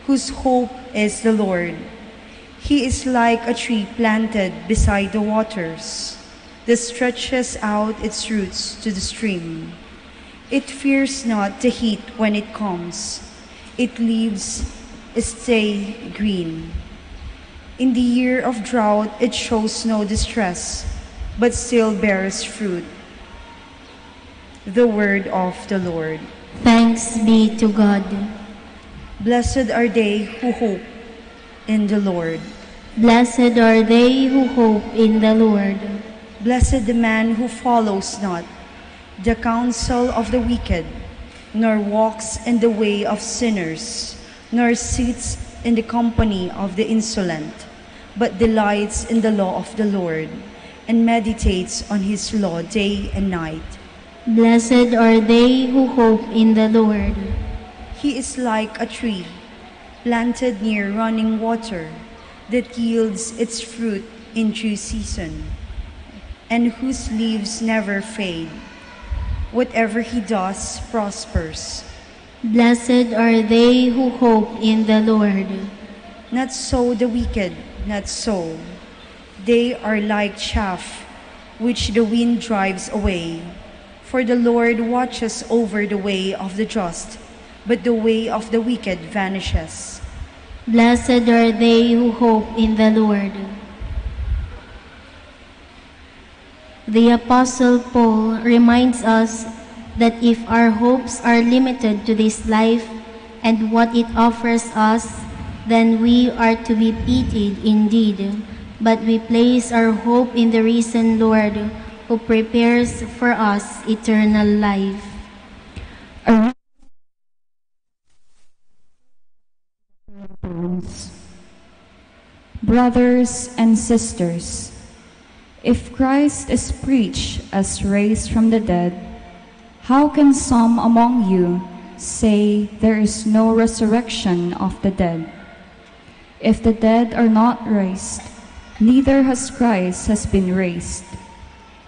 whose hope is the Lord. He is like a tree planted beside the waters, that stretches out its roots to the stream. It fears not the heat when it comes. Its leaves stay green. In the year of drought it shows no distress, but still bears fruit. The word of the Lord. Thanks be to God. Blessed are they who hope in the Lord. Blessed are they who hope in the Lord. Blessed the man who follows not the counsel of the wicked, nor walks in the way of sinners, nor sits in the company of the insolent, but delights in the law of the Lord, and meditates on his law day and night. Blessed are they who hope in the Lord. He is like a tree planted near running water, that yields its fruit in due season, and whose leaves never fade. Whatever he does prospers. Blessed are they who hope in the Lord. Not so the wicked, not so. They are like chaff, which the wind drives away. For the Lord watches over the way of the just, but the way of the wicked vanishes. Blessed are they who hope in the Lord. The Apostle Paul reminds us that if our hopes are limited to this life and what it offers us, then we are to be pitied indeed. But we place our hope in the risen Lord, who prepares for us eternal life. Brothers and sisters, if Christ is preached as raised from the dead, how can some among you say there is no resurrection of the dead? If the dead are not raised, neither has Christ been raised.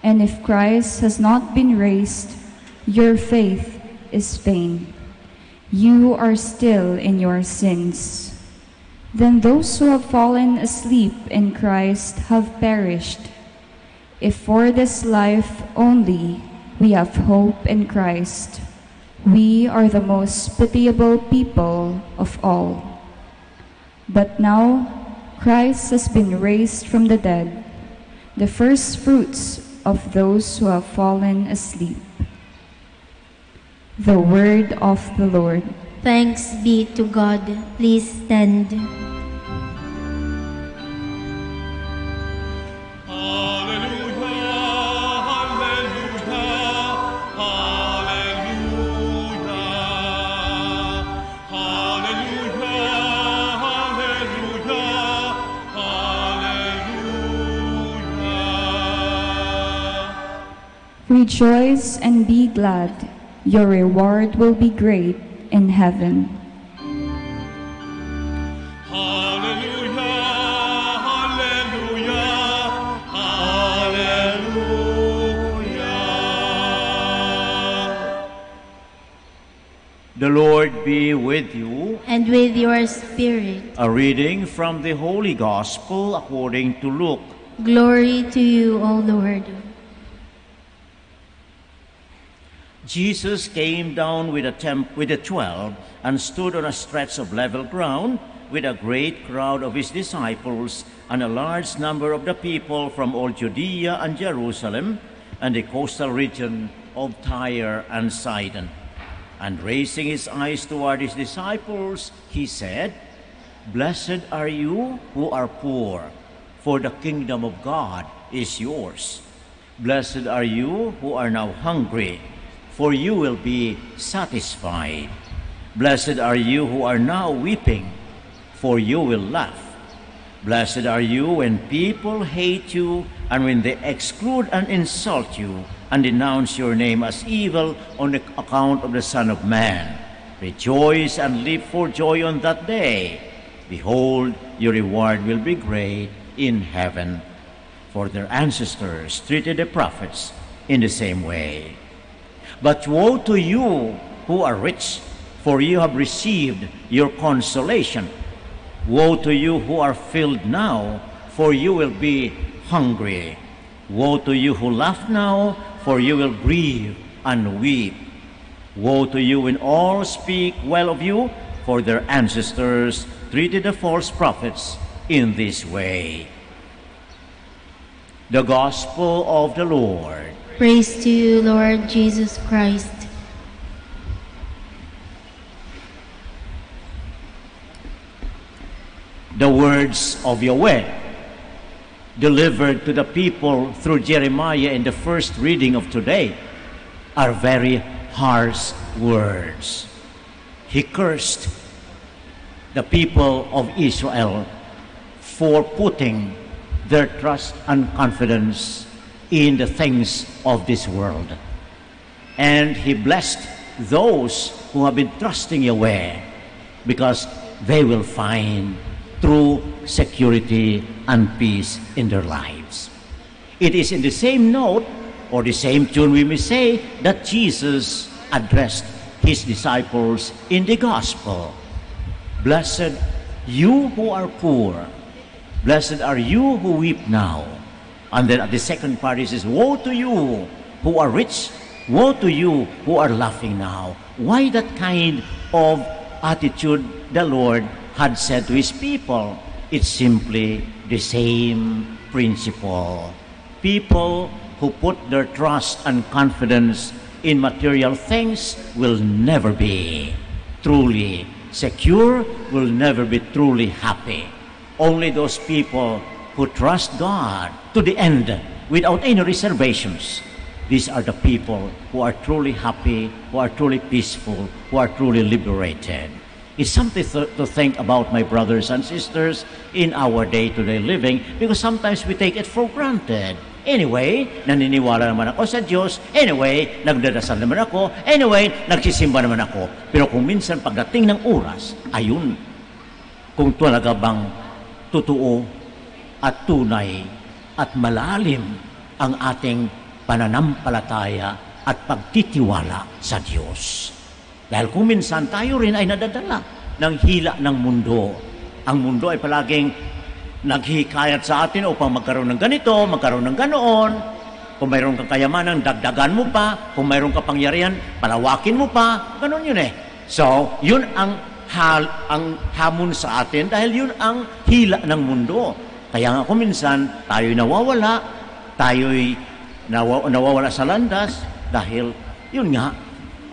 And if Christ has not been raised, your faith is vain. You are still in your sins. Then those who have fallen asleep in Christ have perished. If for this life only we have hope in Christ, we are the most pitiable people of all. But now Christ has been raised from the dead, the first fruits of those who have fallen asleep. The word of the Lord. Thanks be to God. Please stand. Rejoice and be glad, your reward will be great in heaven. The Lord be with you. And with your spirit. A reading from the Holy Gospel according to Luke. Glory to you, O Lord. Jesus came down with the 12 and stood on a stretch of level ground with a great crowd of his disciples and a large number of the people from all Judea and Jerusalem and the coastal region of Tyre and Sidon. And raising his eyes toward his disciples, he said, "Blessed are you who are poor, for the kingdom of God is yours. Blessed are you who are now hungry, for you will be satisfied. Blessed are you who are now weeping, for you will laugh. Blessed are you when people hate you and when they exclude and insult you and denounce your name as evil on the account of the Son of Man. Rejoice and leap for joy on that day. Behold, your reward will be great in heaven. For their ancestors treated the prophets in the same way. But woe to you who are rich, for you have received your consolation. Woe to you who are filled now, for you will be hungry. Woe to you who laugh now, for you will grieve and weep. Woe to you when all speak well of you, for their ancestors treated the false prophets in this way." The Gospel of the Lord. Praise to you, Lord Jesus Christ. The words of Yahweh delivered to the people through Jeremiah in the first reading of today are very harsh words. He cursed the people of Israel for putting their trust and confidence in the things of this world. And he blessed those who have been trusting Yahweh because they will find true security and peace in their lives. It is in the same note or the same tune, we may say, that Jesus addressed his disciples in the gospel. Blessed you who are poor. Blessed are you who weep now. And then at the second part he says, woe to you who are rich. Woe to you who are laughing now. Why that kind of attitude the Lord had said to his people? It's simply the same principle. People who put their trust and confidence in material things will never be truly secure, will never be truly happy. Only those people who trust God to the end without any reservations, these are the people who are truly happy, who are truly peaceful, who are truly liberated. It's something to think about, my brothers and sisters, in our day-to-day living, because sometimes we take it for granted. Anyway, naniniwala naman ako sa Diyos. Anyway, nagdadasal naman ako. Anyway, nagsisimba naman ako. Pero kung minsan pagdating ng oras, ayun, kung talaga bang totoo at tunay at malalim ang ating pananampalataya at pagtitiwala sa Diyos. Dahil kung minsan tayo rin ay nadadala ng hila ng mundo. Ang mundo ay palaging naghihikayat sa atin upang magkaroon ng ganito, magkaroon ng ganoon. Kung mayroon kang kayamanan, dagdagan mo pa. Kung mayroon kang pangyarihan, palawakin mo pa. Ganon yun eh. So, yun ang hamon sa atin dahil yun ang hila ng mundo. Kaya nga kung minsan tayo'y nawawala, tayo'y nawawala sa landas dahil yun nga,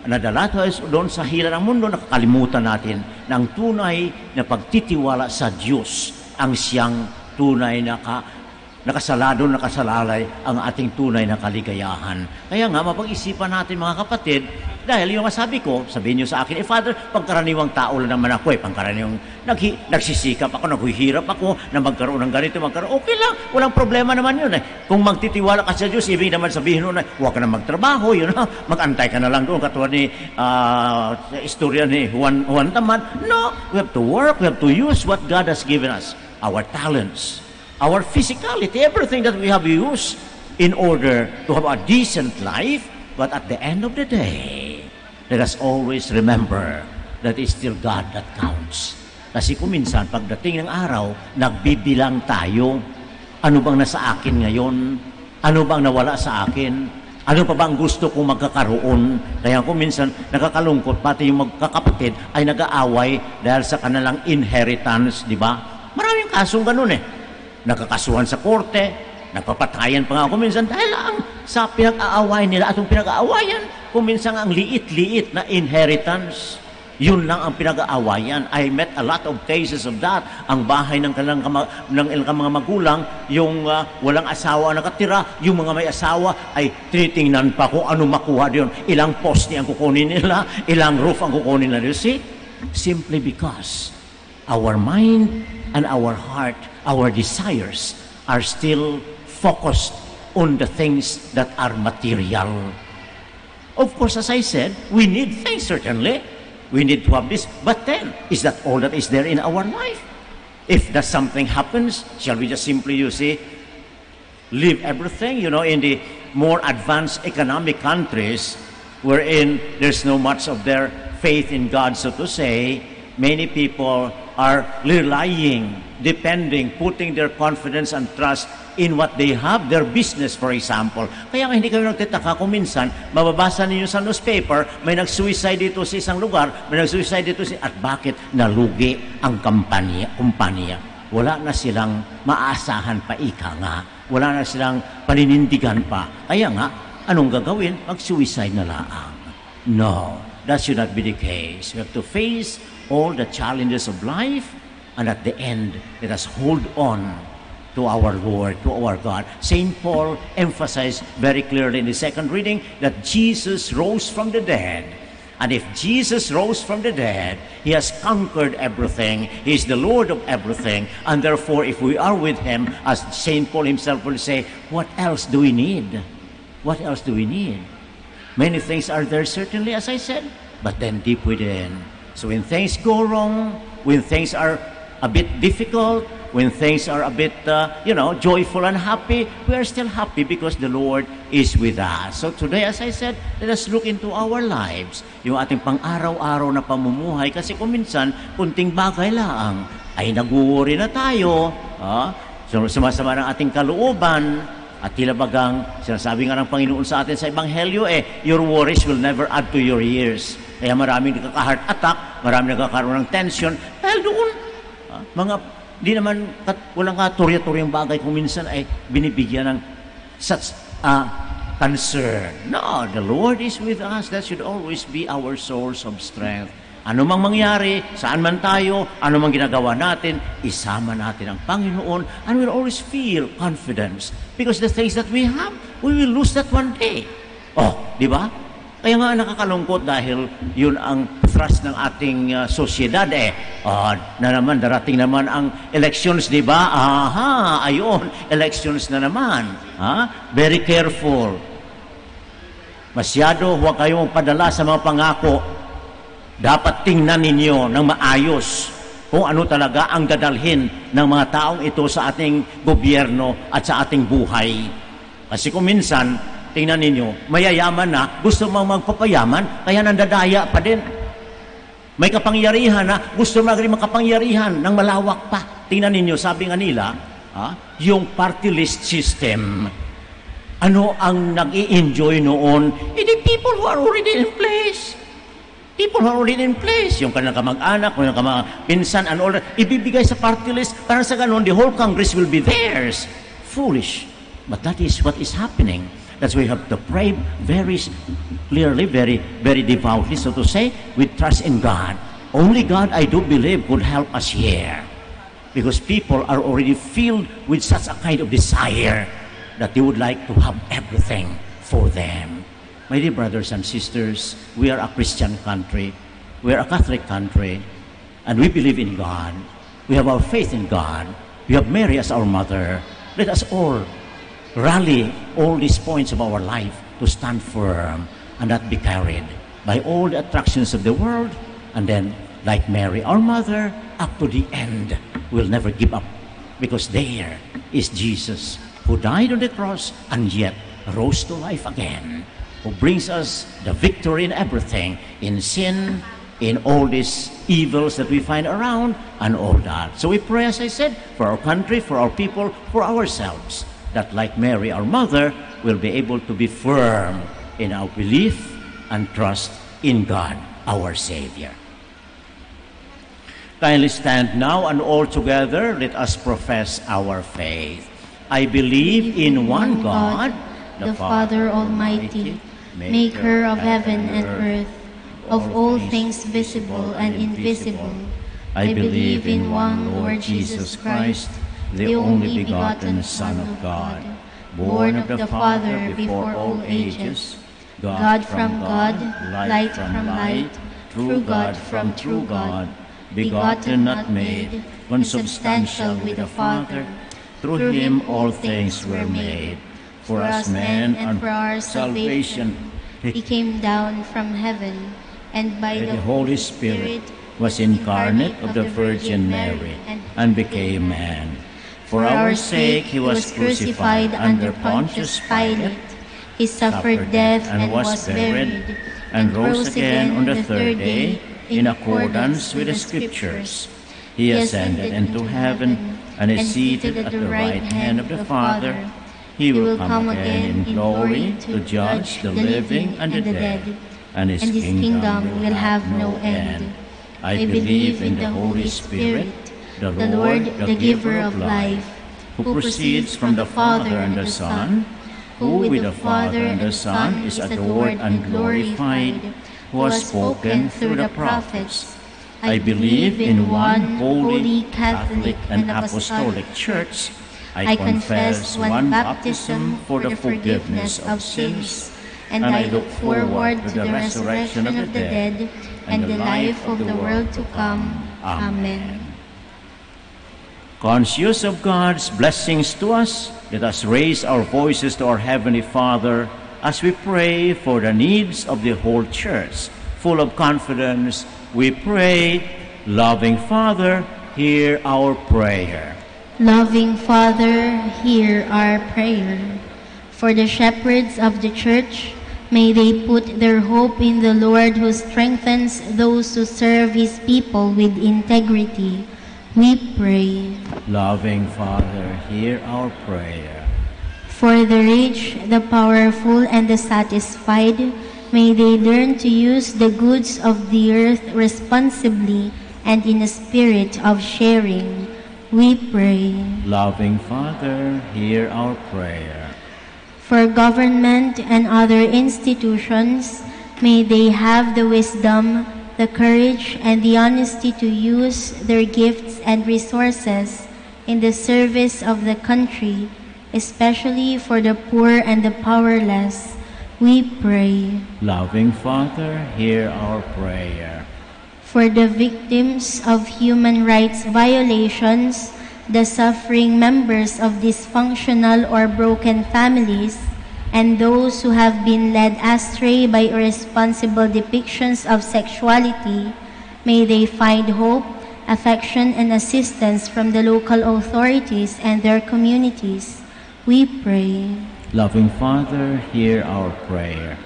nadala tayo doon sa hila ng mundo, nakakalimutan natin na ang tunay na pagtitiwala sa Diyos ang siyang tunay na nakasalado, nakasalalay ang ating tunay na kaligayahan. Kaya nga, mapag-isipan natin mga kapatid, dahil yung sabi ko, sabihin niyo sa akin, Father, pangkaraniwang tao lang naman ako pangkaraniwang nagsisikap ako, naghihirap ako na magkaroon ng ganito, okay lang, walang problema naman yun Kung magtitiwala ka sa Diyos, ibig naman sabihin nun huwag ka na magtrabaho, mag-antay ka na lang doon, katulad ni istorya ni Juan Tamad. No, we have to work, we have to use what God has given us, our talents, our physicality, everything that we have used in order to have a decent life. But at the end of the day, let us always remember that it's still God that counts. Kasi kung minsan, pagdating ng araw, nagbibilang tayo. Ano bang nasa akin ngayon? Ano bang nawala sa akin? Ano pa bang gusto kong magkakaroon? Kaya kung minsan, nakakalungkot, pati yung magkakapatid ay nag-aaway dahil sa kanilang inheritance, di ba? Maraming kasong ganun eh. Nakakasuhan sa korte, nagpapatayan pa nga kung minsan dahil lang sa pinag-aaway nila. Atong pinag-aawayan, kung minsan ang liit-liit na inheritance, yun lang ang pinag-aawayan. I met a lot of cases of that. Ang bahay ng kanilang mga magulang, yung walang asawa nakatira, yung mga may asawa ay tinitingnan pa kung ano makuha doon. Ilang poste ang kukunin nila, ilang roof ang kukunin nila. You see? Simply because our mind and our heart, our desires are still focused on the things that are material. Of course, as I said, we need things certainly. We need to have this. But then, is that all that is there in our life? If that something happens, shall we just simply, you see, leave everything? You know, in the more advanced economic countries, wherein there's no much of their faith in God, so to say, many people are relying, depending, putting their confidence and trust in what they have, their business, for example. Kaya nga hindi kayo nagtitaka kung minsan, mababasa ninyo sa newspaper, may nag-suicide dito sa isang lugar, may nag-suicide dito at bakit nalugi ang kumpanya? Wala na silang maaasahan pa, ika nga. Wala na silang paninindigan pa. Kaya nga, anong gagawin? Mag-suicide na lang. No, that should not be the case. We have to face all the challenges of life, and at the end, let us hold on to our Lord, to our God. St. Paul emphasized very clearly in the second reading that Jesus rose from the dead. And if Jesus rose from the dead, He has conquered everything. He is the Lord of everything. And therefore, if we are with Him, as St. Paul himself will say, what else do we need? What else do we need? Many things are there, certainly, as I said, but then deep within. So when things go wrong, when things are a bit difficult, when things are a bit, joyful and happy, we are still happy because the Lord is with us. So today, as I said, let us look into our lives, yung ating pang-araw-araw na pamumuhay. Kasi kung minsan, kunting bagay lang, ay nag-worry na tayo. Sumasama ng ating kalooban. At tila bagang, sinasabi nga ng Panginoon sa atin sa Ebanghelyo, your worries will never add to your years. Kaya maraming nagkaka-heart attack, maraming nagkakaroon ng tension. Dahil doon, di naman, walang katurya-turyang bagay kung minsan ay binibigyan ng such concern. No, the Lord is with us. That should always be our source of strength. Ano mang mangyari, saan man tayo, ano mang ginagawa natin, isama natin ang Panginoon, and we'll always feel confidence. Because the things that we have, we will lose that one day. Di ba? Kaya nga nakakalungkot dahil yun ang thrust ng ating sosyedad na naman, darating naman ang elections, di ba? Ayun, elections na naman. Very careful. Masyado, huwag kayong padala sa mga pangako. Dapat tingnan ninyo ng maayos kung ano talaga ang dadalhin ng mga taong ito sa ating gobyerno at sa ating buhay. Kasi kung minsan, tingnan ninyo, mayayaman na, gusto mong magpapayaman, kaya nandadaya pa din. May kapangyarihan na, gusto maging makapangyarihan ng malawak pa. Tingnan ninyo, sabi nga nila, yung party list system. Ano ang nag-i-enjoy noon? The people who are already in place. People who are already in place. Yung kanilang kamag-anak, yung kanilang pinsan, and all that, ibibigay sa party list, para sa ganun, the whole Congress will be theirs. Foolish. But that is what is happening. That's why we have to pray very clearly, very, very devoutly, so to say, with trust in God. Only God, I do believe, could help us here. Because people are already filled with such a kind of desire that they would like to have everything for them. My dear brothers and sisters, we are a Christian country. We are a Catholic country. And we believe in God. We have our faith in God. We have Mary as our mother. Let us all rally all these points of our life to stand firm and not be carried by all the attractions of the world, and then, like Mary, our mother, up to the end, we'll never give up, because there is Jesus who died on the cross and yet rose to life again. who brings us the victory in everything, in sin, in all these evils that we find around, and all that. So we pray, as I said, for our country, for our people, for ourselves, that like Mary, our mother, will be able to be firm in our belief and trust in God, our Savior. Kindly stand now, and all together let us profess our faith. I believe in one God, the Father Almighty, maker of heaven and earth, of all things visible and invisible. I believe in one Lord Jesus Christ, the only begotten Son of God, born of the Father before all ages, God from God, light from light, true God from true God, begotten, not made, consubstantial with the Father. Through him all things were made. For us men and for our salvation, he came down from heaven, and by the Holy Spirit was incarnate of the Virgin Mary, and became man. For our sake he was crucified under Pontius Pilate. He suffered death and was buried, and rose again on the third day, in accordance with the Scriptures. He ascended into heaven, and is seated at the right hand of the Father. He will come again in glory to judge the living and the dead, and his kingdom will have no end. I believe in the Holy Spirit, the Lord, the giver of life, who proceeds from the Father and the Son, who with the Father and the Son is adored and glorified, who has spoken through the prophets. I believe in one holy, Catholic, and Apostolic Church. I confess one baptism for the forgiveness of sins, and I look forward to the resurrection of the dead and the life of the world to come. Amen. Conscious of God's blessings to us, let us raise our voices to our Heavenly Father as we pray for the needs of the whole Church. Full of confidence, we pray, loving Father, hear our prayer. Loving Father, hear our prayer. For the shepherds of the Church, may they put their hope in the Lord who strengthens those who serve his people with integrity. We pray. Loving Father, hear our prayer. For the rich, the powerful, and the satisfied, may they learn to use the goods of the earth responsibly and in a spirit of sharing. We pray. Loving Father, hear our prayer. For government and other institutions, may they have the wisdom, the courage, and the honesty to use their gifts and resources in the service of the country, especially for the poor and the powerless. We pray. Loving Father, hear our prayer. For the victims of human rights violations, the suffering members of dysfunctional or broken families, and those who have been led astray by irresponsible depictions of sexuality, may they find hope, affection, and assistance from the local authorities and their communities. We pray. Loving Father, hear our prayer.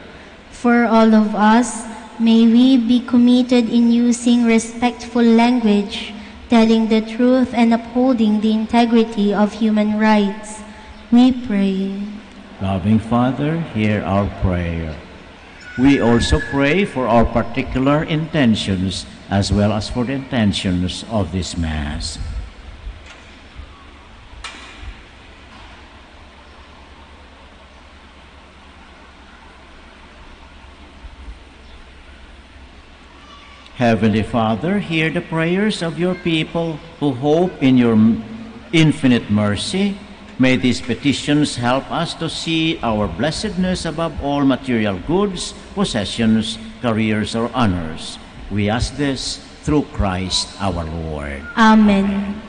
For all of us, may we be committed in using respectful language, telling the truth, and upholding the integrity of human rights. We pray. Loving Father, hear our prayer. We also pray for our particular intentions as well as for the intentions of this Mass. Heavenly Father, hear the prayers of your people who hope in your infinite mercy. May these petitions help us to see our blessedness above all material goods, possessions, careers, or honors. We ask this through Christ our Lord. Amen.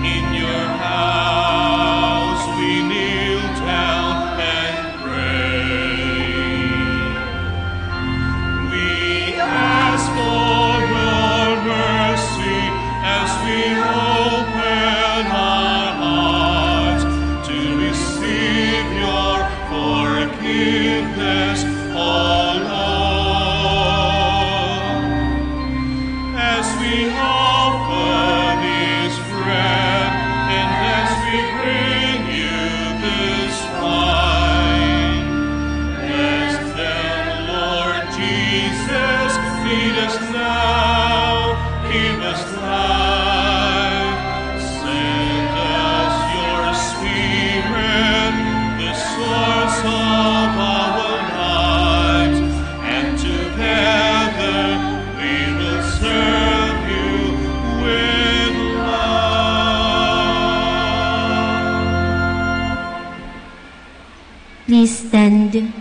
In your house. open our hearts to receive your forgiveness, O Lord. As we offer this bread and as we bring you this wine, bless them, Lord Jesus, feed us now, give us life, send us your Spirit, the source of our lives, and together we will serve you with love. Please stand.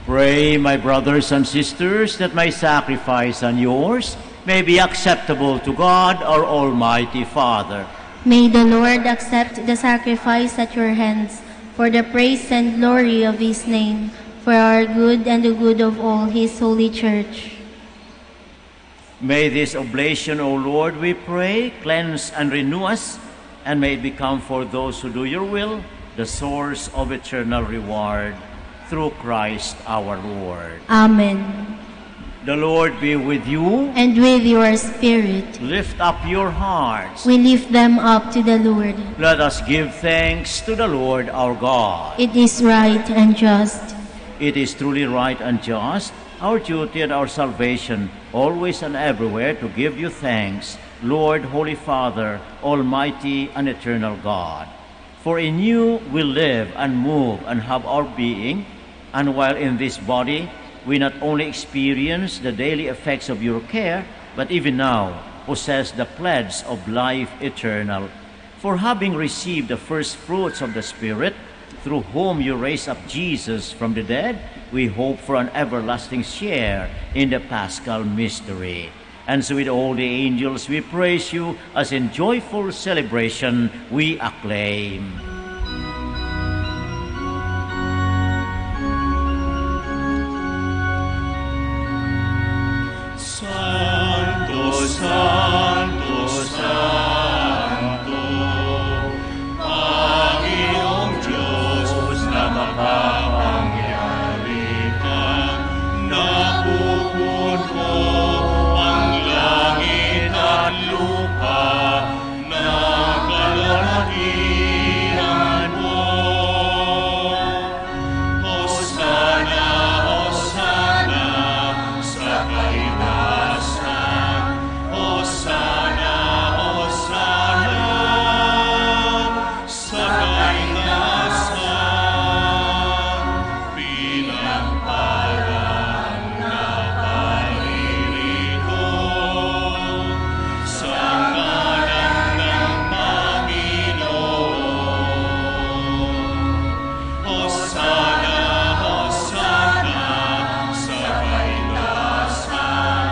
Pray, my brothers and sisters, that my sacrifice and yours may be acceptable to God, our Almighty Father. May the Lord accept the sacrifice at your hands for the praise and glory of his name, for our good and the good of all his holy church. May this oblation, O Lord, we pray, cleanse and renew us, and may it become for those who do your will the source of eternal reward. Through Christ our Lord. Amen. The Lord be with you. And with your spirit. Lift up your hearts. We lift them up to the Lord. Let us give thanks to the Lord our God. It is right and just. It is truly right and just, our duty and our salvation, always and everywhere to give you thanks, Lord, Holy Father, Almighty and eternal God. For in you we live and move and have our being, and while in this body, we not only experience the daily effects of your care, but even now possess the pledge of life eternal. For having received the first fruits of the Spirit, through whom you raised up Jesus from the dead, we hope for an everlasting share in the Paschal mystery. And so with all the angels we praise you, as in joyful celebration we acclaim. Santo, Santo, Santo, Panginoong Diyos na makapangyari ka, napupuno ang langit at lupa, ng kalwalhatian mo. Hosana, Hosana, sa kaitaasan. Hosana, Hosana, sa kaitaasan. Pinamparan na paririto sa ngalan ng Panginoon. Hosana, Hosana, sa kaitaasan.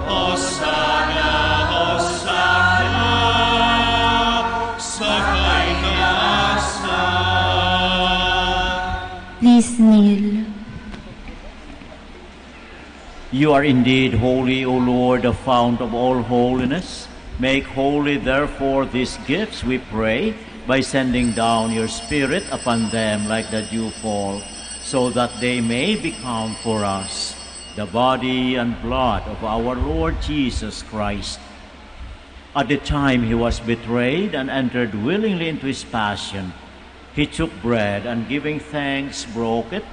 Hosana, Hosana, sa kaitaasan. Please kneel. You are indeed holy, O Lord, the fount of all holiness. Make holy, therefore, these gifts, we pray, by sending down your Spirit upon them like the dewfall, so that they may become for us the body and blood of our Lord Jesus Christ. At the time he was betrayed and entered willingly into his passion, he took bread and giving thanks, broke it,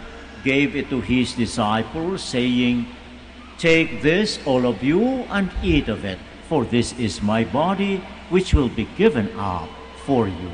gave it to his disciples, saying, "Take this, all of you, and eat of it, for this is my body, which will be given up for you."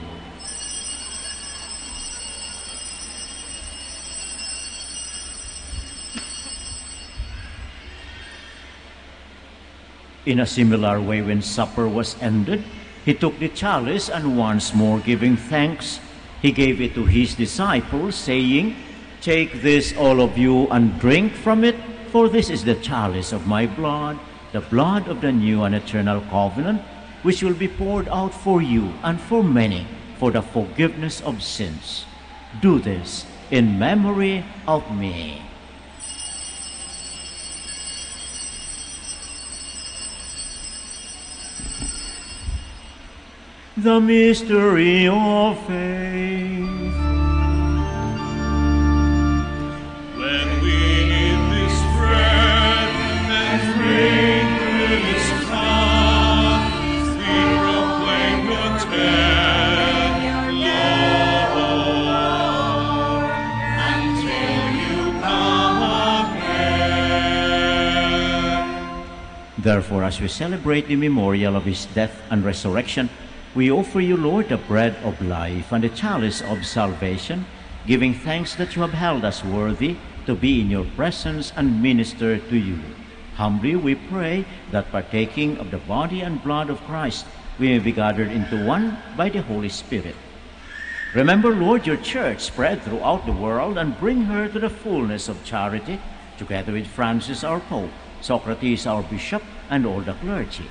In a similar way, when supper was ended, he took the chalice and once more giving thanks, he gave it to his disciples, saying, "Take this, all of you, and drink from it, for this is the chalice of my blood, the blood of the new and eternal covenant, which will be poured out for you and for many for the forgiveness of sins. Do this in memory of me." The mystery of faith. When we eat this bread and drink this cup, we proclaim your death, Lord, until you come again. Therefore, as we celebrate the memorial of his death and resurrection, we offer you, Lord, the bread of life and the chalice of salvation, giving thanks that you have held us worthy to be in your presence and minister to you. Humbly we pray that partaking of the body and blood of Christ, we may be gathered into one by the Holy Spirit. Remember, Lord, your church spread throughout the world and bring her to the fullness of charity, together with Francis our Pope, Socrates our Bishop, and all the clergy.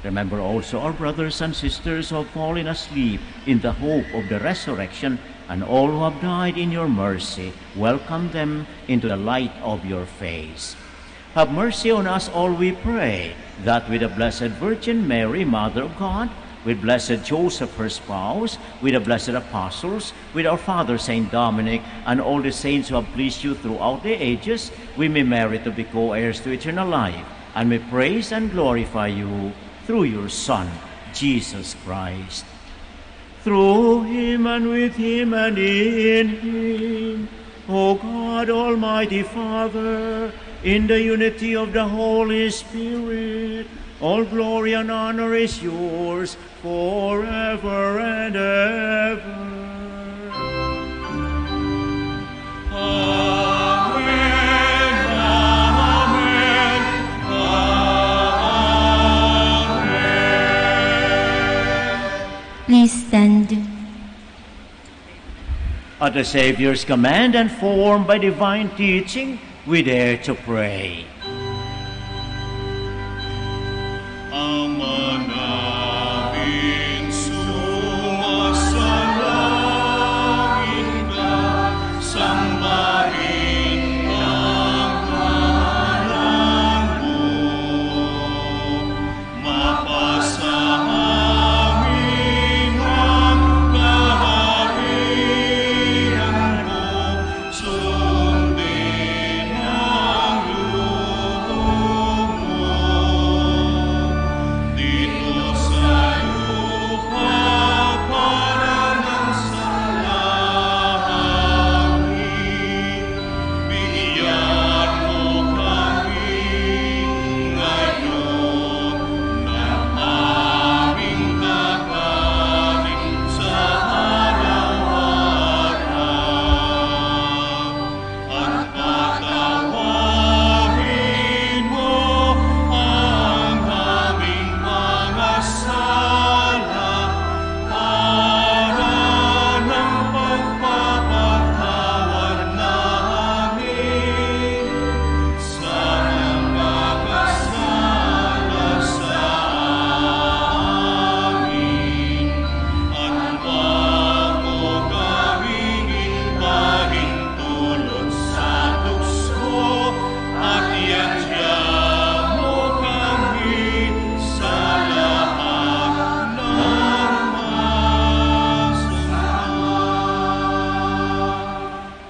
Remember also our brothers and sisters who have fallen asleep in the hope of the resurrection, and all who have died in your mercy. Welcome them into the light of your face. Have mercy on us all, we pray, that with the Blessed Virgin Mary, Mother of God, with Blessed Joseph, her spouse, with the blessed apostles, with our Father Saint Dominic, and all the saints who have pleased you throughout the ages, we may merit to be co-heirs to eternal life, and may praise and glorify you through your Son, Jesus Christ. Through him and with him and in him, O God, Almighty Father, in the unity of the Holy Spirit, all glory and honor is yours forever and ever. Please stand. At the Savior's command and formed by divine teaching, we dare to pray. Ama namin sumasalangit ka, sambahin ang ngalan mo, mapasa amin ang kaharian mo, sundin ang loob mo. Dito sa lupa para ng salangit, bigyan mo kami ngayon ng aming kakanin sa araw-araw, at patawarin mo ang aming mga sala para ng pagpapatawad namin sa mga kasala sa amin, at wag mo kaming ipahintulot sa tukso, at iadya mo kami sa lahat ng masama.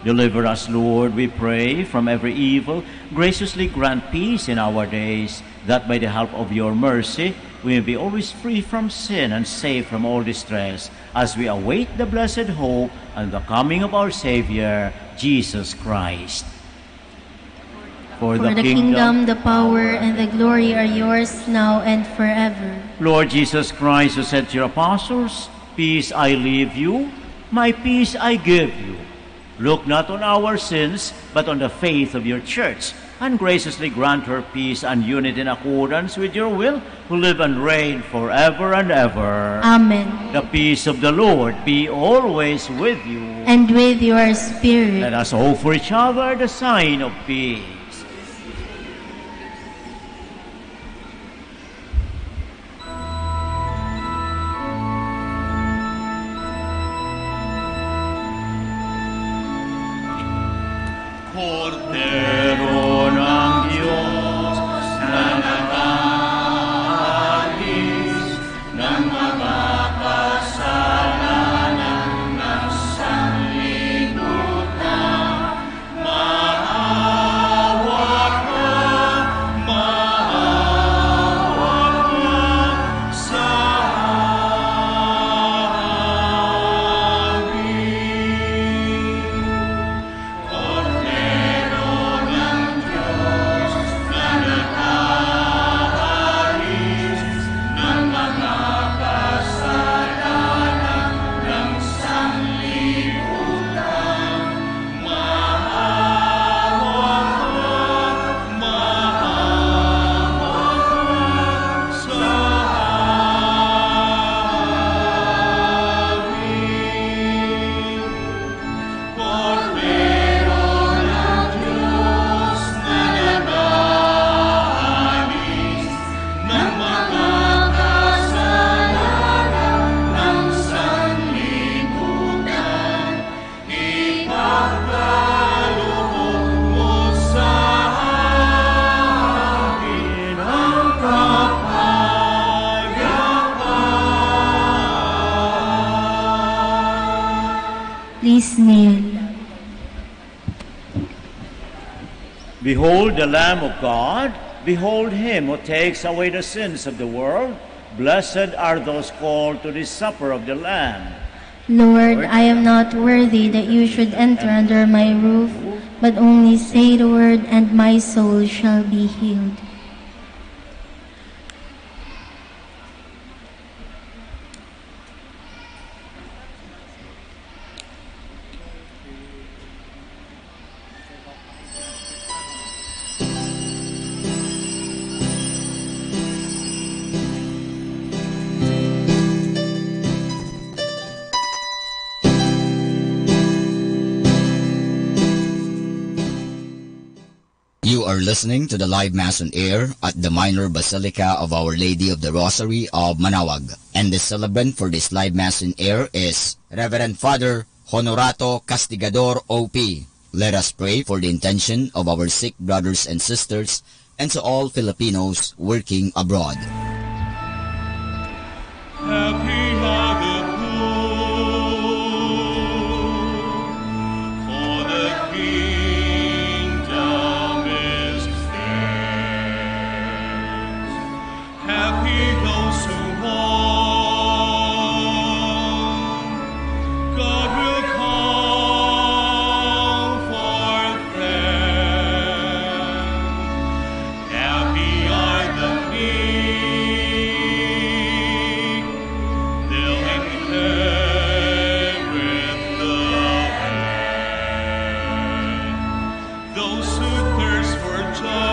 Deliver us, Lord, we pray, from every evil. Graciously grant peace in our days, that by the help of your mercy, we may be always free from sin and safe from all distress, as we await the blessed hope and the coming of our Savior, Jesus Christ. For For the kingdom, the power, and the glory are yours now and forever. Lord Jesus Christ, who said to your apostles, "Peace I leave you, my peace I give you." Look not on our sins, but on the faith of your church, and graciously grant her peace and unity in accordance with your will, who live and reign forever and ever. Amen. The peace of the Lord be always with you. And with your spirit. Let us offer each other the sign of peace. Cordero ng Diyos na nag-aalis ng mga Please kneel. Behold the Lamb of God. Behold him who takes away the sins of the world. Blessed are those called to the supper of the Lamb. Lord, I am not worthy that you should enter under my roof, but only say the word, and my soul shall be healed. You are listening to the live Mass on air at the Minor Basilica of Our Lady of the Rosary of Manaoag. And the celebrant for this live Mass on air is Reverend Father Honorato Castigador O.P. Let us pray for the intention of our sick brothers and sisters and to all Filipinos working abroad. Happy are the poor, for the kingdom is theirs. Happy those who mourn, God will comfort them. Happy are the meek, they'll inherit the land. Those who thirst for justice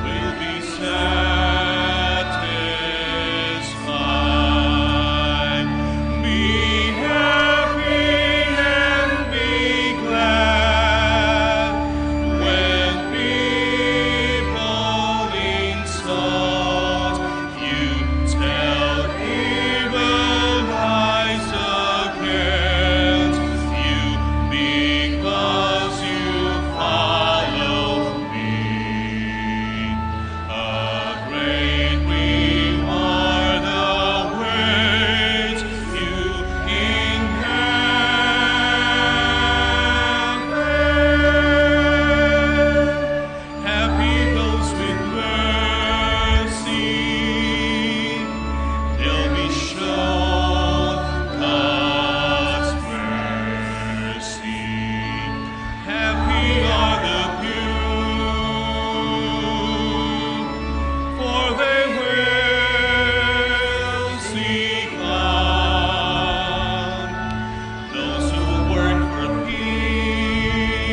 will be satisfied. Be happy and be glad when people insult you. Tell evil lies against you because you follow me. A great reward awaits you in heaven. Happy those with mercy, they'll be shown God's mercy. Happy are the pure, for they will see God. Those who work for peace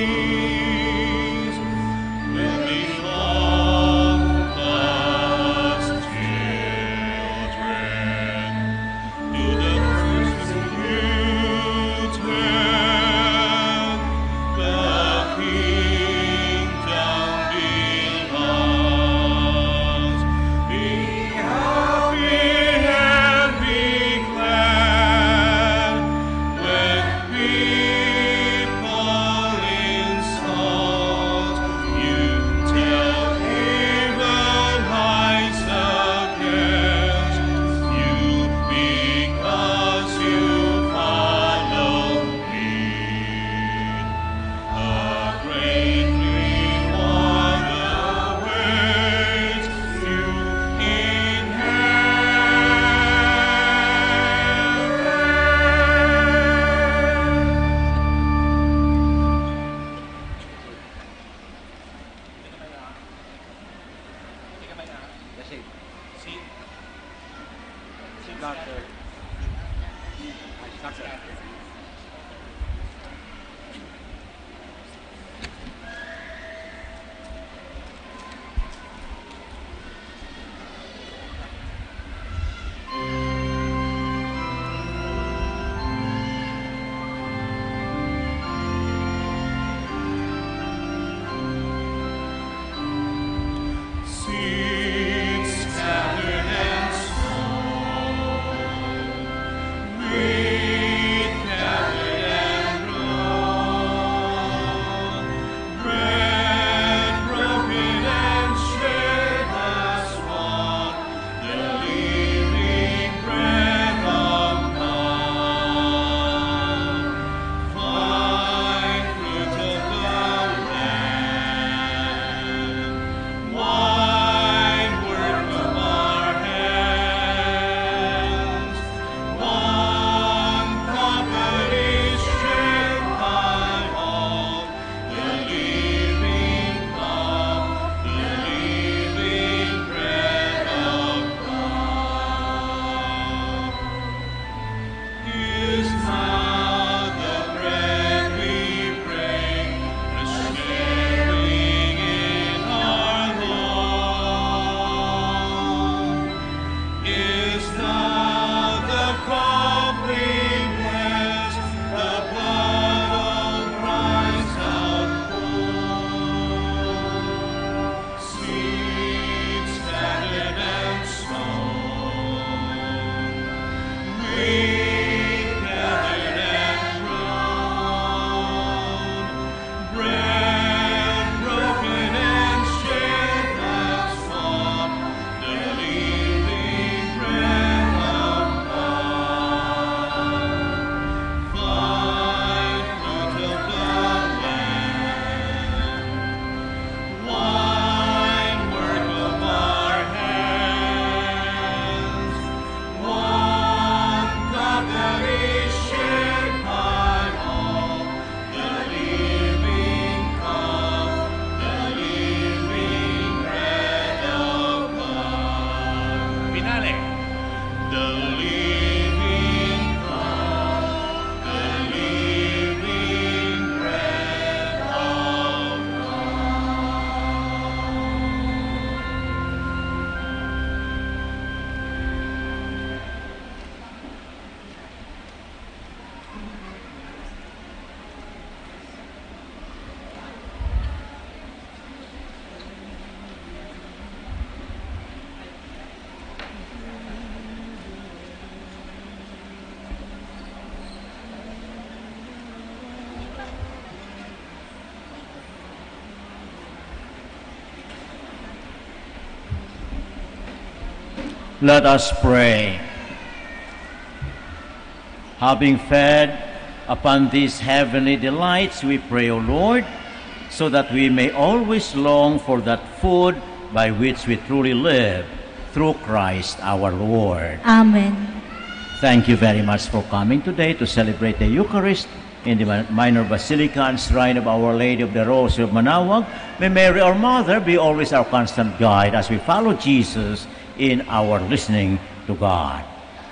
will be called God's children. To the persecuted, the kingdom belongs. Be happy and be glad when people insult you. Tell evil lies against you because you follow me. A great reward awaits you in seeds scattered and sown, reap Let us pray. Having fed upon these heavenly delights, we pray, O Lord, so that we may always long for that food by which we truly live, through Christ our Lord. Amen. Thank you very much for coming today to celebrate the Eucharist in the Minor Basilica and Shrine of Our Lady of the Rosary of Manaoag. May Mary, our Mother, be always our constant guide as we follow Jesus in our listening to God.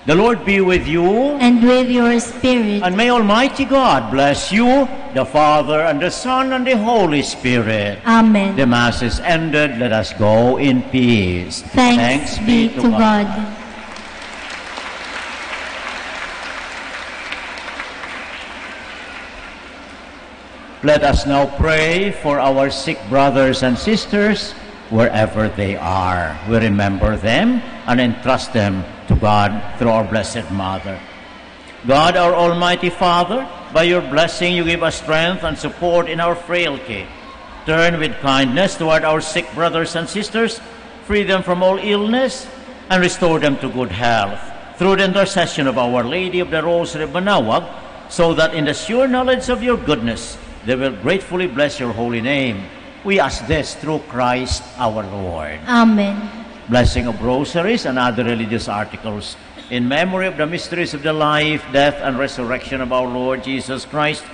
The Lord be with you. And with your spirit. And may Almighty God bless you, the Father, and the Son, and the Holy Spirit. Amen. The Mass is ended. Let us go in peace. Thanks be to God. Let us now pray for our sick brothers and sisters wherever they are. We remember them and entrust them to God through our Blessed Mother. God, our Almighty Father, by your blessing you give us strength and support in our frailty. Turn with kindness toward our sick brothers and sisters, free them from all illness, and restore them to good health. Through the intercession of Our Lady of the Rosary of Manaoag, so that in the sure knowledge of your goodness, they will gratefully bless your holy name. We ask this through Christ our Lord. Amen. Blessing of rosaries and other religious articles in memory of the mysteries of the life, death, and resurrection of our Lord Jesus Christ,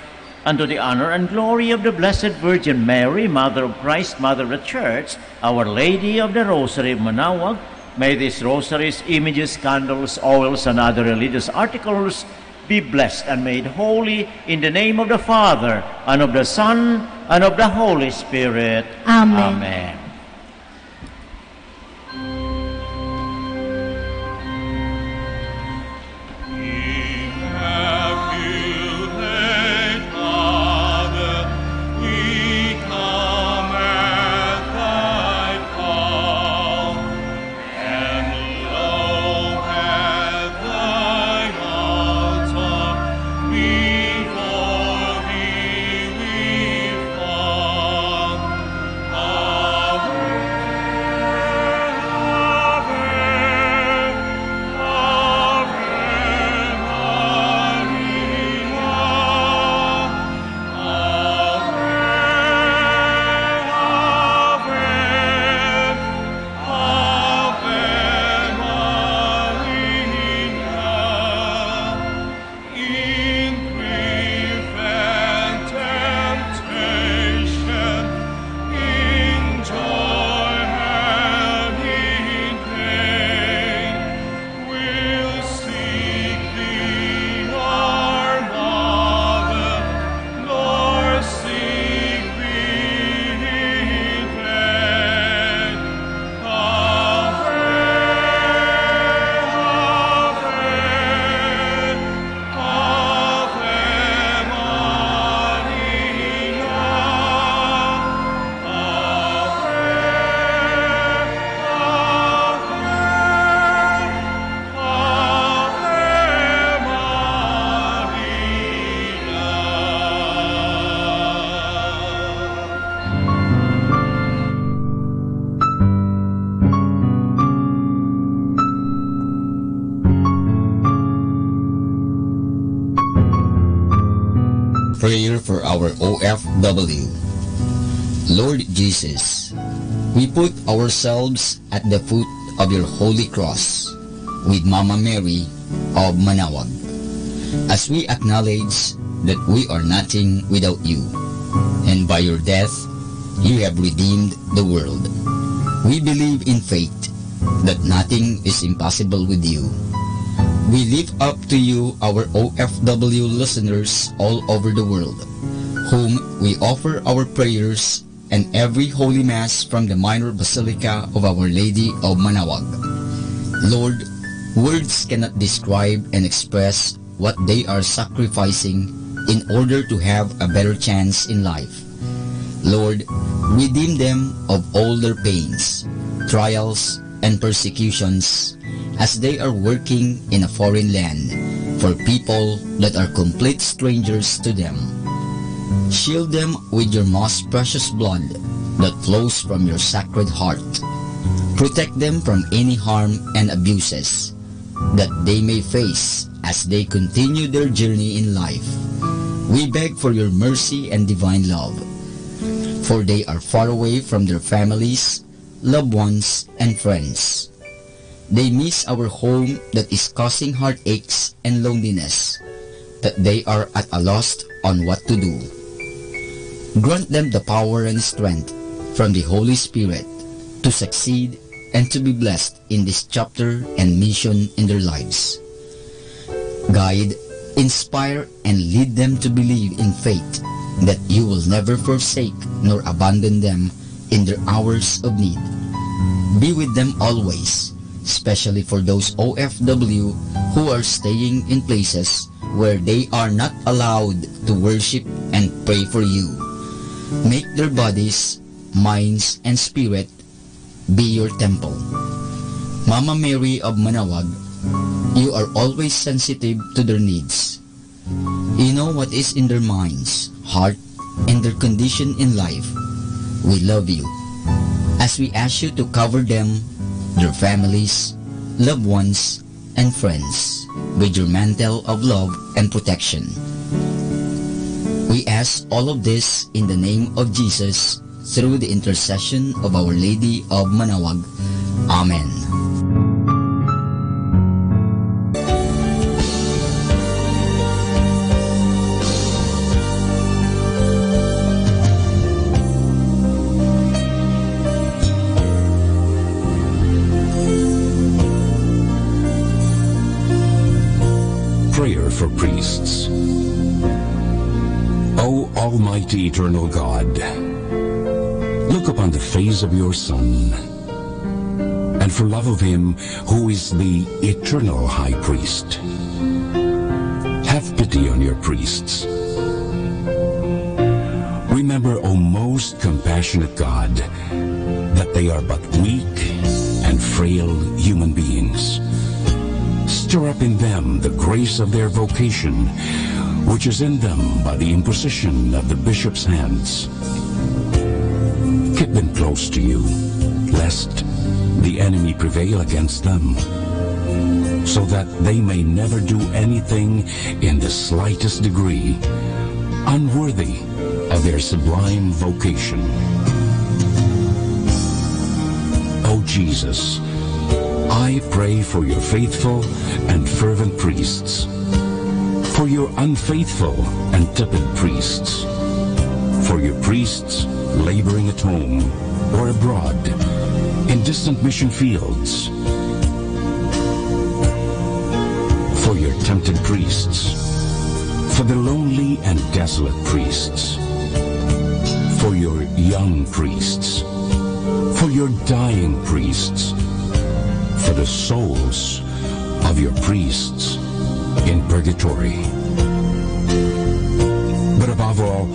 and to the honor and glory of the Blessed Virgin Mary, Mother of Christ, Mother of the Church, Our Lady of the Rosary of Manaoag, may these rosaries, images, candles, oils, and other religious articles be blessed and made holy in the name of the Father, and of the Son, and of the Holy Spirit. Amen. Amen. Prayer for our OFW. Lord Jesus, we put ourselves at the foot of your holy cross with Mama Mary of Manaoag, as we acknowledge that we are nothing without you, and by your death you have redeemed the world. We believe in faith that nothing is impossible with you. We lift up to you our OFW listeners all over the world, whom we offer our prayers and every Holy Mass from the Minor Basilica of Our Lady of Manaoag. Lord, words cannot describe and express what they are sacrificing in order to have a better chance in life. Lord, redeem them of all their pains, trials, and persecutions as they are working in a foreign land for people that are complete strangers to them. Shield them with your most precious blood that flows from your sacred heart. Protect them from any harm and abuses that they may face as they continue their journey in life. We beg for your mercy and divine love, for they are far away from their families, loved ones, and friends. They miss our home that is causing heartaches and loneliness, that they are at a loss on what to do. Grant them the power and strength from the Holy Spirit to succeed and to be blessed in this chapter and mission in their lives. Guide, inspire, and lead them to believe in faith that you will never forsake nor abandon them in their hours of need. Be with them always, especially for those OFW who are staying in places where they are not allowed to worship and pray for you. Make their bodies, minds, and spirit be your temple. Mama Mary of Manawag, you are always sensitive to their needs. You know what is in their minds, heart, and their condition in life. We love you. As we ask you to cover them, their families, loved ones, and friends with your mantle of love and protection. We ask all of this in the name of Jesus through the intercession of Our Lady of Manawag. Amen. Prayer for priests. O Almighty Eternal God, look upon the face of your Son, and for love of him who is the eternal High Priest, have pity on your priests. Remember, O most compassionate God, that they are but weak and frail human beings. Stir up in them the grace of their vocation, which is in them by the imposition of the bishop's hands. Keep them close to you, lest the enemy prevail against them, so that they may never do anything in the slightest degree unworthy of their sublime vocation. O Jesus, I pray for your faithful and fervent priests, for your unfaithful and tepid priests, for your priests laboring at home or abroad in distant mission fields, for your tempted priests, for the lonely and desolate priests, for your young priests, for your dying priests, for the souls of your priests in purgatory. But above all,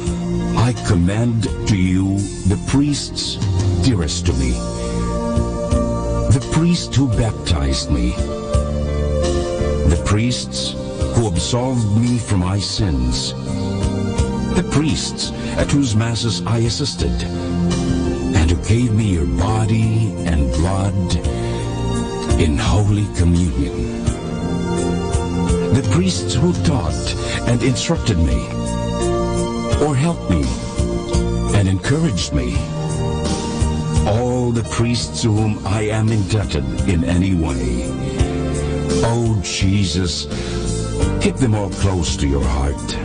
I commend to you the priests dearest to me, the priest who baptized me, the priests who absolved me from my sins, the priests at whose masses I assisted, and who gave me your body and blood in Holy Communion, the priests who taught and instructed me, or helped me and encouraged me, all the priests to whom I am indebted in any way. Oh Jesus, keep them all close to your heart,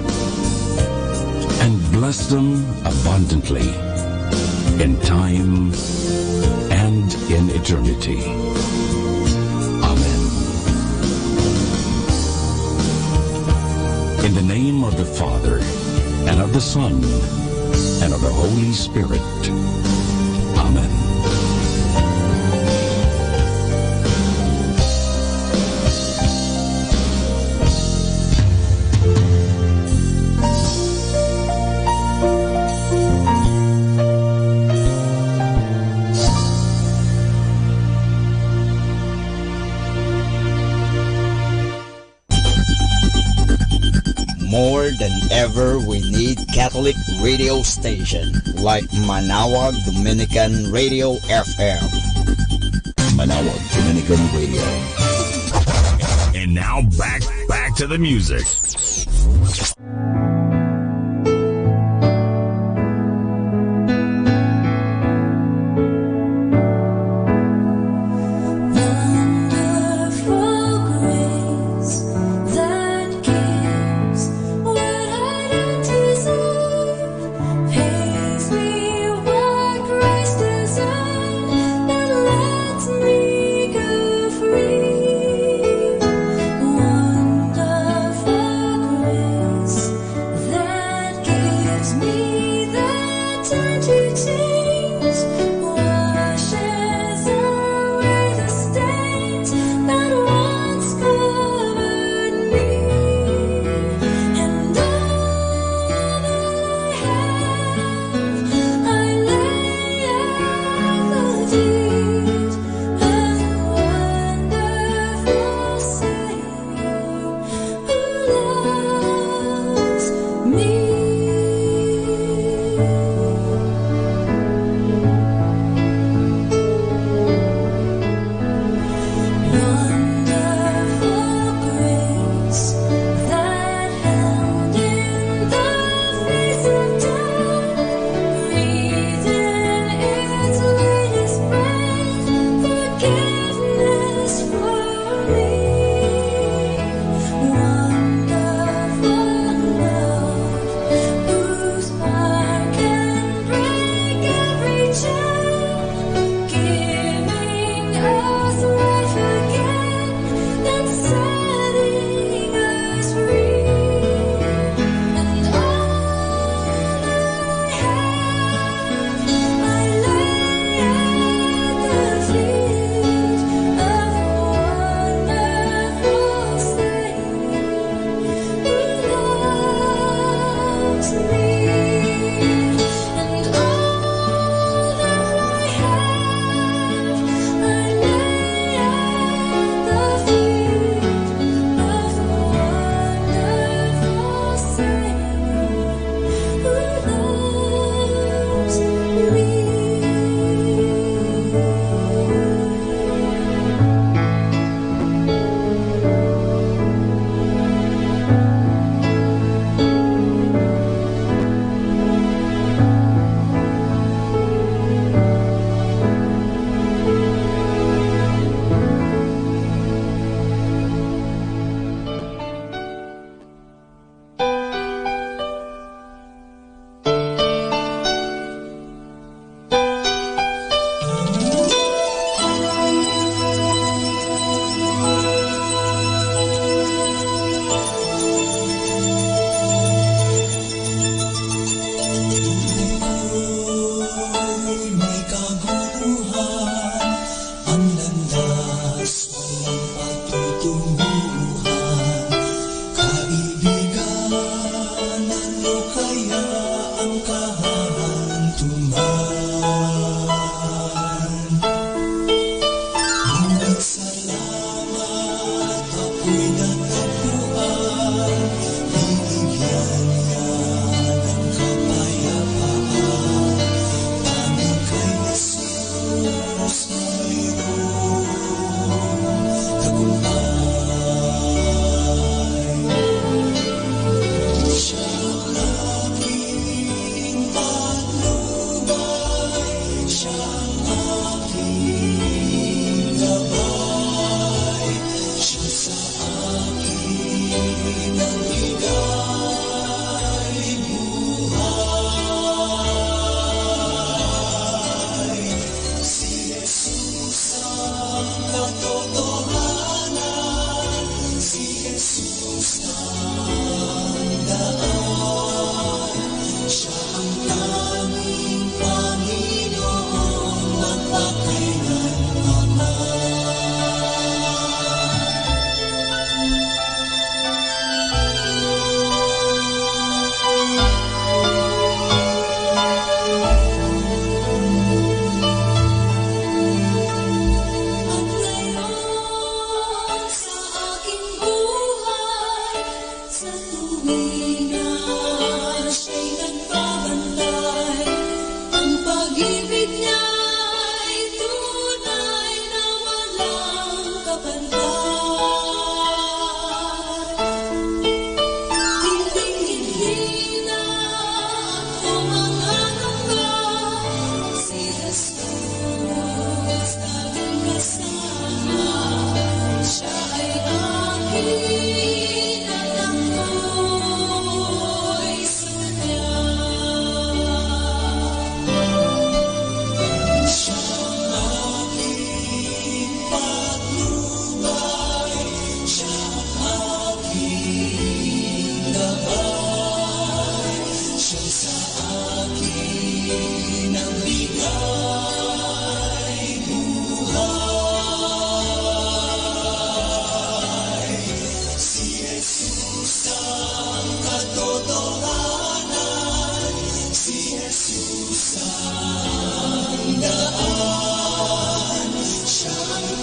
and bless them abundantly in time and in eternity. Amen. In the name of the Father, and of the Son, and of the Holy Spirit. Amen. More than ever, we need Catholic radio station like Manawag Dominican Radio FM. Manawag Dominican Radio. And now back to the music.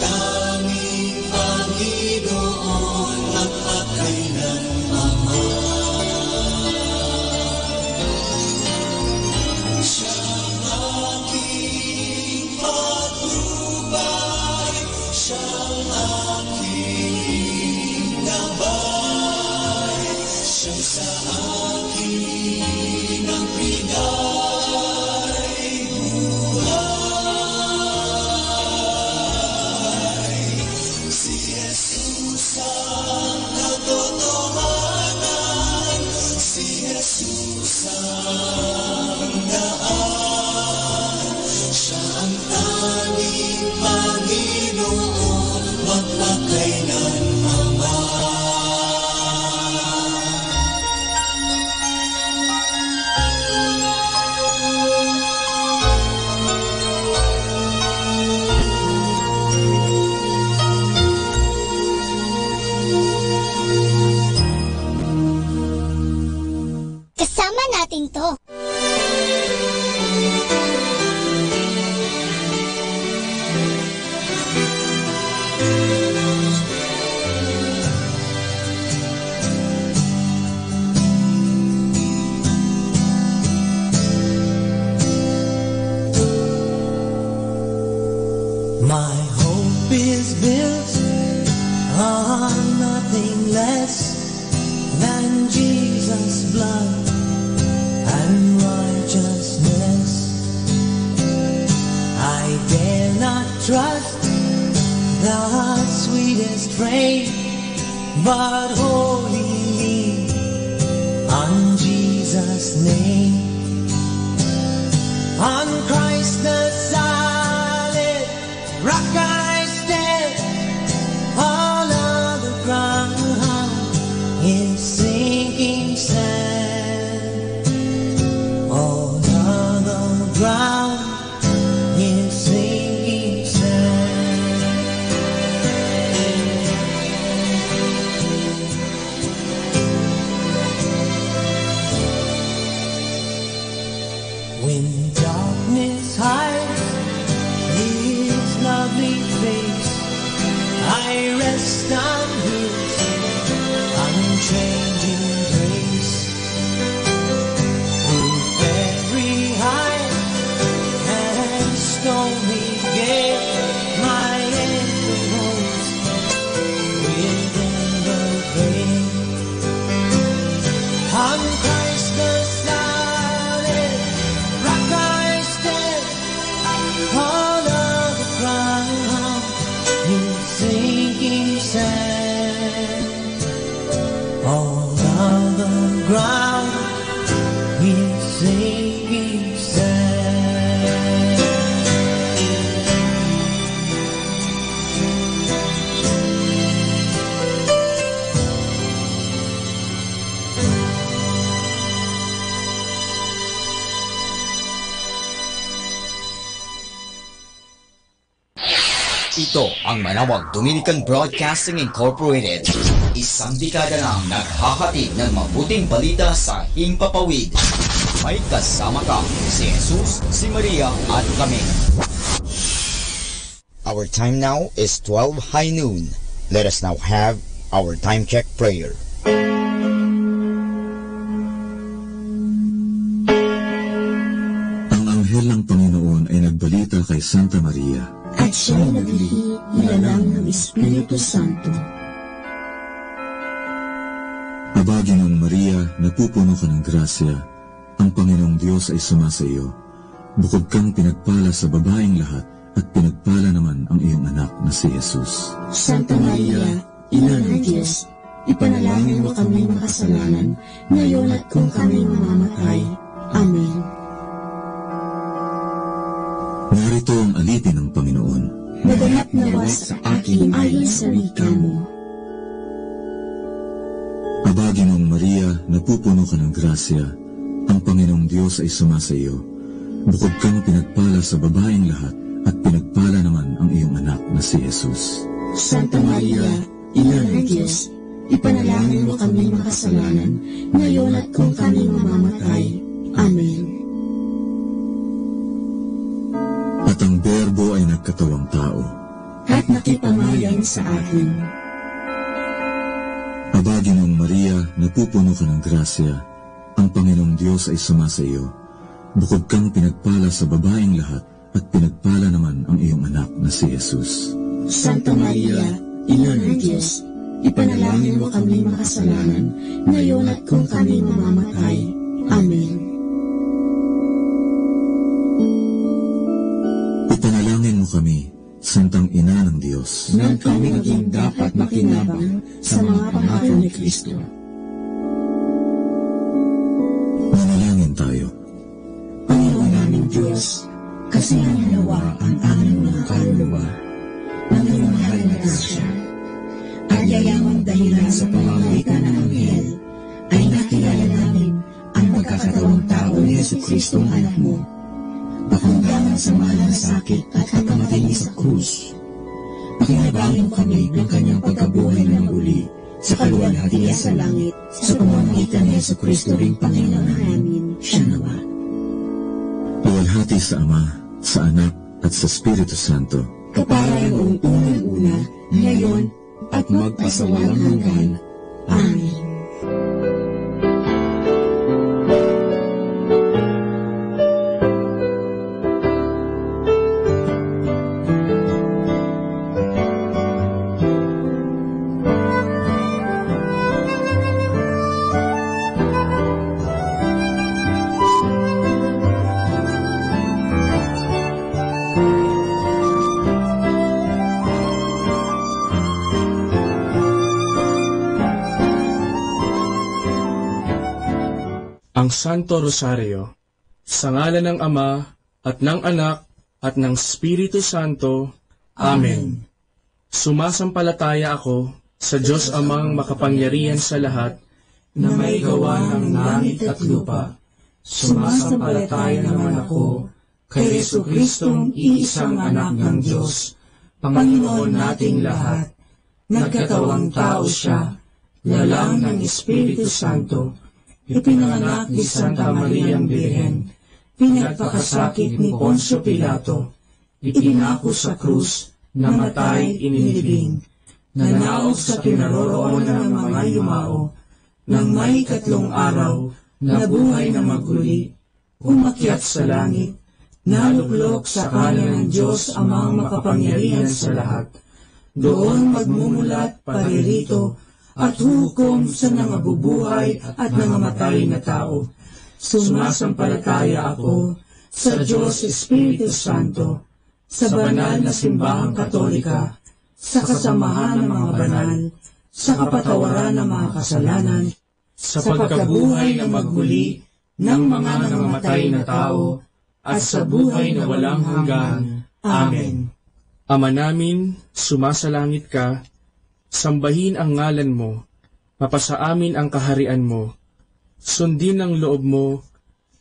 tanging Panginoon magpakailanman. Siyang aking patnubay, siyang aking gabay, siyang sa akin ang pinay buhay. Si Jesus ang katotohanan, si Jesus ang daan, siya ang tanging Panginoon magpakailanman. Kasama natin to. My hope is built on nothing less than Jesus' blood and righteousness. I dare not trust the sweetest frame, but wholly lean on Jesus' name. On Christ the solid rock I stand, all other ground is sinking sand. All other ground is sinking sand. When darkness hides His lovely face, I rest on His unchanging grace. Through every high and stormy gale, my anchor holds within the veil. On Christ the solid rock I stand, all of the ground is sinking sand. All of the ground is sinking sand. Ito ang Manawag Dominican Broadcasting Incorporated, isang dekada nang naghahatid ng mabuting balita sa himpapawid. May kasama ka, si Jesus, si Maria at kami. Our time now is 12 high noon. Let us now have our time check prayer. Ang anghel ng Panginoon ay nagbalita kay Santa Maria, at siya'y naglihi ilalang ng Espiritu Santo. Aba, Ginoong Maria, napupuno ka ng grasya, ang Panginoong Diyos ay sumasa iyo. Bukod kang pinagpala sa babaeng lahat, at pinagpala naman ang iyong anak na si Jesus. Santa Maria, Ina ng Diyos, ipanalangin mo kami makasalanan, ngayon at kung kami mamamatay. Amen. Narito ang alipin ng Panginoon. Naganap nawa sa akin ayon sa wika mo. Aba, Ginoong Maria, napupuno ka ng grasya, ang Panginoong Diyos ay sumasa iyo. Bukod kang pinagpala sa babaeng lahat, at pinagpala naman ang iyong anak na si Jesus. Santa Maria, Ina ng Diyos, ipanalangin mo kami makasalanan, ngayon at kung kami mamamatay. Amen. At ang Berbo ay nagkatawang tao. at nakipamayan sa akin. Aba, Ginoong Maria, napupuno ka ng grasya, ang Panginoong Diyos ay sumasa iyo. Bukod kang pinagpala sa babaeng lahat, at pinagpala naman ang iyong anak na si Jesus. Santa Maria, Ina ng Diyos, ipanalangin mo kami makasalanan, ngayon at kung kami mamamatay. Amen. Ipanalangin mo kami, Santang Ina ng Diyos, nang kami maging dapat makinabang sa mga pangako ni Kristo. Manalangin tayo. Panginoon naming Diyos, kasi nawa ang aming mga kaluluwa ng iyong mahal na grasya, at yayamang dahilan sa pamamagitan ng anghel, ay nakilala namin ang magkakatawang tao ni Jesucristo ang anak mo, pakundangan sa mahal na sakit at pagkamatay niya sa krus. Pakinabangin mo kami ng kanyang pagkabuhay ng uli sa kaluwalhatian sa langit, sa pamamagitan ni Jesucristo ring Panginoon namin. Siya nawa. Luwalhati sa Ama, sa Anak, at sa Espiritu Santo, kapara noong unang-una, ngayon, at magpasawalang hanggan. Amen. Ang Santo Rosario, sa ngalan ng Ama, at ng Anak, at ng Espiritu Santo. Amen. Sumasampalataya ako sa Diyos Amang makapangyarihan sa lahat, na may gawa ng langit at lupa. Sumasampalataya naman ako kay Jesucristong iisang anak ng Diyos, Panginoon nating lahat. Nagkatawang tao siya, lalang ng Espiritu Santo, ipinanganak ni Santa Mariang Birhen, pinagpakasakit ni Poncio Pilato, ipinako sa krus, namatay, inilibing, nanaog sa kinaroroonan ng mga yumao, nang may 3 araw, nabuhay na maguli, umakyat sa langit, naluklok sa kanan ng Diyos Amang makapangyarihan sa lahat. Doon magmumulat paririto, at hukom sa nangabubuhay at nangamatay na tao. Sumasampalataya ako sa Diyos Espiritu Santo, sa banal na simbahang katolika, sa kasamahan ng mga banal, sa kapatawaran ng mga kasalanan, sa pagkabuhay na maghuli ng mga nangamatay na tao, at sa buhay na walang hanggan. Amen. Ama namin, sumasalangit ka, sambahin ang ngalan mo, mapasa amin ang kaharian mo, sundin ang loob mo,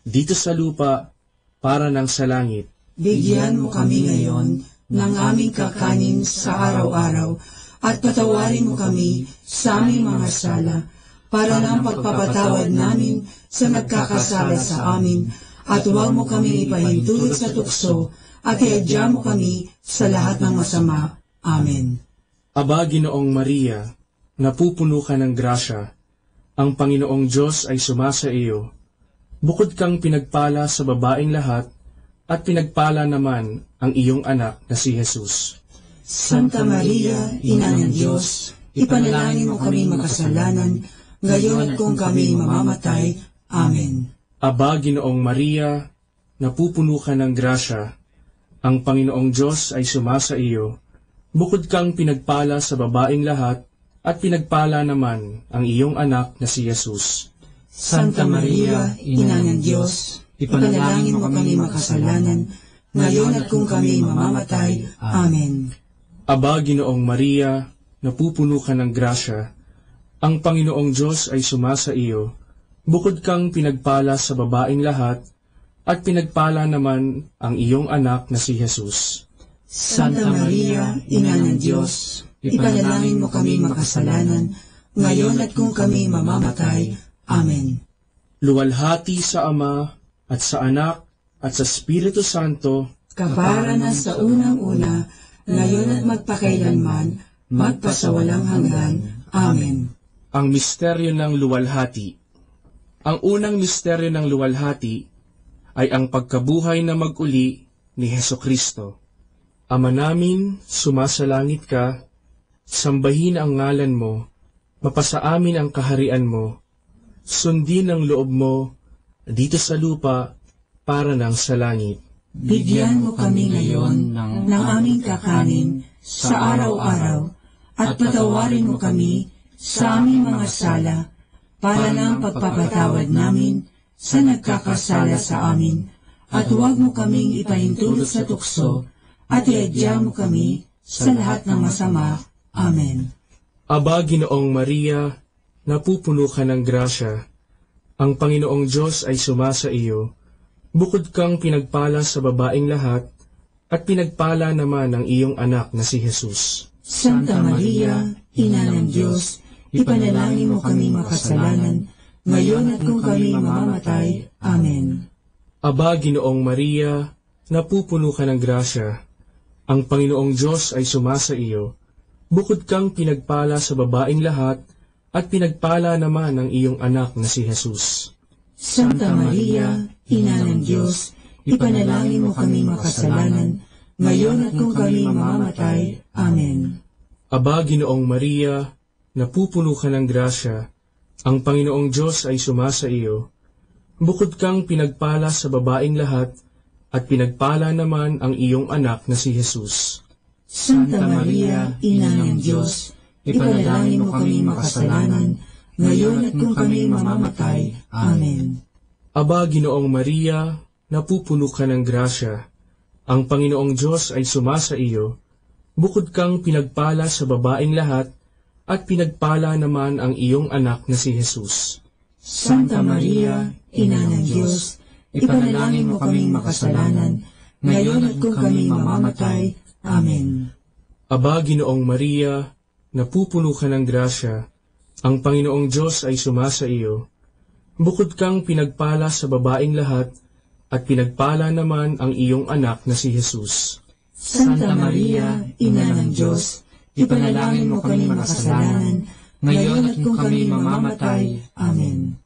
dito sa lupa, para ng sa langit. Bigyan mo kami ngayon ng aming kakanin sa araw-araw, at patawarin mo kami sa aming mga sala, para ng pagpapatawad namin sa nagkakasala sa amin, at huwag mo kami ipahintulot sa tukso, at iadya mo kami sa lahat ng masama. Amen. Aba, Ginoong Maria, napupuno ka ng grasya, ang Panginoong Diyos ay sumasa iyo. Bukod kang pinagpala sa babaeng lahat, at pinagpala naman ang iyong anak na si Jesus. Santa Maria, Ina ng Diyos, ipanalangin mo kami makasalanan, ngayon at kung kami mamamatay. Amen. Aba, Ginoong Maria, napupuno ka ng grasya, ang Panginoong Diyos ay sumasa iyo. Bukod kang pinagpala sa babaeng lahat, at pinagpala naman ang iyong anak na si Jesus. Santa Maria, Ina ng Diyos, ipanalangin mo kami makasalanan, ngayon at kung kami mamamatay. Amen. Aba, Ginoong Maria, napupuno ka ng grasya, ang Panginoong Diyos ay sumasa iyo. Bukod kang pinagpala sa babaeng lahat, at pinagpala naman ang iyong anak na si Jesus. Santa Maria, Ina ng Diyos, ipanalangin mo kami makasalanan, ngayon at kung kami mamamatay. Amen. Luwalhati sa Ama, at sa Anak, at sa Espiritu Santo, kapara na sa unang-una, ngayon at magpakailanman, magpasawalang hanggan. Amen. Ang misteryo ng luwalhati. Ang unang misteryo ng luwalhati ay ang pagkabuhay na mag-uli ni Hesukristo. Ama namin, sumasalangit ka, sambahin ang ngalan mo, mapasa amin ang kaharian mo, sundin ang loob mo, dito sa lupa, para ng sa langit. Bigyan mo kami ngayon ng aming kakanin sa araw-araw, at patawarin mo kami sa aming mga sala, para ng pagpapatawad namin sa nagkakasala sa amin, at huwag mo kaming ipahintulot sa tukso, at iadya mo kami sa lahat ng masama. Amen. Aba, Ginoong Maria, napupuno ka ng grasya, ang Panginoong Diyos ay sumasa iyo, bukod kang pinagpala sa babaeng lahat, at pinagpala naman ang iyong anak na si Jesus. Santa Maria, Ina ng Diyos, ipanalangin mo kami makasalanan, ngayon at kung kami mamamatay. Amen. Aba, Ginoong Maria, napupuno ka ng grasya, ang Panginoong Diyos ay sumasa iyo, bukod kang pinagpala sa babaeng lahat, at pinagpala naman ang iyong anak na si Jesus. Santa Maria, Ina ng Diyos, ipanalangin mo kami makasalanan, ngayon at kung kami mamamatay. Amen. Aba, Ginoong Maria, napupuno ka ng grasya, ang Panginoong Diyos ay sumasa iyo, bukod kang pinagpala sa babaeng lahat, at pinagpala naman ang iyong anak na si Jesus. Santa Maria, Ina ng Diyos, ipanalangin mo kami makasalanan, ngayon at kung kami mamamatay. Amen. Aba, Ginoong Maria, napupuno ka ng grasya, ang Panginoong Diyos ay sumasa iyo, bukod kang pinagpala sa babaeng lahat, at pinagpala naman ang iyong anak na si Jesus. Santa Maria, Ina ng Diyos, ipanalangin mo kaming makasalanan, ngayon at kung kami mamamatay. Amen. Aba, Ginoong Maria, napupuno ka ng grasya, ang Panginoong Diyos ay sumasa iyo, bukod kang pinagpala sa babaeng lahat, at pinagpala naman ang iyong anak na si Jesus. Santa Maria, Ina ng Diyos, ipanalangin mo kami makasalanan, ngayon at kung kami mamamatay. Amen.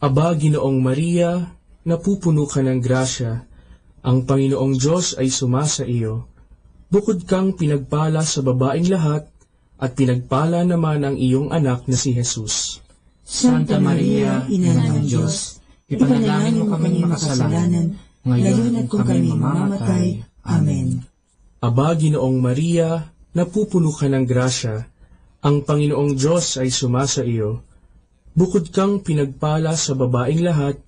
Aba, Ginoong Maria, napupuno ka ng grasya, ang Panginoong Diyos ay sumasa iyo, bukod kang pinagpala sa babaeng lahat, at pinagpala naman ang iyong anak na si Jesus. Santa Maria, Ina ng Diyos, ipanalangin mo kami makasalanan, ngayon at kung kami mamamatay. Amen. Aba, Ginoong Maria, napupuno ka ng grasya, ang Panginoong Diyos ay sumasa iyo, bukod kang pinagpala sa babaeng lahat,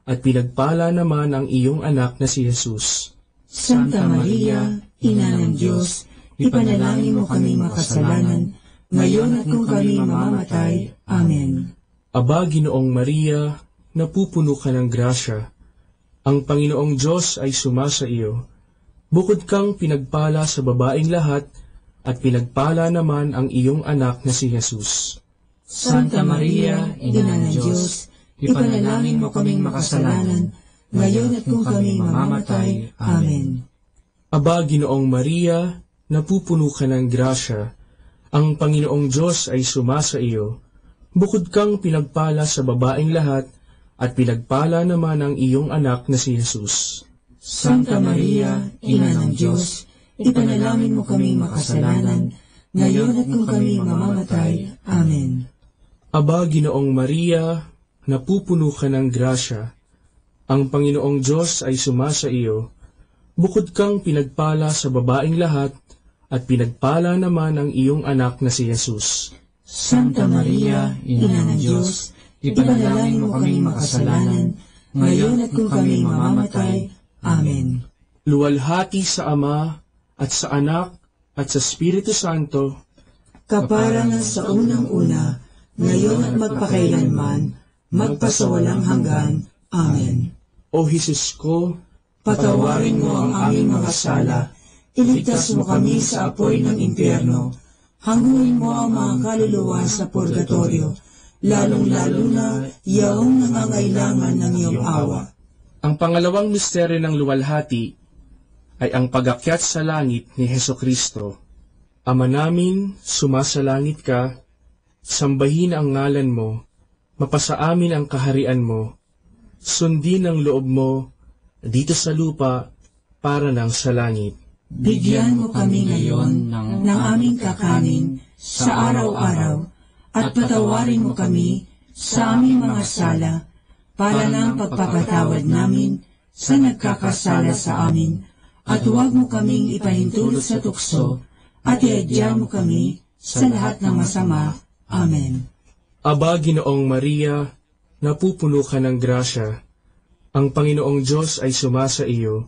at pinagpala naman ang iyong anak na si Jesus. Santa Maria, Ina ng Diyos, ipanalangin mo kami makasalanan, ngayon at kung kami mamamatay. Amen. Aba, Ginoong Maria, napupuno ka ng grasya, ang Panginoong Diyos ay sumasa iyo, bukod kang pinagpala sa babaeng lahat, at pinagpala naman ang iyong anak na si Jesus. Santa Maria, Ina ng Diyos, ipanalangin mo kaming makasalanan, ngayon at kung kami mamamatay. Amen. Aba, Ginoong Maria, napupuno ka ng grasya, ang Panginoong Diyos ay sumasa iyo, bukod kang pinagpala sa babaeng lahat, at pinagpala naman ang iyong anak na si Jesus. Santa Maria, Ina ng Diyos, ipanalangin mo kaming makasalanan, ngayon at kung kami mamamatay. Amen. Aba, Ginoong Maria, napupuno ka ng grasya, ang Panginoong Diyos ay sumasa iyo, bukod kang pinagpala sa babaeng lahat, at pinagpala naman ang iyong anak na si Jesus. Santa Maria, Ina ng Diyos, ipanalangin mo kaming makasalanan, ngayon at kung kami mamamatay. Amen. Luwalhati sa Ama, at sa Anak, at sa Espiritu Santo, kapara na sa unang-una, ngayon at magpakailanman, magpasawalang hanggan. Amen. O Jesus ko, patawarin mo ang aming mga sala, iligtas mo kami sa apoy ng impyerno, hanguin mo ang mga kaluluwa sa purgatorio, lalong-lalo na yaong nangangailangan ng iyong awa. Ang pangalawang misteryo ng luwalhati, ay ang pag-akyat sa langit ni Hesukristo. Ama namin, sumasalangit ka, sambahin ang ngalan mo, mapasa amin ang kaharian mo, sundin ang loob mo, dito sa lupa, para nang sa langit. Bigyan mo kami ngayon ng aming kakanin sa araw-araw, at patawarin mo kami sa aming mga sala, para ng pagpapatawad namin sa nagkakasala sa amin, at huwag mo kaming ipahintulot sa tukso, at iadya mo kami sa lahat ng masama. Amen. Aba, Ginoong Maria, napupuno ka ng grasya. Ang Panginoong Diyos ay sumasa iyo.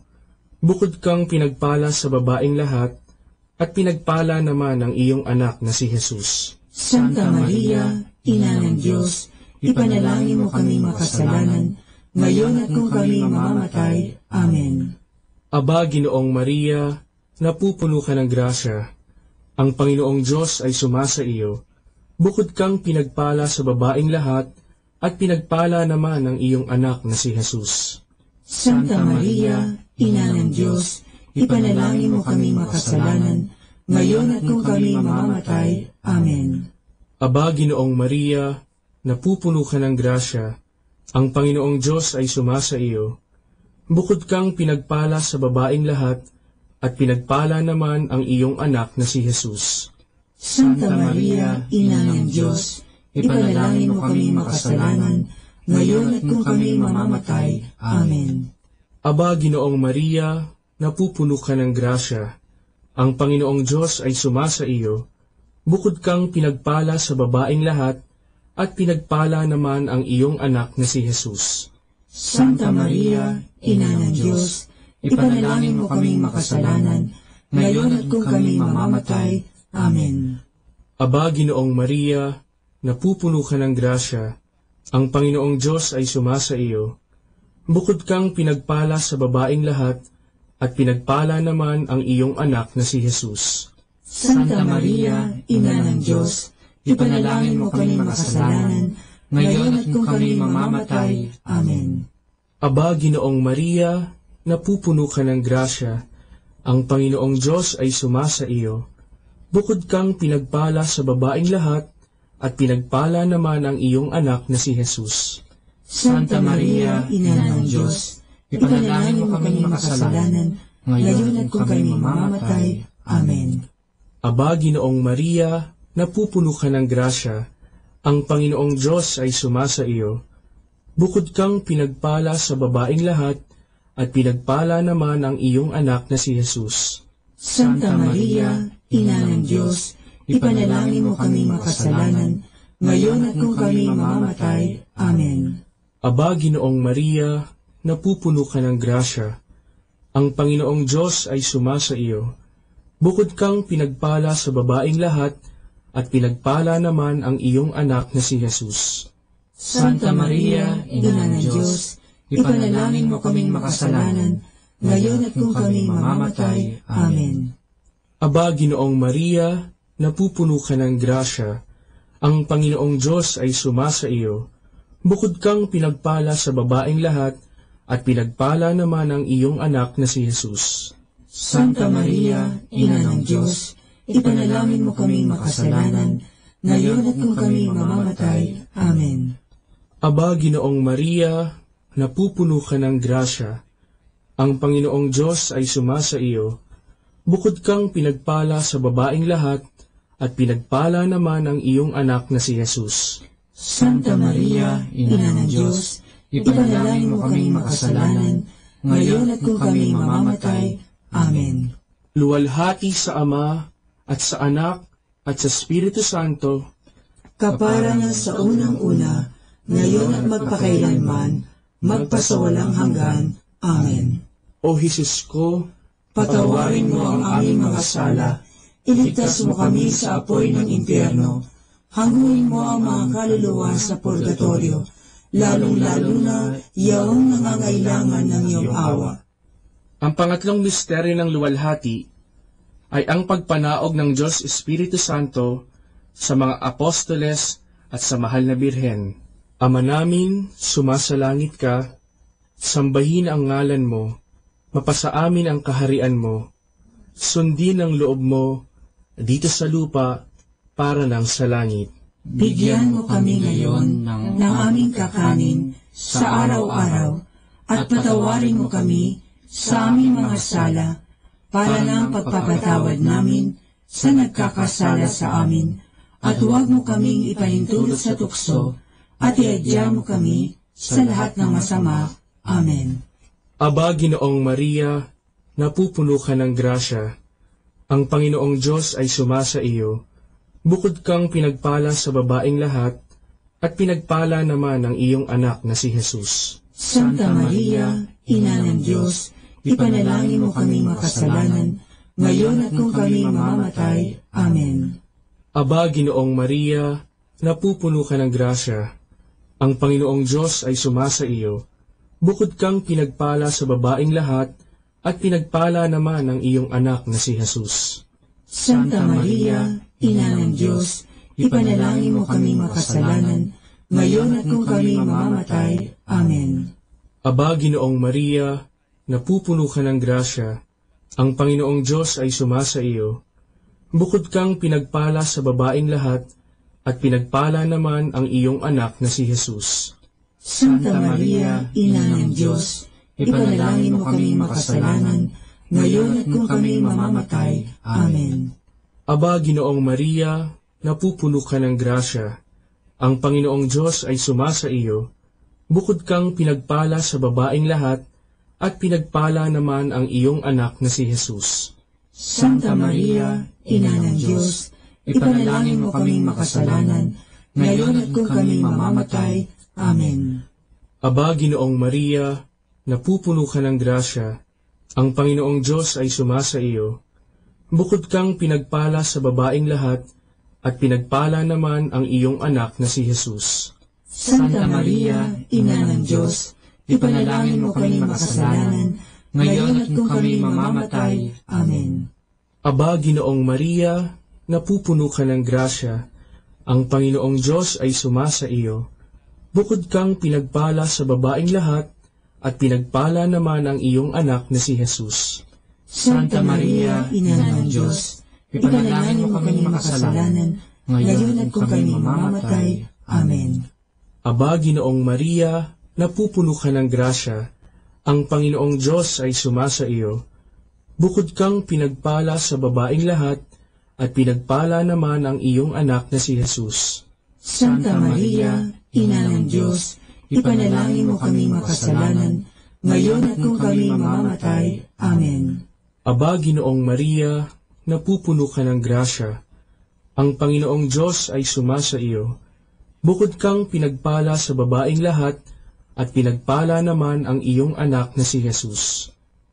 Bukod kang pinagpala sa babaeng lahat, at pinagpala naman ang iyong anak na si Jesus. Santa Maria, Ina ng Diyos, ipanalangin mo kami makasalanan, ngayon at kung kami mamamatay. Amen. Aba, Ginoong Maria, napupuno ka ng grasya. Ang Panginoong Diyos ay sumasa iyo. Bukod kang pinagpala sa babaeng lahat, at pinagpala naman ang iyong anak na si Jesus. Santa Maria, Ina ng Diyos, ipanalangin mo kami makasalanan, ngayon at kung kami mamamatay. Amen. Aba, Ginoong Maria, napupuno ka ng grasya. Ang Panginoong Diyos ay sumasa iyo. Bukod kang pinagpala sa babaeng lahat, at pinagpala naman ang iyong anak na si Jesus. Santa Maria, Ina ng Diyos, ipanalangin mo kami makasalanan, ngayon at kung kami mamamatay. Amen. Aba, Ginoong Maria, napupuno ka ng grasya. Ang Panginoong Diyos ay sumasa iyo. Bukod kang pinagpala sa babaeng lahat, at pinagpala naman ang iyong anak na si Jesus. Santa Maria, Ina ng Diyos, ipanalangin mo kaming makasalanan, ngayon at kung kami mamamatay. Amen. Aba, Ginoong Maria, napupuno ka ng grasya. Ang Panginoong Diyos ay sumasa iyo. Bukod kang pinagpala sa babaeng lahat, at pinagpala naman ang iyong anak na si Jesus. Santa Maria, Ina ng Diyos, ipanalangin mo kami makasalanan, ngayon at kung kami mamamatay. Amen. Aba, Ginoong Maria, napupuno ka ng grasya. Ang Panginoong Diyos ay sumasa iyo. Bukod kang pinagpala sa babaeng lahat, at pinagpala naman ang iyong anak na si Jesus. Santa Maria, Ina ng Diyos, ipanalangin mo kami makasalanan, ngayon at kung kami mamamatay. Amen. Aba, Ginoong Maria, napupuno ka ng grasya. Ang Panginoong Diyos ay sumasa iyo. Bukod kang pinagpala sa babaeng lahat, at pinagpala naman ang iyong anak na si Jesus. Santa Maria, Ina ng Diyos, ipanalangin mo kami makasalanan, ngayon at kung kami mamamatay. Amen. Aba, Ginoong Maria, napupuno ka ng grasya. Ang Panginoong Diyos ay sumasa iyo. Bukod kang pinagpala sa babaeng lahat, at pinagpala naman ang iyong anak na si Jesus. Santa Maria, Ina ng Diyos, ipanalangin mo kaming makasalanan, ngayon at kung kami mamamatay. Amen. Aba, Ginoong Maria, napupuno ka ng grasya. Ang Panginoong Diyos ay sumasa iyo. Bukod kang pinagpala sa babaeng lahat, at pinagpala naman ang iyong anak na si Jesus. Santa Maria, Ina ng Diyos, ipanalangin mo kaming makasalanan, ngayon at kung kami mamamatay. Amen. Aba, Ginoong Maria, napupuno ka ng grasya. Ang Panginoong Diyos ay sumasa iyo. Bukod kang pinagpala sa babaeng lahat, at pinagpala naman ang iyong anak na si Jesus. Santa Maria, Ina ng Diyos, ipanalangin mo kaming makasalanan, ngayon at kung kami mamamatay. Amen. Luwalhati sa Ama, at sa Anak, at sa Espiritu Santo, kapara na sa unang-una, ngayon at magpakailanman, magpasawalang hanggan. Amen. O Jesus ko, patawarin mo ang aming mga sala, iligtas mo kami sa apoy ng impyerno, hanguin mo ang mga kaluluwa sa purgatorio, lalong-lalo na yaong nangangailangan ng iyong awa. Ang pangatlong misteryo ng luwalhati ay ang pagpanaog ng Diyos Espiritu Santo sa mga apostoles at sa mahal na Birhen. Ama namin, sumasalangit ka, sambahin ang ngalan mo, mapasa amin ang kaharian mo. Sundin ang loob mo dito sa lupa para nang sa langit. Bigyan mo kami ngayon ng aming kakanin sa araw-araw at patawarin mo kami sa aming mga sala para ng pagpapatawad namin sa nagkakasala sa amin, at huwag mo kaming ipahintulot sa tukso at iadya mo kami sa lahat ng masama. Amen. Aba, Ginoong Maria, napupuno ka ng grasya. Ang Panginoong Diyos ay sumasa iyo. Bukod kang pinagpala sa babaeng lahat, at pinagpala naman ang iyong anak na si Jesus. Santa Maria, Ina ng Diyos, ipanalangin mo kaming makasalanan, ngayon at kung kami mamamatay. Amen. Aba, Ginoong Maria, napupuno ka ng grasya. Ang Panginoong Diyos ay sumasa iyo. Bukod kang pinagpala sa babaeng lahat, at pinagpala naman ang iyong anak na si Jesus. Santa Maria, Ina ng Diyos, ipanalangin mo kaming makasalanan, ngayon at kung kami mamamatay. Amen. Aba, Ginoong Maria, napupuno ka ng grasya. Ang Panginoong Diyos ay sumasa iyo. Bukod kang pinagpala sa babaeng lahat, at pinagpala naman ang iyong anak na si Jesus. Santa Maria, Ina ng Diyos, ipanalangin mo kaming makasalanan, ngayon at kung kami mamamatay. Amen. Aba, Ginoong Maria, napupuno ka ng grasya. Ang Panginoong Diyos ay sumasa iyo. Bukod kang pinagpala sa babaeng lahat, at pinagpala naman ang iyong anak na si Jesus. Santa Maria, Ina ng Diyos, ipanalangin mo kaming makasalanan, ngayon at kung kami mamamatay. Amen. Aba, Ginoong Maria, napupuno ka ng grasya. Ang Panginoong Diyos ay sumasa iyo. Bukod kang pinagpala sa babaeng lahat, at pinagpala naman ang iyong anak na si Jesus. Santa Maria, Ina ng Diyos, ipanalangin mo kaming makasalanan, ngayon at kung kami mamamatay. Amen. Aba, Ginoong Maria, napupuno ka ng grasya. Ang Panginoong Diyos ay sumasa iyo. Bukod kang pinagpala sa babaeng lahat, at pinagpala naman ang iyong anak na si Jesus. Santa Maria, Ina ng Diyos, ipanalangin mo kaming makasalanan, ngayon at kung kami mamamatay. Amen. Aba, Ginoong Maria, napupuno ka ng grasya. Ang Panginoong Diyos ay sumasa iyo. Bukod kang pinagpala sa babaeng lahat, at pinagpala naman ang iyong anak na si Jesus. Santa Maria, Ina ng Diyos, ipanalangin mo kaming makasalanan, ngayon at kung kami mamamatay. Amen. Aba, Ginoong Maria, napupuno ka ng grasya. Ang Panginoong Diyos ay sumasa iyo. Bukod kang pinagpala sa babaeng lahat, at pinagpala naman ang iyong anak na si Jesus.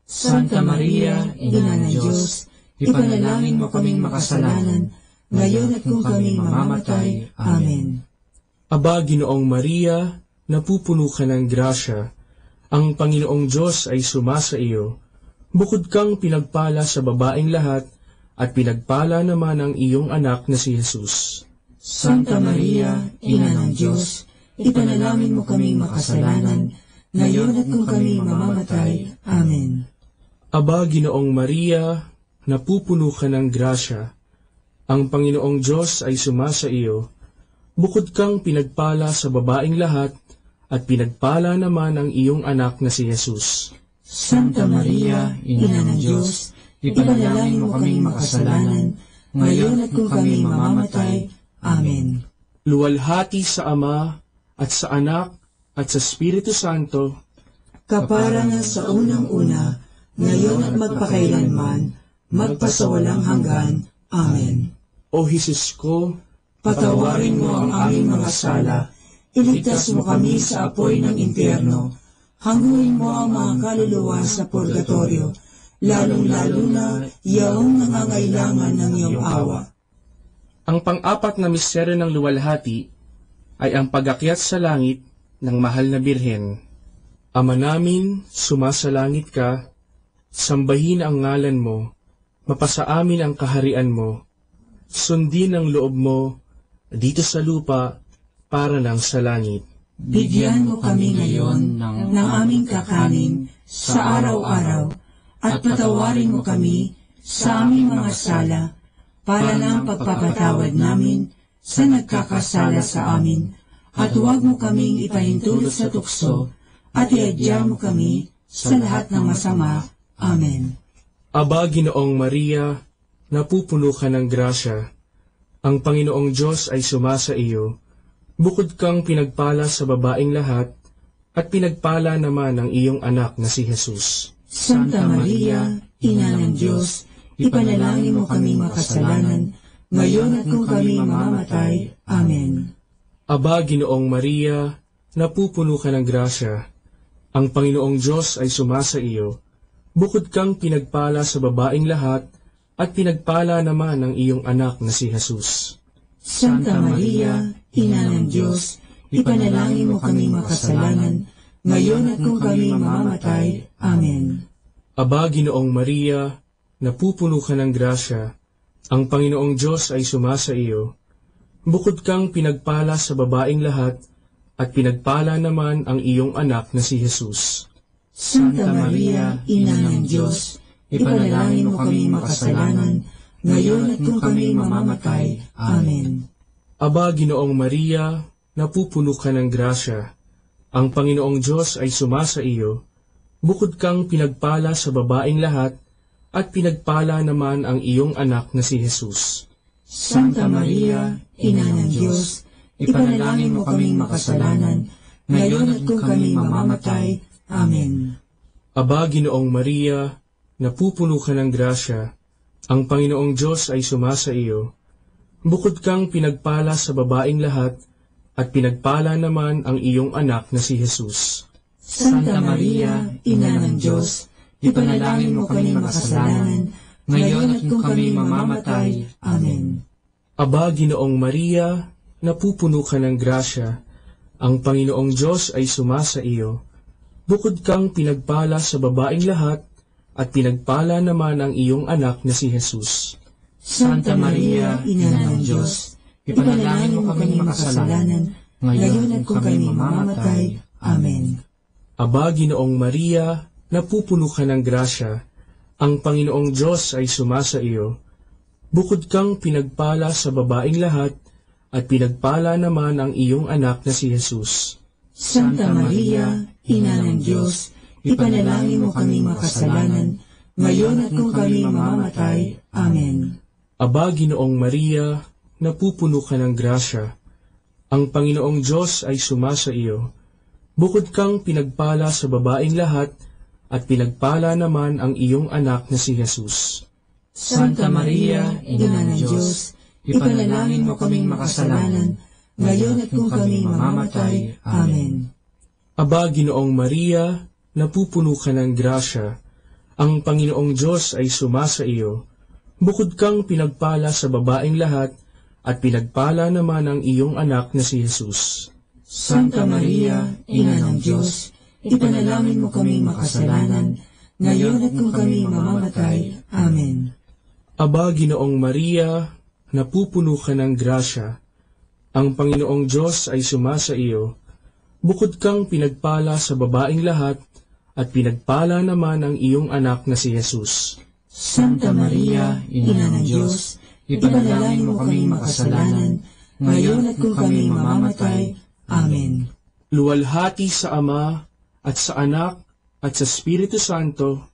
Santa Maria, Ina ng Diyos, ipanalangin mo kaming makasalanan, ngayon at kung kami mamamatay. Amen. Aba, Ginoong Maria, napupuno ka ng grasya. Ang Panginoong Diyos ay sumasa iyo. Bukod kang pinagpala sa babaeng lahat, at pinagpala naman ang iyong anak na si Jesus. Santa Maria, Ina ng Diyos, ipanalangin mo kaming makasalanan, ngayon at kung kami mamamatay. Amen. Aba, Ginoong Maria, napupuno ka ng grasya. Ang Panginoong Diyos ay sumasa iyo. Bukod kang pinagpala sa babaeng lahat, at pinagpala naman ang iyong anak na si Jesus. Santa Maria, Ina ng Diyos, ipanalangin mo kaming makasalanan, ngayon at kung kami mamamatay. Amen. Luwalhati sa Ama, at sa Anak, at sa Espiritu Santo, kapara nga sa unang-una, ngayon at magpakailanman, magpasawalang hanggan. Amen. O Jesus ko, patawarin mo ang aming mga sala, iligtas mo kami sa apoy ng impyerno, hangguin mo ang mga kaluluwa sa purgatorio, lalong-lalo na yaong nangangailangan ng iyong awa. Ang pang-apat na misteryo ng luwalhati ay ang pag-akyat sa langit ng mahal na birhen. Ama namin, sumasalangit ka, sambahin ang ngalan mo, mapasa amin ang kaharian mo, sundin ang loob mo dito sa lupa para nang sa langit. Bigyan mo kami ngayon ng aming kakanin sa araw-araw, at patawarin mo kami sa aming mga sala, para ng pagpapatawad namin sa nagkakasala sa amin, at huwag mo kaming ipahintulot sa tukso, at iadya mo kami sa lahat ng masama. Amen. Aba, Ginoong Maria, napupuno ka ng grasya. Ang Panginoong Diyos ay sumasa iyo. Bukod kang pinagpala sa babaeng lahat, at pinagpala naman ang iyong anak na si Jesus. Santa Maria, Ina ng Diyos, ipanalangin mo kaming makasalanan, ngayon at kung kami mamamatay. Amen. Aba, Ginoong Maria, napupuno ka ng grasya. Ang Panginoong Diyos ay sumasa iyo. Bukod kang pinagpala sa babaeng lahat, at pinagpala naman ang iyong anak na si Jesus. Santa Maria, Ina ng Diyos, ipanalangin mo kaming makasalanan, ngayon at kung kami mamamatay. Amen. Aba, Ginoong Maria, napupuno ka ng grasya. Ang Panginoong Diyos ay sumasa iyo. Bukod kang pinagpala sa babaeng lahat, at pinagpala naman ang iyong anak na si Jesus. Santa Maria, Ina ng Diyos, ipanalangin mo kaming makasalanan, ngayon at kung kami mamamatay. Amen. Aba, Ginoong Maria, napupuno ka ng grasya. Ang Panginoong Diyos ay sumasa iyo. Bukod kang pinagpala sa babaeng lahat, at pinagpala naman ang iyong anak na si Jesus. Santa Maria, Ina ng Diyos, ipanalangin mo kaming makasalanan, ngayon at kung kami mamamatay. Amen. Aba, Ginoong Maria, napupuno ka ng grasya. Ang Panginoong Diyos ay sumasa iyo. Bukod kang pinagpala sa babaeng lahat, at pinagpala naman ang iyong anak na si Jesus. Santa Maria, Ina ng Diyos, ipanalangin mo kaming makasalanan, ngayon at kung kami mamamatay. Amen. Aba, Ginoong Maria, napupuno ka ng grasya. Ang Panginoong Diyos ay sumasa iyo. Bukod kang pinagpala sa babaeng lahat, at pinagpala naman ang iyong anak na si Jesus. Santa Maria, Ina ng Diyos, ipanalangin mo kaming makasalanan, ngayon at kung kami mamamatay. Amen. Aba, Ginoong Maria, napupuno ka ng grasya. Ang Panginoong Diyos ay sumasa iyo. Bukod kang pinagpala sa babaeng lahat, at pinagpala naman ang iyong anak na si Jesus. Santa Maria, Ina ng Diyos, ipanalangin mo kaming makasalanan, ngayon at kung kami mamamatay. Amen. Aba, Ginoong Maria, napupuno ka ng grasya. Ang Panginoong Diyos ay sumasa iyo. Bukod kang pinagpala sa babaeng lahat, at pinagpala naman ang iyong anak na si Jesus. Santa Maria, Ina ng Diyos, ipanalangin mo kaming makasalanan, ngayon at kung kami mamamatay. Amen. Aba, Ginoong Maria, napupuno ka ng grasya. Ang Panginoong Diyos ay sumasa iyo. Bukod kang pinagpala sa babaeng lahat, at pinagpala naman ang iyong anak na si Jesus. Santa Maria, Ina ng Diyos, ipanalangin mo kaming makasalanan, ngayon at kung kami mamamatay. Amen. Aba, Ginoong Maria, napupuno ka ng grasya. Ang Panginoong Diyos ay sumasa iyo. Bukod kang pinagpala sa babaeng lahat, at pinagpala naman ang iyong anak na si Jesus. Santa Maria, Ina ng Diyos, ipanalangin mo kaming makasalanan, ngayon at kung kami mamamatay. Amen. Luwalhati sa Ama, at sa Anak, at sa Espiritu Santo,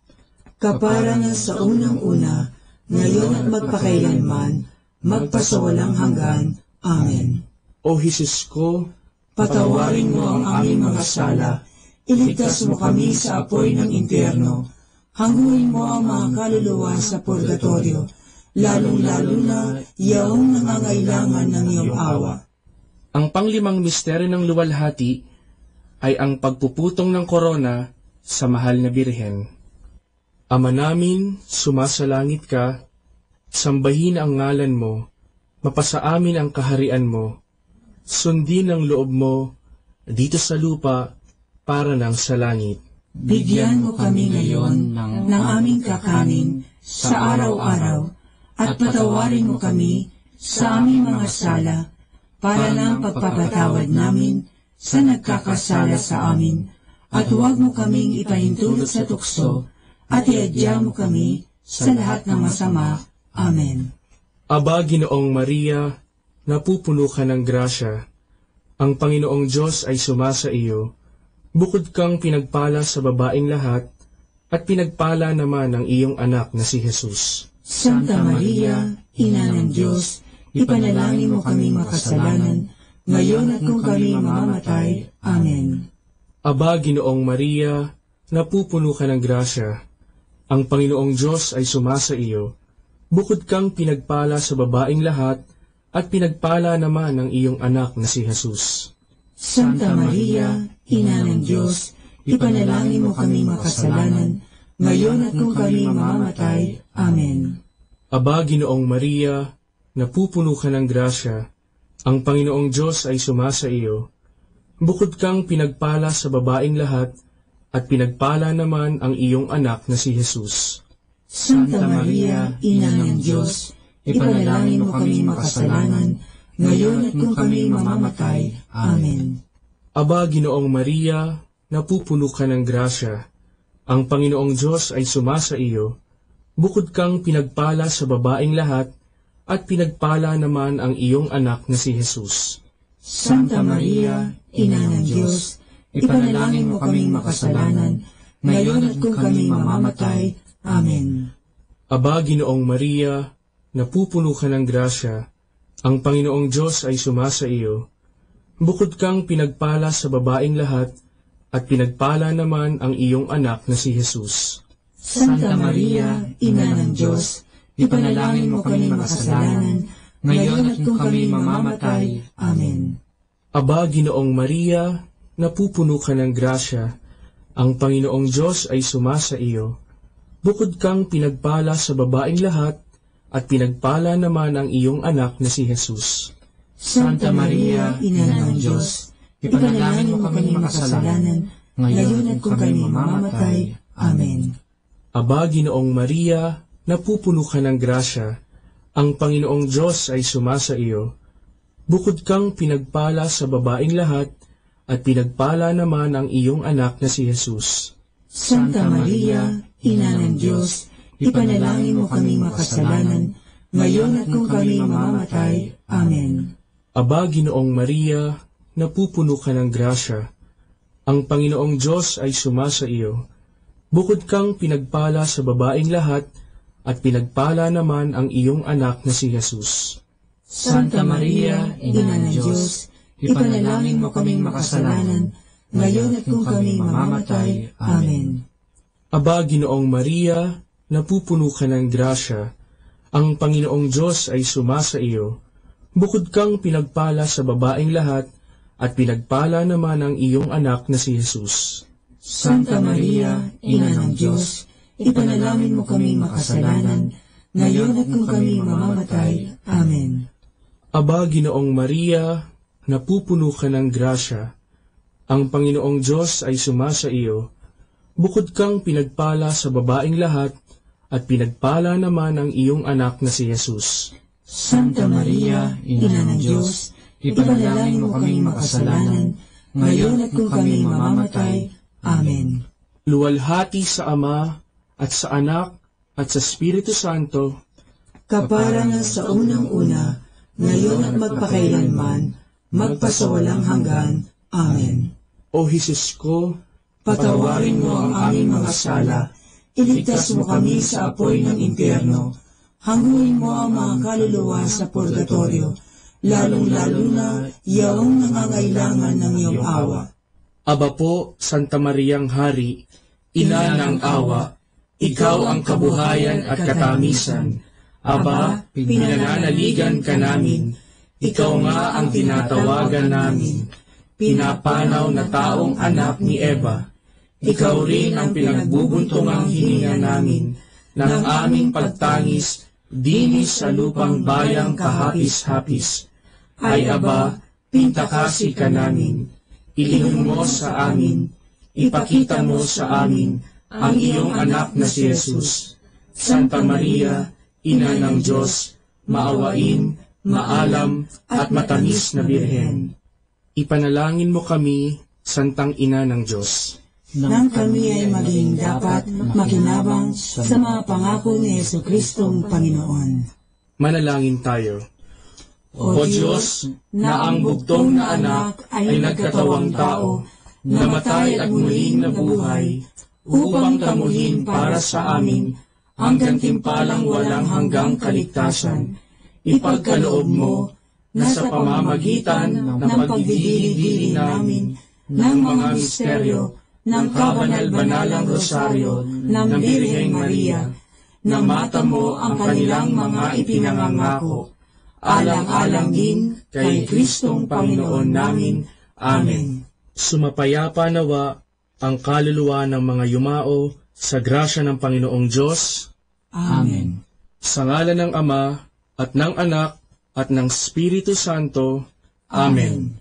kapara na sa unang-una, ngayon at magpakailanman, magpasawalang hanggan. Amen. O Jesus ko, patawarin mo ang aming mga sala, iligtas mo kami sa apoy ng impyerno, hanguin mo ang mga kaluluwa sa purgatorio, lalong-lalo na yaong nangangailangan ng iyong awa. Ang panglimang misteryo ng luwalhati ay ang pagpuputong ng korona sa mahal na Birhen. Ama namin, sumasalangit ka, sambahin ang ngalan mo, mapasa amin ang kaharian mo, sundin ang loob mo dito sa lupa para ng sa langit. Bigyan mo kami ngayon ng aming kakanin sa araw-araw, at patawarin mo kami sa aming mga sala, para ng pagpapatawad namin sa nagkakasala sa amin, at huwag mo kaming ipahintulot sa tukso, at iadya mo kami sa lahat ng masama. Amen. Aba, Ginoong Maria, napupuno ka ng grasya. Ang Panginoong Diyos ay sumasa iyo. Bukod kang pinagpala sa babaeng lahat, at pinagpala naman ang iyong anak na si Jesus. Santa Maria, Ina ng Diyos, ipanalangin mo kami makasalanan, ngayon at kung kami mamamatay. Amen. Aba, Ginoong Maria, napupuno ka ng grasya. Ang Panginoong Diyos ay sumasa iyo. Bukod kang pinagpala sa babaeng lahat, at pinagpala naman ang iyong anak na si Jesus. Santa Maria, Ina ng Diyos, ipanalangin mo kami makasalanan, ngayon at kung kami mamamatay. Amen. Aba, Ginoong Maria, napupuno ka ng grasya. Ang Panginoong Diyos ay sumasa iyo. Bukod kang pinagpala sa babaeng lahat, at pinagpala naman ang iyong anak na si Jesus. Santa Maria, Ina ng Diyos, ipanalangin mo kami makasalanan, ngayon at kung kami mamamatay. Amen. Aba, Ginoong Maria, napupuno ka ng grasya. Ang Panginoong Diyos ay sumasa iyo. Bukod kang pinagpala sa babaeng lahat, at pinagpala naman ang iyong anak na si Jesus. Santa Maria, Ina ng Diyos, ipanalangin mo kaming makasalanan, ngayon at kung kami mamamatay. Amen. Aba, Ginoong Maria, napupuno ka ng grasya. Ang Panginoong Diyos ay sumasa iyo. Bukod kang pinagpala sa babaeng lahat, at pinagpala naman ang iyong anak na si Jesus. Santa Maria, Ina ng Diyos, ipanalangin mo kami makasalanan, ngayon at kung kami mamamatay. Amen. Aba, Ginoong Maria, napupuno ka ng grasya. Ang Panginoong Diyos ay sumasa iyo. Bukod kang pinagpala sa babaeng lahat, at pinagpala naman ang iyong anak na si Jesus. Santa Maria, Ina ng Diyos, ipanalangin mo kami makasalanan, ngayon at kung kami mamamatay. Amen. Aba, Ginoong Maria, napupuno ka ng grasya. Ang Panginoong Diyos ay sumasa iyo. Bukod kang pinagpala sa babaeng lahat, at pinagpala naman ang iyong anak na si Jesus. Santa Maria, Ina ng Diyos, ipanalangin mo kami makasalanan, ngayon at kung kami mamamatay. Amen. Aba, Ginoong Maria, napupuno ka ng grasya. Ang Panginoong Diyos ay sumasa iyo. Bukod kang pinagpala sa babaeng lahat, at pinagpala naman ang iyong anak na si Jesus. Santa Maria, Ina ng Diyos, ipanalangin mo kaming makasalanan, ngayon at kung kami mamamatay. Amen. Aba, Ginoong Maria, napupuno ka ng grasya. Ang Panginoong Diyos ay sumasa iyo. Bukod kang pinagpala sa babaeng lahat, at pinagpala naman ang iyong anak na si Jesus. Santa Maria, Ina ng Diyos, ipanalangin mo kami makasalanan, ngayon at kung kami mamamatay. Amen. Aba, Ginoong Maria, napupuno ka ng grasya. Ang Panginoong Diyos ay sumasa iyo. Bukod kang pinagpala sa babaeng lahat, at pinagpala naman ang iyong anak na si Jesus. Santa Maria, Ina ng Diyos, ipanalangin mo kami makasalanan, ngayon at kung kami mamamatay. Amen. Luwalhati sa Ama, at sa Anak, at sa Espiritu Santo, kapara na sa unang-una, ngayon at magpakailanman, magpasawalang hanggan. Amen. O Jesus ko, patawarin mo ang aming mga sala, iligtas mo kami sa apoy ng impyerno, hanguin mo ang mga kaluluwa sa purgatorio, lalong-lalo na yaong nangangailangan ng iyong awa. Aba po, Santa Mariang Hari, Ina ng awa, ikaw ang kabuhayan at katamisan. Aba, pinananaligan ka namin, ikaw nga ang tinatawagan namin, pinapanaw na taong anak ni Eva. Ikaw rin ang pinagbubuntungang hininga namin ng aming pagtangis dinis sa lupang bayang kahapis-hapis. Ay Aba, pintakasi ka namin, ilihim mo sa amin, ipakita mo sa amin ang iyong anak na si Jesus. Santa Maria, Ina ng Diyos, maawain, maalam at matamis na Birhen. Ipanalangin mo kami, Santang Ina ng Diyos. nang kami ay maging dapat makinabang sa mga pangako ni Jesucristong Panginoon. Manalangin tayo. O Diyos, na ang bugtong na anak ay nagkatawang tao, namatay at muling nabuhay, upang tamuhin para sa amin ang gantimpalang walang hanggang kaligtasan. Ipagkaloob mo na sa pamamagitan ng pagdidili-dili namin ng mga misteryo ng kabanal-banalang rosaryo ng Birheng Maria, na mata mo ang kanilang mga ipinangangako, alang-alang din kay Kristong Panginoon namin. Amen. Sumapayapa nawa ang kaluluwa ng mga yumao sa grasya ng Panginoong Diyos. Amen. Sa ngalan ng Ama, at ng Anak, at ng Espiritu Santo. Amen.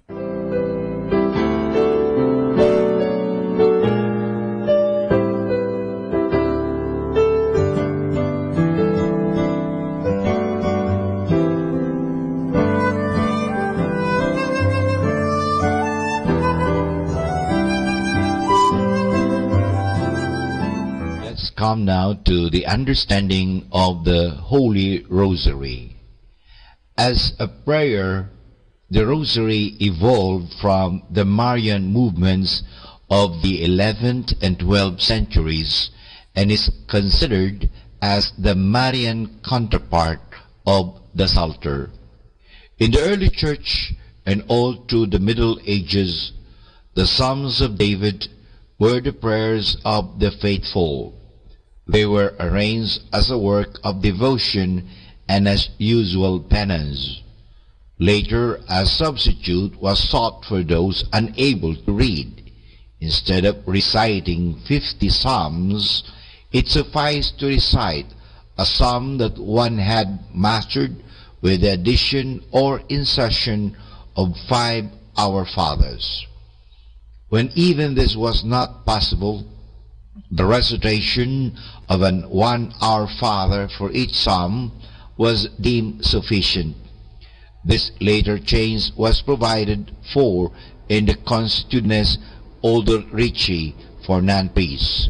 Come now to the understanding of the Holy Rosary. As a prayer, the Rosary evolved from the Marian movements of the 11th and 12th centuries and is considered as the Marian counterpart of the Psalter. In the early church and all through the Middle Ages, the Psalms of David were the prayers of the faithful. They were arranged as a work of devotion and as usual penance. Later, a substitute was sought for those unable to read. Instead of reciting 50 psalms, it sufficed to recite a psalm that one had mastered with the addition or insertion of 5 Our Fathers. When even this was not possible, the recitation of an 1 Our Father for each psalm was deemed sufficient. This later change was provided for in the Constitutiones Odorici for non-priests.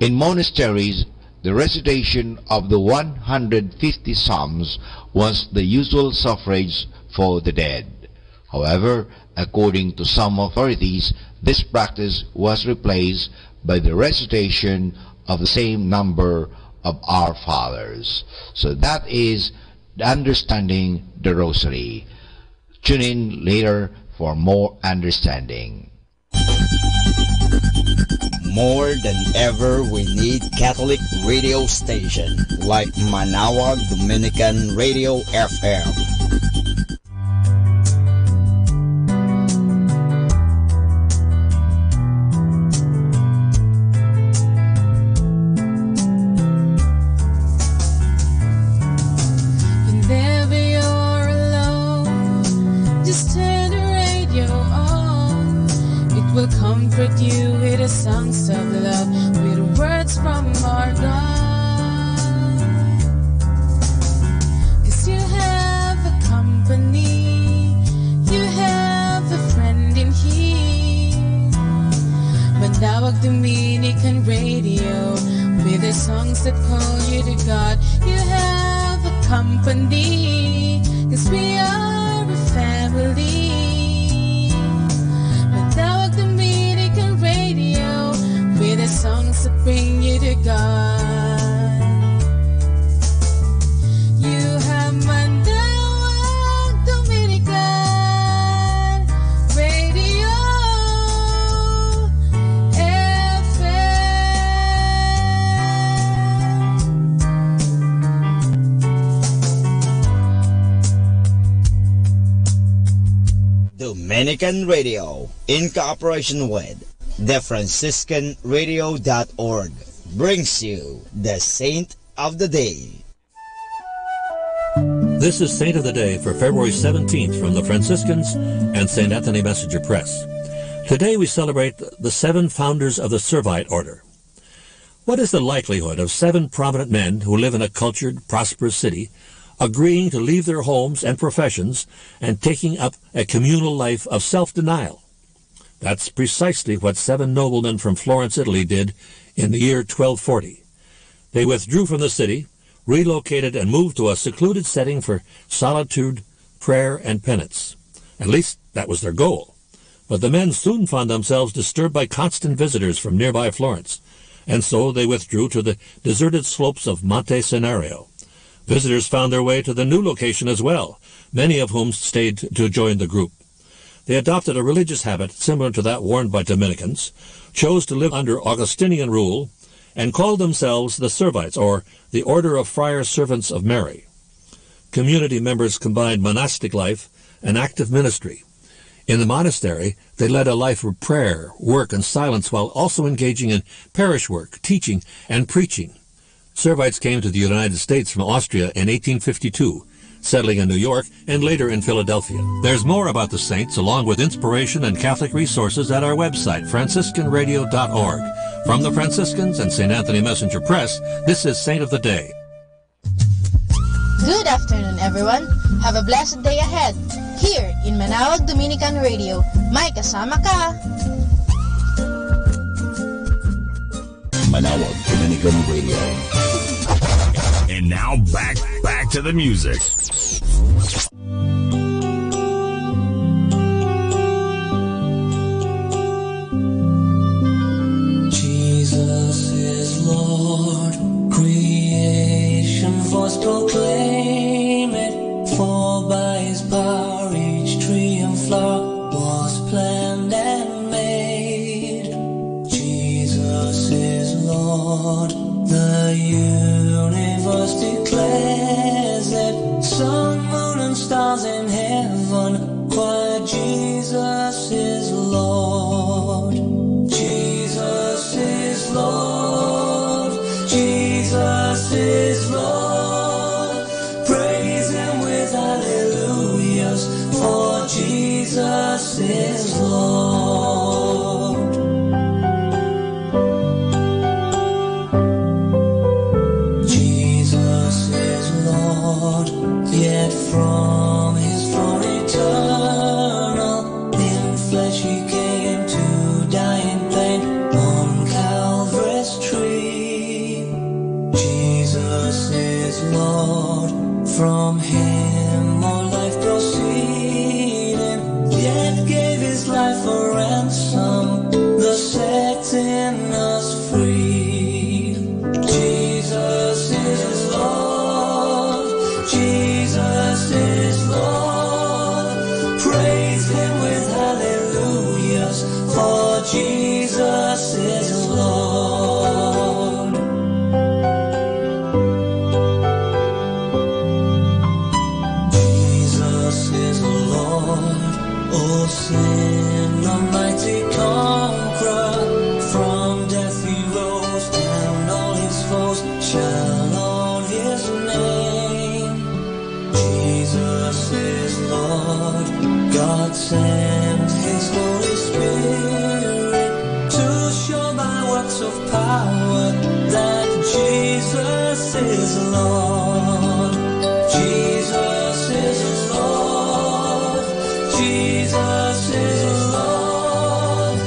In monasteries, the recitation of the 150 psalms was the usual suffrage for the dead. However, according to some authorities, this practice was replaced by the recitation of the same number of Our Fathers. So that is understanding the Rosary. Tune in later for more understanding. More than ever, we need Catholic radio station like Manawag Dominican Radio FM. Comfort you with the songs of love, with words from our God. 'Cause you have a company, you have a friend in here. Manawag Dominican Radio, with the songs that call you to God. You have a company, 'cause we are a family. With the songs that bring you to God. You have Manawag Dominican Radio FM. Dominican Radio, in cooperation with TheFranciscanRadio.org, brings you the Saint of the Day. This is Saint of the Day for February 17th from the Franciscans and St. Anthony Messenger Press. Today we celebrate the 7 founders of the Servite Order. What is the likelihood of 7 prominent men who live in a cultured, prosperous city agreeing to leave their homes and professions and taking up a communal life of self-denial? That's precisely what 7 noblemen from Florence, Italy did in the year 1240. They withdrew from the city, relocated, and moved to a secluded setting for solitude, prayer, and penance. At least that was their goal. But the men soon found themselves disturbed by constant visitors from nearby Florence, and so they withdrew to the deserted slopes of Monte Senario. Visitors found their way to the new location as well, many of whom stayed to join the group. They adopted a religious habit similar to that worn by Dominicans, chose to live under Augustinian rule, and called themselves the Servites, or the Order of Friar Servants of Mary. Community members combined monastic life and active ministry. In the monastery, they led a life of prayer, work, and silence while also engaging in parish work, teaching, and preaching. Servites came to the United States from Austria in 1852, settling in New York and later in Philadelphia. There's more about the saints along with inspiration and Catholic resources at our website, franciscanradio.org. From the Franciscans and St. Anthony Messenger Press, this is Saint of the Day. Good afternoon, everyone. Have a blessed day ahead. Here in Manawag Dominican Radio, may kasama ka. Manawag Dominican Radio. And now back to the music. Jesus is Lord, creation voice proclaim it, for by his power each tree and flower was planned and made. Jesus is Lord, the universe declares it, sun, moon, and stars in heaven cry, Jesus is Lord. Jesus is Lord. Jesus is Lord. Praise him with hallelujahs, for Jesus is Lord. Jesus is Lord, yet from his throne eternal, in flesh he came to die in pain on Calvary's tree. Jesus is Lord, from him all life proceeding, yet gave his life a ransom, thus setting us free. Jesus is Lord, Jesus is Lord, praise him with hallelujahs, for Jesus is Lord. Jesus is Lord, O sin almighty conqueror, from death he rose, and all his foes shall own his name. Jesus is Lord, God sent his Holy Spirit to show by works of power that Jesus is Lord. Jesus is Lord. Jesus is Lord.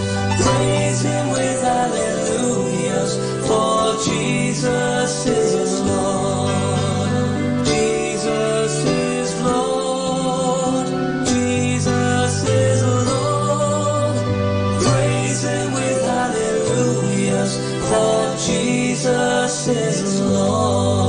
Praise him with hallelujahs, for Jesus is Lord. Jesus is Lord. Jesus is Lord. Praise him with hallelujahs, for Jesus is Lord.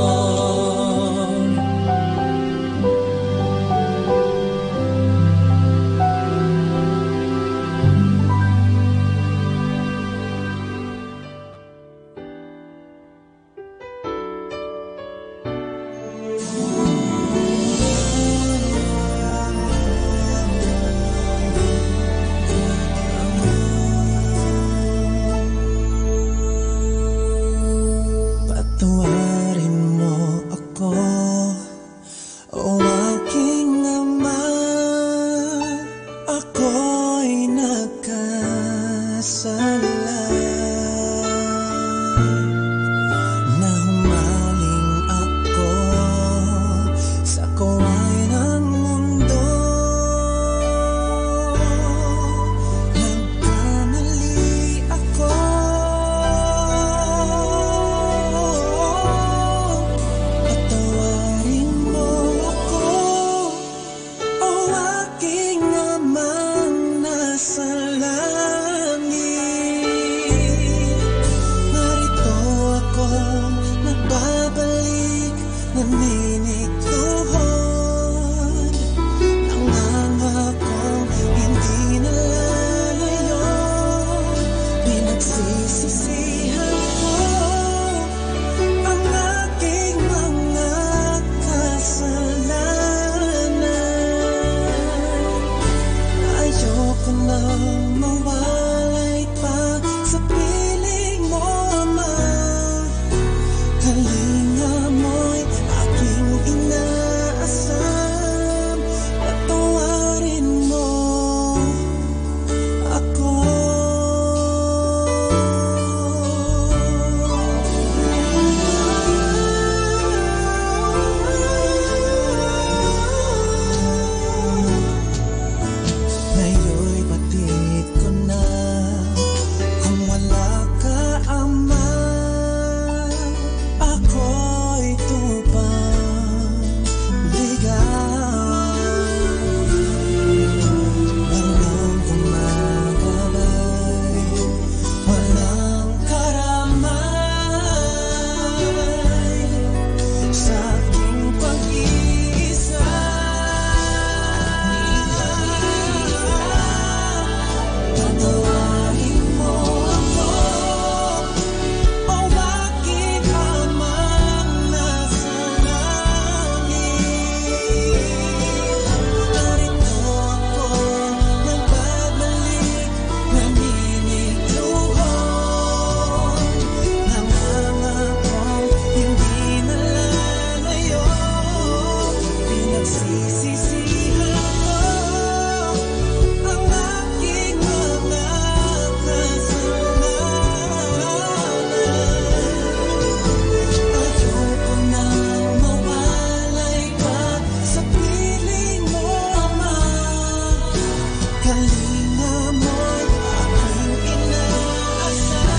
Kalinga mo'y aking inaasal.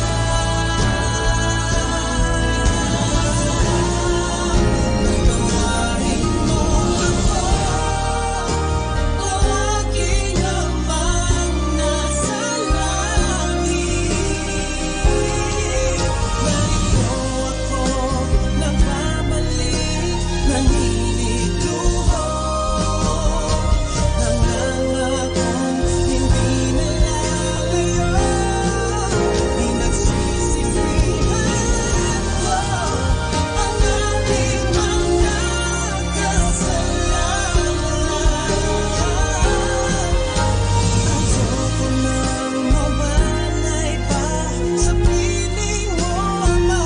Gawain mo ako o aking amang nasa langit. Narito ako nagkamali, naniniluho. Nangangakong hindi na lalayo. Di nagsisisihan ko ang aking mga kasalanan. Ayoko nang mawalay pa sa piling mo, Ama.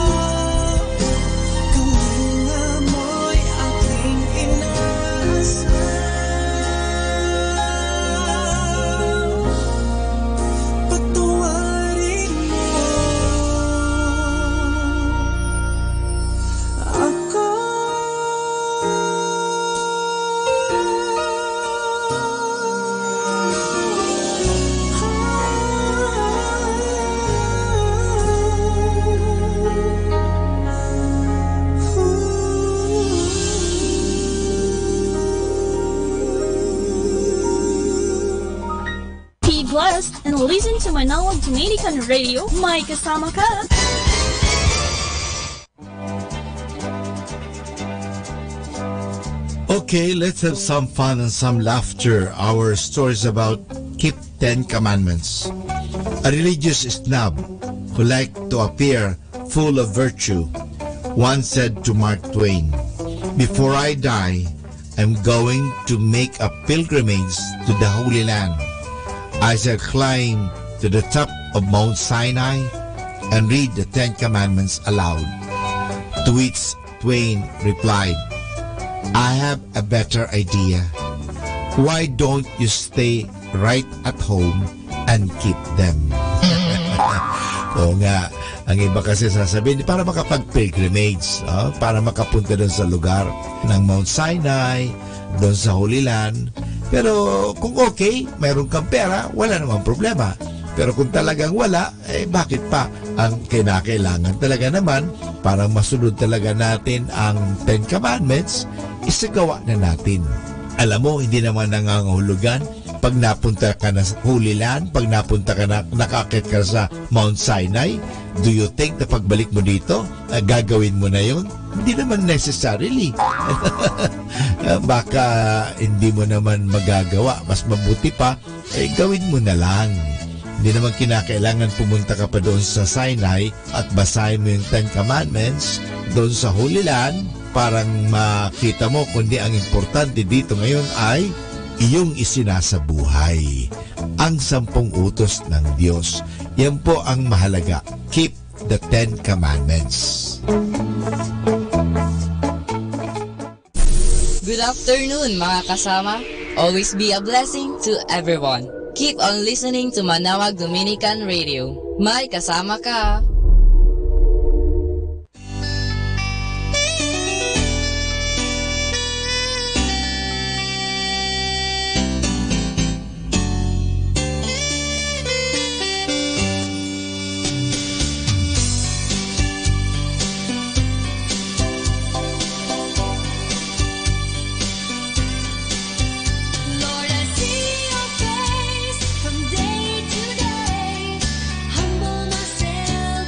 Kalinga mo'y aking inaasal. Patawarin mo ako. Be blessed and listen to Manawag Dominican Radio. May kasama ka. Okay, let's have some fun and some laughter. Our stories about keep 10 commandments. A religious snob who liked to appear full of virtue once said to Mark Twain, "Before I die, I'm going to make a pilgrimage to the Holy Land. I shall climb to the top of Mount Sinai and read the 10 Commandments aloud." To which Twain replied, "I have a better idea. Why don't you stay right at home and keep them?" Oo nga, ang iba kasi sasabihin, para makapag-pilgrimage, para makapunta doon sa lugar ng Mount Sinai, doon sa Holy Land. Pero kung okay, mayroon kang pera, wala namang problema. Pero kung talagang wala, bakit pa? Ang kinakailangan talaga naman, para masunod talaga natin ang 10 Commandments, isagawa na natin. Alam mo, hindi naman nangangahulugan pag napunta ka na sa Holy Land, pag napunta ka na, nakakit ka sa Mount Sinai, do you think na pagbalik mo dito, gagawin mo na yun? Hindi naman necessarily. Baka hindi mo naman magagawa. Mas mabuti pa, gawin mo na lang. Hindi naman kinakailangan pumunta ka pa doon sa Sinai at basahin mo yung 10 Commandments doon sa Holy Land, parang makita mo, kundi ang importante dito ngayon ay iyong isinasabuhay ang 10 utos ng Diyos. Yan po ang mahalaga. Keep the 10 Commandments. Good afternoon mga kasama. Always be a blessing to everyone. Keep on listening to Manawag Dominican Radio. May kasama ka. Lord, I see your face from day to day. Humble myself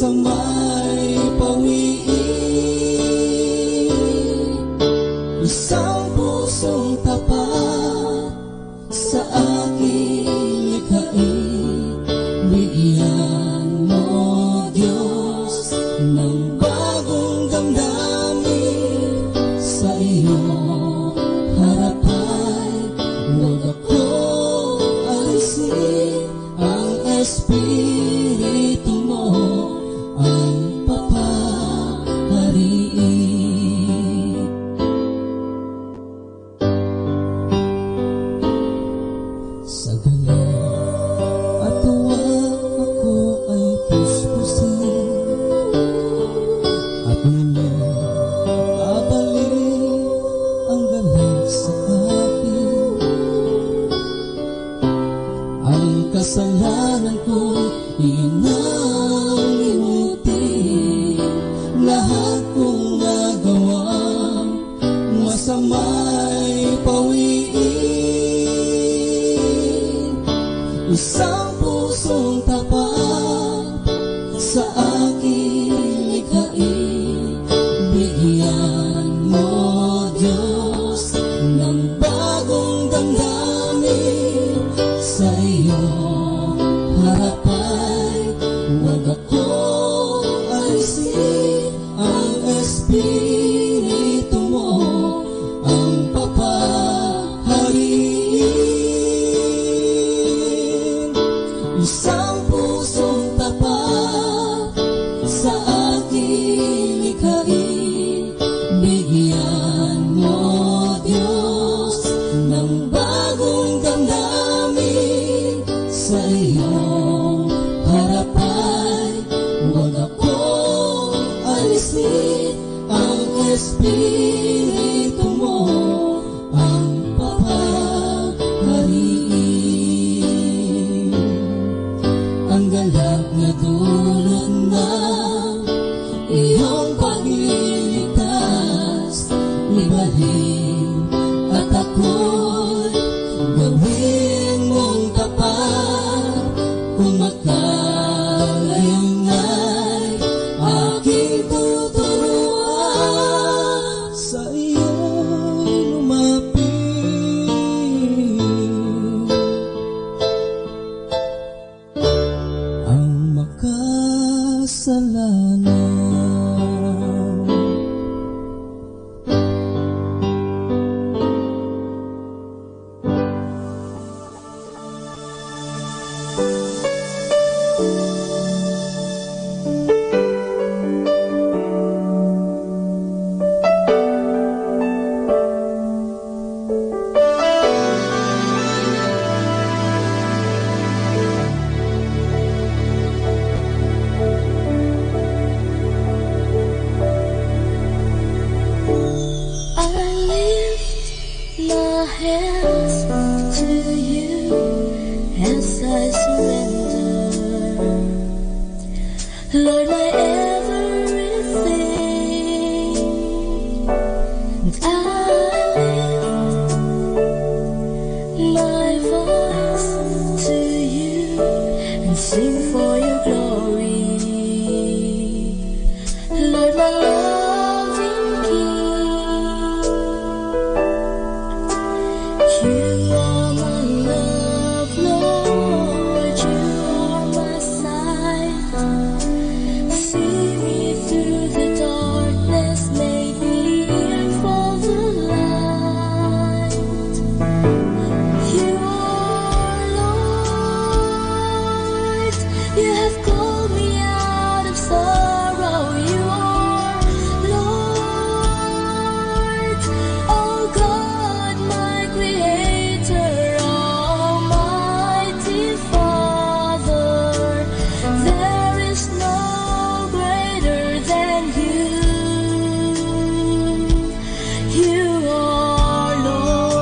sa may pawiin, isang pusong tapat sa aking likhain. Bigyan mo, Diyos, ng bagong damdamin. Sa iyong harapan, huwag akong alisin. Ang Espiritu mo ang papahariin. Sa galing at tuwa ako ay puspusin, at muli babalik ang galing sa akin. Ang kasalanan ko'y inalimutin, lahat kong nagawang masama'y pawiin. Isang pusong tapat sa aking likhain. Bigyan mo, Diyos, ng bagong damdamin. Sa iyong harapan, huwag akong alisin. Ang Espiritu mo ang papahariin. Isang pusong tapat sa aking likhain. Bigyan mo, Diyos, ng bagong damdamin. Sa iyong harapan, huwag akong alisin. Ang Espiritu mo ang papahariin. Ang galak na dulot ng iyong pagliligtas, ibalik at ako'y gawin mong tapat. Kung makalayang ay aking tuturuan, sa iyo'y lumapit. Ang makasalanan, I lift my hands to you as I surrender, Lord, my everything. And I lift my voice to you and sing for your glory, Lord, my loving King. You are my love, Lord, you are my sight. See me through the darkness, make me hear for the light. You are Lord, you have called me out of sorrow. You are Lord, oh God, my Creator, Almighty Father. There is no greater than you. You are Lord.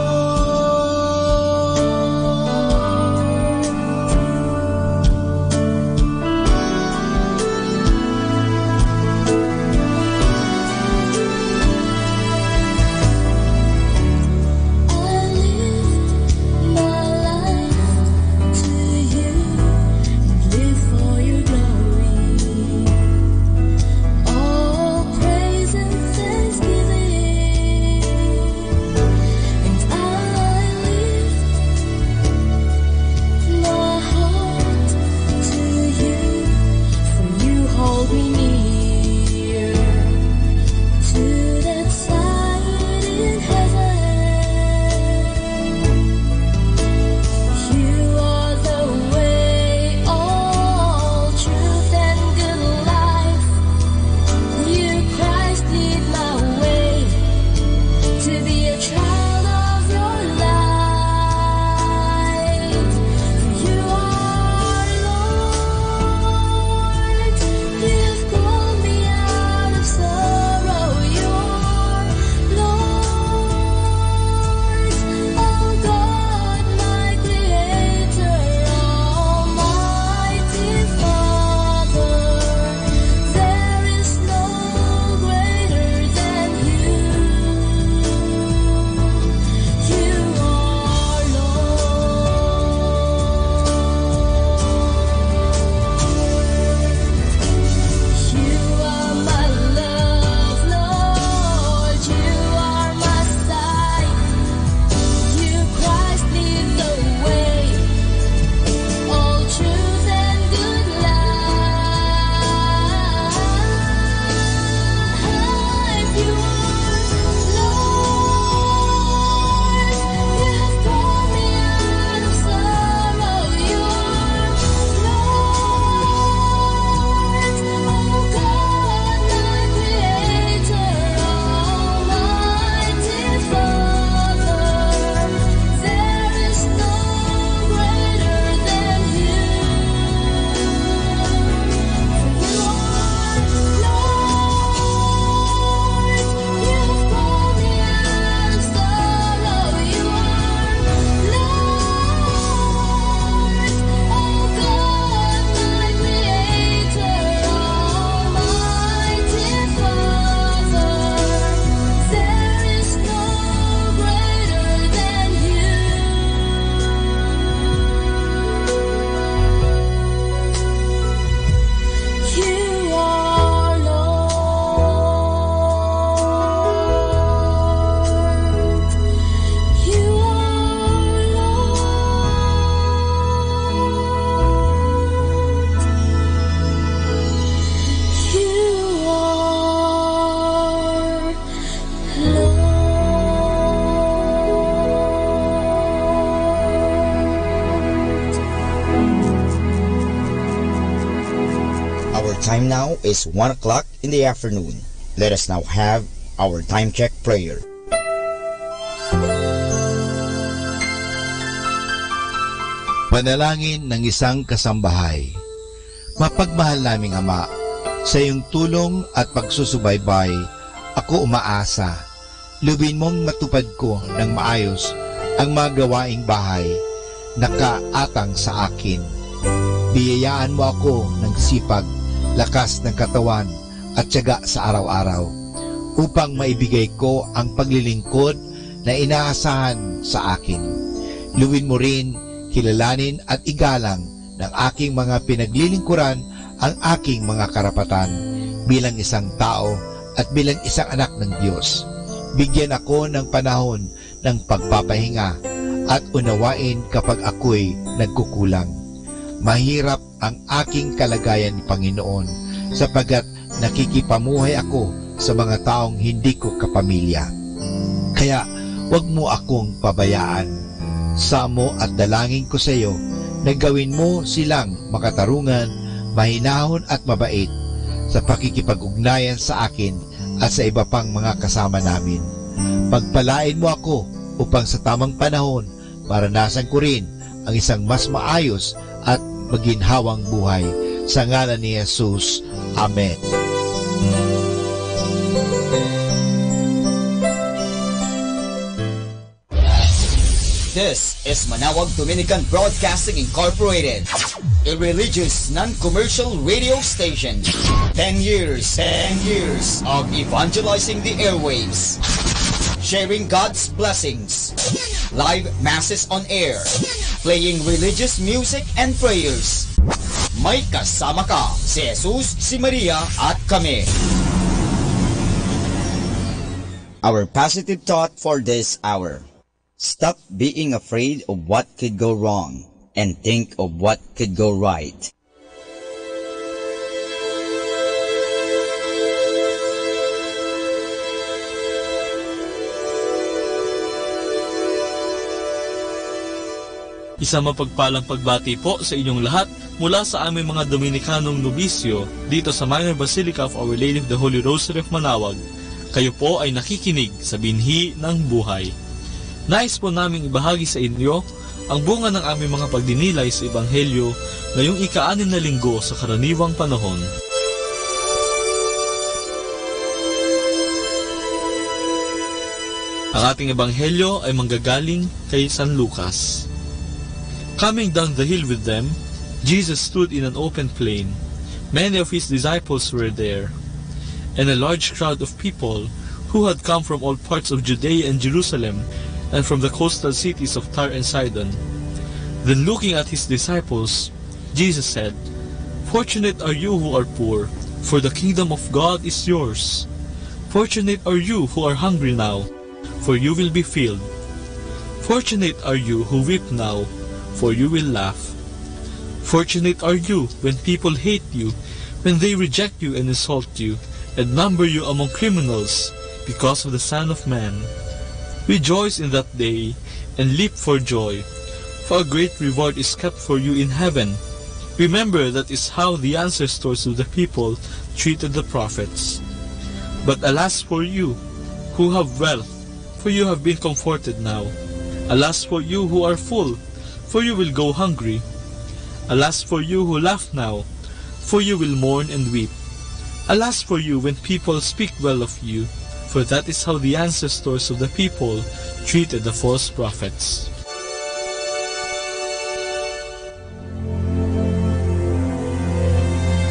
Our time now is 1 o'clock in the afternoon. Let us now have our time check prayer. Panalangin ng isang kasambahay. Mapagmahal naming Ama, sa iyong tulong at pagsusubaybay, ako umaasa. Lubin mong matupad ko ng maayos ang mga gawaing bahay na kaatang sa akin. Biyayaan mo ako ng sipag, lakas ng katawan at tiyaga sa araw-araw upang maibigay ko ang paglilingkod na inaasahan sa akin. Luwin mo rin, kilalanin at igalang ng aking mga pinaglilingkuran ang aking mga karapatan bilang isang tao at bilang isang anak ng Diyos. Bigyan ako ng panahon ng pagpapahinga at unawain kapag ako'y nagkukulang. Mahirap ang aking kalagayan, Panginoon, sapagkat nakikipamuhay ako sa mga taong hindi ko kapamilya. Kaya huwag mo akong pabayaan. Samo at dalangin ko sa iyo na gawin mo silang makatarungan, mahinahon at mabait sa pakikipag-ugnayan sa akin at sa iba pang mga kasama namin. Pagpalain mo ako upang sa tamang panahon maranasan ko rin ang isang mas maayos at maginhawang buhay. Sa ngalan ni Jesus. Amen. This is Manawag Dominican Broadcasting Incorporated, a religious, non-commercial radio station. 10 years of evangelizing the airwaves, sharing God's blessings, live masses on air, playing religious music and prayers. May kasama ka, si Jesus, si Maria, at kami. Our positive thought for this hour. Stop being afraid of what could go wrong and think of what could go right. Isang mapagpalang pagbati po sa inyong lahat mula sa aming mga Dominikanong nobisyo dito sa Minor Basilica of Our Lady of the Holy Rosary of Manawag. Kayo po ay nakikinig sa binhi ng buhay. Nais po naming ibahagi sa inyo ang bunga ng aming mga pagdinilay sa Ebanghelyo ngayong ika-6 na linggo sa karaniwang panahon. Ang ating Ebanghelyo ay manggagaling kay San Lucas. Coming down the hill with them, Jesus stood in an open plain. Many of his disciples were there, and a large crowd of people who had come from all parts of Judea and Jerusalem, and from the coastal cities of Tyre and Sidon. Then looking at his disciples, Jesus said, "Fortunate are you who are poor, for the kingdom of God is yours. Fortunate are you who are hungry now, for you will be filled. Fortunate are you who weep now, for you will laugh. Fortunate are you when people hate you, when they reject you and insult you, and number you among criminals, because of the Son of Man. Rejoice in that day, and leap for joy, for a great reward is kept for you in heaven. Remember that is how the ancestors of the people treated the prophets. But alas for you, who have wealth, for you have been comforted now. Alas for you who are full, for you will go hungry. Alas for you who laugh now, for you will mourn and weep. Alas for you when people speak well of you, for that is how the ancestors of the people treated the false prophets."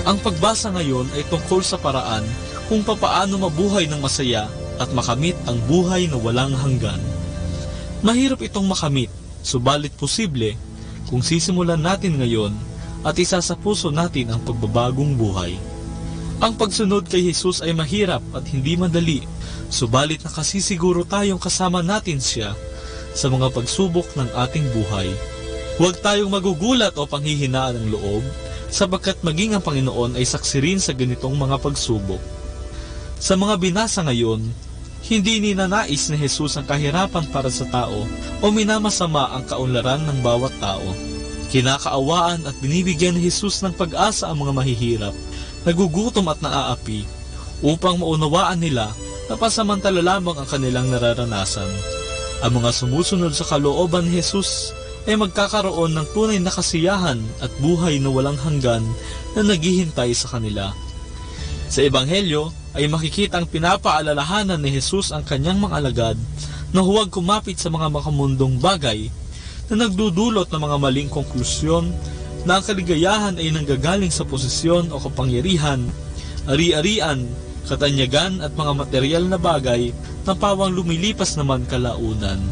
Ang pagbasa ngayon ay tungkol sa paraan kung papaano mabuhay ng masaya at makamit ang buhay na walang hanggan. Mahirap itong makamit, subalit posible kung sisimulan natin ngayon at isa sa puso natin ang pagbabagong buhay. Ang pagsunod kay Jesus ay mahirap at hindi madali, subalit nakasisiguro tayong kasama natin siya sa mga pagsubok ng ating buhay. Huwag tayong magugulat o panghihinaan ng loob, sapagkat maging ang Panginoon ay saksi rin sa ganitong mga pagsubok. Sa mga binasa ngayon, hindi ninanais ni Jesus ang kahirapan para sa tao o minamasama ang kaunlaran ng bawat tao. Kinakaawaan at binibigyan ni Jesus ng pag-asa ang mga mahihirap, nagugutom at naaapi, upang maunawaan nila na pasamantala lamang ang kanilang nararanasan. Ang mga sumusunod sa kalooban ni Jesus ay magkakaroon ng tunay na kasiyahan at buhay na walang hanggan na naghihintay sa kanila. Sa Ebanghelyo ay makikita ang pinapaalalahanan ni Jesus ang kanyang mga alagad na huwag kumapit sa mga makamundong bagay na nagdudulot ng mga maling konklusyon na ang kaligayahan ay nanggagaling sa posisyon o kapangyarihan, ari-arian, katanyagan at mga material na bagay na pawang lumilipas naman kalaunan.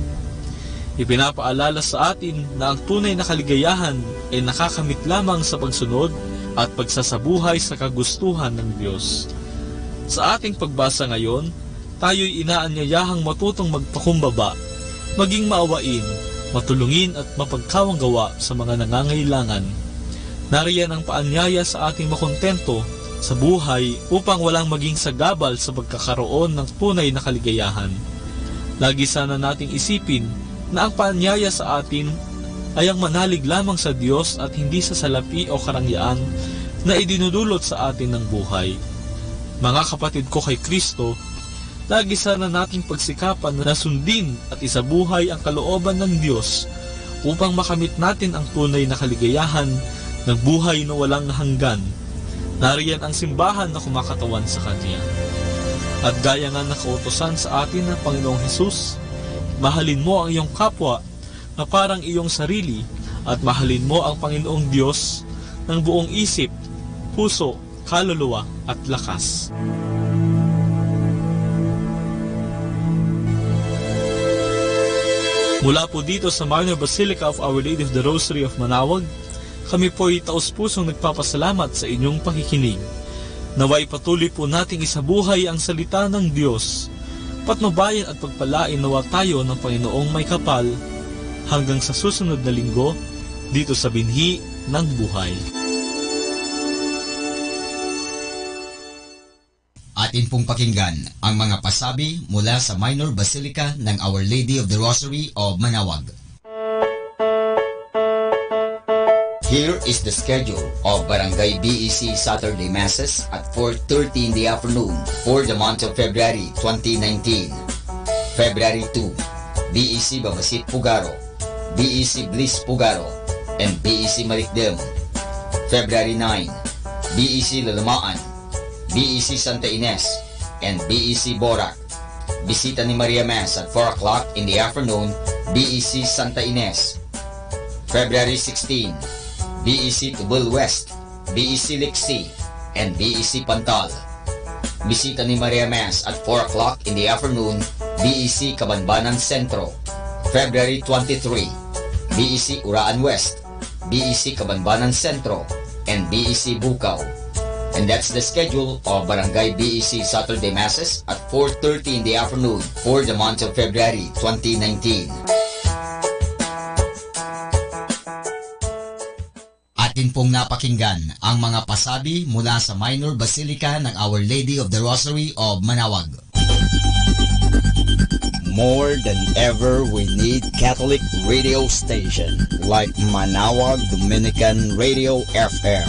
Ipinapaalala sa atin na ang tunay na kaligayahan ay nakakamit lamang sa pagsunod at pagsasabuhay sa kagustuhan ng Diyos. Sa ating pagbasa ngayon, tayo'y inaanyayahang matutong magpakumbaba, maging maawain, matulungin at mapagkawang gawa sa mga nangangailangan. Nariyan ang paanyaya sa ating makontento sa buhay upang walang maging sagabal sa pagkakaroon ng tunay na kaligayahan. Lagi sana nating isipin na ang paanyaya sa atin ay ang manalig lamang sa Diyos at hindi sa salapi o karangyaan na idinudulot sa atin ng buhay. Mga kapatid ko kay Kristo, lagi sana nating pagsikapan na sundin at isabuhay ang kalooban ng Diyos upang makamit natin ang tunay na kaligayahan ng buhay na walang hanggan. Nariyan ang simbahan na kumakatawan sa Kanya. At gaya nga nakautosan sa atin ng Panginoong Hesus, mahalin mo ang iyong kapwa na parang iyong sarili at mahalin mo ang Panginoong Diyos ng buong isip, puso, kaluluwa at lakas. Mula po dito sa Minor Basilica of Our Lady of the Rosary of Manaoag, kami po'y taus-pusong nagpapasalamat sa inyong pakikinig. Naway patuloy po nating isabuhay ang salita ng Diyos. Patnubayan at pagpalain nawa tayo ng Panginoong may kapal hanggang sa susunod na linggo dito sa Binhi ng Buhay. Atin pong pakinggan ang mga pasabi mula sa Minor Basilica ng Our Lady of the Rosary of Manaoag. Here is the schedule of Barangay BEC Saturday Masses at 4:30 in the afternoon for the month of February 2019. February 2, BEC Babasit Pugaro, BEC Bliss Pugaro, and BEC Malikdem. February 9, BEC Lalamaan, BEC Santa Ines, and BEC Borac. Bisita ni Maria Mass at 4 o'clock in the afternoon, BEC Santa Ines. February 16, BEC Tubul West, BEC Lixi, and BEC Pantal. Bisita ni Maria Mass at 4 o'clock in the afternoon, BEC Cabanbanan Centro. February 23, BEC Uraan West, BEC Cabanbanan Centro, and BEC Bukaw. And that's the schedule of Barangay BEC Saturday Masses at 4:30 in the afternoon for the month of February 2019. Atin pong napakinggan ang mga pasabi mula sa Minor Basilica ng Our Lady of the Rosary of Manaoag. More than ever, we need Catholic radio station like Manaoag Dominican Radio FM.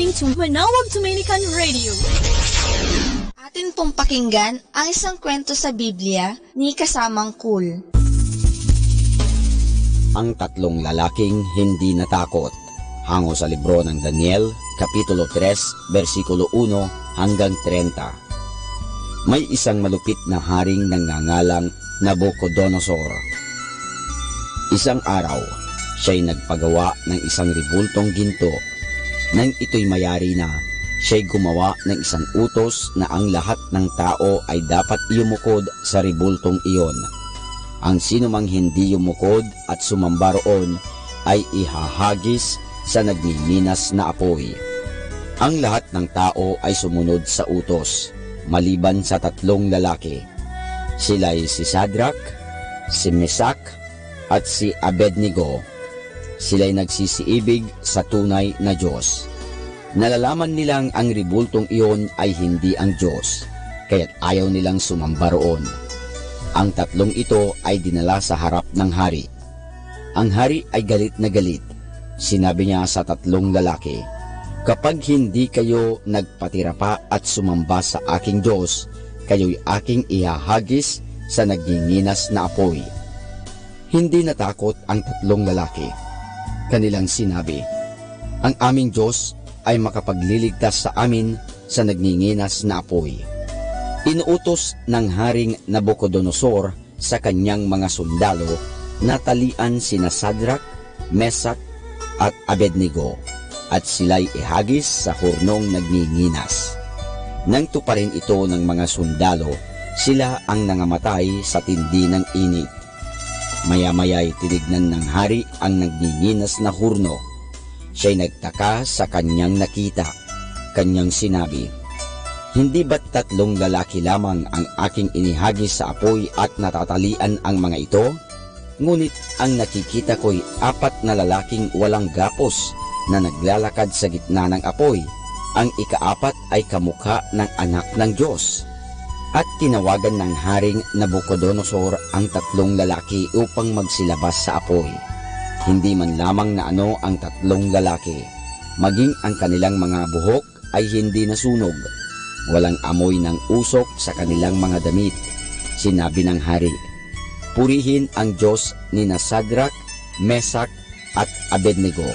listening to Manawag Dominican Radio. Atin pong pakinggan ang isang kwento sa Biblia ni Kasamang Cool. Ang tatlong lalaking hindi natakot. Hango sa libro ng Daniel, Kapitulo 3, versikulo 1 hanggang 30. May isang malupit na haring nangangalang Nabucodonosor. Isang araw, siya'y nagpagawa ng isang ribultong ginto. Nang ito'y mayari na, siya'y gumawa ng isang utos na ang lahat ng tao ay dapat yumukod sa ribultong iyon. Ang sinumang hindi yumukod at sumamba roon ay ihahagis sa nagmiminas na apoy. Ang lahat ng tao ay sumunod sa utos, maliban sa tatlong lalaki. Sila'y si Sadrach, si Mesak, at si Abednego. Sila'y nagsisiibig sa tunay na Diyos. Nalalaman nilang ang ribultong iyon ay hindi ang Diyos, kaya't ayaw nilang sumamba roon. Ang tatlong ito ay dinala sa harap ng hari. Ang hari ay galit na galit. Sinabi niya sa tatlong lalaki, "Kapag hindi kayo nagpatira pa at sumamba sa aking Diyos, kayo'y aking ihahagis sa naginginas na apoy." Hindi natakot ang tatlong lalaki. Kanilang sinabi, "Ang aming Diyos ay makapagliligtas sa amin sa naginginas na apoy." Inuutos ng haring Nabucodonosor sa kanyang mga sundalo na talian sina Sadrach, Mesak, at Abednego, at sila'y ihagis sa hurnong nagninginas. Nang tuparin ito ng mga sundalo, sila ang nangamatay sa tindi ng init. Maya-maya'y tinignan ng hari ang nagninginas na hurno. Siya'y nagtaka sa kanyang nakita. Kanyang sinabi, "Hindi ba't tatlong lalaki lamang ang aking inihagis sa apoy at natatalian ang mga ito? Ngunit ang nakikita ko'y 4 na lalaking walang gapos na naglalakad sa gitna ng apoy. Ang ika-4 ay kamukha ng anak ng Diyos." At tinawagan ng haring Nabucodonosor ang tatlong lalaki upang magsilabas sa apoy. Hindi man lamang na ano ang tatlong lalaki, maging ang kanilang mga buhok ay hindi nasunog. Walang amoy ng usok sa kanilang mga damit. Sinabi ng hari, "Purihin ang Diyos ni Sadrach, Mesak, at Abednego.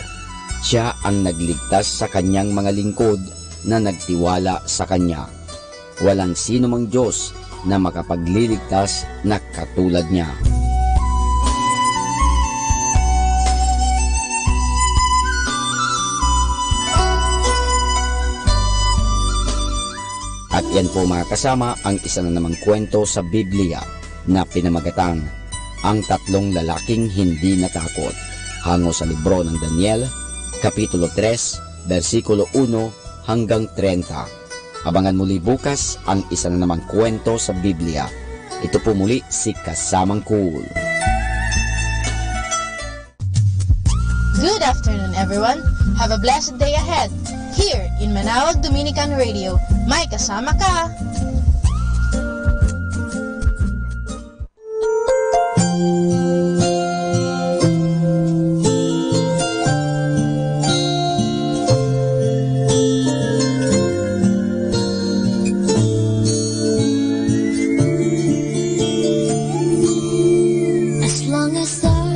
Siya ang nagligtas sa kanyang mga lingkod na nagtiwala sa kanya. Walang sino mang Diyos na makapagliligtas na katulad niya." At yan po mga kasama ang isa na namang kwento sa Biblia na pinamagatang Ang Tatlong Lalaking Hindi Natakot, hango sa libro ng Daniel, Kapitulo 3, versikulo 1 hanggang 30. Abangan muli bukas ang isa na namang kwento sa Biblia. Ito po muli si Kasamang Cool. Good afternoon, everyone. Have a blessed day ahead. Here in Manawag Dominican Radio, may kasama ka! Time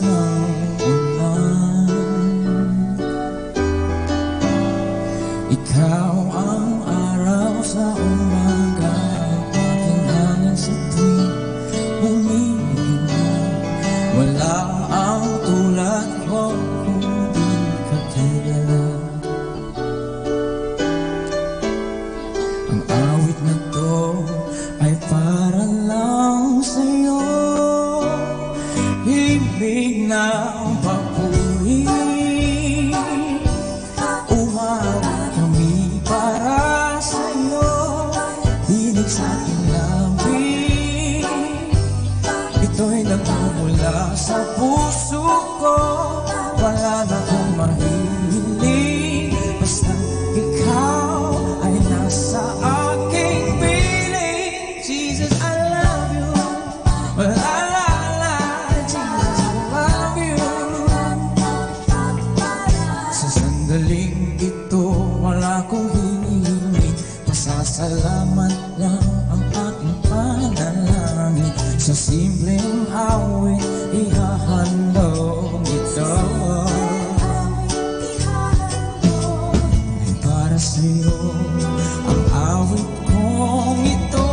ng ulan. Ikaw ang araw sa umaga, aking hangin sa tuwing humihinga. Wala ang tulad ko kung di ka kilala. Ang awit na to ay para lang sa'yo, himig ng papuri. Umawit kami para sa'yo, hinig sa aking labi. Ito'y nagmumula sa puso ko, wala na akong mahihiling, basta ikaw ay nasa aking piling. Jesus, I love you. La la la, Jesus, I love you. Sa sandaling ito, wala akong hinihiling, pasasalamat lang ang aking panalangin. Sa simpleng awit, ihahandog ito. Ay para sa'yo ang awit kong ito,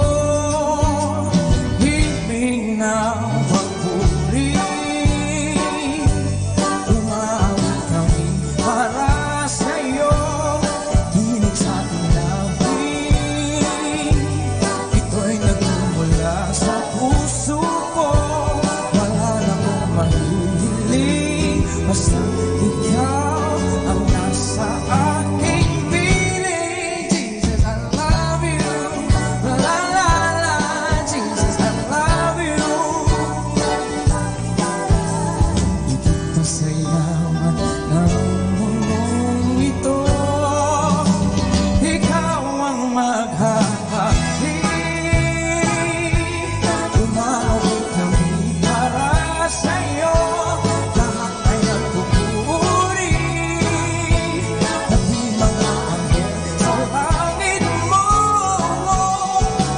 himig ng papuri. Umawit kami para sa'yo, hinig sa ating labi. Ito'y nagmumula sa puso ko, wala na akong mahihiling, basta ikaw ang nasa aking piling. Jesus, I love you. La la la, Jesus, I love you. Higit pa sa yaman ng mundong ito, ikaw ang maghahari. Umawit kami para sa'yo, lahat ay nagpupuri. Naging mga anghel sa langit mo,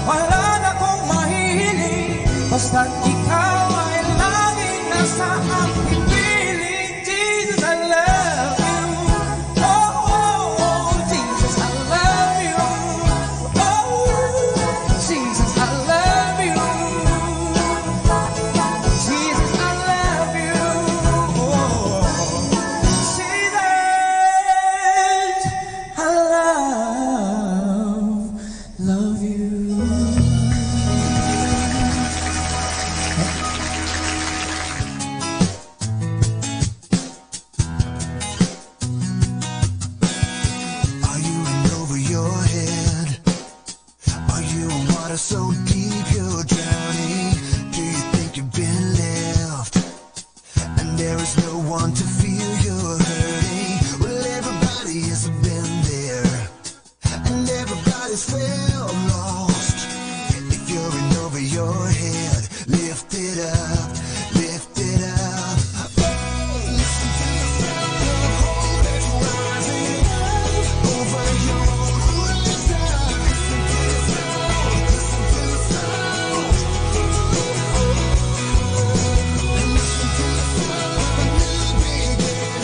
wala na akong mahihiling, basta't ikaw ay laging nasa aking piling. Jesus, I love you. Oh, Jesus, I love you. Oh, Jesus, I love you. Jesus, I love you. Oh, Jesus, I love you. Are you in over your head? Are you in water so deep you're drowning? Do you think you've been left? And there is no one to feel you're hurting. Well, everybody has been there, and everybody's felt lost. If you're in over your head, lift it up, lift it up. Listen to the sound of hope that's rising up over your horizon. Listen to the sound, listen to the sound. And listen to the sound of a new beginning.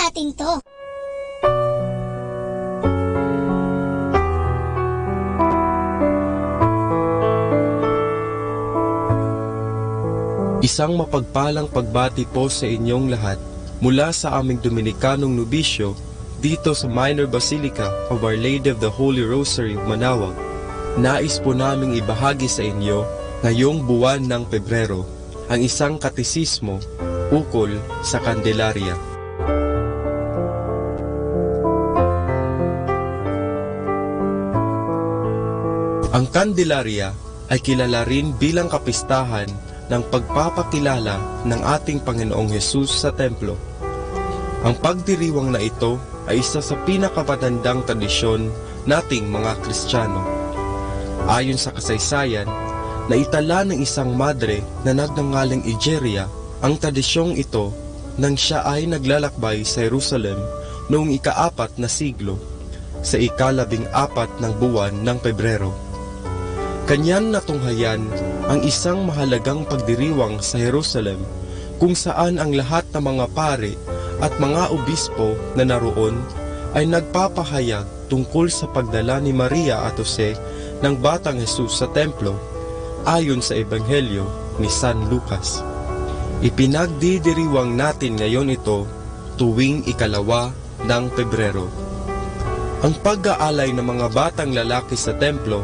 natin to. Isang mapagpalang pagbati po sa inyong lahat mula sa aming Dominikanong nobisyo dito sa Minor Basilica of Our Lady of the Holy Rosary, Manaoag. Nais po naming ibahagi sa inyo ngayong buwan ng Pebrero ang isang katisismo ukol sa Candelaria. Ang Candelaria ay kilala rin bilang kapistahan ng pagpapakilala ng ating Panginoong Hesus sa templo. Ang pagdiriwang na ito ay isa sa pinakapatandang tradisyon nating mga Kristiyano. Ayon sa kasaysayan, naitala ng isang madre na nagngangalang Egeria ang tradisyong ito nang siya ay naglalakbay sa Jerusalem noong ika-4 na siglo, sa ika-14 ng buwan ng Pebrero. Kanyan natunghayan ang isang mahalagang pagdiriwang sa Jerusalem kung saan ang lahat ng mga pare at mga obispo na naroon ay nagpapahayag tungkol sa pagdala ni Maria at Jose ng Batang Hesus sa templo ayon sa Ebanghelyo ni San Lucas. Ipinagdidiriwang natin ngayon ito tuwing ika-2 ng Pebrero. Ang pag-aalay ng mga batang lalaki sa templo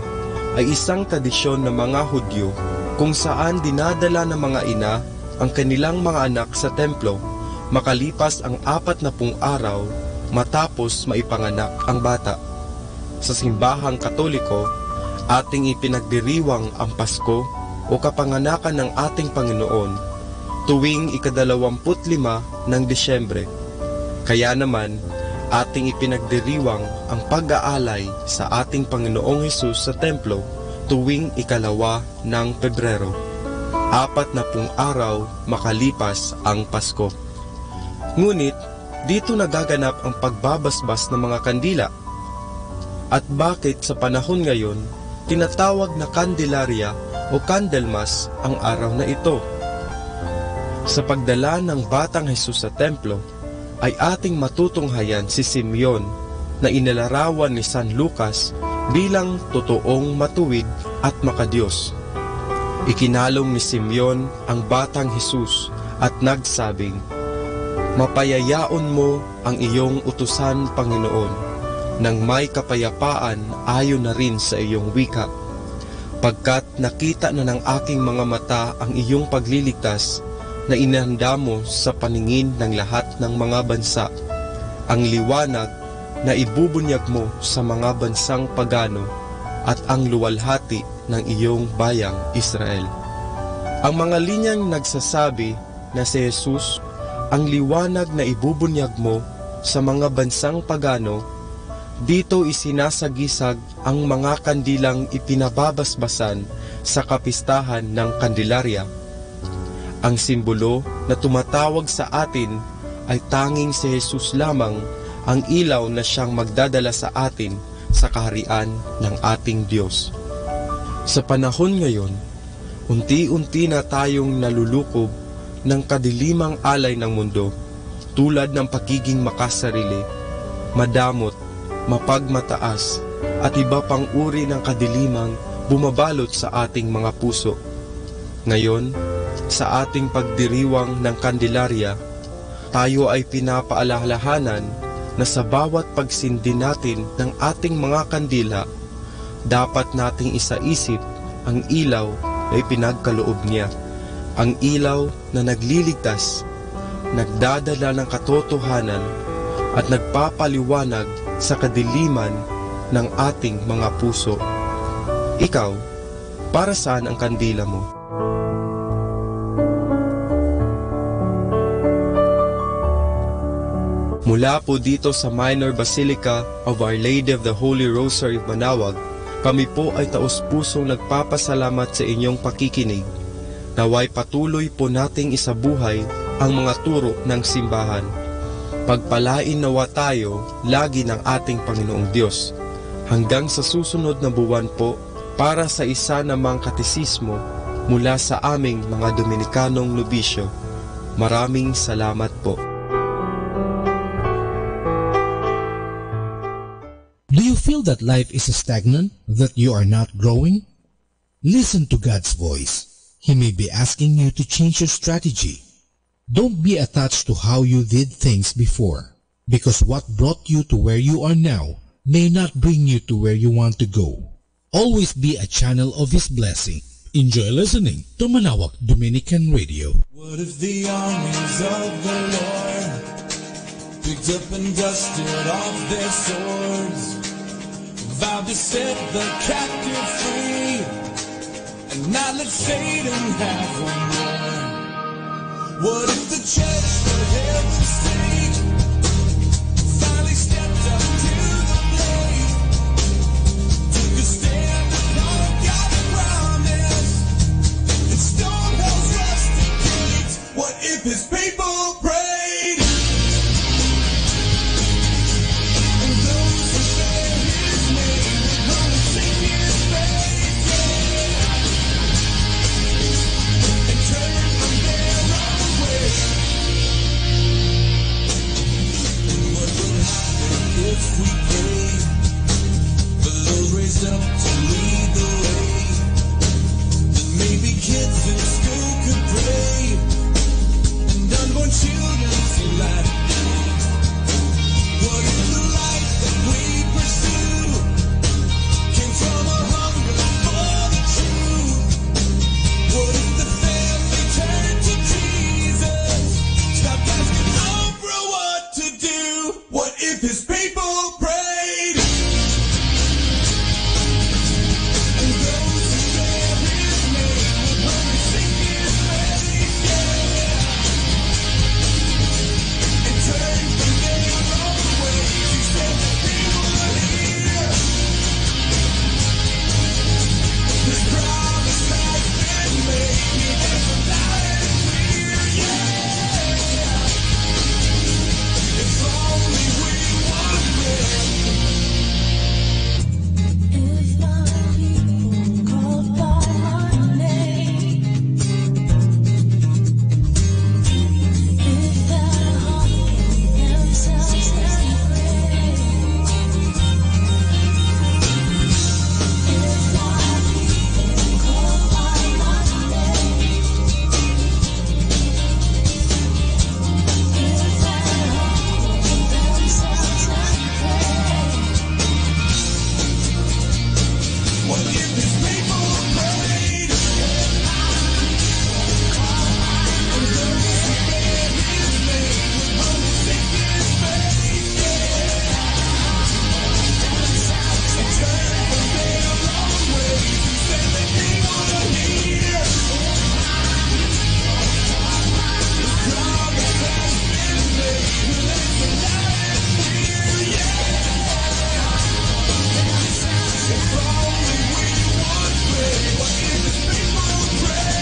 ay isang tradisyon ng mga Hudyo kung saan dinadala ng mga ina ang kanilang mga anak sa templo makalipas ang 40 araw matapos maipanganak ang bata. Sa simbahang Katoliko, ating ipinagdiriwang ang Pasko o kapanganakan ng ating Panginoon tuwing ika-25 ng Disyembre. Kaya naman, ating ipinagdiriwang ang pag-aalay sa ating Panginoong Hesus sa templo tuwing ika-2 ng Pebrero, 40 araw makalipas ang Pasko. Ngunit, dito nagaganap ang pagbabasbas ng mga kandila. At bakit sa panahon ngayon, tinatawag na Candelaria o Candlemas ang araw na ito? Sa pagdala ng Batang Hesus sa templo, ay ating matutunghayan si Simeon na inilarawan ni San Lucas bilang totoong matuwid at makadiyos. Ikinalong ni Simeon ang Batang Hesus at nagsabing, "Mapayayaon mo ang iyong utusan, Panginoon, nang may kapayapaan ayon na rin sa iyong wika. Pagkat nakita na ng aking mga mata ang iyong pagliligtas na inihanda mo sa paningin ng lahat ng mga bansa, ang liwanag na ibubunyag mo sa mga bansang pagano at ang luwalhati ng iyong bayang Israel." Ang mga linyang nagsasabi na si Jesus ang liwanag na ibubunyag mo sa mga bansang pagano, dito isinasagisag ang mga kandilang ipinababasbasan sa kapistahan ng Candelaria. Ang simbolo na tumatawag sa atin ay tanging si Jesus lamang ang ilaw na siyang magdadala sa atin sa kaharian ng ating Diyos. Sa panahon ngayon, unti-unti na tayong nalulukob ng kadilimang alay ng mundo tulad ng pagiging makasarili, madamot, mapagmataas at iba pang uri ng kadilimang bumabalot sa ating mga puso. Ngayon, sa ating pagdiriwang ng Candelaria, tayo ay pinapaalalahanan na sa bawat pagsindi natin ng ating mga kandila, dapat nating isaisip ang ilaw na ipinagkaloob niya, ang ilaw na nagliligtas, nagdadala ng katotohanan at nagpapaliwanag sa kadiliman ng ating mga puso. Ikaw, para saan ang kandila mo? Mula po dito sa Minor Basilica of Our Lady of the Holy Rosary of Manaoag, kami po ay taos-pusong nagpapasalamat sa inyong pakikinig. Naway patuloy po nating isabuhay ang mga turo ng simbahan. Pagpalain nawa tayo lagi ng ating Panginoong Diyos. Hanggang sa susunod na buwan po para sa isa namang katisismo mula sa aming mga Dominikanong nobisyo. Maraming salamat po. that life is stagnant, that you are not growing? Listen to God's voice. He may be asking you to change your strategy. Don't be attached to how you did things before, because what brought you to where you are now may not bring you to where you want to go. Always be a channel of His blessing. Enjoy listening to Manaoag Dominican Radio. What if the armies of the Lord picked up and dusted off their swords, vowed to set the captive free, and not let Satan have one more? What if the church for heaven's sake finally stepped up to the plate, took a stand upon God's promise, and stormed hell's rusty gates? What if His people prayed, and those who bear His name would run and sing His praise, and turn from their own way? What will happen if we pray for those raised up to lead the way? Then maybe kids in school could pray, and unborn children see light. What if the life that we pursue came from a hunger for the truth? What if the family turned to Jesus, stopped asking Oprah what to do? What if His people prayed, and those who bear His name would run and sing His praise, and turn from their own ways? He said that He would hear. His promise has been made. He has a loud and clear, if only we would pray. If my people called by my name, if thou humble themselves and pray, if my people called by my name, if thou humble themselves and pray. What if His people prayed, and those who bear His name would run and sing His praise, and turn from their own ways? He said that He would hear. His promise has been made. He lets it loud and clear, if only we would pray. What if His people pray?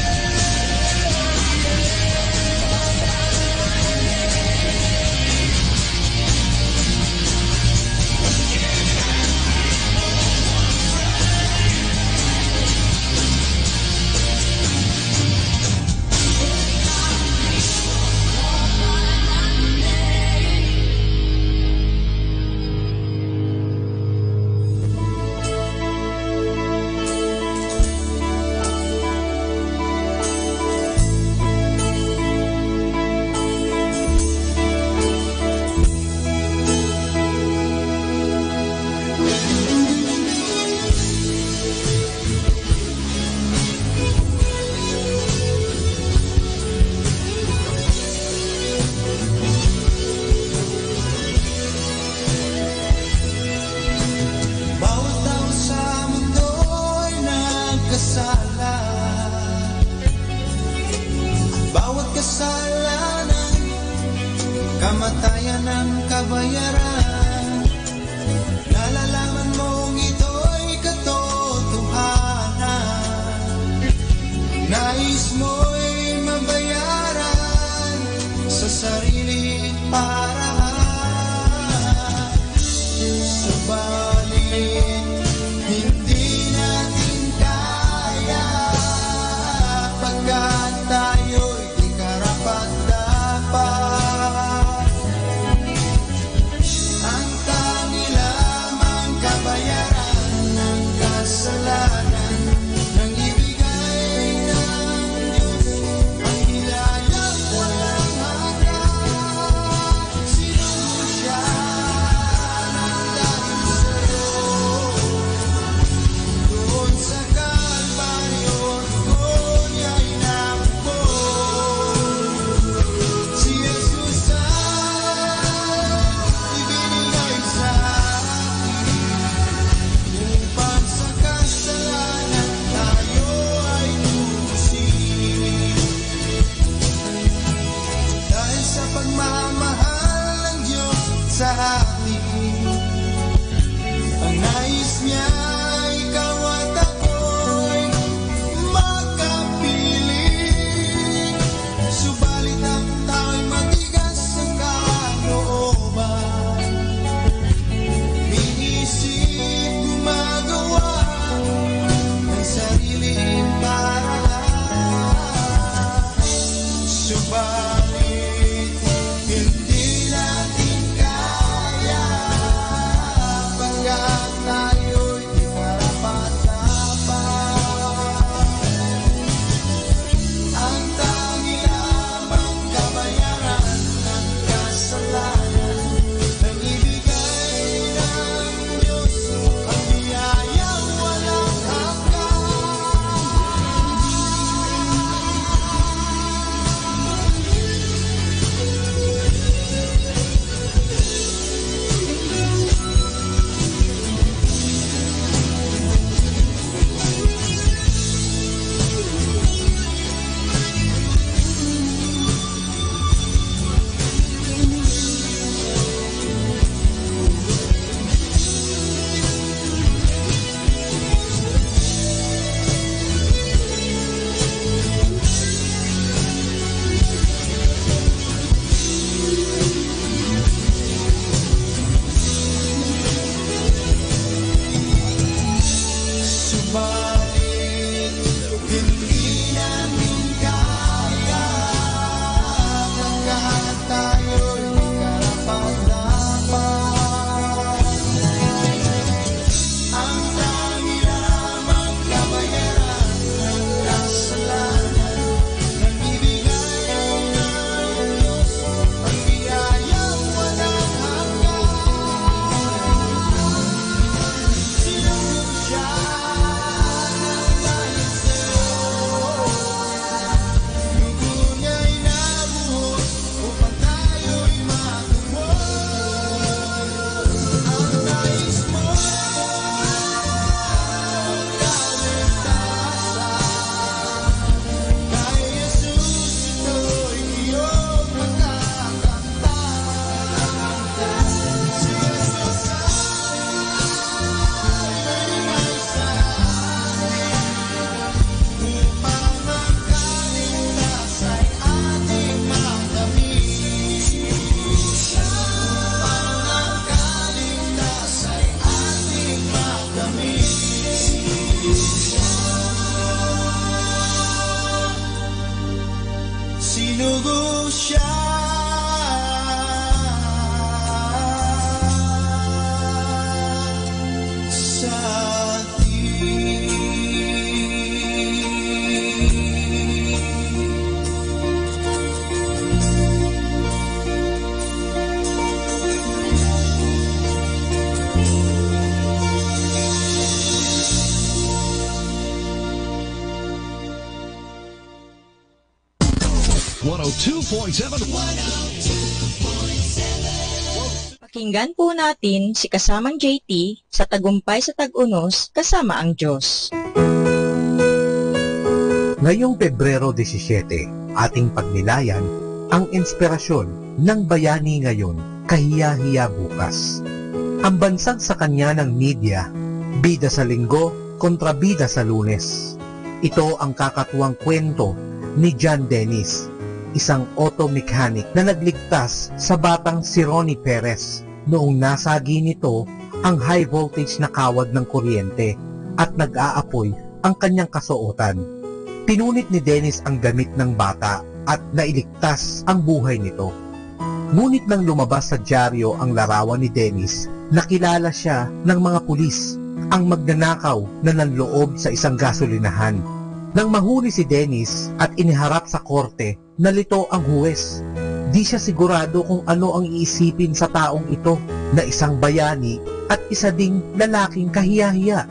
Bawat tao sa mundo'y nagkasala, at bawat kasalanan kamatayan ang kabayaran. Nalalaman mong ito'y katotohanan, nais mo'y mabayaran sa sarili paraan. Subalit hindi natin kaya, pagkat tayo'y di karapat-dapat. sa atin. Ang nais niya, ikaw at ako'y magkapiling. Subalit ang tao'y matigas ang kalooban. Inisip gumagawa ng sariling paraan. Subalit hindi natin kaya, pagkat tayo'y karapat-dapat. Ang tangi lamang kabayaran ng kasalanan, ang ibigay ng Diyos, ang biyayang walang hanggan. Subalit hindi natin kaya, pagkat tayo'y karapat-dapat. Ang tangi lamang kabayaran ng kasalanan, ng ibigay ng Diyos, ang biyayang walang hanggan. Sinugo siya ng dahil sa'yo, dugo niya'y nabuhos upang tayo'y matubos. Ang nais mo, kaligtasan, kay Jesus ito'y iyong makakamtan. Si Jesus ay may sa upang ang kaligtas ay ating makamit. Upang ang kaligtas ay ating makamit. Sinugo siya sa Pakinggan po natin si kasamang JT sa Tagumpay sa Tag-Unos kasama ang Diyos. Ngayong Pebrero 17, ating pagnilayan ang inspirasyon ng bayani ngayon, kahiya-hiya bukas. Ang bansag sa kanya ng media, bida sa linggo kontra bida sa Lunes. Ito ang kakatuwang kwento ni John Dennis, isang auto mechanic na nagligtas sa batang si Ronnie Perez noong nasagi nito ang high voltage na kawad ng kuryente at nag-aapoy ang kanyang kasuotan. Pinunit ni Dennis ang damit ng bata at nailigtas ang buhay nito. Ngunit nang lumabas sa dyaryo ang larawan ni Dennis, nakilala siya ng mga pulis, ang magnanakaw na nanloob sa isang gasolinahan. Nang mahuli si Dennis at iniharap sa korte, nalito ang huwes. Di siya sigurado kung ano ang iisipin sa taong ito na isang bayani at isa ding lalaking kahiya-hiya.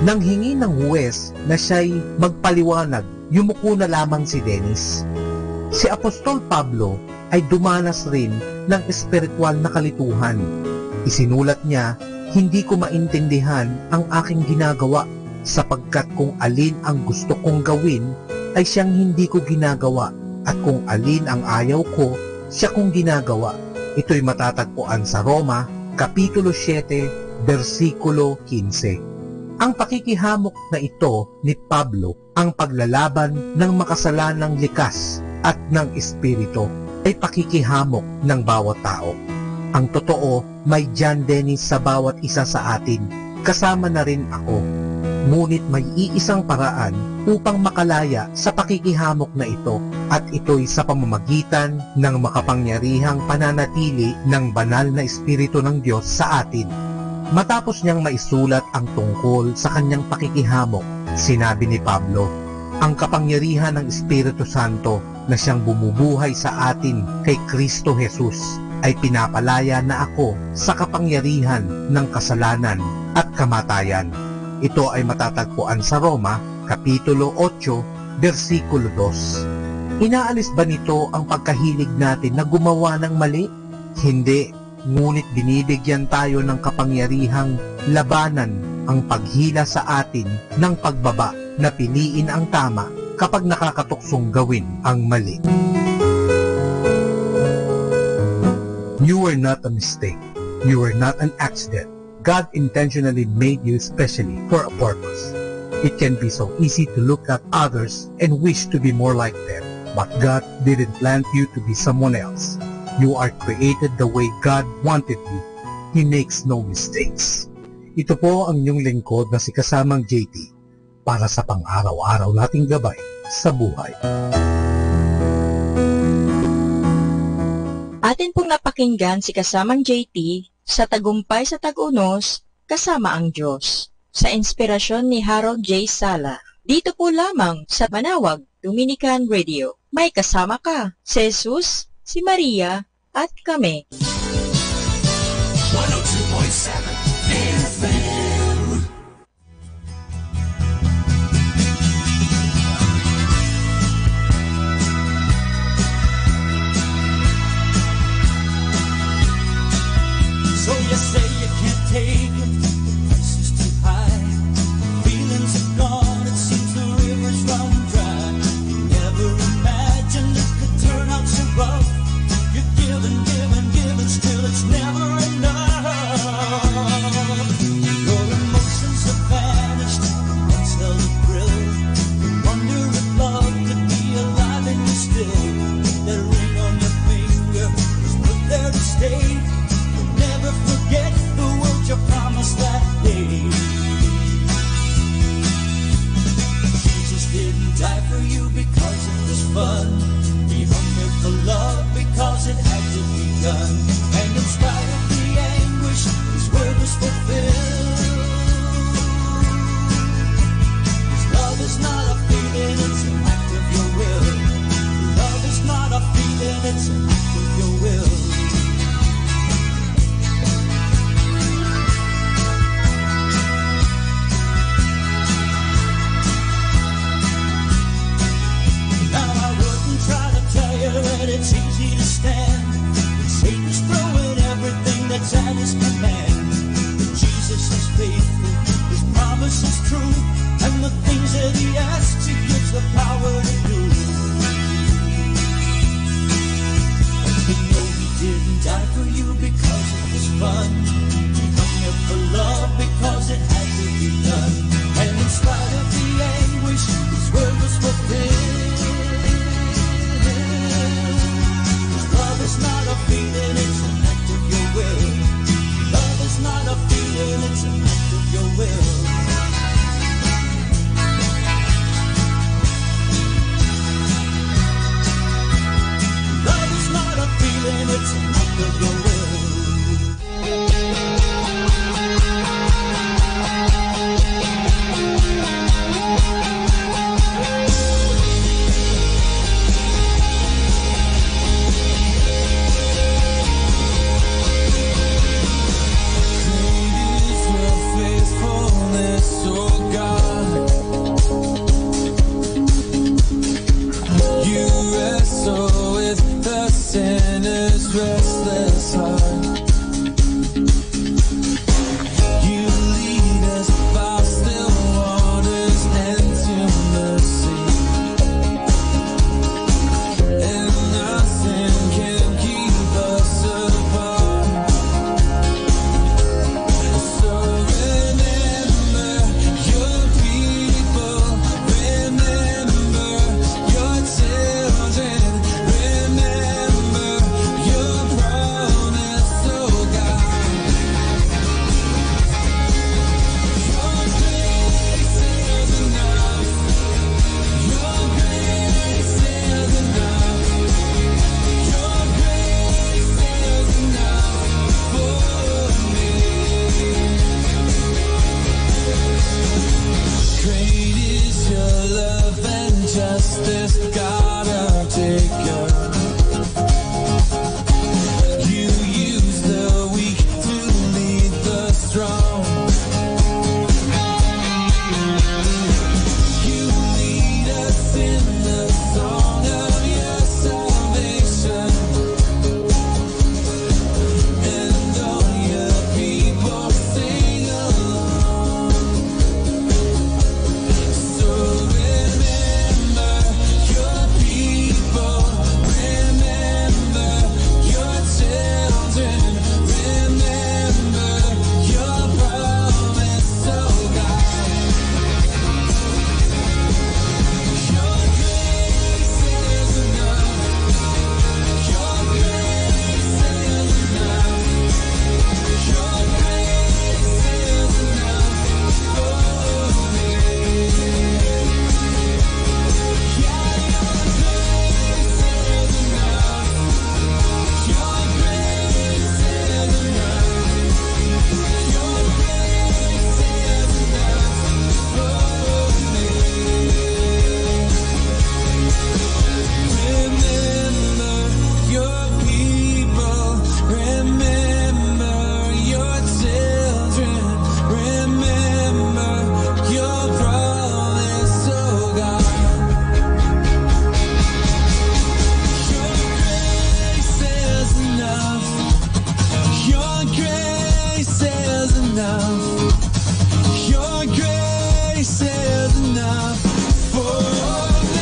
Nang hingi ng huwes na siya'y magpaliwanag, yumuko na lamang si Dennis. Si Apostol Pablo ay dumanas rin ng espiritual na kalituhan. Isinulat niya, "Hindi ko maintindihan ang aking ginagawa, sapagkat kung alin ang gusto kong gawin ay siyang hindi ko ginagawa, at kung alin ang ayaw ko, siya kong ginagawa. Ito'y matatagpuan sa Roma, Kapitulo 7, versikulo 15. Ang pakikihamok na ito ni Pablo, ang paglalaban ng makasalanang likas at ng espiritu, ay pakikihamok ng bawat tao. Ang totoo, may John Dennis sa bawat isa sa atin, kasama na rin ako. Ngunit may iisang paraan upang makalaya sa pakikihamok na ito, at ito'y sa pamamagitan ng makapangyarihang pananatili ng banal na espiritu ng Diyos sa atin. Matapos niyang maisulat ang tungkol sa kanyang pakikihamok, sinabi ni Pablo, ang kapangyarihan ng Espiritu Santo na siyang bumubuhay sa atin kay Kristo Jesus ay pinapalaya na ako sa kapangyarihan ng kasalanan at kamatayan. Ito ay matatagpuan sa Roma, Kapitulo 8, versikulo 2. Inaalis ba nito ang pagkahilig natin na gumawa ng mali? Hindi, ngunit binibigyan tayo ng kapangyarihang labanan ang paghila sa atin ng pagbaba na piliin ang tama kapag nakakatuksong gawin ang mali. You were not a mistake. You were not an accident. God intentionally made you specially for a purpose. It can be so easy to look at others and wish to be more like them, but God didn't plan you to be someone else. You are created the way God wanted you. He makes no mistakes. Ito po ang inyong lingkod na si Kasamang JT para sa pang-araw-araw nating gabay sa buhay. Atin pong napakinggan si Kasamang JT sa Tagumpay sa Tag-Unos, Kasama ang Diyos, sa inspirasyon ni Harold J. Sala. Dito po lamang sa Manawag Dominican Radio. May kasama ka, si Jesus, si Maria, at kami. 102.7 FM. So you say you can't take it, the price is too high. Feelings are gone, it seems the river's run dry. You never imagined it could turn out so rough. You give and give and give and still it's never enough. Your emotions have vanished, once held a thrill. You wonder if love could be alive in you still. That ring on your finger was put there to stay. Never forget the words you promised that day. Jesus didn't die for you because it was fun. He hung there for love because it had to be done. And in spite of the anguish, his word was fulfilled. His love is not a feeling, it's an act of your will. Love is not a feeling, it's an act of your will. And it's easy to stand when Satan's throwing everything that's at his command. But Jesus is faithful, his promise is true, and the things that he asks, he gives the power to do. And we know he didn't die for you because it was fun. He hung there for love because it had to be done. And in spite of the anguish, his word was fulfilled. Love is not a feeling, it's an act of your will. Love is not a feeling, it's an act of your will. Love is not a feeling, it's an act of your will. Restless heart, you lead us by still waters and to mercy, and nothing can keep us apart. Savior. You use the weak to lead the strong. You lead us in the song of your salvation. And all your people sing along. So remember your people, remember your children, remember your promise, oh God. Your grace is enough. Your grace is enough. Your grace is enough for me. Yeah, your grace is enough. Your grace is enough. Your grace is enough for me. Remember your people, remember your children, remember your promise, oh God. Your grace is enough. Your grace is enough. Your grace is enough for me.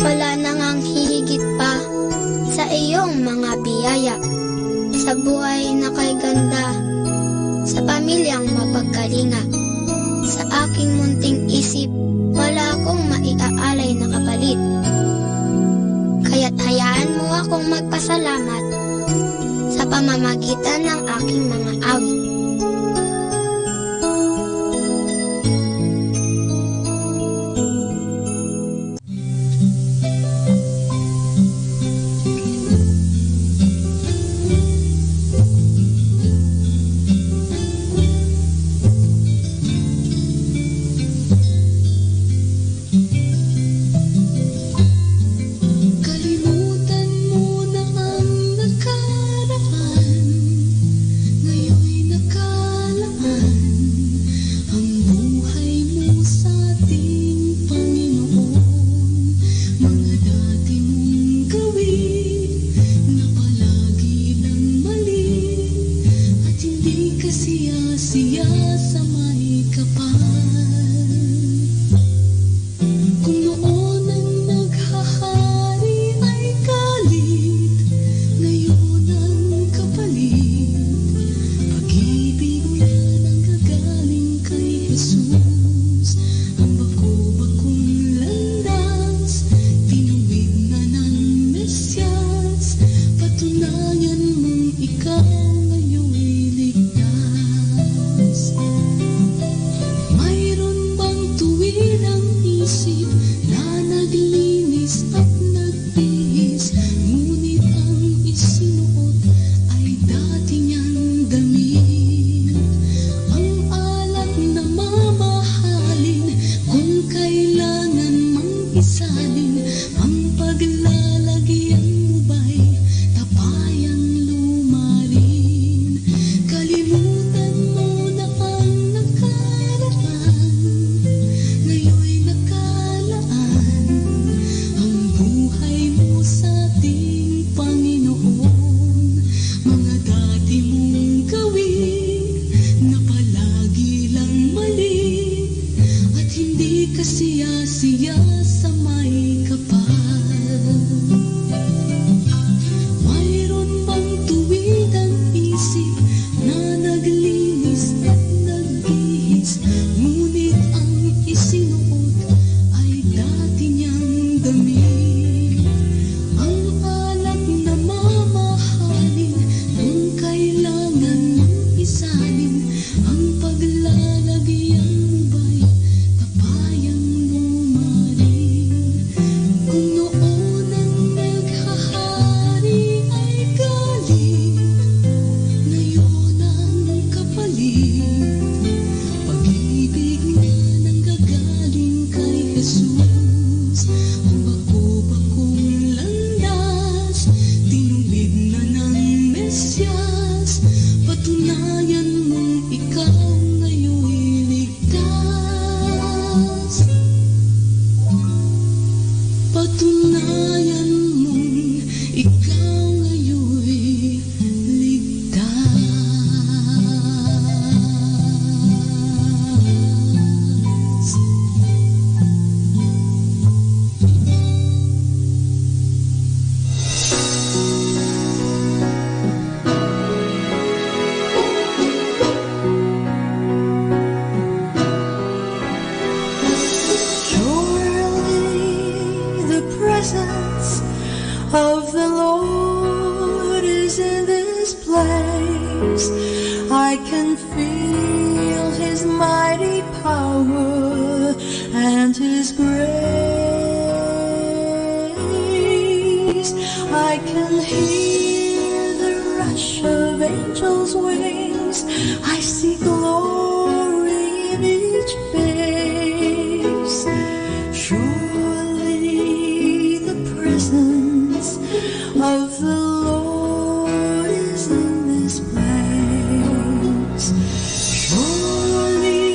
Wala nang ang hihigit pa sa iyong mga biyaya, sa buhay na kay ganda, sa pamilyang mapagkalinga. Sa aking munting isip, wala akong maiaalay na kapalit. Kaya't hayaan mo akong magpasalamat sa pamamagitan ng aking mga awit. Kalimutan mo na ang nakaraan, ngayon'y nakalaan ang buhay mo sa ating Panginoon. Mga dati mong gawin na palagi ng mali, at hindi ka siya sa may kapal. Kung noon ang naghahari ay galit, ngayon ang kapalit, pag-ibig na nanggagaling kay Jesus. Ang bako-bakong landas, tinuwid na ng Mesyas, patunayan mong ikaw ngayon'y ligtas. Mayroon bang tuwirang isip na naglinis at nagbihis, ngunit ang isinuot ay dati niyang damit? Ang alat na mama feel His mighty power and His grace. I can hear the rush of angels' wings. I see glory in each face. Surely the presence of the Lord is in this place. Surely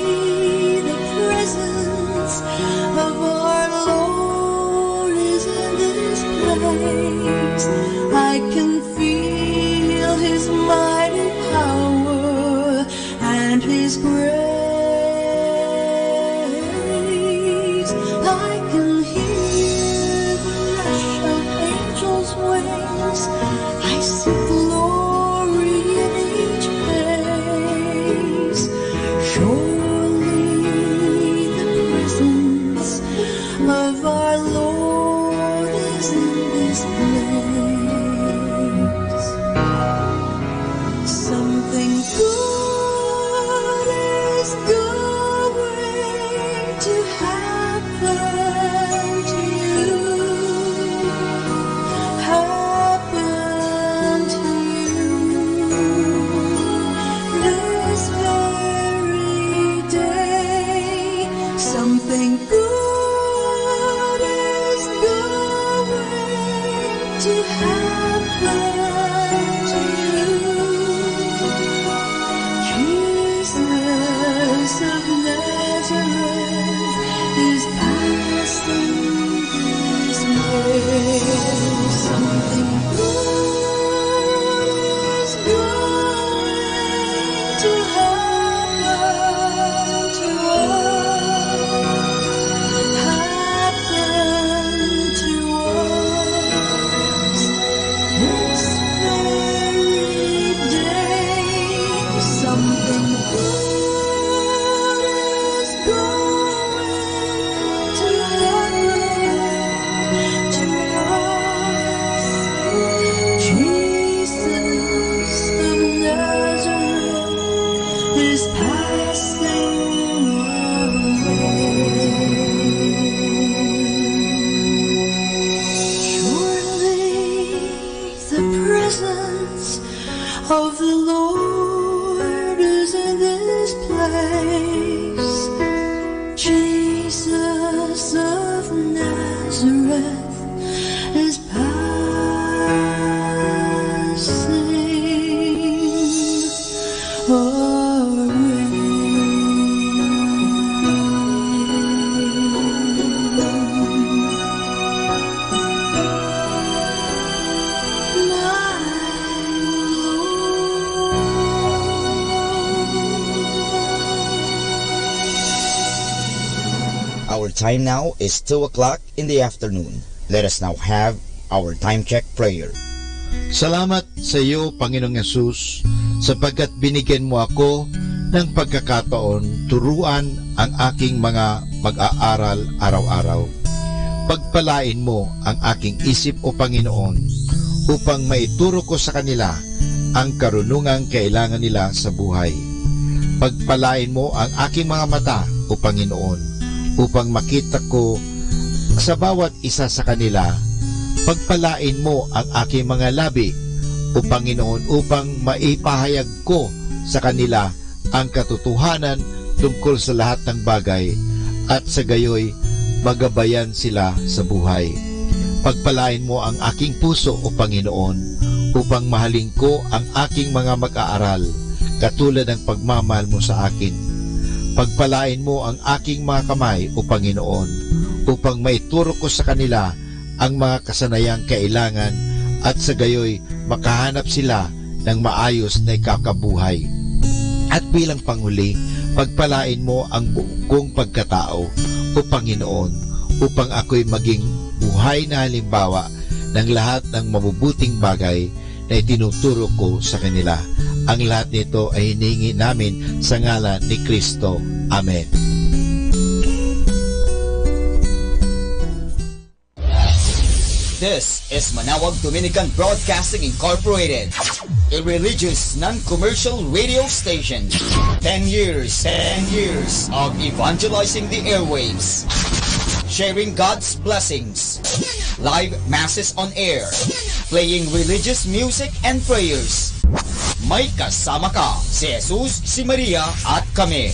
the presence of our Lord is in this place. I can feel His mighty power and His grace. I can hear the rush of angels' wings. I see glory in each face. Surely the presence of our Lord is in this place. Something good is going to happen to you. Happen to you this very day. Something good is going to happen to you. Jesus of Nazareth is passing this way. Something good is going to happen to us. Happen to us this very day. Something good is going to happen to us. Jesus of Nazareth is passing away. Surely the presence of the Lord is in this place. Jesus of Nazareth is passing Our time now is 2 o'clock in the afternoon. Let us now have our time check prayer. Salamat sa iyo, Panginoong Yesus, sapagkat binigyan mo ako ng pagkakataon turuan ang aking mga mag-aaral araw-araw. Pagpalain mo ang aking isip, O Panginoon, upang maituro ko sa kanila ang karunungang kailangan nila sa buhay. Pagpalain mo ang aking mga mata, O Panginoon, upang makita ko sa bawat isa sa kanila. Pagpalain mo ang aking mga labi, O Panginoon, upang maipahayag ko sa kanila ang katotohanan tungkol sa lahat ng bagay, at sa gayoy magabayan sila sa buhay. Pagpalain mo ang aking puso, O Panginoon, upang mahalin ko ang aking mga mag-aaral, katulad ng pagmamahal mo sa akin. Pagpalain mo ang aking mga kamay, O Panginoon, upang maituro ko sa kanila ang mga kasanayang kailangan, at sa gayoy makahanap sila ng maayos na ikakabuhay. At bilang panghuli, pagpalain mo ang buong kong pagkatao, O Panginoon, upang ako'y maging buhay na halimbawa ng lahat ng mabubuting bagay na itinuturo ko sa kanila. Ang lahat nito ay hinihingi namin sa ngalan ni Kristo. Amen. This is Manawag Dominican Broadcasting Incorporated. a religious, non-commercial radio station. 10 years of evangelizing the airwaves, sharing God's blessings, live masses on air, playing religious music and prayers. May kasama ka, si Jesus, si Maria, at kami.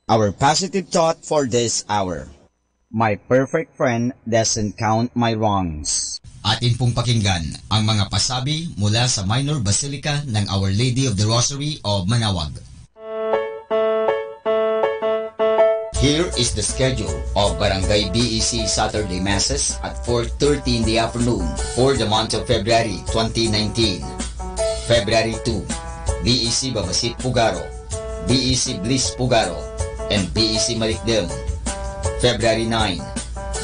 Our positive thought for this hour. My perfect friend doesn't count my wrongs. Atin pong pakinggan ang mga pasabi mula sa Minor Basilica ng Our Lady of the Rosary of Manaoag. Here is the schedule of Barangay BEC Saturday Masses at 4:30 in the afternoon for the month of February 2019. February 2, BEC Babasit Pugaro, BEC Bliss Pugaro, and BEC Malikdem. February 9,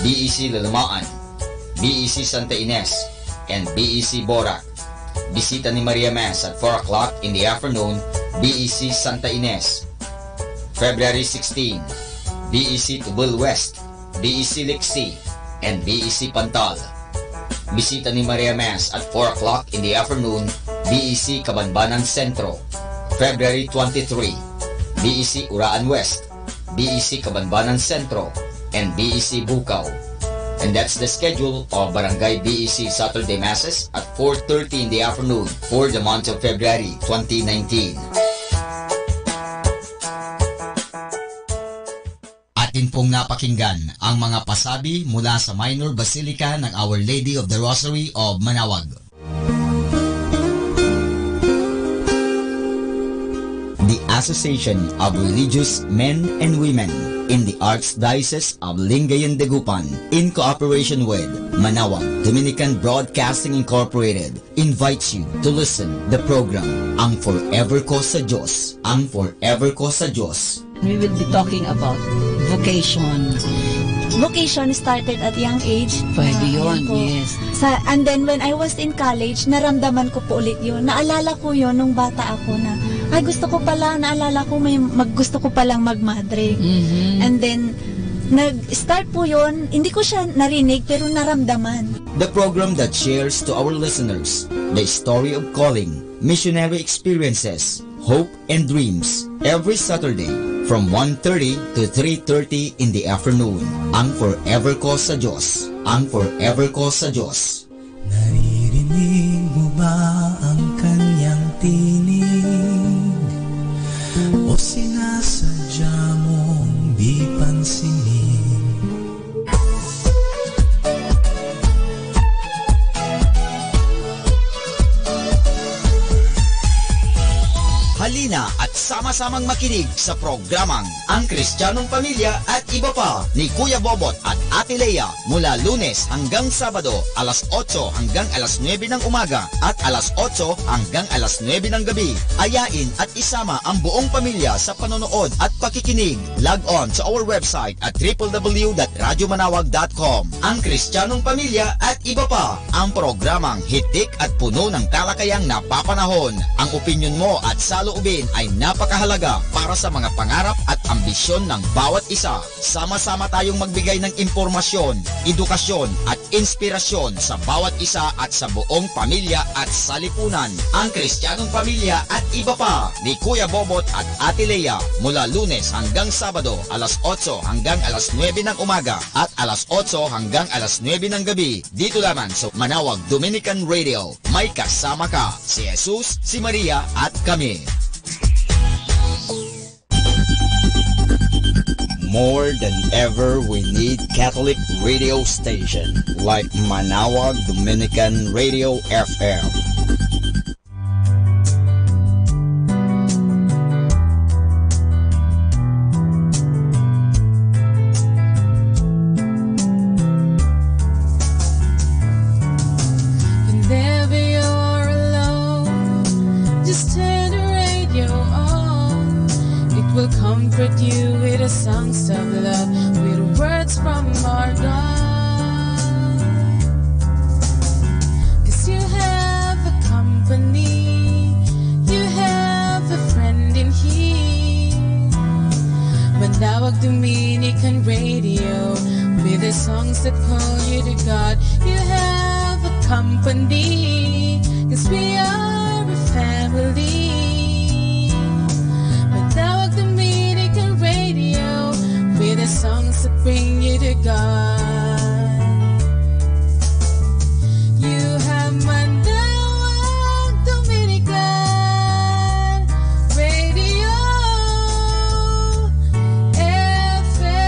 BEC Lalamaan, BEC Santa Ines, and BEC Borac. Bisita ni Maria Mass at 4 o'clock in the afternoon, BEC Santa Ines. February 16, BEC Tubul West, BEC Lixi, and BEC Pantal. Bisita ni Maria Mass at 4 o'clock in the afternoon, BEC Cabanbanan Centro. February 23, BEC Uraan West, BEC Cabanbanan Centro, and BEC Bukaw. And that's the schedule of Barangay BEC Saturday Masses at 4:30 in the afternoon for the month of February 2019. Atin pong napakinggan ang mga pasabi mula sa Minor Basilica ng Our Lady of the Rosary of Manaoag. The Association of Religious Men and Women in the Archdiocese of Lingayen de Gupan, in cooperation with Manaoag Dominican Broadcasting Incorporated, invites you to listen the program Ang Forever Ko sa Diyos. Ang Forever Ko sa Diyos. We will be talking about vocation. Vocation started at young age. Pwede yun, yes. And then when I was in college, naramdaman ko po ulit yun. Naalala ko yun nung bata ako na, ay gusto ko pala, naalala ko gusto ko palang magmadre. And then, nag-start po yun, hindi ko siya narinig pero naramdaman. The program that shares to our listeners the story of calling, missionary experiences, hope and dreams, every Saturday from 1:30 to 3:30 in the afternoon. Ang Forever Ko sa Diyos. Ang Forever Ko sa Diyos. Naririnig mo ba ang kanyang tinig? O sinasadya mong di pansinin? Halina at sama-samang makinig sa programang Ang Kristiyanong Pamilya at Iba Pa ni Kuya Bobot at Ate Lea mula Lunes hanggang Sabado alas 8 hanggang alas 9 ng umaga at alas 8 hanggang alas 9 ng gabi. Ayain at isama ang buong pamilya sa panonood at pakikinig. Log on sa our website at www.radyomanawag.com. Ang Kristiyanong Pamilya at Iba Pa, ang programang hitik at puno ng talakayang napapanahon. Ang opinyon mo at saloobin ay napakahalaga para sa mga pangarap at ambisyon ng bawat isa. Sama-sama tayong magbigay ng impormasyon, edukasyon at inspirasyon sa bawat isa at sa buong pamilya at salipunan. Ang Kristiyanong Pamilya at Iba Pa ni Kuya Bobot at Ate Lea mula Lunes hanggang Sabado alas 8 hanggang alas 9 ng umaga at alas 8 hanggang alas 9 ng gabi dito lamang sa Manaoag Dominican Radio. May kasama ka, si Jesus, si Maria at kami. More than ever, we need Catholic radio station like Manaoag Dominican Radio FM. Whenever you're alone, just turn the radio on. It will comfort you with the songs of love, with words from our God. 'Cause you have a company, you have a friend in here. Manaoag Dominican Radio, with the songs that call you to God. You have a company, 'cause we are a family. Manawag Dominican Radio, with the songs that bring you to God. You have Manawag Dominican Radio FM.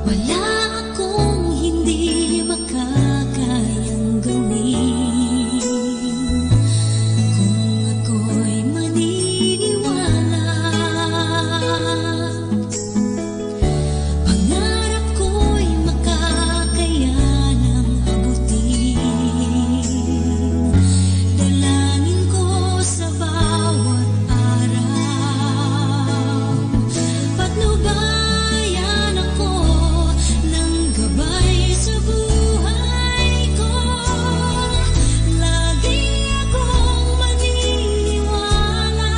Wala akong hindi makakayang gawin kung ako'y maniniwala. Pangarap ko'y makakayanang abutin. Dalangin ko sa bawat araw. Patnubayan ako ng gabay sa buhay ko. Lagi akong maniniwala.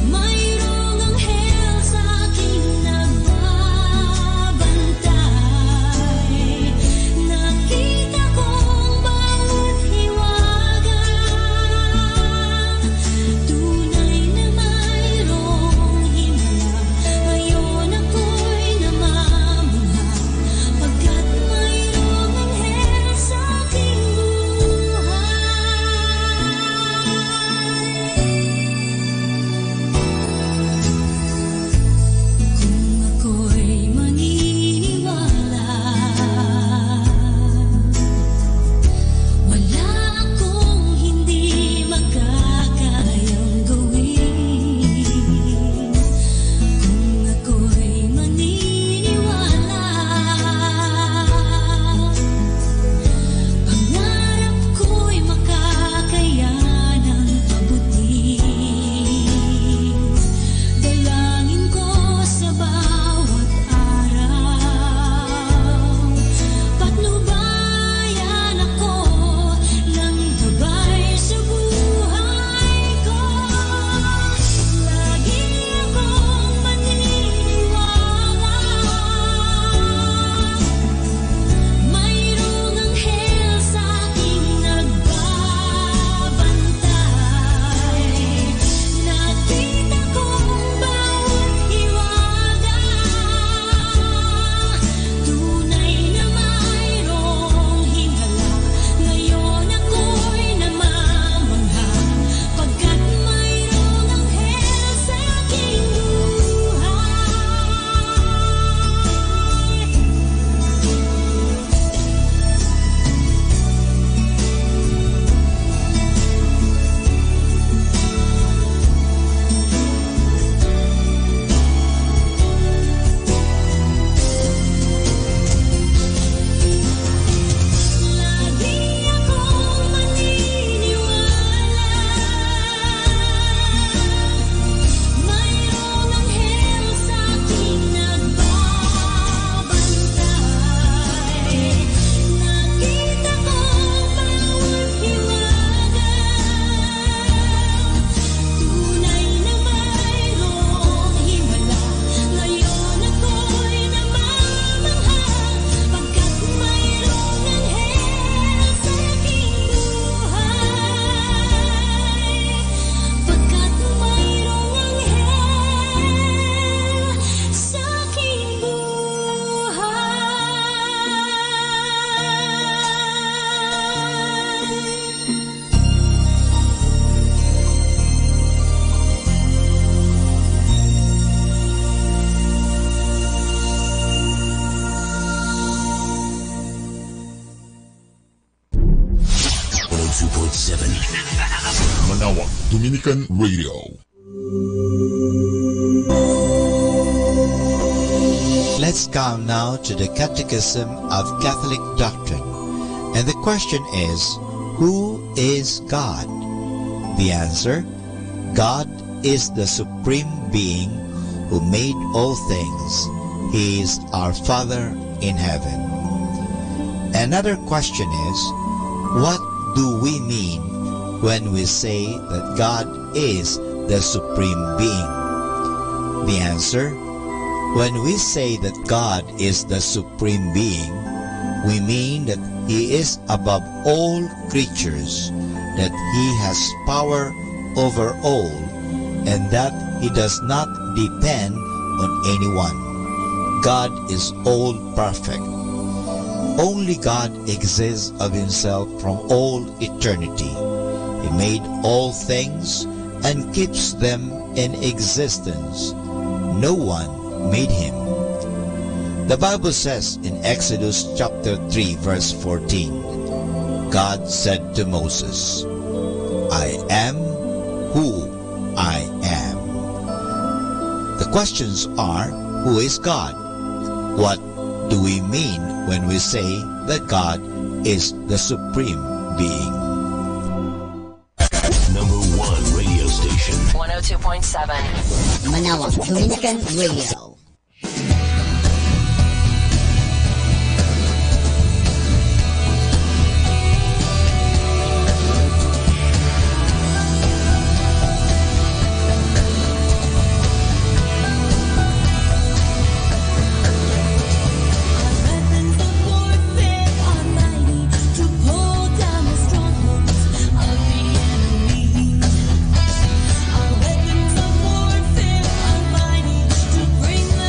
Mayroong anghel sa aking nagbabantay. Nakita kong bawat hiwaga. Tunay na mayroong himala. Ngayon ako'y namamangha pagkat mayroong anghel sa aking Kung ako'y maniniwala, wala akong hindi magkakayang gawin. Kung ako'y maniniwala, pangarap ko'y makakayanang abutin. Dalangin ko sa bawat araw. Patnubayan ako ng gabay sa buhay ko. Lagi akong maniniwala. Mayroong anghel sa aking nagbabantay. Nakita kong bawat hiwaga. Tunay na mayroong himala. Ngayon ako'y namamangha pagkat mayroong anghel sa aking Lagi akong maniniwala. Mayroong anghel sa aking nagbabantay. Nakita kong bawat hiwaga. Tunay na mayroong himala. Ngayon ako'y namamangha pagkat mayroong anghel sa aking buhay. Pagkat mayroong anghel sa aking Manawag Dominican Radio. Let's come now to the Catechism of Catholic Doctrine. And the question is, who is God? The answer, God is the Supreme Being who made all things. He is our Father in heaven. Another question is, what do we mean when we say that God is the Supreme Being? The answer, when we say that God is the Supreme Being, we mean that He is above all creatures, that He has power over all, and that He does not depend on anyone. God is all perfect. Only God exists of Himself from all eternity. He made all things and keeps them in existence. No one made him. The Bible says in Exodus chapter 3 verse 14, God said to Moses, I am who I am. The questions are, who is God? What do we mean when we say that God is the supreme being? Number 1 radio station. 102.7 Manawag Dominican Radio. Bring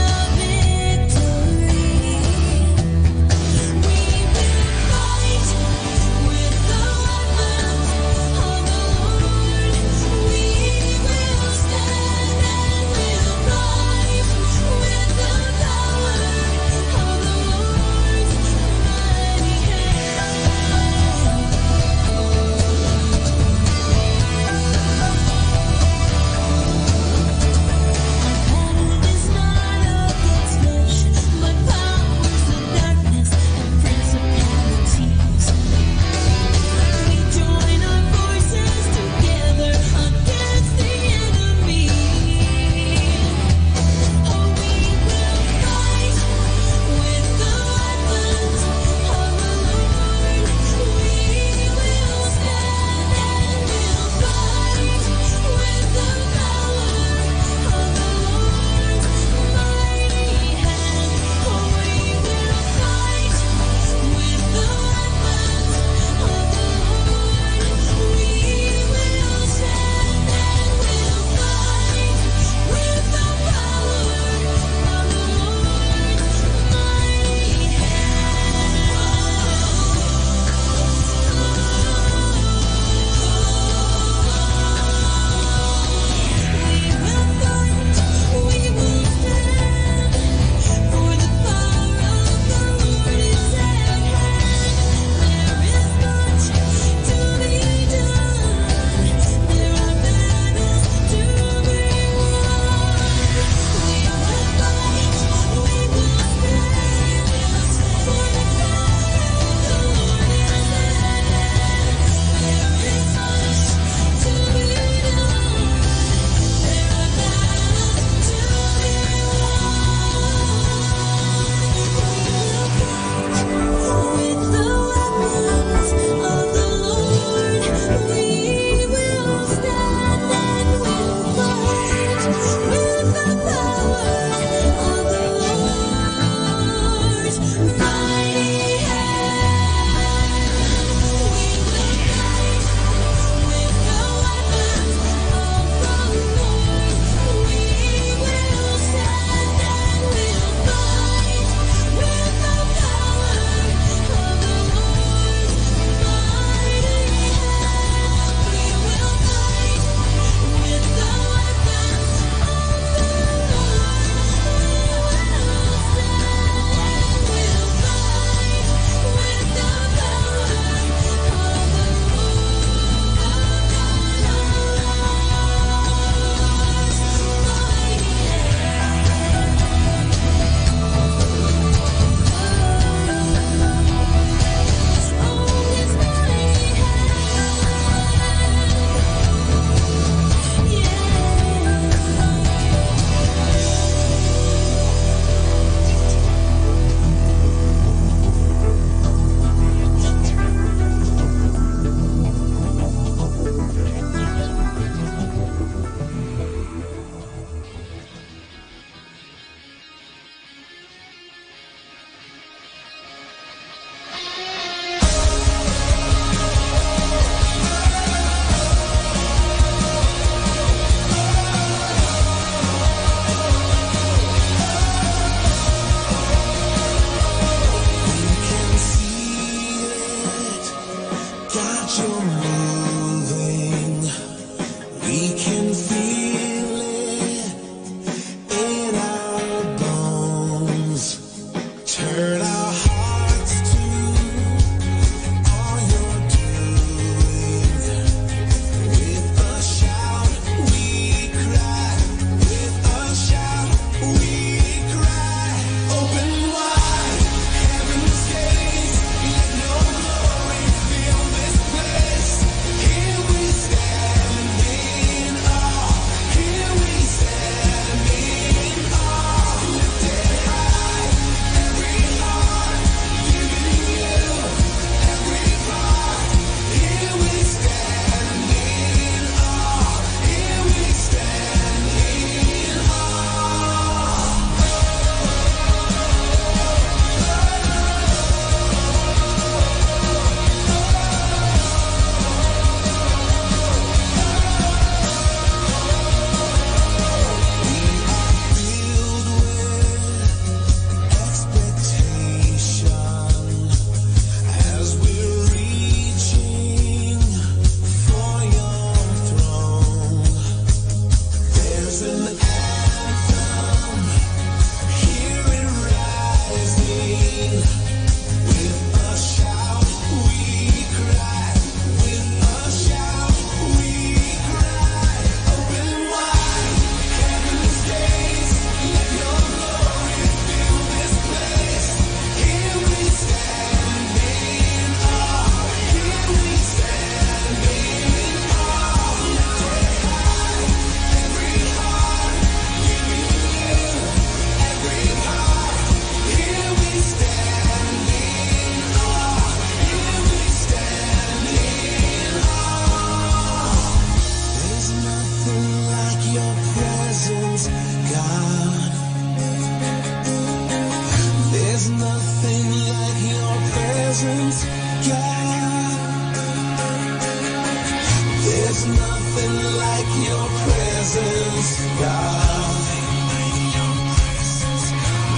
presence, God.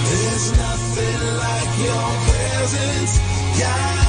There's nothing like your presence, God.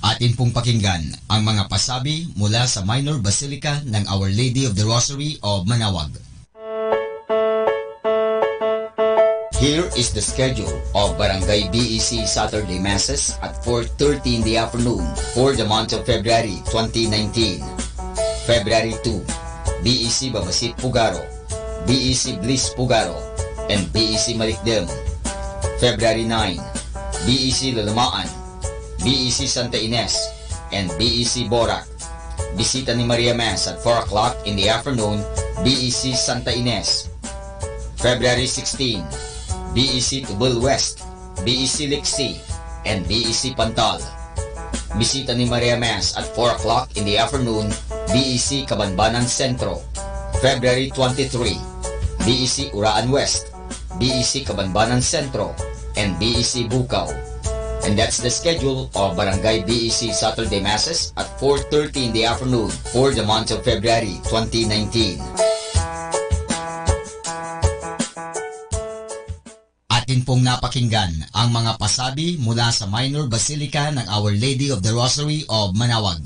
Atin pong pakinggan ang mga pasabi mula sa Minor Basilica ng Our Lady of the Rosary of Manaoag. Here is the schedule of Barangay BEC Saturday Masses at 4:30 in the afternoon for the month of February 2019. February 2, BEC Babasit Pugaro, BEC Bliss Pugaro, and BEC Malikdem. February 9, BEC Lalamaan, BEC Santa Ines, and BEC Borac. Bisita ni Maria Mass at 4 o'clock in the afternoon, BEC Santa Ines. February 16, BEC Tubul West, BEC Lixi, and BEC Pantal. Bisita ni Maria Mass at 4 o'clock in the afternoon, BEC Cabanbanan Centro. February 23, BEC Uraan West, BEC Cabanbanan Centro, and BEC Bukaw. And that's the schedule of Barangay BEC Saturday Masses at 4:30 in the afternoon for the month of February 2019. Atin pong napakinggan ang mga pasabi mula sa Minor Basilica ng Our Lady of the Rosary of Manawag.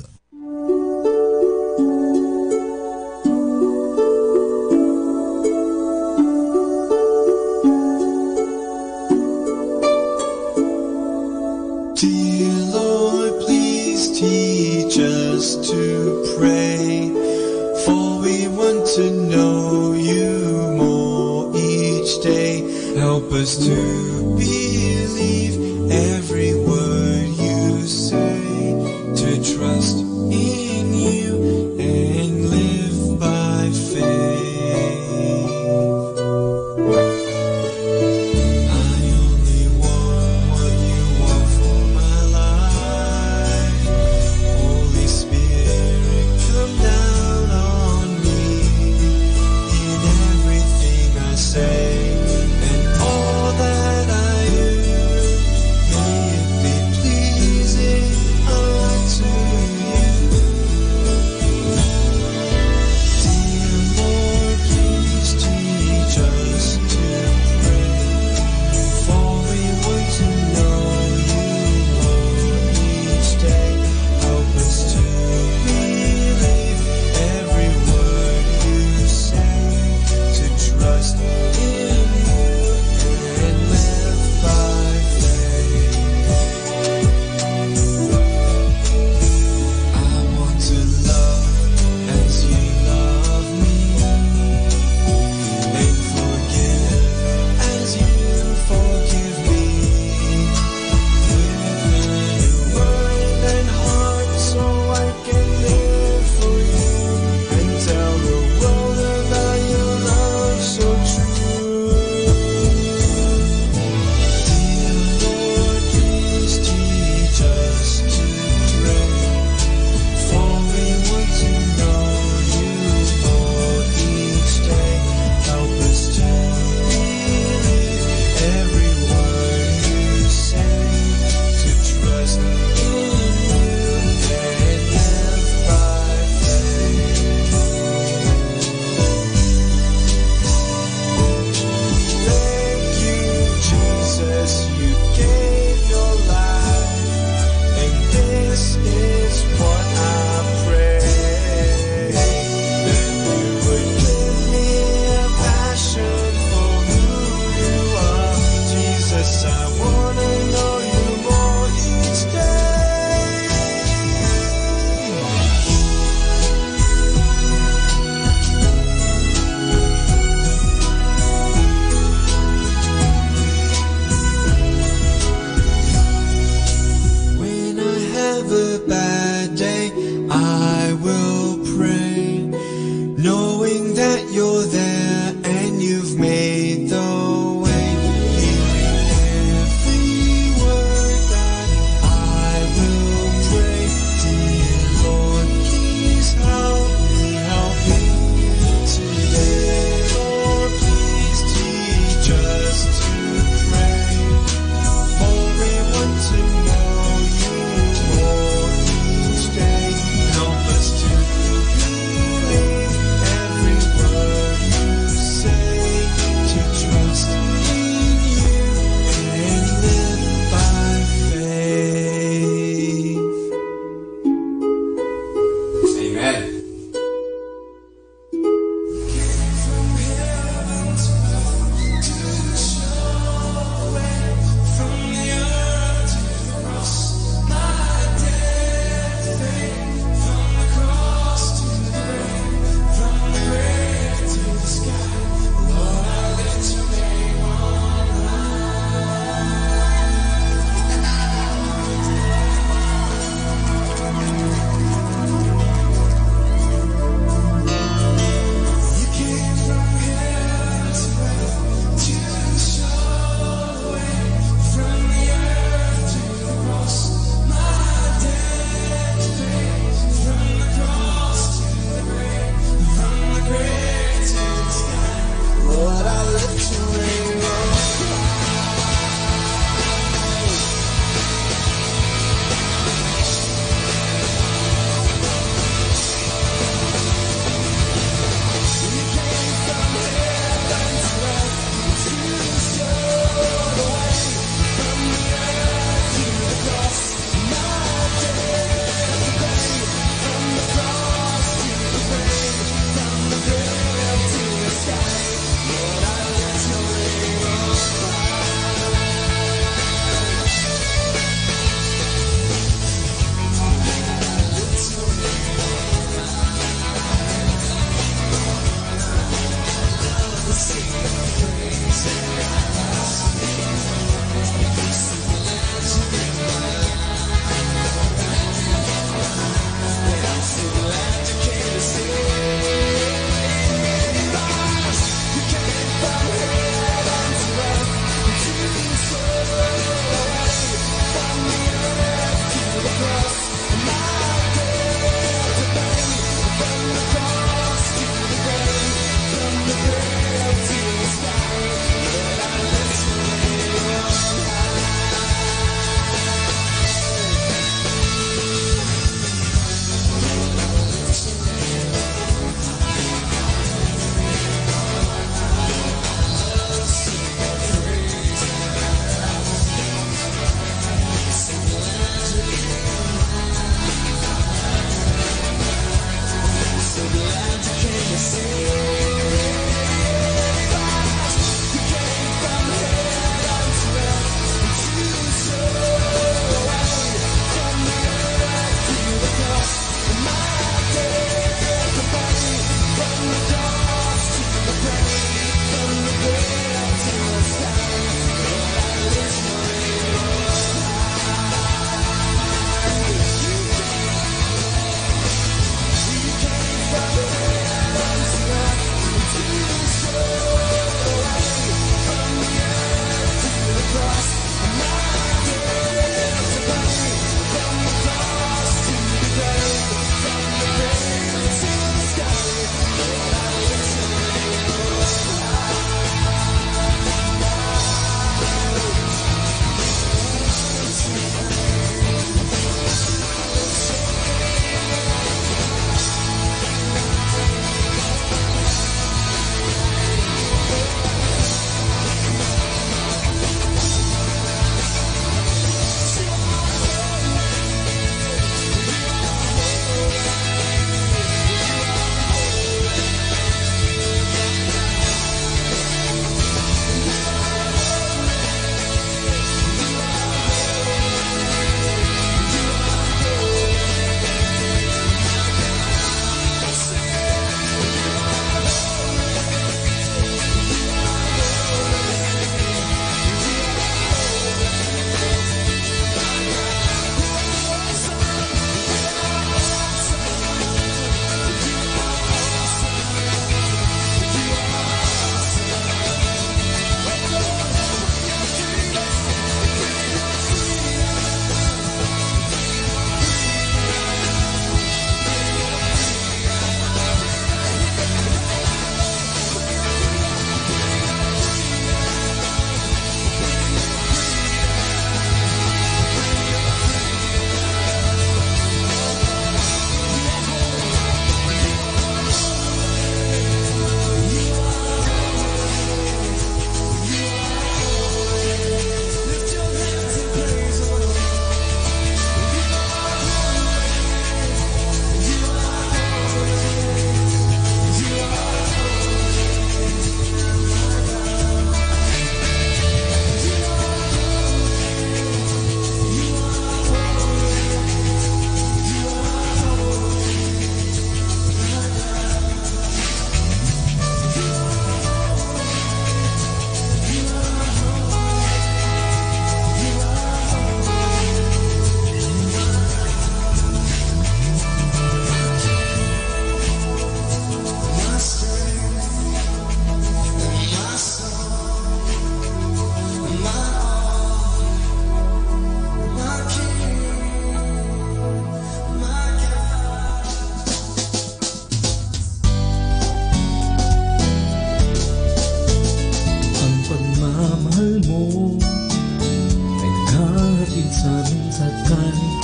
Dear Lord, please teach us to pray, for we want to know you more each day. Help us to believe every word you say, to trust in you and live by faith.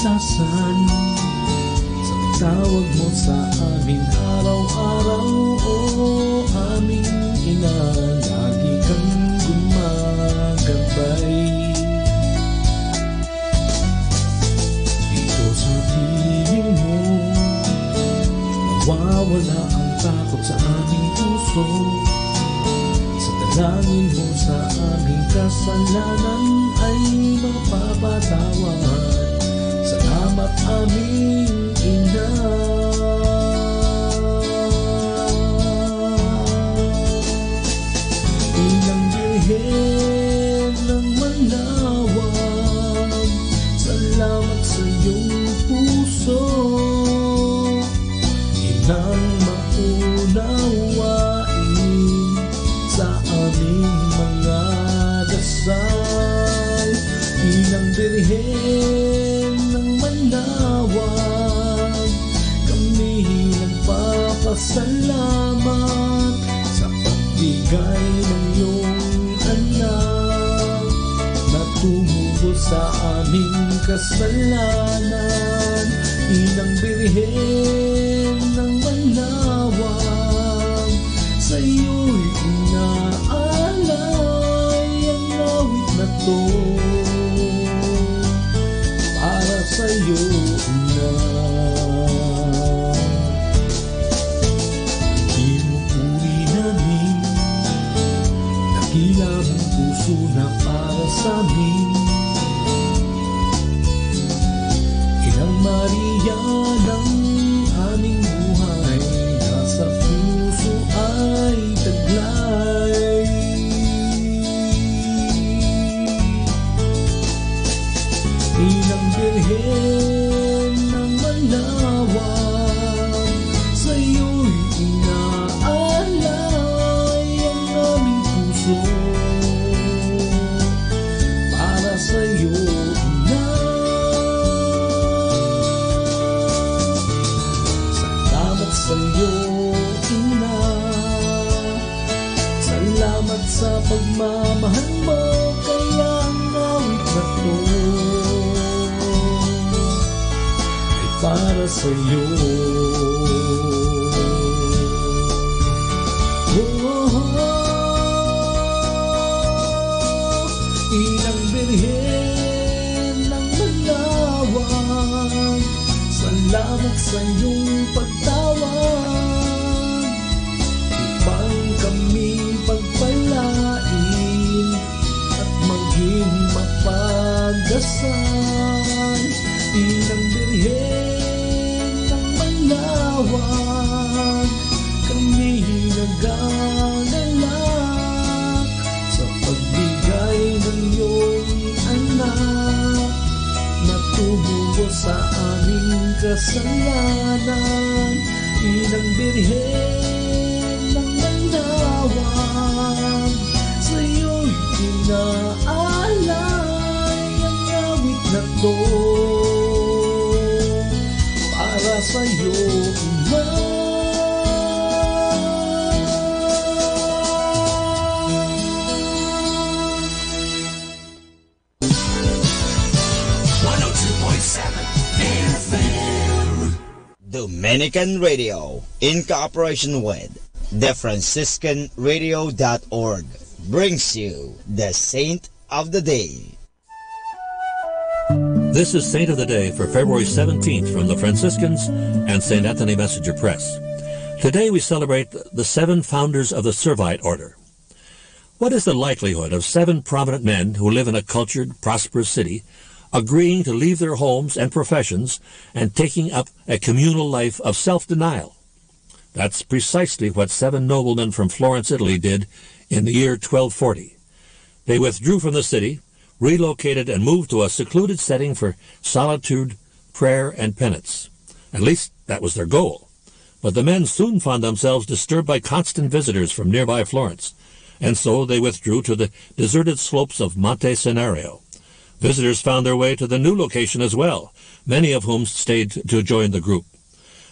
kaligtasan. Sa tawag mo sa amin araw-araw, o aming ina, lagi kang gumagabay. Dito sa piling mo, nawawala ang takot sa aming puso. Sa dalangin mo sa aming kasalanan ay mapapatawad. Salamat aming ina. Inang Birhen ng Manawag, salamat sa iyong puso. Inang maunawain sa aming mga dasal. Inang Birhen ng Manawag, kami nagpapasalamat sa pagbigay ng iyong anak na tumubos sa aming kasalanan. Inang Birhen ng Manawag, sa iyo'y inaalay ang awit na to. Para sa iyo na pinupuri namin, dakila mong puso na para sa amin. Inang Maria ng aming buhay, nasa puso ay taglay. Inang Birhen ng Manawag, sa iyo'y inaalay ang aming puso. Para sa iyo, Ina. Salamat sa iyo, Ina. Salamat sa pagmamahal mo, kaya ang awit na to para sa iyo. Inang Birhen ng Manawag, salamat sa iyong pagtawag upang kami pagpalain at maging mapagdasal. Inang Birhen ng Manawag, kami nag-aalak sa pagbigay ng iyong anak na tumubos sa aming kasalanan. Inang Birhen ng Manawag, sa iyo'y inaalay ang awit na to. Para sa iyo, Ina. Dominican Radio, in cooperation with thefranciscanradio.org, brings you the Saint of the Day. This is Saint of the Day for February 17th from the Franciscans and St. Anthony Messenger Press. Today we celebrate the 7 founders of the Servite Order. What is the likelihood of 7 prominent men who live in a cultured, prosperous city agreeing to leave their homes and professions and taking up a communal life of self-denial? That's precisely what 7 noblemen from Florence, Italy did in the year 1240. They withdrew from the city, relocated and moved to a secluded setting for solitude, prayer, and penance. At least that was their goal. But the men soon found themselves disturbed by constant visitors from nearby Florence, and so they withdrew to the deserted slopes of Monte Senario. Visitors found their way to the new location as well, many of whom stayed to join the group.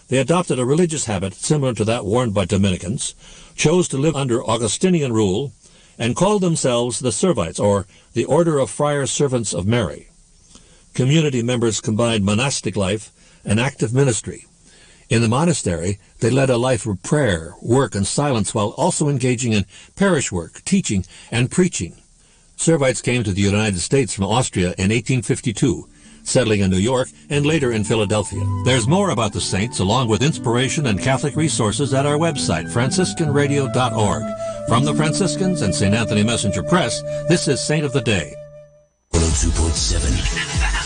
They adopted a religious habit similar to that worn by Dominicans, chose to live under Augustinian rule, and called themselves the Servites, or the Order of Friar Servants of Mary. community members combined monastic life and active ministry. In the monastery, they led a life of prayer, work, and silence while also engaging in parish work, teaching, and preaching. Servites came to the United States from Austria in 1852, settling in New York and later in Philadelphia. There's more about the saints along with inspiration and Catholic resources at our website, franciscanradio.org. From the Franciscans and St. Anthony Messenger Press, this is Saint of the Day. 102.7.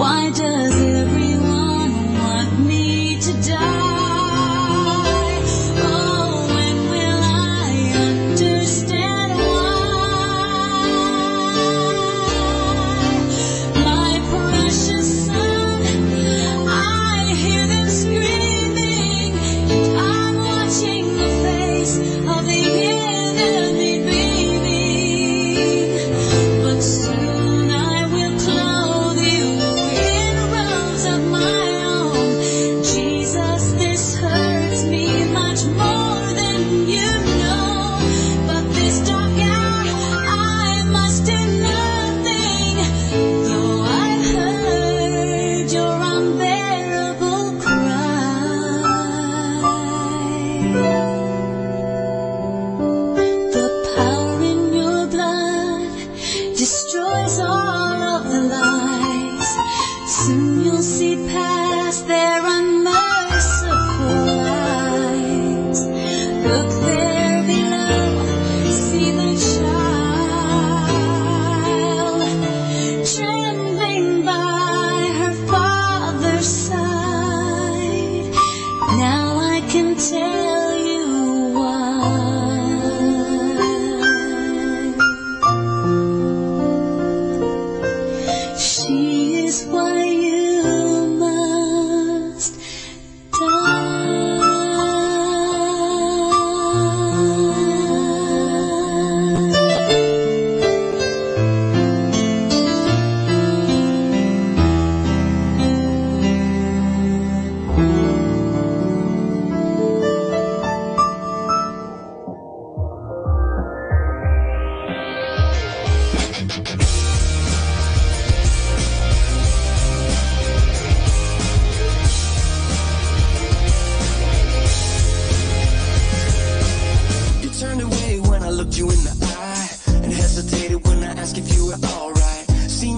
Why does everyone want me to die?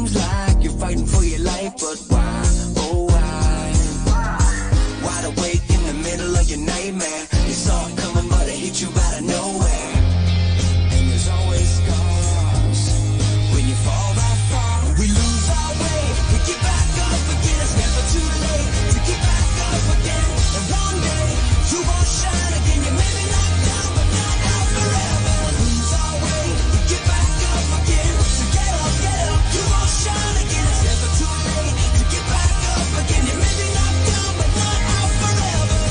seems like you're fighting for your life, but why, oh why? Wide awake in the middle of your nightmare. You saw it coming, but it hit you out of nowhere. And there's always scars when you fall that far. We lose our way, we get back up again. It's never too late to get back up again. And one day you won't shine again. You may be knocked down, but not out forever. Lose our way, we get back up again. So get up, you won't shine again. It's never too late to get back up again. You may be knocked down, but not out forever.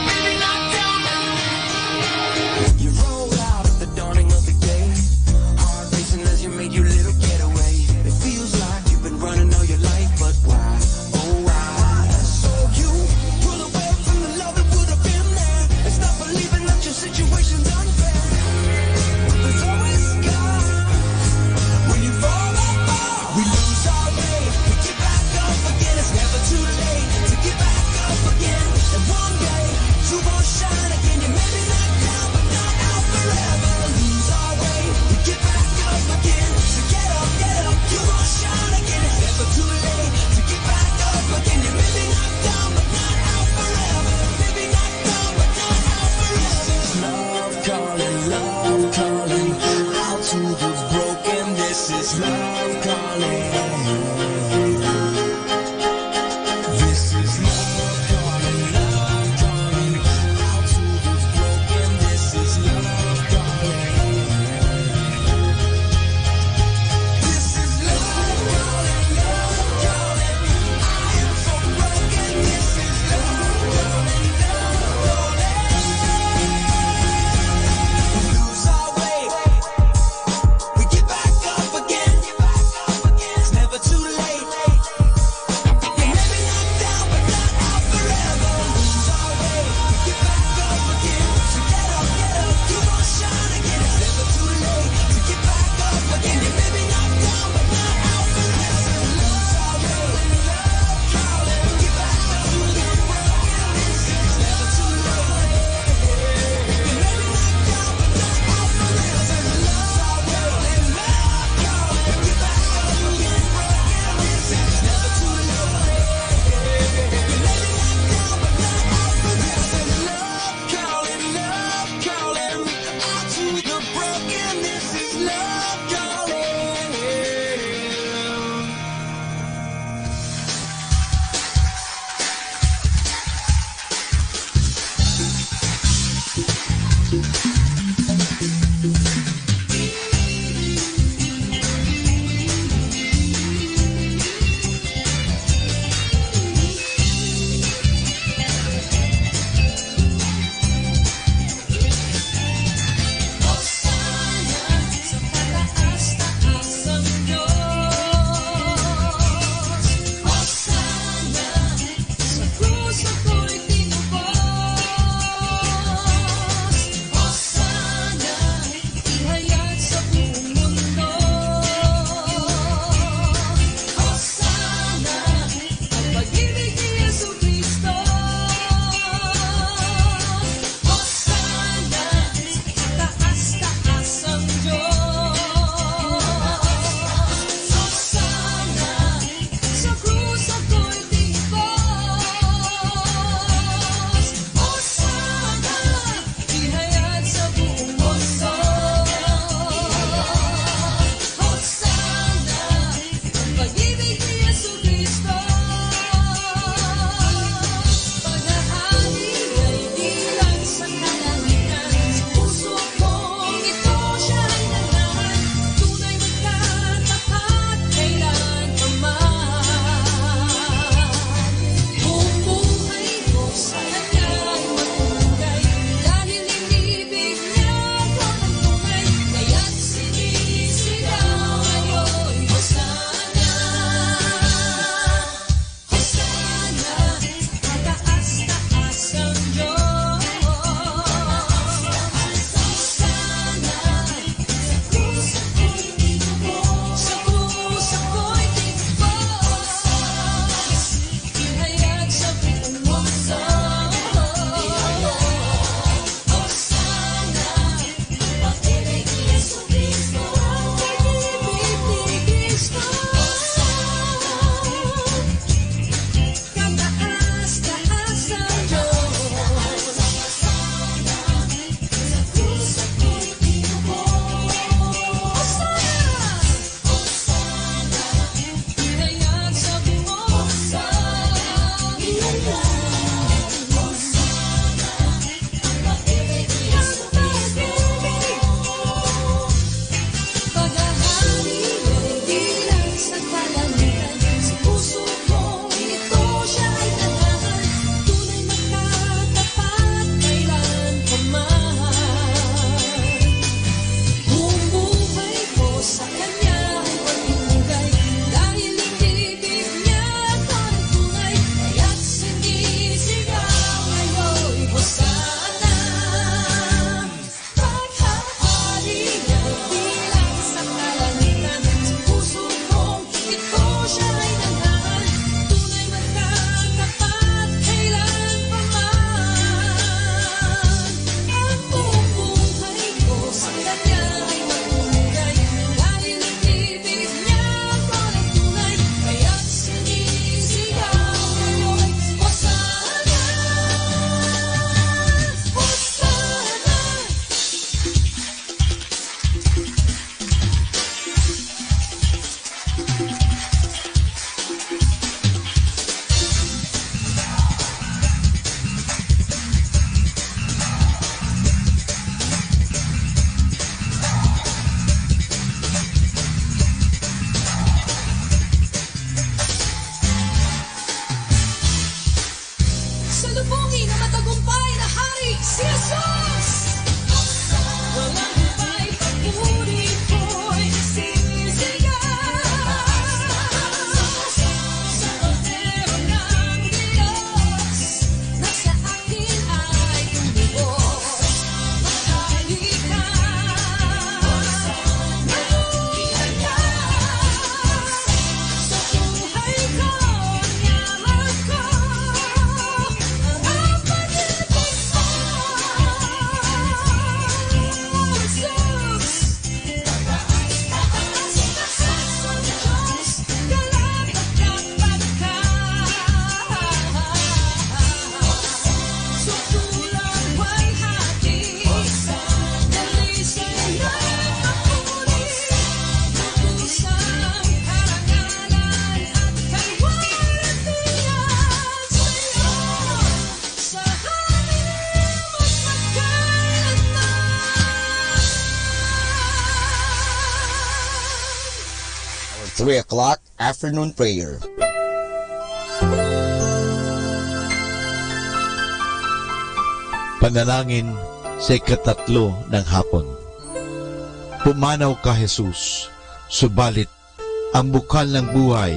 Maybe knocked down. You roll out at the dawning of the day. Heart racing as you made your little getaway. It feels like you've been running all your life, but why? Oh why? So you pull away from the love that would have been there and stop believing that your situation's unfair. There's always scars when you fall that far. We lose our way, we get back up again. It's never too late to get back up again. And one day you won't shine again. You may be knocked down, but not out forever. Lose our way, we get back up again. So get up, you won't shine again. It's never too late to get back up again. You may be knocked down, but not out forever. Maybe knocked down, but not out forever. This is love calling out to the broken. This is love calling. This is love calling out to the broken. This is love calling. This is love calling. I am so broken. This is love calling. We lose our way, we get back up again. It's never too late 3 o'clock afternoon prayer. Panalangin sa ikatatlo ng hapon. Pumanaw ka, Jesus, subalit ang bukal ng buhay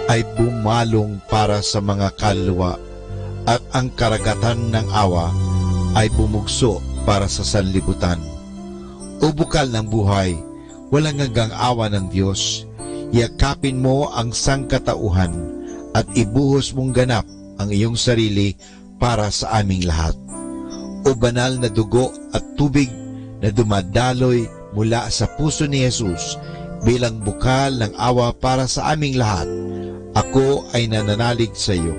ay bumalong para sa mga kaluluwa at ang karagatan ng awa ay bumugso para sa sanlibutan. O bukal ng buhay, walang hanggang awa ng Diyos, yakapin mo ang sangkatauhan at ibuhos mong ganap ang iyong sarili para sa aming lahat. O banal na dugo at tubig na dumadaloy mula sa puso ni Jesus bilang bukal ng awa para sa aming lahat, ako ay nananalig sa iyo.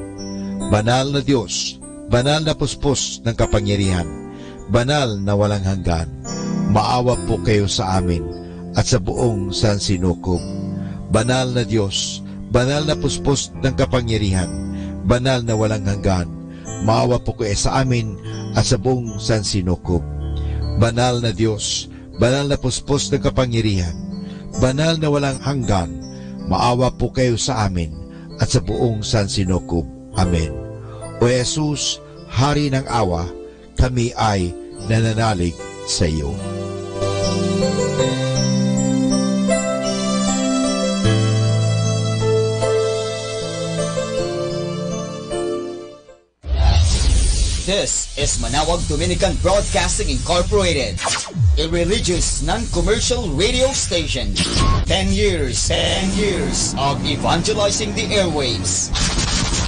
Banal na Diyos, banal na puspos ng kapangyarihan, banal na walang hanggan, maawa po kayo sa amin at sa buong sansinukob. Banal na Diyos, banal na puspos ng kapangyarihan, banal na walang hanggan, maawa po kayo sa amin at sa buong sansinukob. Banal na Diyos, banal na puspos ng kapangyarihan, banal na walang hanggan, maawa po kayo sa amin at sa buong sansinukob. Amen. O Jesus, Hari ng awa, kami ay nananalig sa iyo. This is Manawag Dominican Broadcasting Incorporated, a religious, non-commercial radio station. 10 years of evangelizing the airwaves,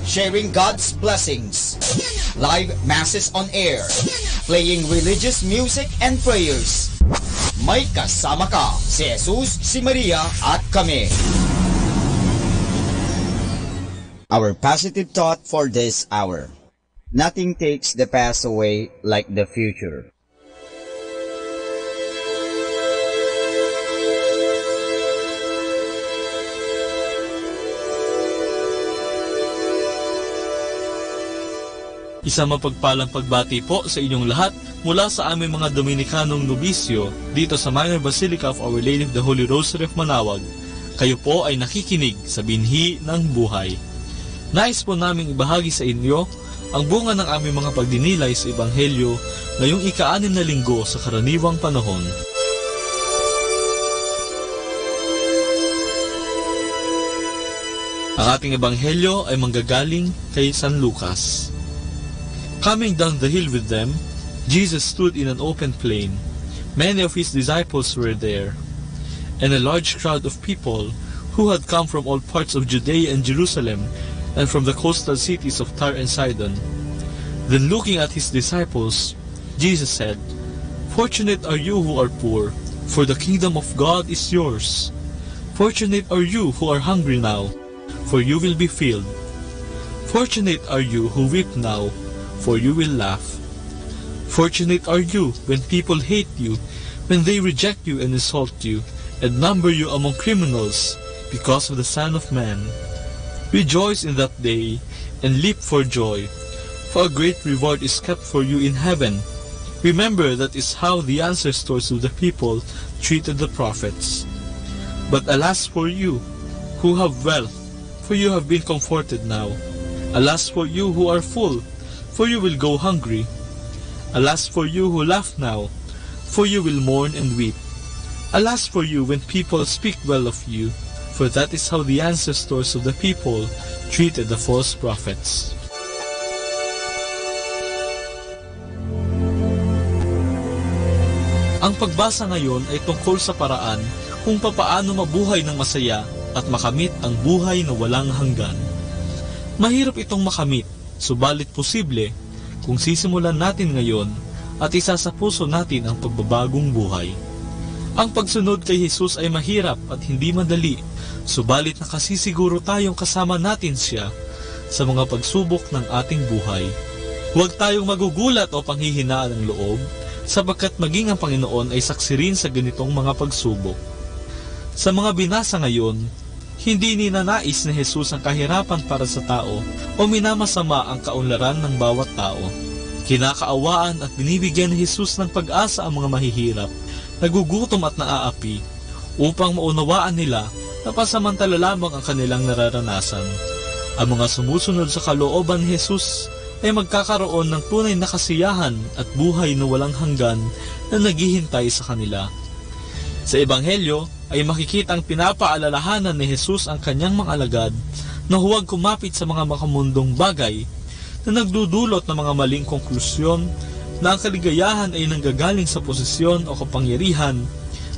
sharing God's blessings, live masses on air, playing religious music and prayers. May kasama ka, si Jesus, si Maria, at kami. Our positive thought for this hour. Nothing takes the past away like the future. Isang mapagpalang pagbati po sa inyong lahat mula sa aming mga Dominikanong nobisyo dito sa Minor Basilica of Our Lady of the Holy Rosary of Manawag. Kayo po ay nakikinig sa binhi ng buhay. Nais po naming ibahagi sa inyo ang bunga ng aming mga pagdinilay sa Ebanghelyo ngayong ika-6 na linggo sa karaniwang panahon. Ang ating Ebanghelyo ay manggagaling kay San Lucas. Coming down the hill with them, Jesus stood in an open plain. Many of his disciples were there, and a large crowd of people who had come from all parts of Judea and Jerusalem and from the coastal cities of Tyre and Sidon. Then looking at his disciples, Jesus said, "Fortunate are you who are poor, for the kingdom of God is yours. Fortunate are you who are hungry now, for you will be filled. Fortunate are you who weep now, for you will laugh. Fortunate are you when people hate you, when they reject you and insult you, and number you among criminals because of the Son of Man. Rejoice in that day, and leap for joy, for a great reward is kept for you in heaven. Remember that is how the ancestors of the people treated the prophets. But alas for you, who have wealth, for you have been comforted now. Alas for you who are full, for you will go hungry. Alas for you who laugh now, for you will mourn and weep. Alas for you when people speak well of you, for that is how the ancestors of the people treated the false prophets." Ang pagbasa ngayon ay tungkol sa paraan kung papaano mabuhay ng masaya at makamit ang buhay na walang hanggan. Mahirap itong makamit, subalit posible kung sisimulan natin ngayon at isa sa puso natin ang pagbabagong buhay. Ang pagsunod kay Jesus ay mahirap at hindi madali, subalit nakasisiguro tayong kasama natin siya sa mga pagsubok ng ating buhay. Huwag tayong magugulat o panghihinaan ng loob, sapagkat maging ang Panginoon ay saksi rin sa ganitong mga pagsubok. Sa mga binasa ngayon, hindi ninanais ni Jesus ang kahirapan para sa tao o minamasama ang kaunlaran ng bawat tao. Kinakaawaan at binibigyan ni Jesus ng pag-asa ang mga mahihirap, nagugutom at naaapi, upang maunawaan nila na pasamantala lamang ang kanilang nararanasan. Ang mga sumusunod sa kalooban ni Jesus ay magkakaroon ng tunay na kasiyahan at buhay na walang hanggan na naghihintay sa kanila. Sa Ebanghelyo ay makikita ang pinapaalalahanan ni Jesus ang kanyang mga alagad na huwag kumapit sa mga makamundong bagay na nagdudulot ng mga maling konklusyon na ang kaligayahan ay nanggagaling sa posisyon o kapangyarihan,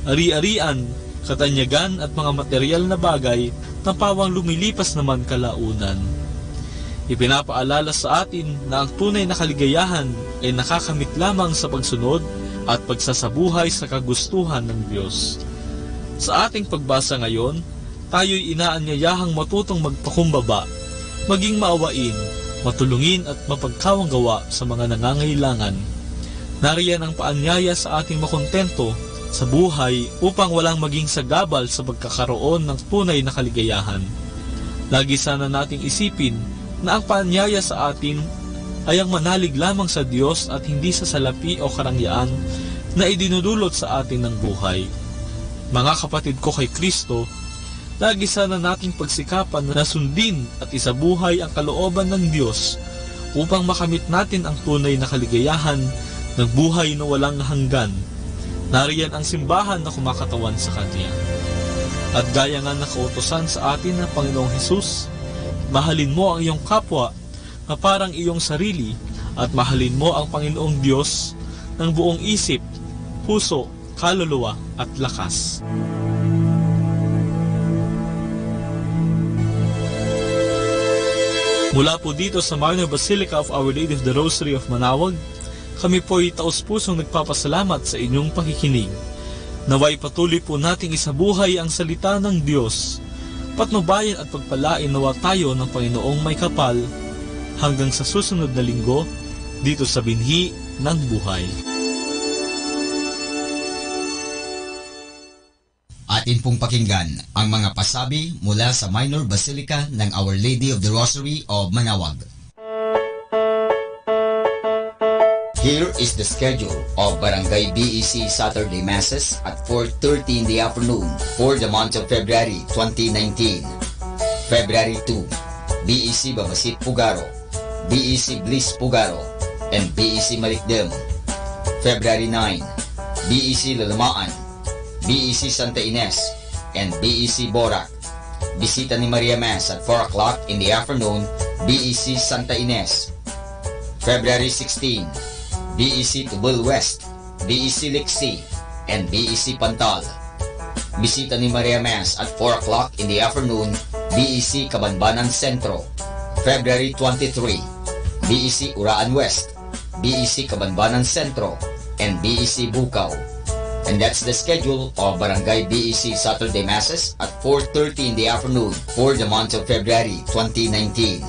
ari-arian, katanyagan at mga materyal na bagay na pawang lumilipas naman kalaunan. Ipinapaalala sa atin na ang tunay na kaligayahan ay nakakamit lamang sa pagsunod at pagsasabuhay sa kagustuhan ng Diyos. Sa ating pagbasa ngayon, tayo'y inaanyayahang matutong magpakumbaba, maging maawain, matulungin at mapagkawang gawa sa mga nangangailangan. Nariyan ang paanyaya sa ating makontento sa buhay upang walang maging sagabal sa pagkakaroon ng tunay na kaligayahan. Lagi sana nating isipin na ang paanyaya sa atin ay ang manalig lamang sa Diyos at hindi sa salapi o karangyaan na idinudulot sa atin ng buhay. Mga kapatid ko kay Kristo, lagi sana nating pagsikapan na sundin at isabuhay ang kalooban ng Diyos upang makamit natin ang tunay na kaligayahan ng buhay na walang hanggan. Nariyan ang simbahan na kumakatawan sa Kanya. At gaya nga nakautosan sa atin ng Panginoong Hesus, mahalin mo ang iyong kapwa na parang iyong sarili at mahalin mo ang Panginoong Diyos ng buong isip, puso, kaluluwa at lakas. Mula po dito sa Minor Basilica of Our Lady of the Rosary of Manawag, kami po'y taos-pusong nagpapasalamat sa inyong pakikinig. Naway patuloy po nating isabuhay ang salita ng Diyos. Patnubayan at pagpalain nawa tayo ng Panginoong may kapal hanggang sa susunod na linggo dito sa Binhi ng Buhay. Atin pong pakinggan ang mga pasabi mula sa Minor Basilica ng Our Lady of the Rosary of Manawag. Here is the schedule of Barangay BEC Saturday Masses at 4:30 in the afternoon for the month of February 2019. February 2, BEC Babasit Pugaro, BEC Bliss Pugaro, and BEC Malikdem. February 9, BEC Lalamaan, BEC Santa Ines, and BEC Borac. Bisita ni Maria Mass at 4 o'clock in the afternoon, BEC Santa Ines. February 16, BEC Tubal West, BEC Lixi, and BEC Pantal. Bisita ni Maria Mass at 4 o'clock in the afternoon, BEC Cabanbanan Centro. February 23, BEC Uraan West, BEC Cabanbanan Centro, and BEC Bukaw. And that's the schedule of Barangay BEC Saturday Masses at 4:30 in the afternoon for the month of February 2019.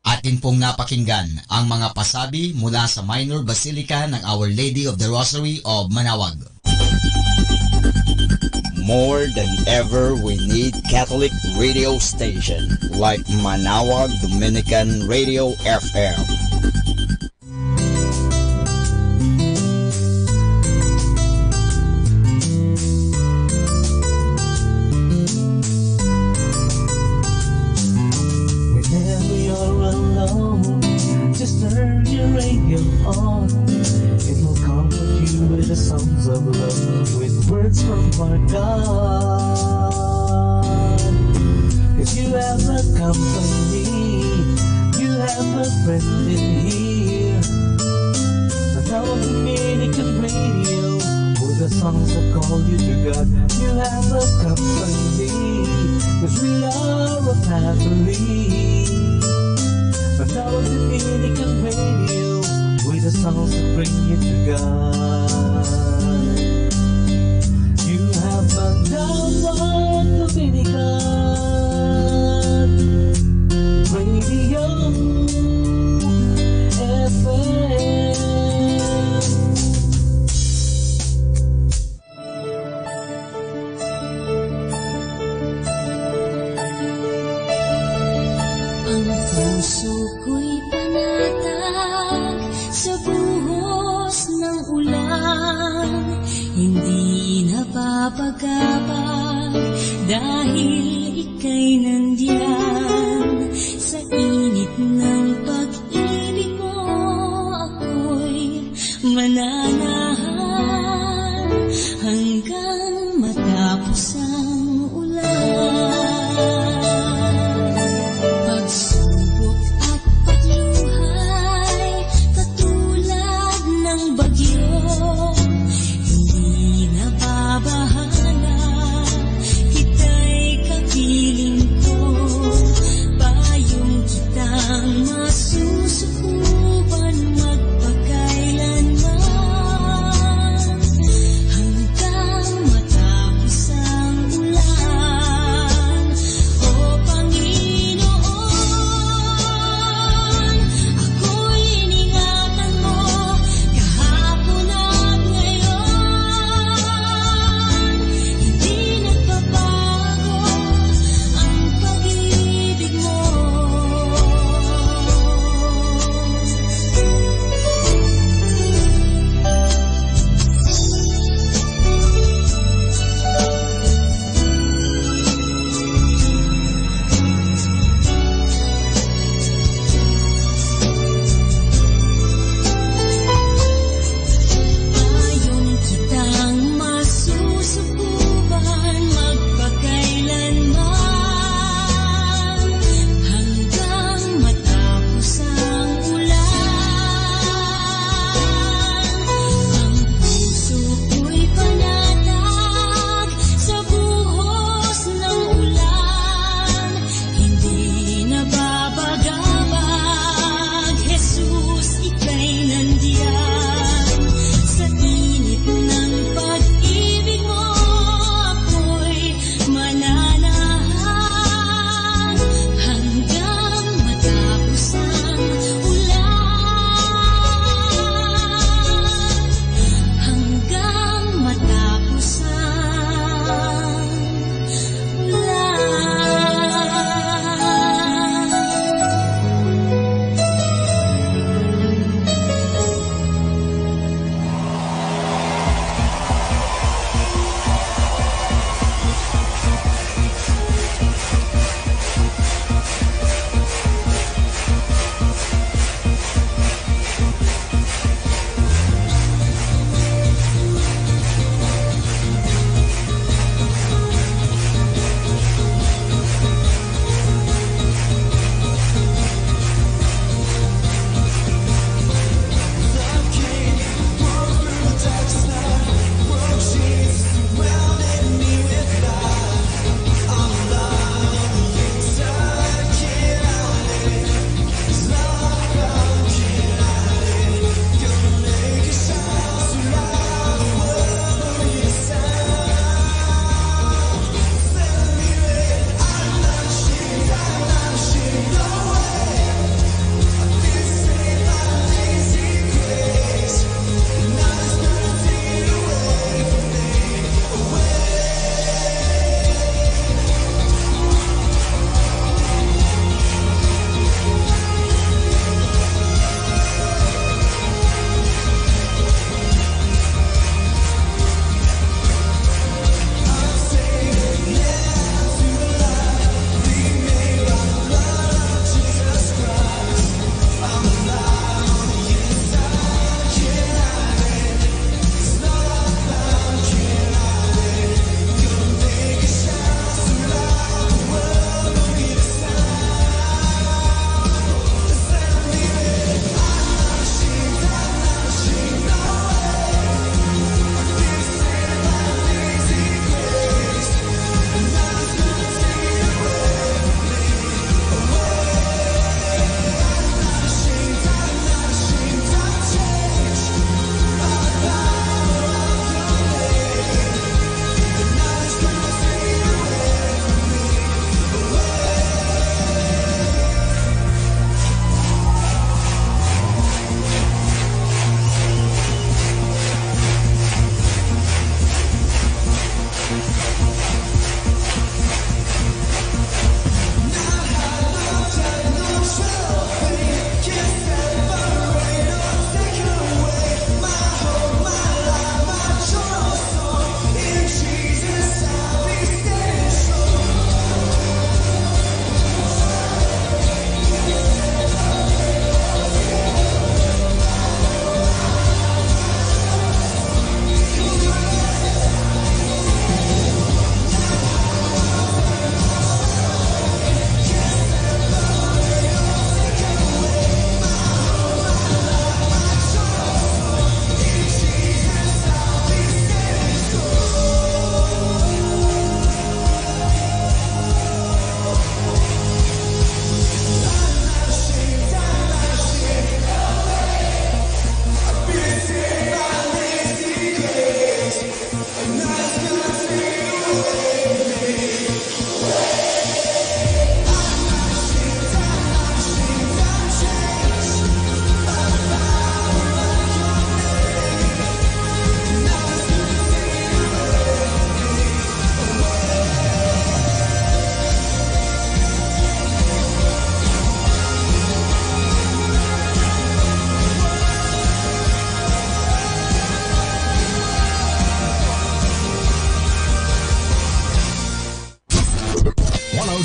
Atin pong napakinggan ang mga pasabi mula sa Minor Basilica ng Our Lady of the Rosary of Manawag. More than ever, we need Catholic radio station like Manawag Dominican Radio FM. hindi napapagapag dahil ika'y nandiyan. Sa init ng pag-ibig mo ako'y mananahan hanggang matapos ang ulan. Pagsubok at pagluhay katulad ng bagyo, hindi nababahala, kita'y kapiling ko, payong kitang masusukupan magpakailanman hanggang matapos ang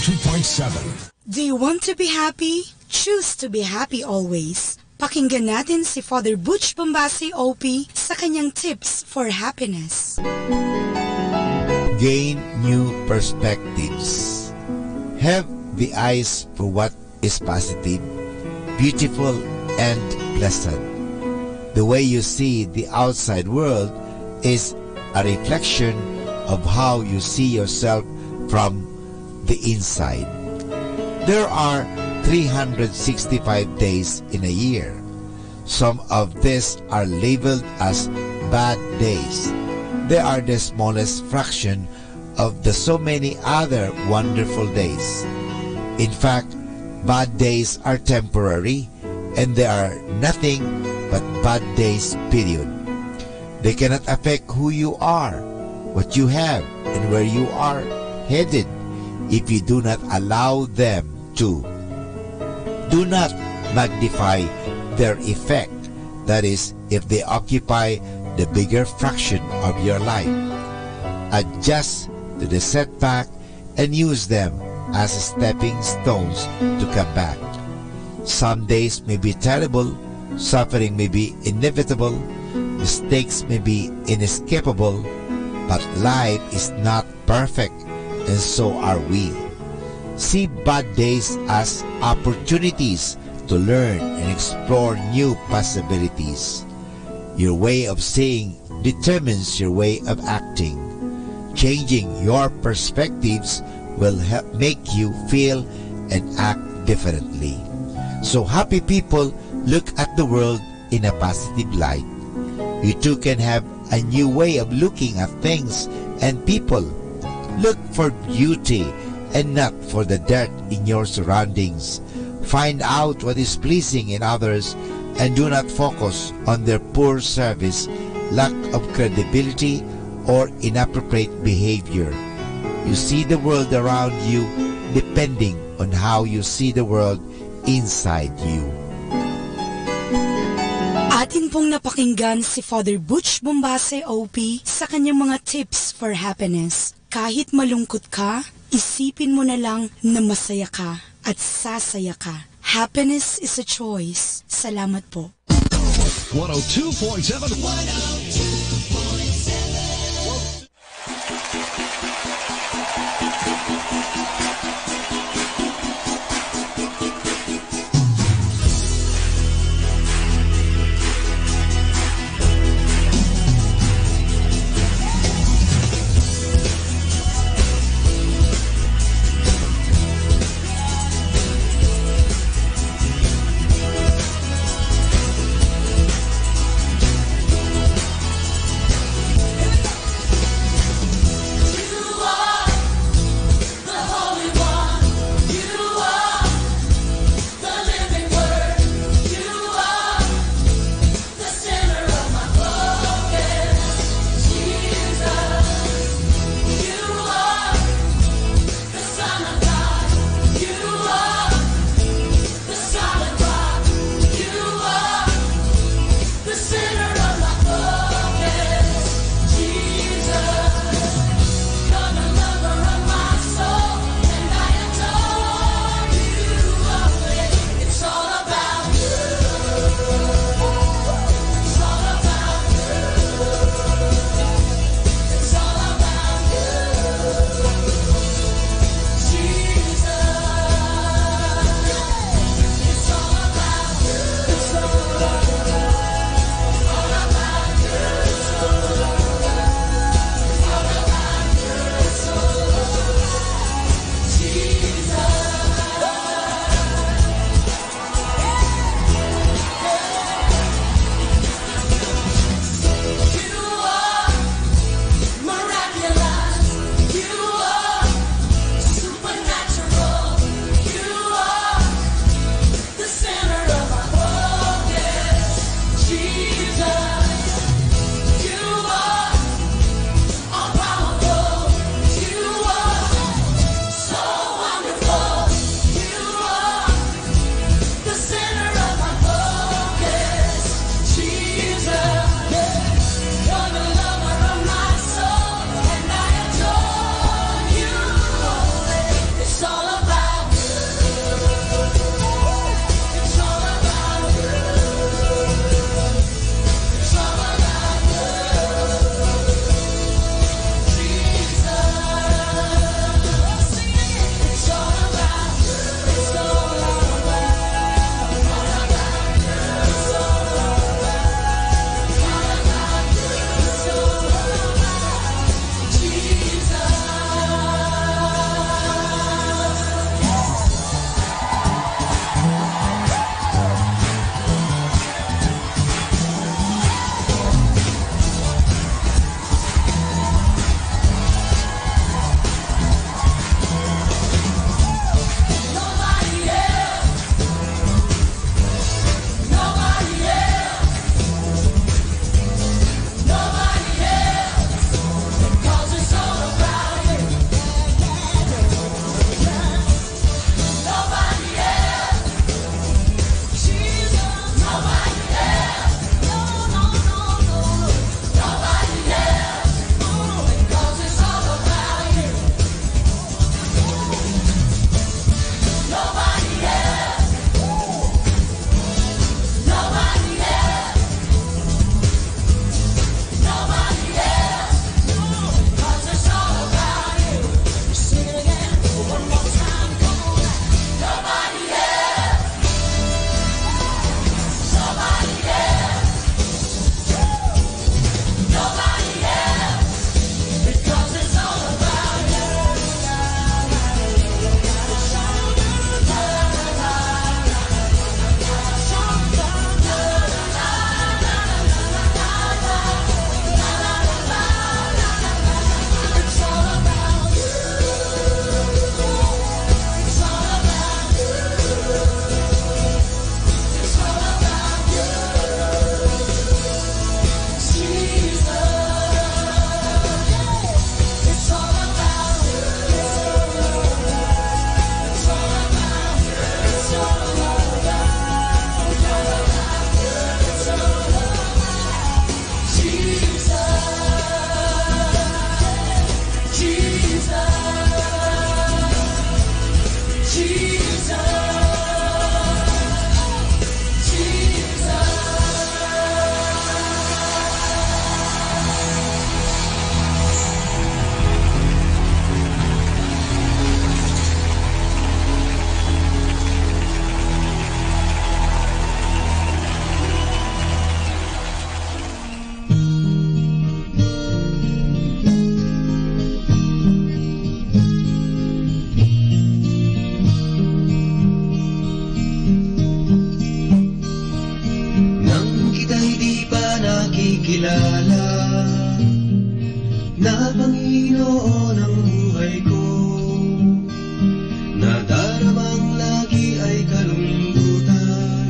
102.7. Do you want to be happy? Choose to be happy always. Pakinggan natin si Father Butch Bombasi OP sa kanyang tips for happiness. Gain new perspectives. Have the eyes for what is positive, beautiful, and pleasant. The way you see the outside world is a reflection of how you see yourself from the inside. There are 365 days in a year. Some of these are labeled as bad days. They are the smallest fraction of the so many other wonderful days. In fact, bad days are temporary and they are nothing but bad days, period. They cannot affect who you are, what you have, and where you are headed if you do not allow them to. Do not magnify their effect, that is, if they occupy the bigger fraction of your life. Adjust to the setback and use them as stepping stones to come back. Some days may be terrible, suffering may be inevitable, mistakes may be inescapable, but life is not perfect, and so are we. See bad days as opportunities to learn and explore new possibilities. Your way of seeing determines your way of acting. Changing your perspectives will help make you feel and act differently. So happy people look at the world in a positive light. You too can have a new way of looking at things and people. Look for beauty and not for the dirt in your surroundings. Find out what is pleasing in others and do not focus on their poor service, lack of credibility, or inappropriate behavior. You see the world around you depending on how you see the world inside you. Atin pong napakinggan si Father Butch Bombasi OP sa kanyang mga tips for happiness. Kahit malungkot ka, isipin mo na lang na masaya ka at sasaya ka. Happiness is a choice. Salamat po. 102.7. 102.7. Panginoon ang buhay ko. Nadaramang lagi ay kalungkutan,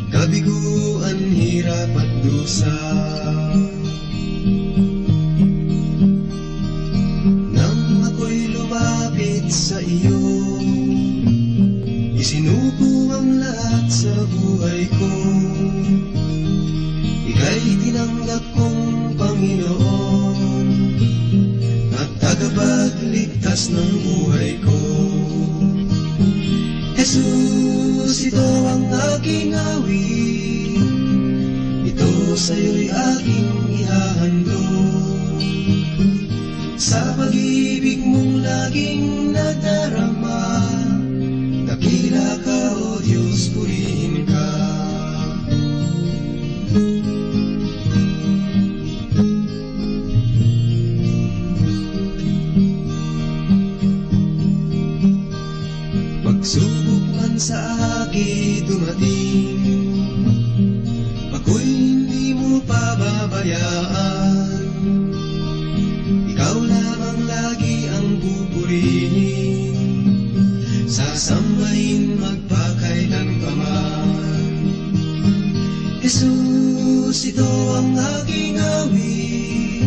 kabiguan, hirap at dusa. Nang ako'y lumapit sa iyo, isinupo ang lahat sa buhay ko. Ika'y tinanggap kong Panginoon at tagapagligtas ng buhay ko. Jesus, ito ang aking awit, ito sa'yo'y aking ihahandog. Sa pag-ibig mong laging nadarama, dakila ka, O Diyos, purihin ka. Pagsubok man sa akin dumating, ako'y hindi mo pababayaan. Ikaw lamang lagi ang pupurihin, sasambahin magpakailanman. Jesus, ito ang aking awit,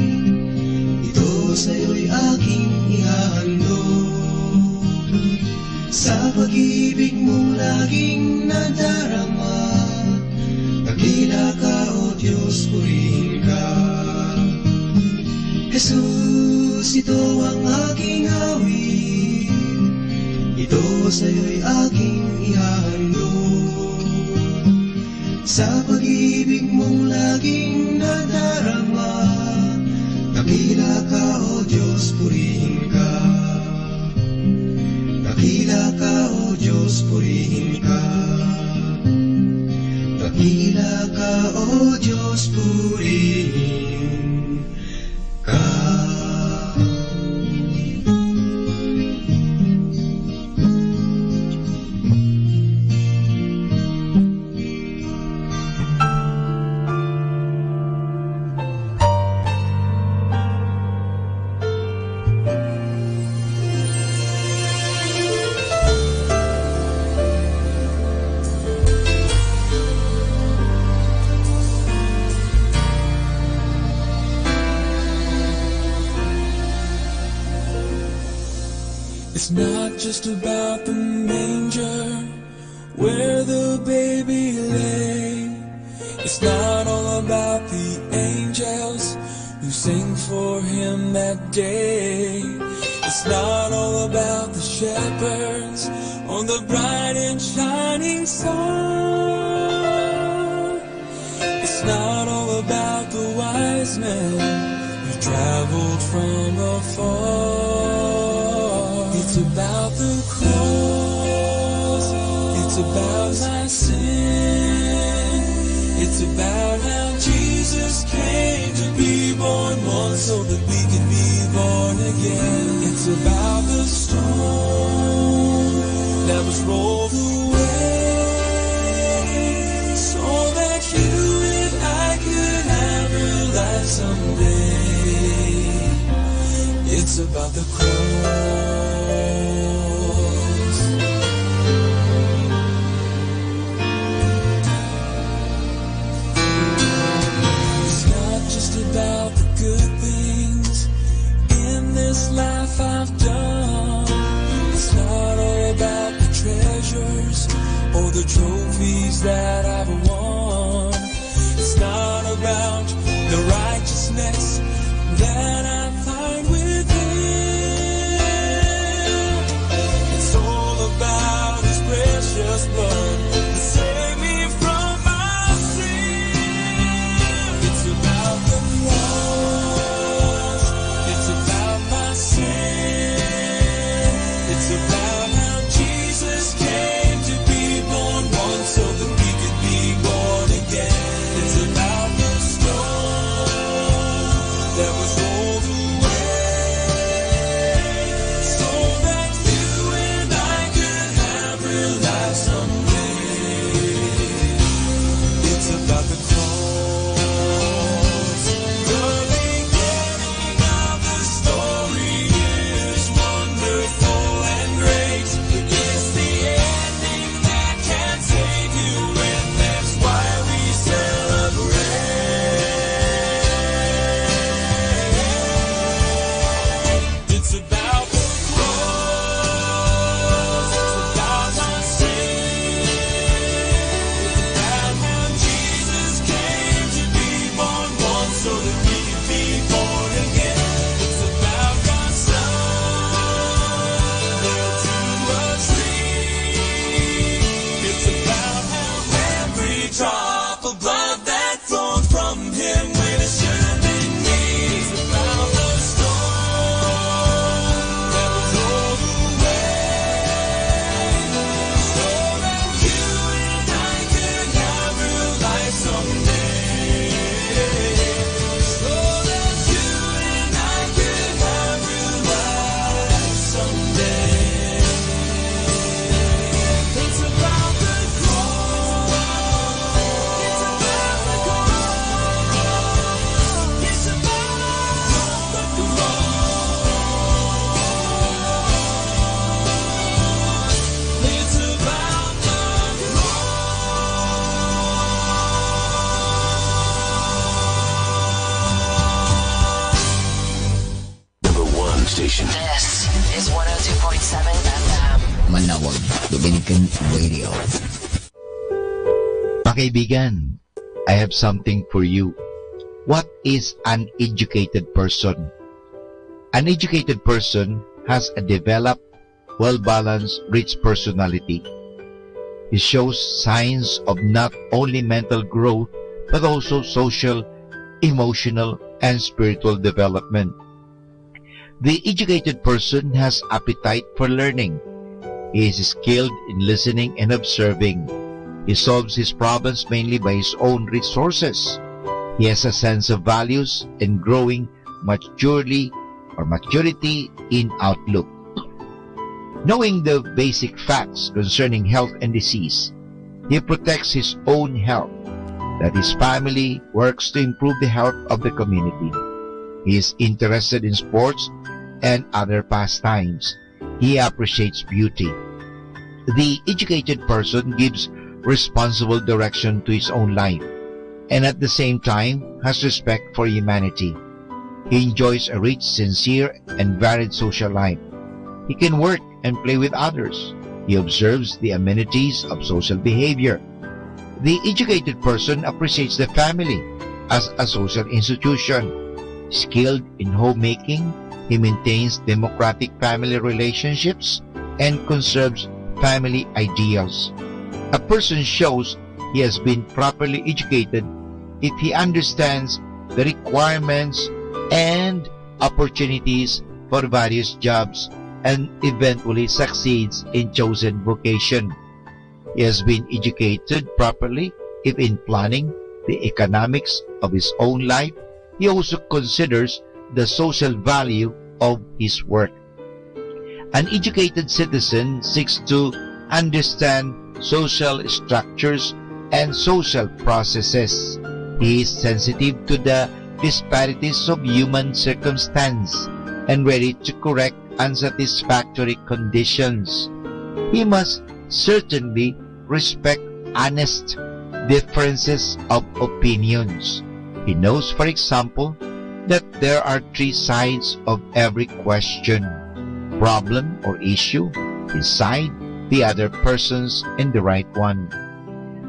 ito sa'yo'y aking ihahandog. Sa pag-ibig mong laging nadarama, dakila ka, O Diyos, purihin ka. Jesus, ito ang aking awit, ito sa'yo'y aking ihahandog. Sa pag-ibig mong laging nadarama, dakila ka, O Diyos, purihin ka. Dakila ka, O Diyos, purihin ka. Dakila ka, O Diyos, purihin ka. It's not just about the manger where the baby lay. It's not all about the angels who sing for him that day. It's not all about the shepherds on the bright and shining star. It's not all about the wise men who traveled from afar. It's about the cross, it's about my sin, it's about how Jesus came to be born once so that we can be born again. It's about the stone that was rolled away so that you and I could have real life someday. It's about the cross. About the good things in this life I've done. It's not all about the treasures or the trophies that I've won. It's not about the righteousness that I find within. It's all about His precious blood to save me from my sin. It's about the cross. It's about my sin. It's about how Jesus came to be born once so that we could be born again. It's about the stone that was rolled away station. This is 102.7 FM. Manawag Dominican Radio. Kaibigan, I have something for you. What is an educated person? An educated person has a developed, well-balanced, rich personality. He shows signs of not only mental growth, but also social, emotional, and spiritual development. The educated person has appetite for learning. He is skilled in listening and observing. He solves his problems mainly by his own resources. He has a sense of values and growing maturity in outlook. Knowing the basic facts concerning health and disease, he protects his own health, that his family works to improve the health of the community. He is interested in sports and other pastimes. He appreciates beauty. The educated person gives responsible direction to his own life, and at the same time has respect for humanity. He enjoys a rich, sincere, and varied social life. He can work and play with others. He observes the amenities of social behavior. The educated person appreciates the family as a social institution. Skilled in homemaking, he maintains democratic family relationships and conserves family ideals. A person shows he has been properly educated if he understands the requirements and opportunities for various jobs and eventually succeeds in chosen vocation. He has been educated properly if in planning the economics of his own life, he also considers the social value of his work. An educated citizen seeks to understand social structures and social processes. He is sensitive to the disparities of human circumstance and ready to correct unsatisfactory conditions. He must certainly respect honest differences of opinions. He knows, for example, that there are three sides of every question, problem or issue, his side, the other person's, and the right one.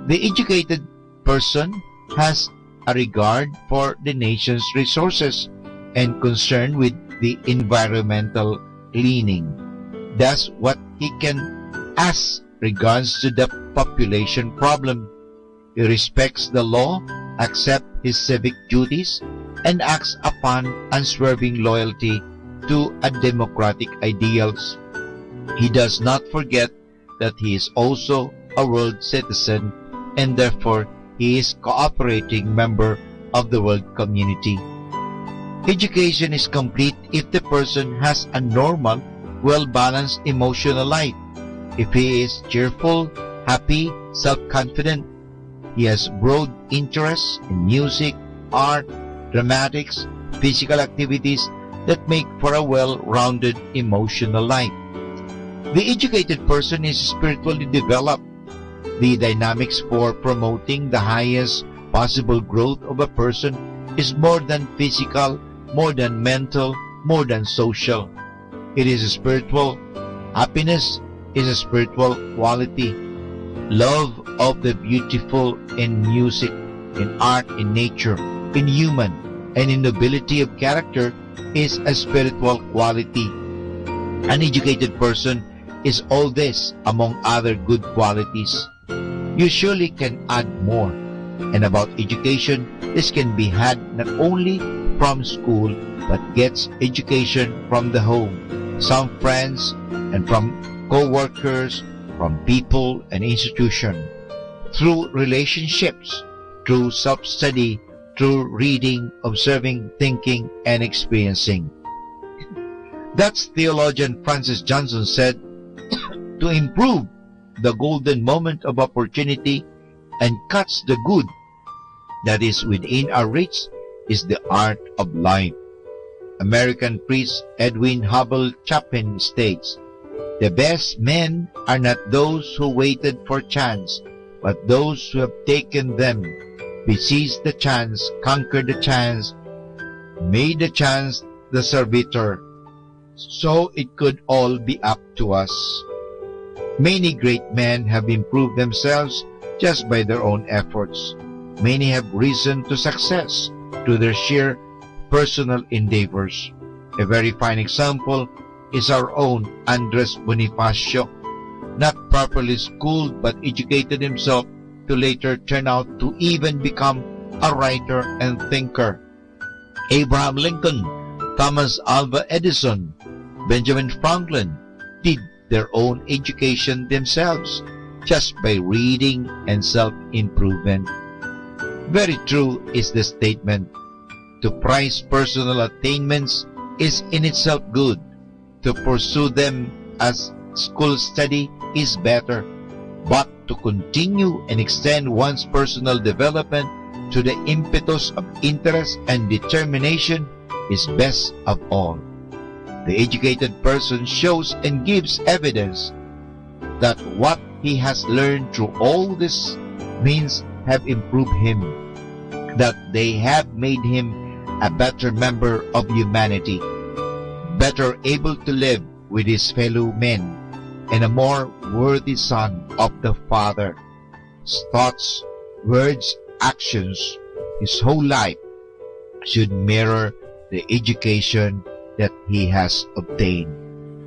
The educated person has a regard for the nation's resources and concern with the environmental cleaning. That's what he can as regards to the population problem. He respects the law, accepts his civic duties, and acts upon unswerving loyalty to a democratic ideals. He does not forget that he is also a world citizen and therefore he is cooperating member of the world community. Education is complete if the person has a normal, well-balanced emotional life. If he is cheerful, happy, self-confident, he has broad interests in music, art, dramatics, physical activities that make for a well-rounded emotional life. The educated person is spiritually developed. The dynamics for promoting the highest possible growth of a person is more than physical, more than mental, more than social. It is spiritual. Happiness is a spiritual quality. Love of the beautiful in music, in art, in nature, in human, and in nobility of character is a spiritual quality. An educated person is all this among other good qualities. You surely can add more. And about education, this can be had not only from school, but gets education from the home, some friends, and from co-workers, from people and institution, through relationships, through self-study, through reading, observing, thinking, and experiencing. That's theologian Francis Johnson said, to improve the golden moment of opportunity and catch the good that is within our reach is the art of life. American priest Edwin Hubble Chapin states, the best men are not those who waited for chance, but those who have taken them, seized the chance, conquered the chance, made the chance the servitor. so it could all be up to us. Many great men have improved themselves just by their own efforts. Many have risen to success through their sheer personal endeavors. A very fine example is our own Andres Bonifacio, not properly schooled but educated himself to later turn out to even become a writer and thinker. Abraham Lincoln, Thomas Alva Edison, Benjamin Franklin did their own education themselves just by reading and self-improvement. Very true is the statement, to prize personal attainments is in itself good. To pursue them as school study is better, but to continue and extend one's personal development to the impetus of interest and determination is best of all. The educated person shows and gives evidence that what he has learned through all these means have improved him, that they have made him a better member of humanity, better able to live with his fellow men, and a more worthy son of the Father. His thoughts, words, actions, his whole life should mirror the education that he has obtained.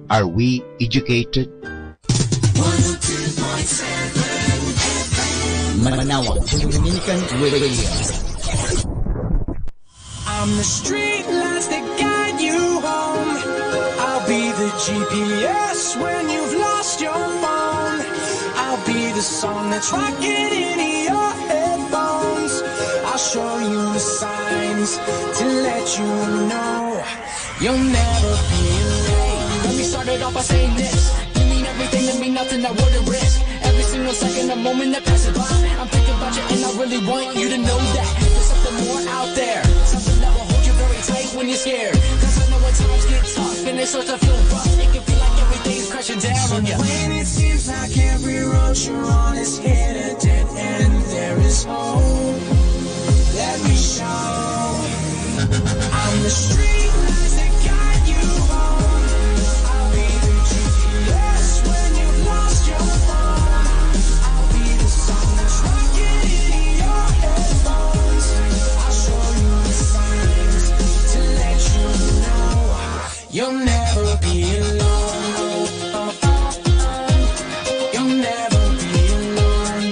Are we educated? 102.7 Manawag Dominican Radio. I'm the street lights that guide you home. I'll be the GPS when you've lost your phone. I'll be the song that's rocking in your headphones. I'll show you the signs to let you know you'll never be late. Let me start it off by saying this: you mean everything to me, nothing I wouldn't risk. Every single second, a moment that passes by, I'm thinking about you and I really want you to know that there's something more out there, something that will hold you very tight when you're scared. Cause I know when times get tough and it starts to feel rough, it can feel like everything's crashing down on you. When it seems like every road you're on is hit a dead end, there is hope. Let me show. I'm the street lights that guide you home. I'll be the GPS when you've lost your phone. I'll be the song that's rocking in your headphones. I'll show you the signs to let you know you'll never be alone. You'll never be alone.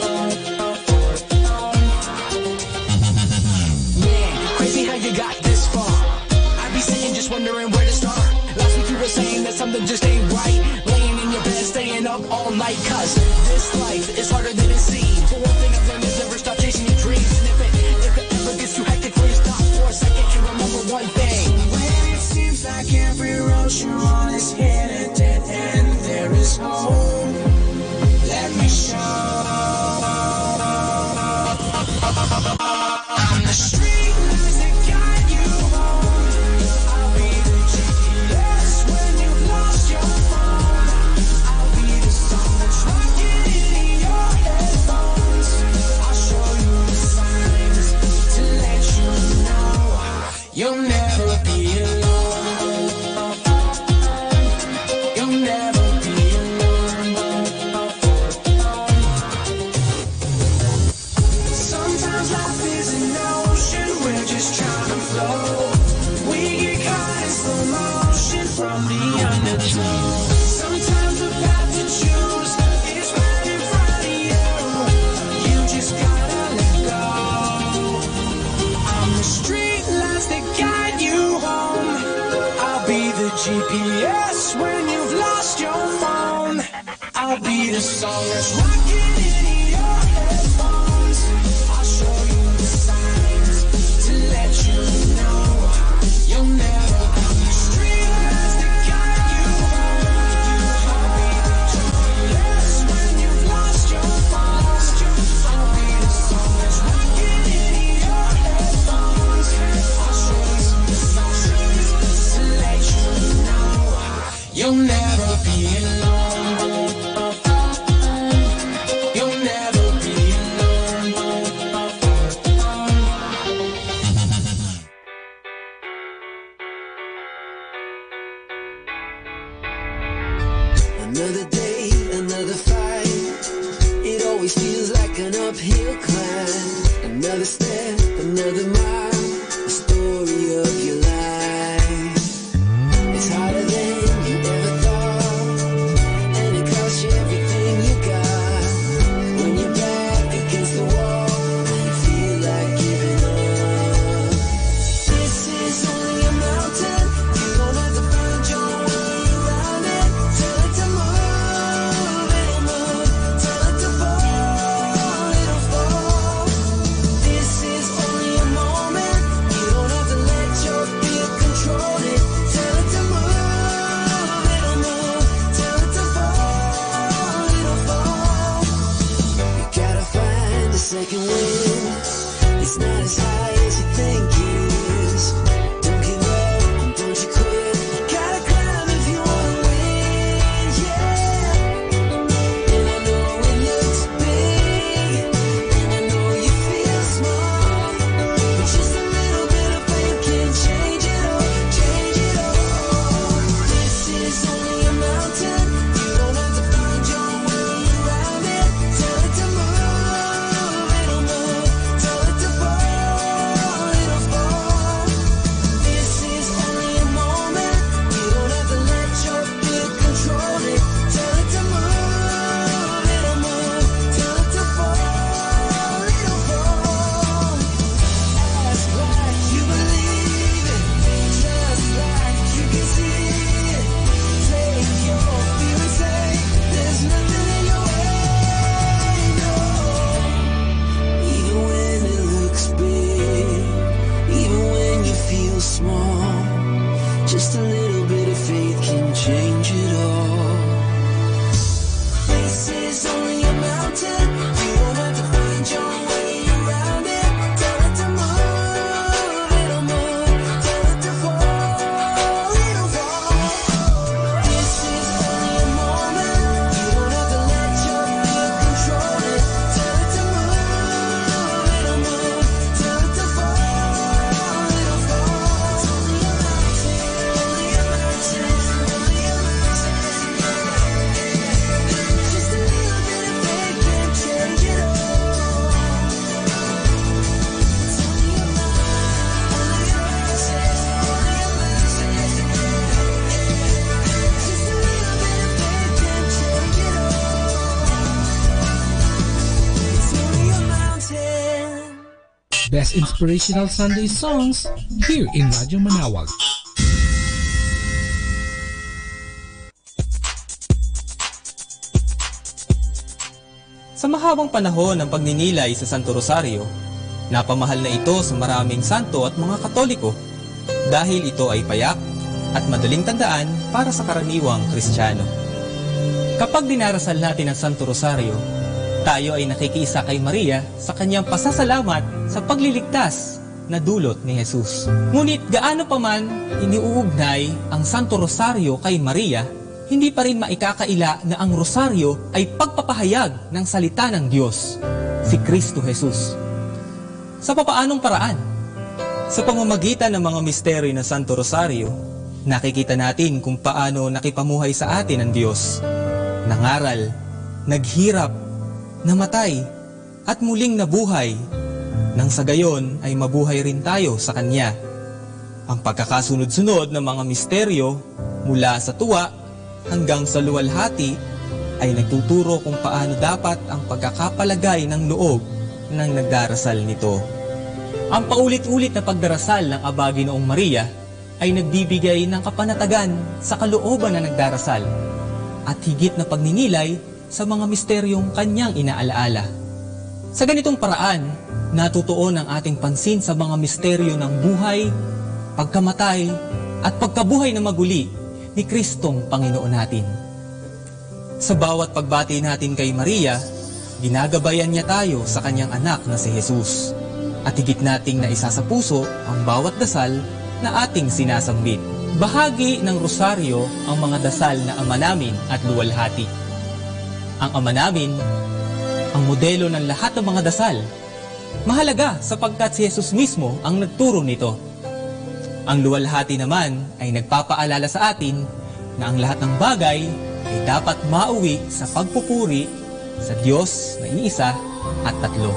Man, crazy how you got this far. I'd be saying just wondering where to start. Last week you were saying that something just ain't right, laying in your bed staying up all night. Cause this life is harder than it seems. But one thing I've learned is never stop chasing your dreams. And if it ever gets too hectic for you, stop for a second and remember one thing. When it seems like every road you're on is hit a dead end, there is hope. Let me show. I'm the street lights that guide you home. I'll be the GPS when you've lost your phone. I'll be the song that's rocking in your headphones. I'll show you the signs to let you know you'll never be alone. You'll never be alone. Sometimes life is an ocean, we're just trying to flow. We get caught in slow motion from the undertow. Sometimes the path to choose is right in front of you. You just gotta let go. I'm the street lights that guide you home. I'll be the GPS when you've lost your phone. I'll be the song that's rocking in your headphones. I'll show you the signs to let you know you'll never be the street lights that guide you home. I'll be the GPS when you've lost your phone. I'll be the song that's rocking in your headphones. I'll show you the signs to let you know you'll never be alone. You'll never be alone. Another day, another fight. It always feels like an uphill climb. Another step, another mile. The story of your life. It's harder than you ever thought, and it costs you everything you got. When you're back against the wall, you feel like giving up. This is only a mountain. You don't have to find your way around it. Tell it to move, it'll move. Tell it to fall, it'll fall. This is only a moment. You don't have to let your fear control it. Tell it to move, it'll move. Tell it to fall, it'll fall. You gotta find a second wind. It's not as high as you think it is. Don't give up and don't you quit. You gotta climb if you wanna win, yeah. And I know it looks big, and I know you feel small, but just a little bit of faith can change it all, change it all. This is only a mountain. You don't have to find your way around it. Tell it to move, it'll move. Tell it to fall, it'll fall. This is only a moment. You don't have to let your fear control it. Tell it to move, it'll move. Tell it to fall, it'll fall. Ask like you believe it. Trust like you can see it. Take your fear and say there's nothing in your way, no. Even when it looks big, even when you feel small, just a little bit of faith can change it all. This is only a mountain. You don't have to find your way around it. Tell it to move, it'll move. Tell it to fall, it'll fall. This is only a moment. You don't have to let your fear control it. Tell it to move, it'll move. Tell it to fall, it'll fall. It's only a mountain, only a mountain, only a mountain. Just a little bit of faith can change it all. It's only a mountain, only a mountain, only a mountain. Just a little bit of faith can change it all. It's only a mountain. Best inspirational Sunday songs here in Radyo Manawag. Sa mahabang panahon ng pagninilay sa Santo Rosario, napamahal na ito sa maraming santo at mga Katoliko dahil ito ay payak at madaling tandaan para sa karaniwang Kristiyano. Kapag dinarasal natin ang Santo Rosario, tayo ay nakikiisa kay Maria sa kanyang pasasalamat sa pagliligtas na dulot ni Jesus. Ngunit gaano pa man iniuugnay ang Santo Rosario kay Maria, hindi pa rin maikakaila na ang rosaryo ay pagpapahayag ng salita ng Diyos, si Kristo Jesus. Sa papaanong paraan? Sa pamamagitan ng mga misteryo ng Santo Rosario, nakikita natin kung paano nakipamuhay sa atin ang Diyos. Nangaral, naghirap, namatay, at muling nabuhay, nang sa gayon ay mabuhay rin tayo sa Kanya. Ang pagkakasunod-sunod ng mga misteryo mula sa tuwa hanggang sa luwalhati ay nagtuturo kung paano dapat ang pagkakapalagay ng loob ng nagdarasal nito. Ang paulit-ulit na pagdarasal ng Aba Ginoong Maria ay nagbibigay ng kapanatagan sa kalooban na nagdarasal at higit na pagninilay sa mga misteryong kanyang inaalaala. Sa ganitong paraan, natutuon ang ating pansin sa mga misteryo ng buhay, pagkamatay, at pagkabuhay na maguli ni Kristong Panginoon natin. Sa bawat pagbati natin kay Maria, ginagabayan niya tayo sa kanyang anak na si Jesus. At higit nating naisa sa puso ang bawat dasal na ating sinasambit. Bahagi ng rosaryo ang mga dasal na Ama Namin at Luwalhati. Ang Ama Namin, ang modelo ng lahat ng mga dasal. Mahalaga sapagkat si Jesus mismo ang nagturo nito. Ang Luwalhati naman ay nagpapaalala sa atin na ang lahat ng bagay ay dapat mauwi sa pagpupuri sa Diyos na iisa at tatlo.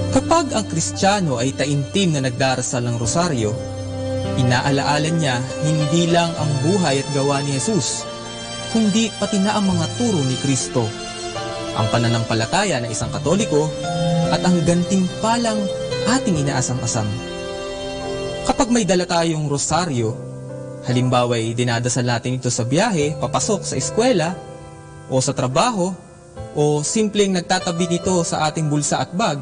Kapag ang Kristiyano ay taimtim na nagdarasal ng rosaryo, inaalaalan niya hindi lang ang buhay at gawa ni Jesus, kundi pati na ang mga turo ni Kristo, ang pananampalataya na isang Katoliko at ang gantimpalang ating inaasam-asam. Kapag may dala tayong rosaryo, halimbawa ay dinadasal natin ito sa biyahe, papasok sa eskwela o sa trabaho, o simpleng nagtatabi nito sa ating bulsa at bag,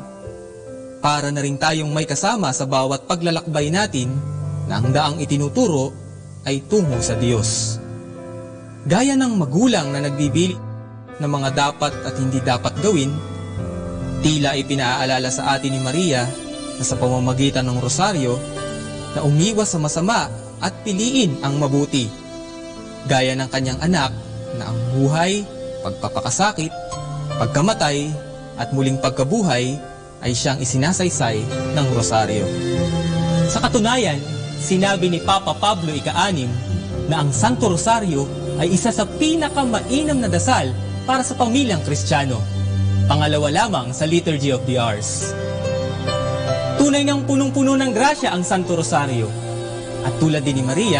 para na rin tayong may kasama sa bawat paglalakbay natin na ang daang itinuturo ay tungo sa Diyos. Gaya ng magulang na nagbibili ng mga dapat at hindi dapat gawin, tila ipinaalala sa atin ni Maria na sa pamamagitan ng rosaryo na umiwas sa masama at piliin ang mabuti, gaya ng kanyang anak na ang buhay, pagpapakasakit, pagkamatay at muling pagkabuhay ay siyang isinasaysay ng rosaryo. Sa katunayan, sinabi ni Papa Pablo Ika-6 na ang Santo Rosaryo ay isa sa pinakamainam na dasal para sa pamilyang Kristiyano, pangalawa lamang sa Liturgy of the Hours. Tunay ngang punong-puno ng grasya ang Santo Rosaryo, at tulad din ni Maria,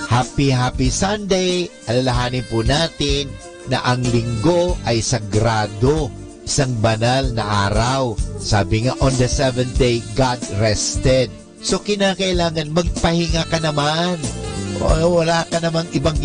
Happy Sunday! Alalahanin po natin na ang linggo ay sagrado, isang banal na araw. Sabi nga, on the seventh day, God rested. So, kinakailangan magpahinga ka naman. O, wala ka namang ibang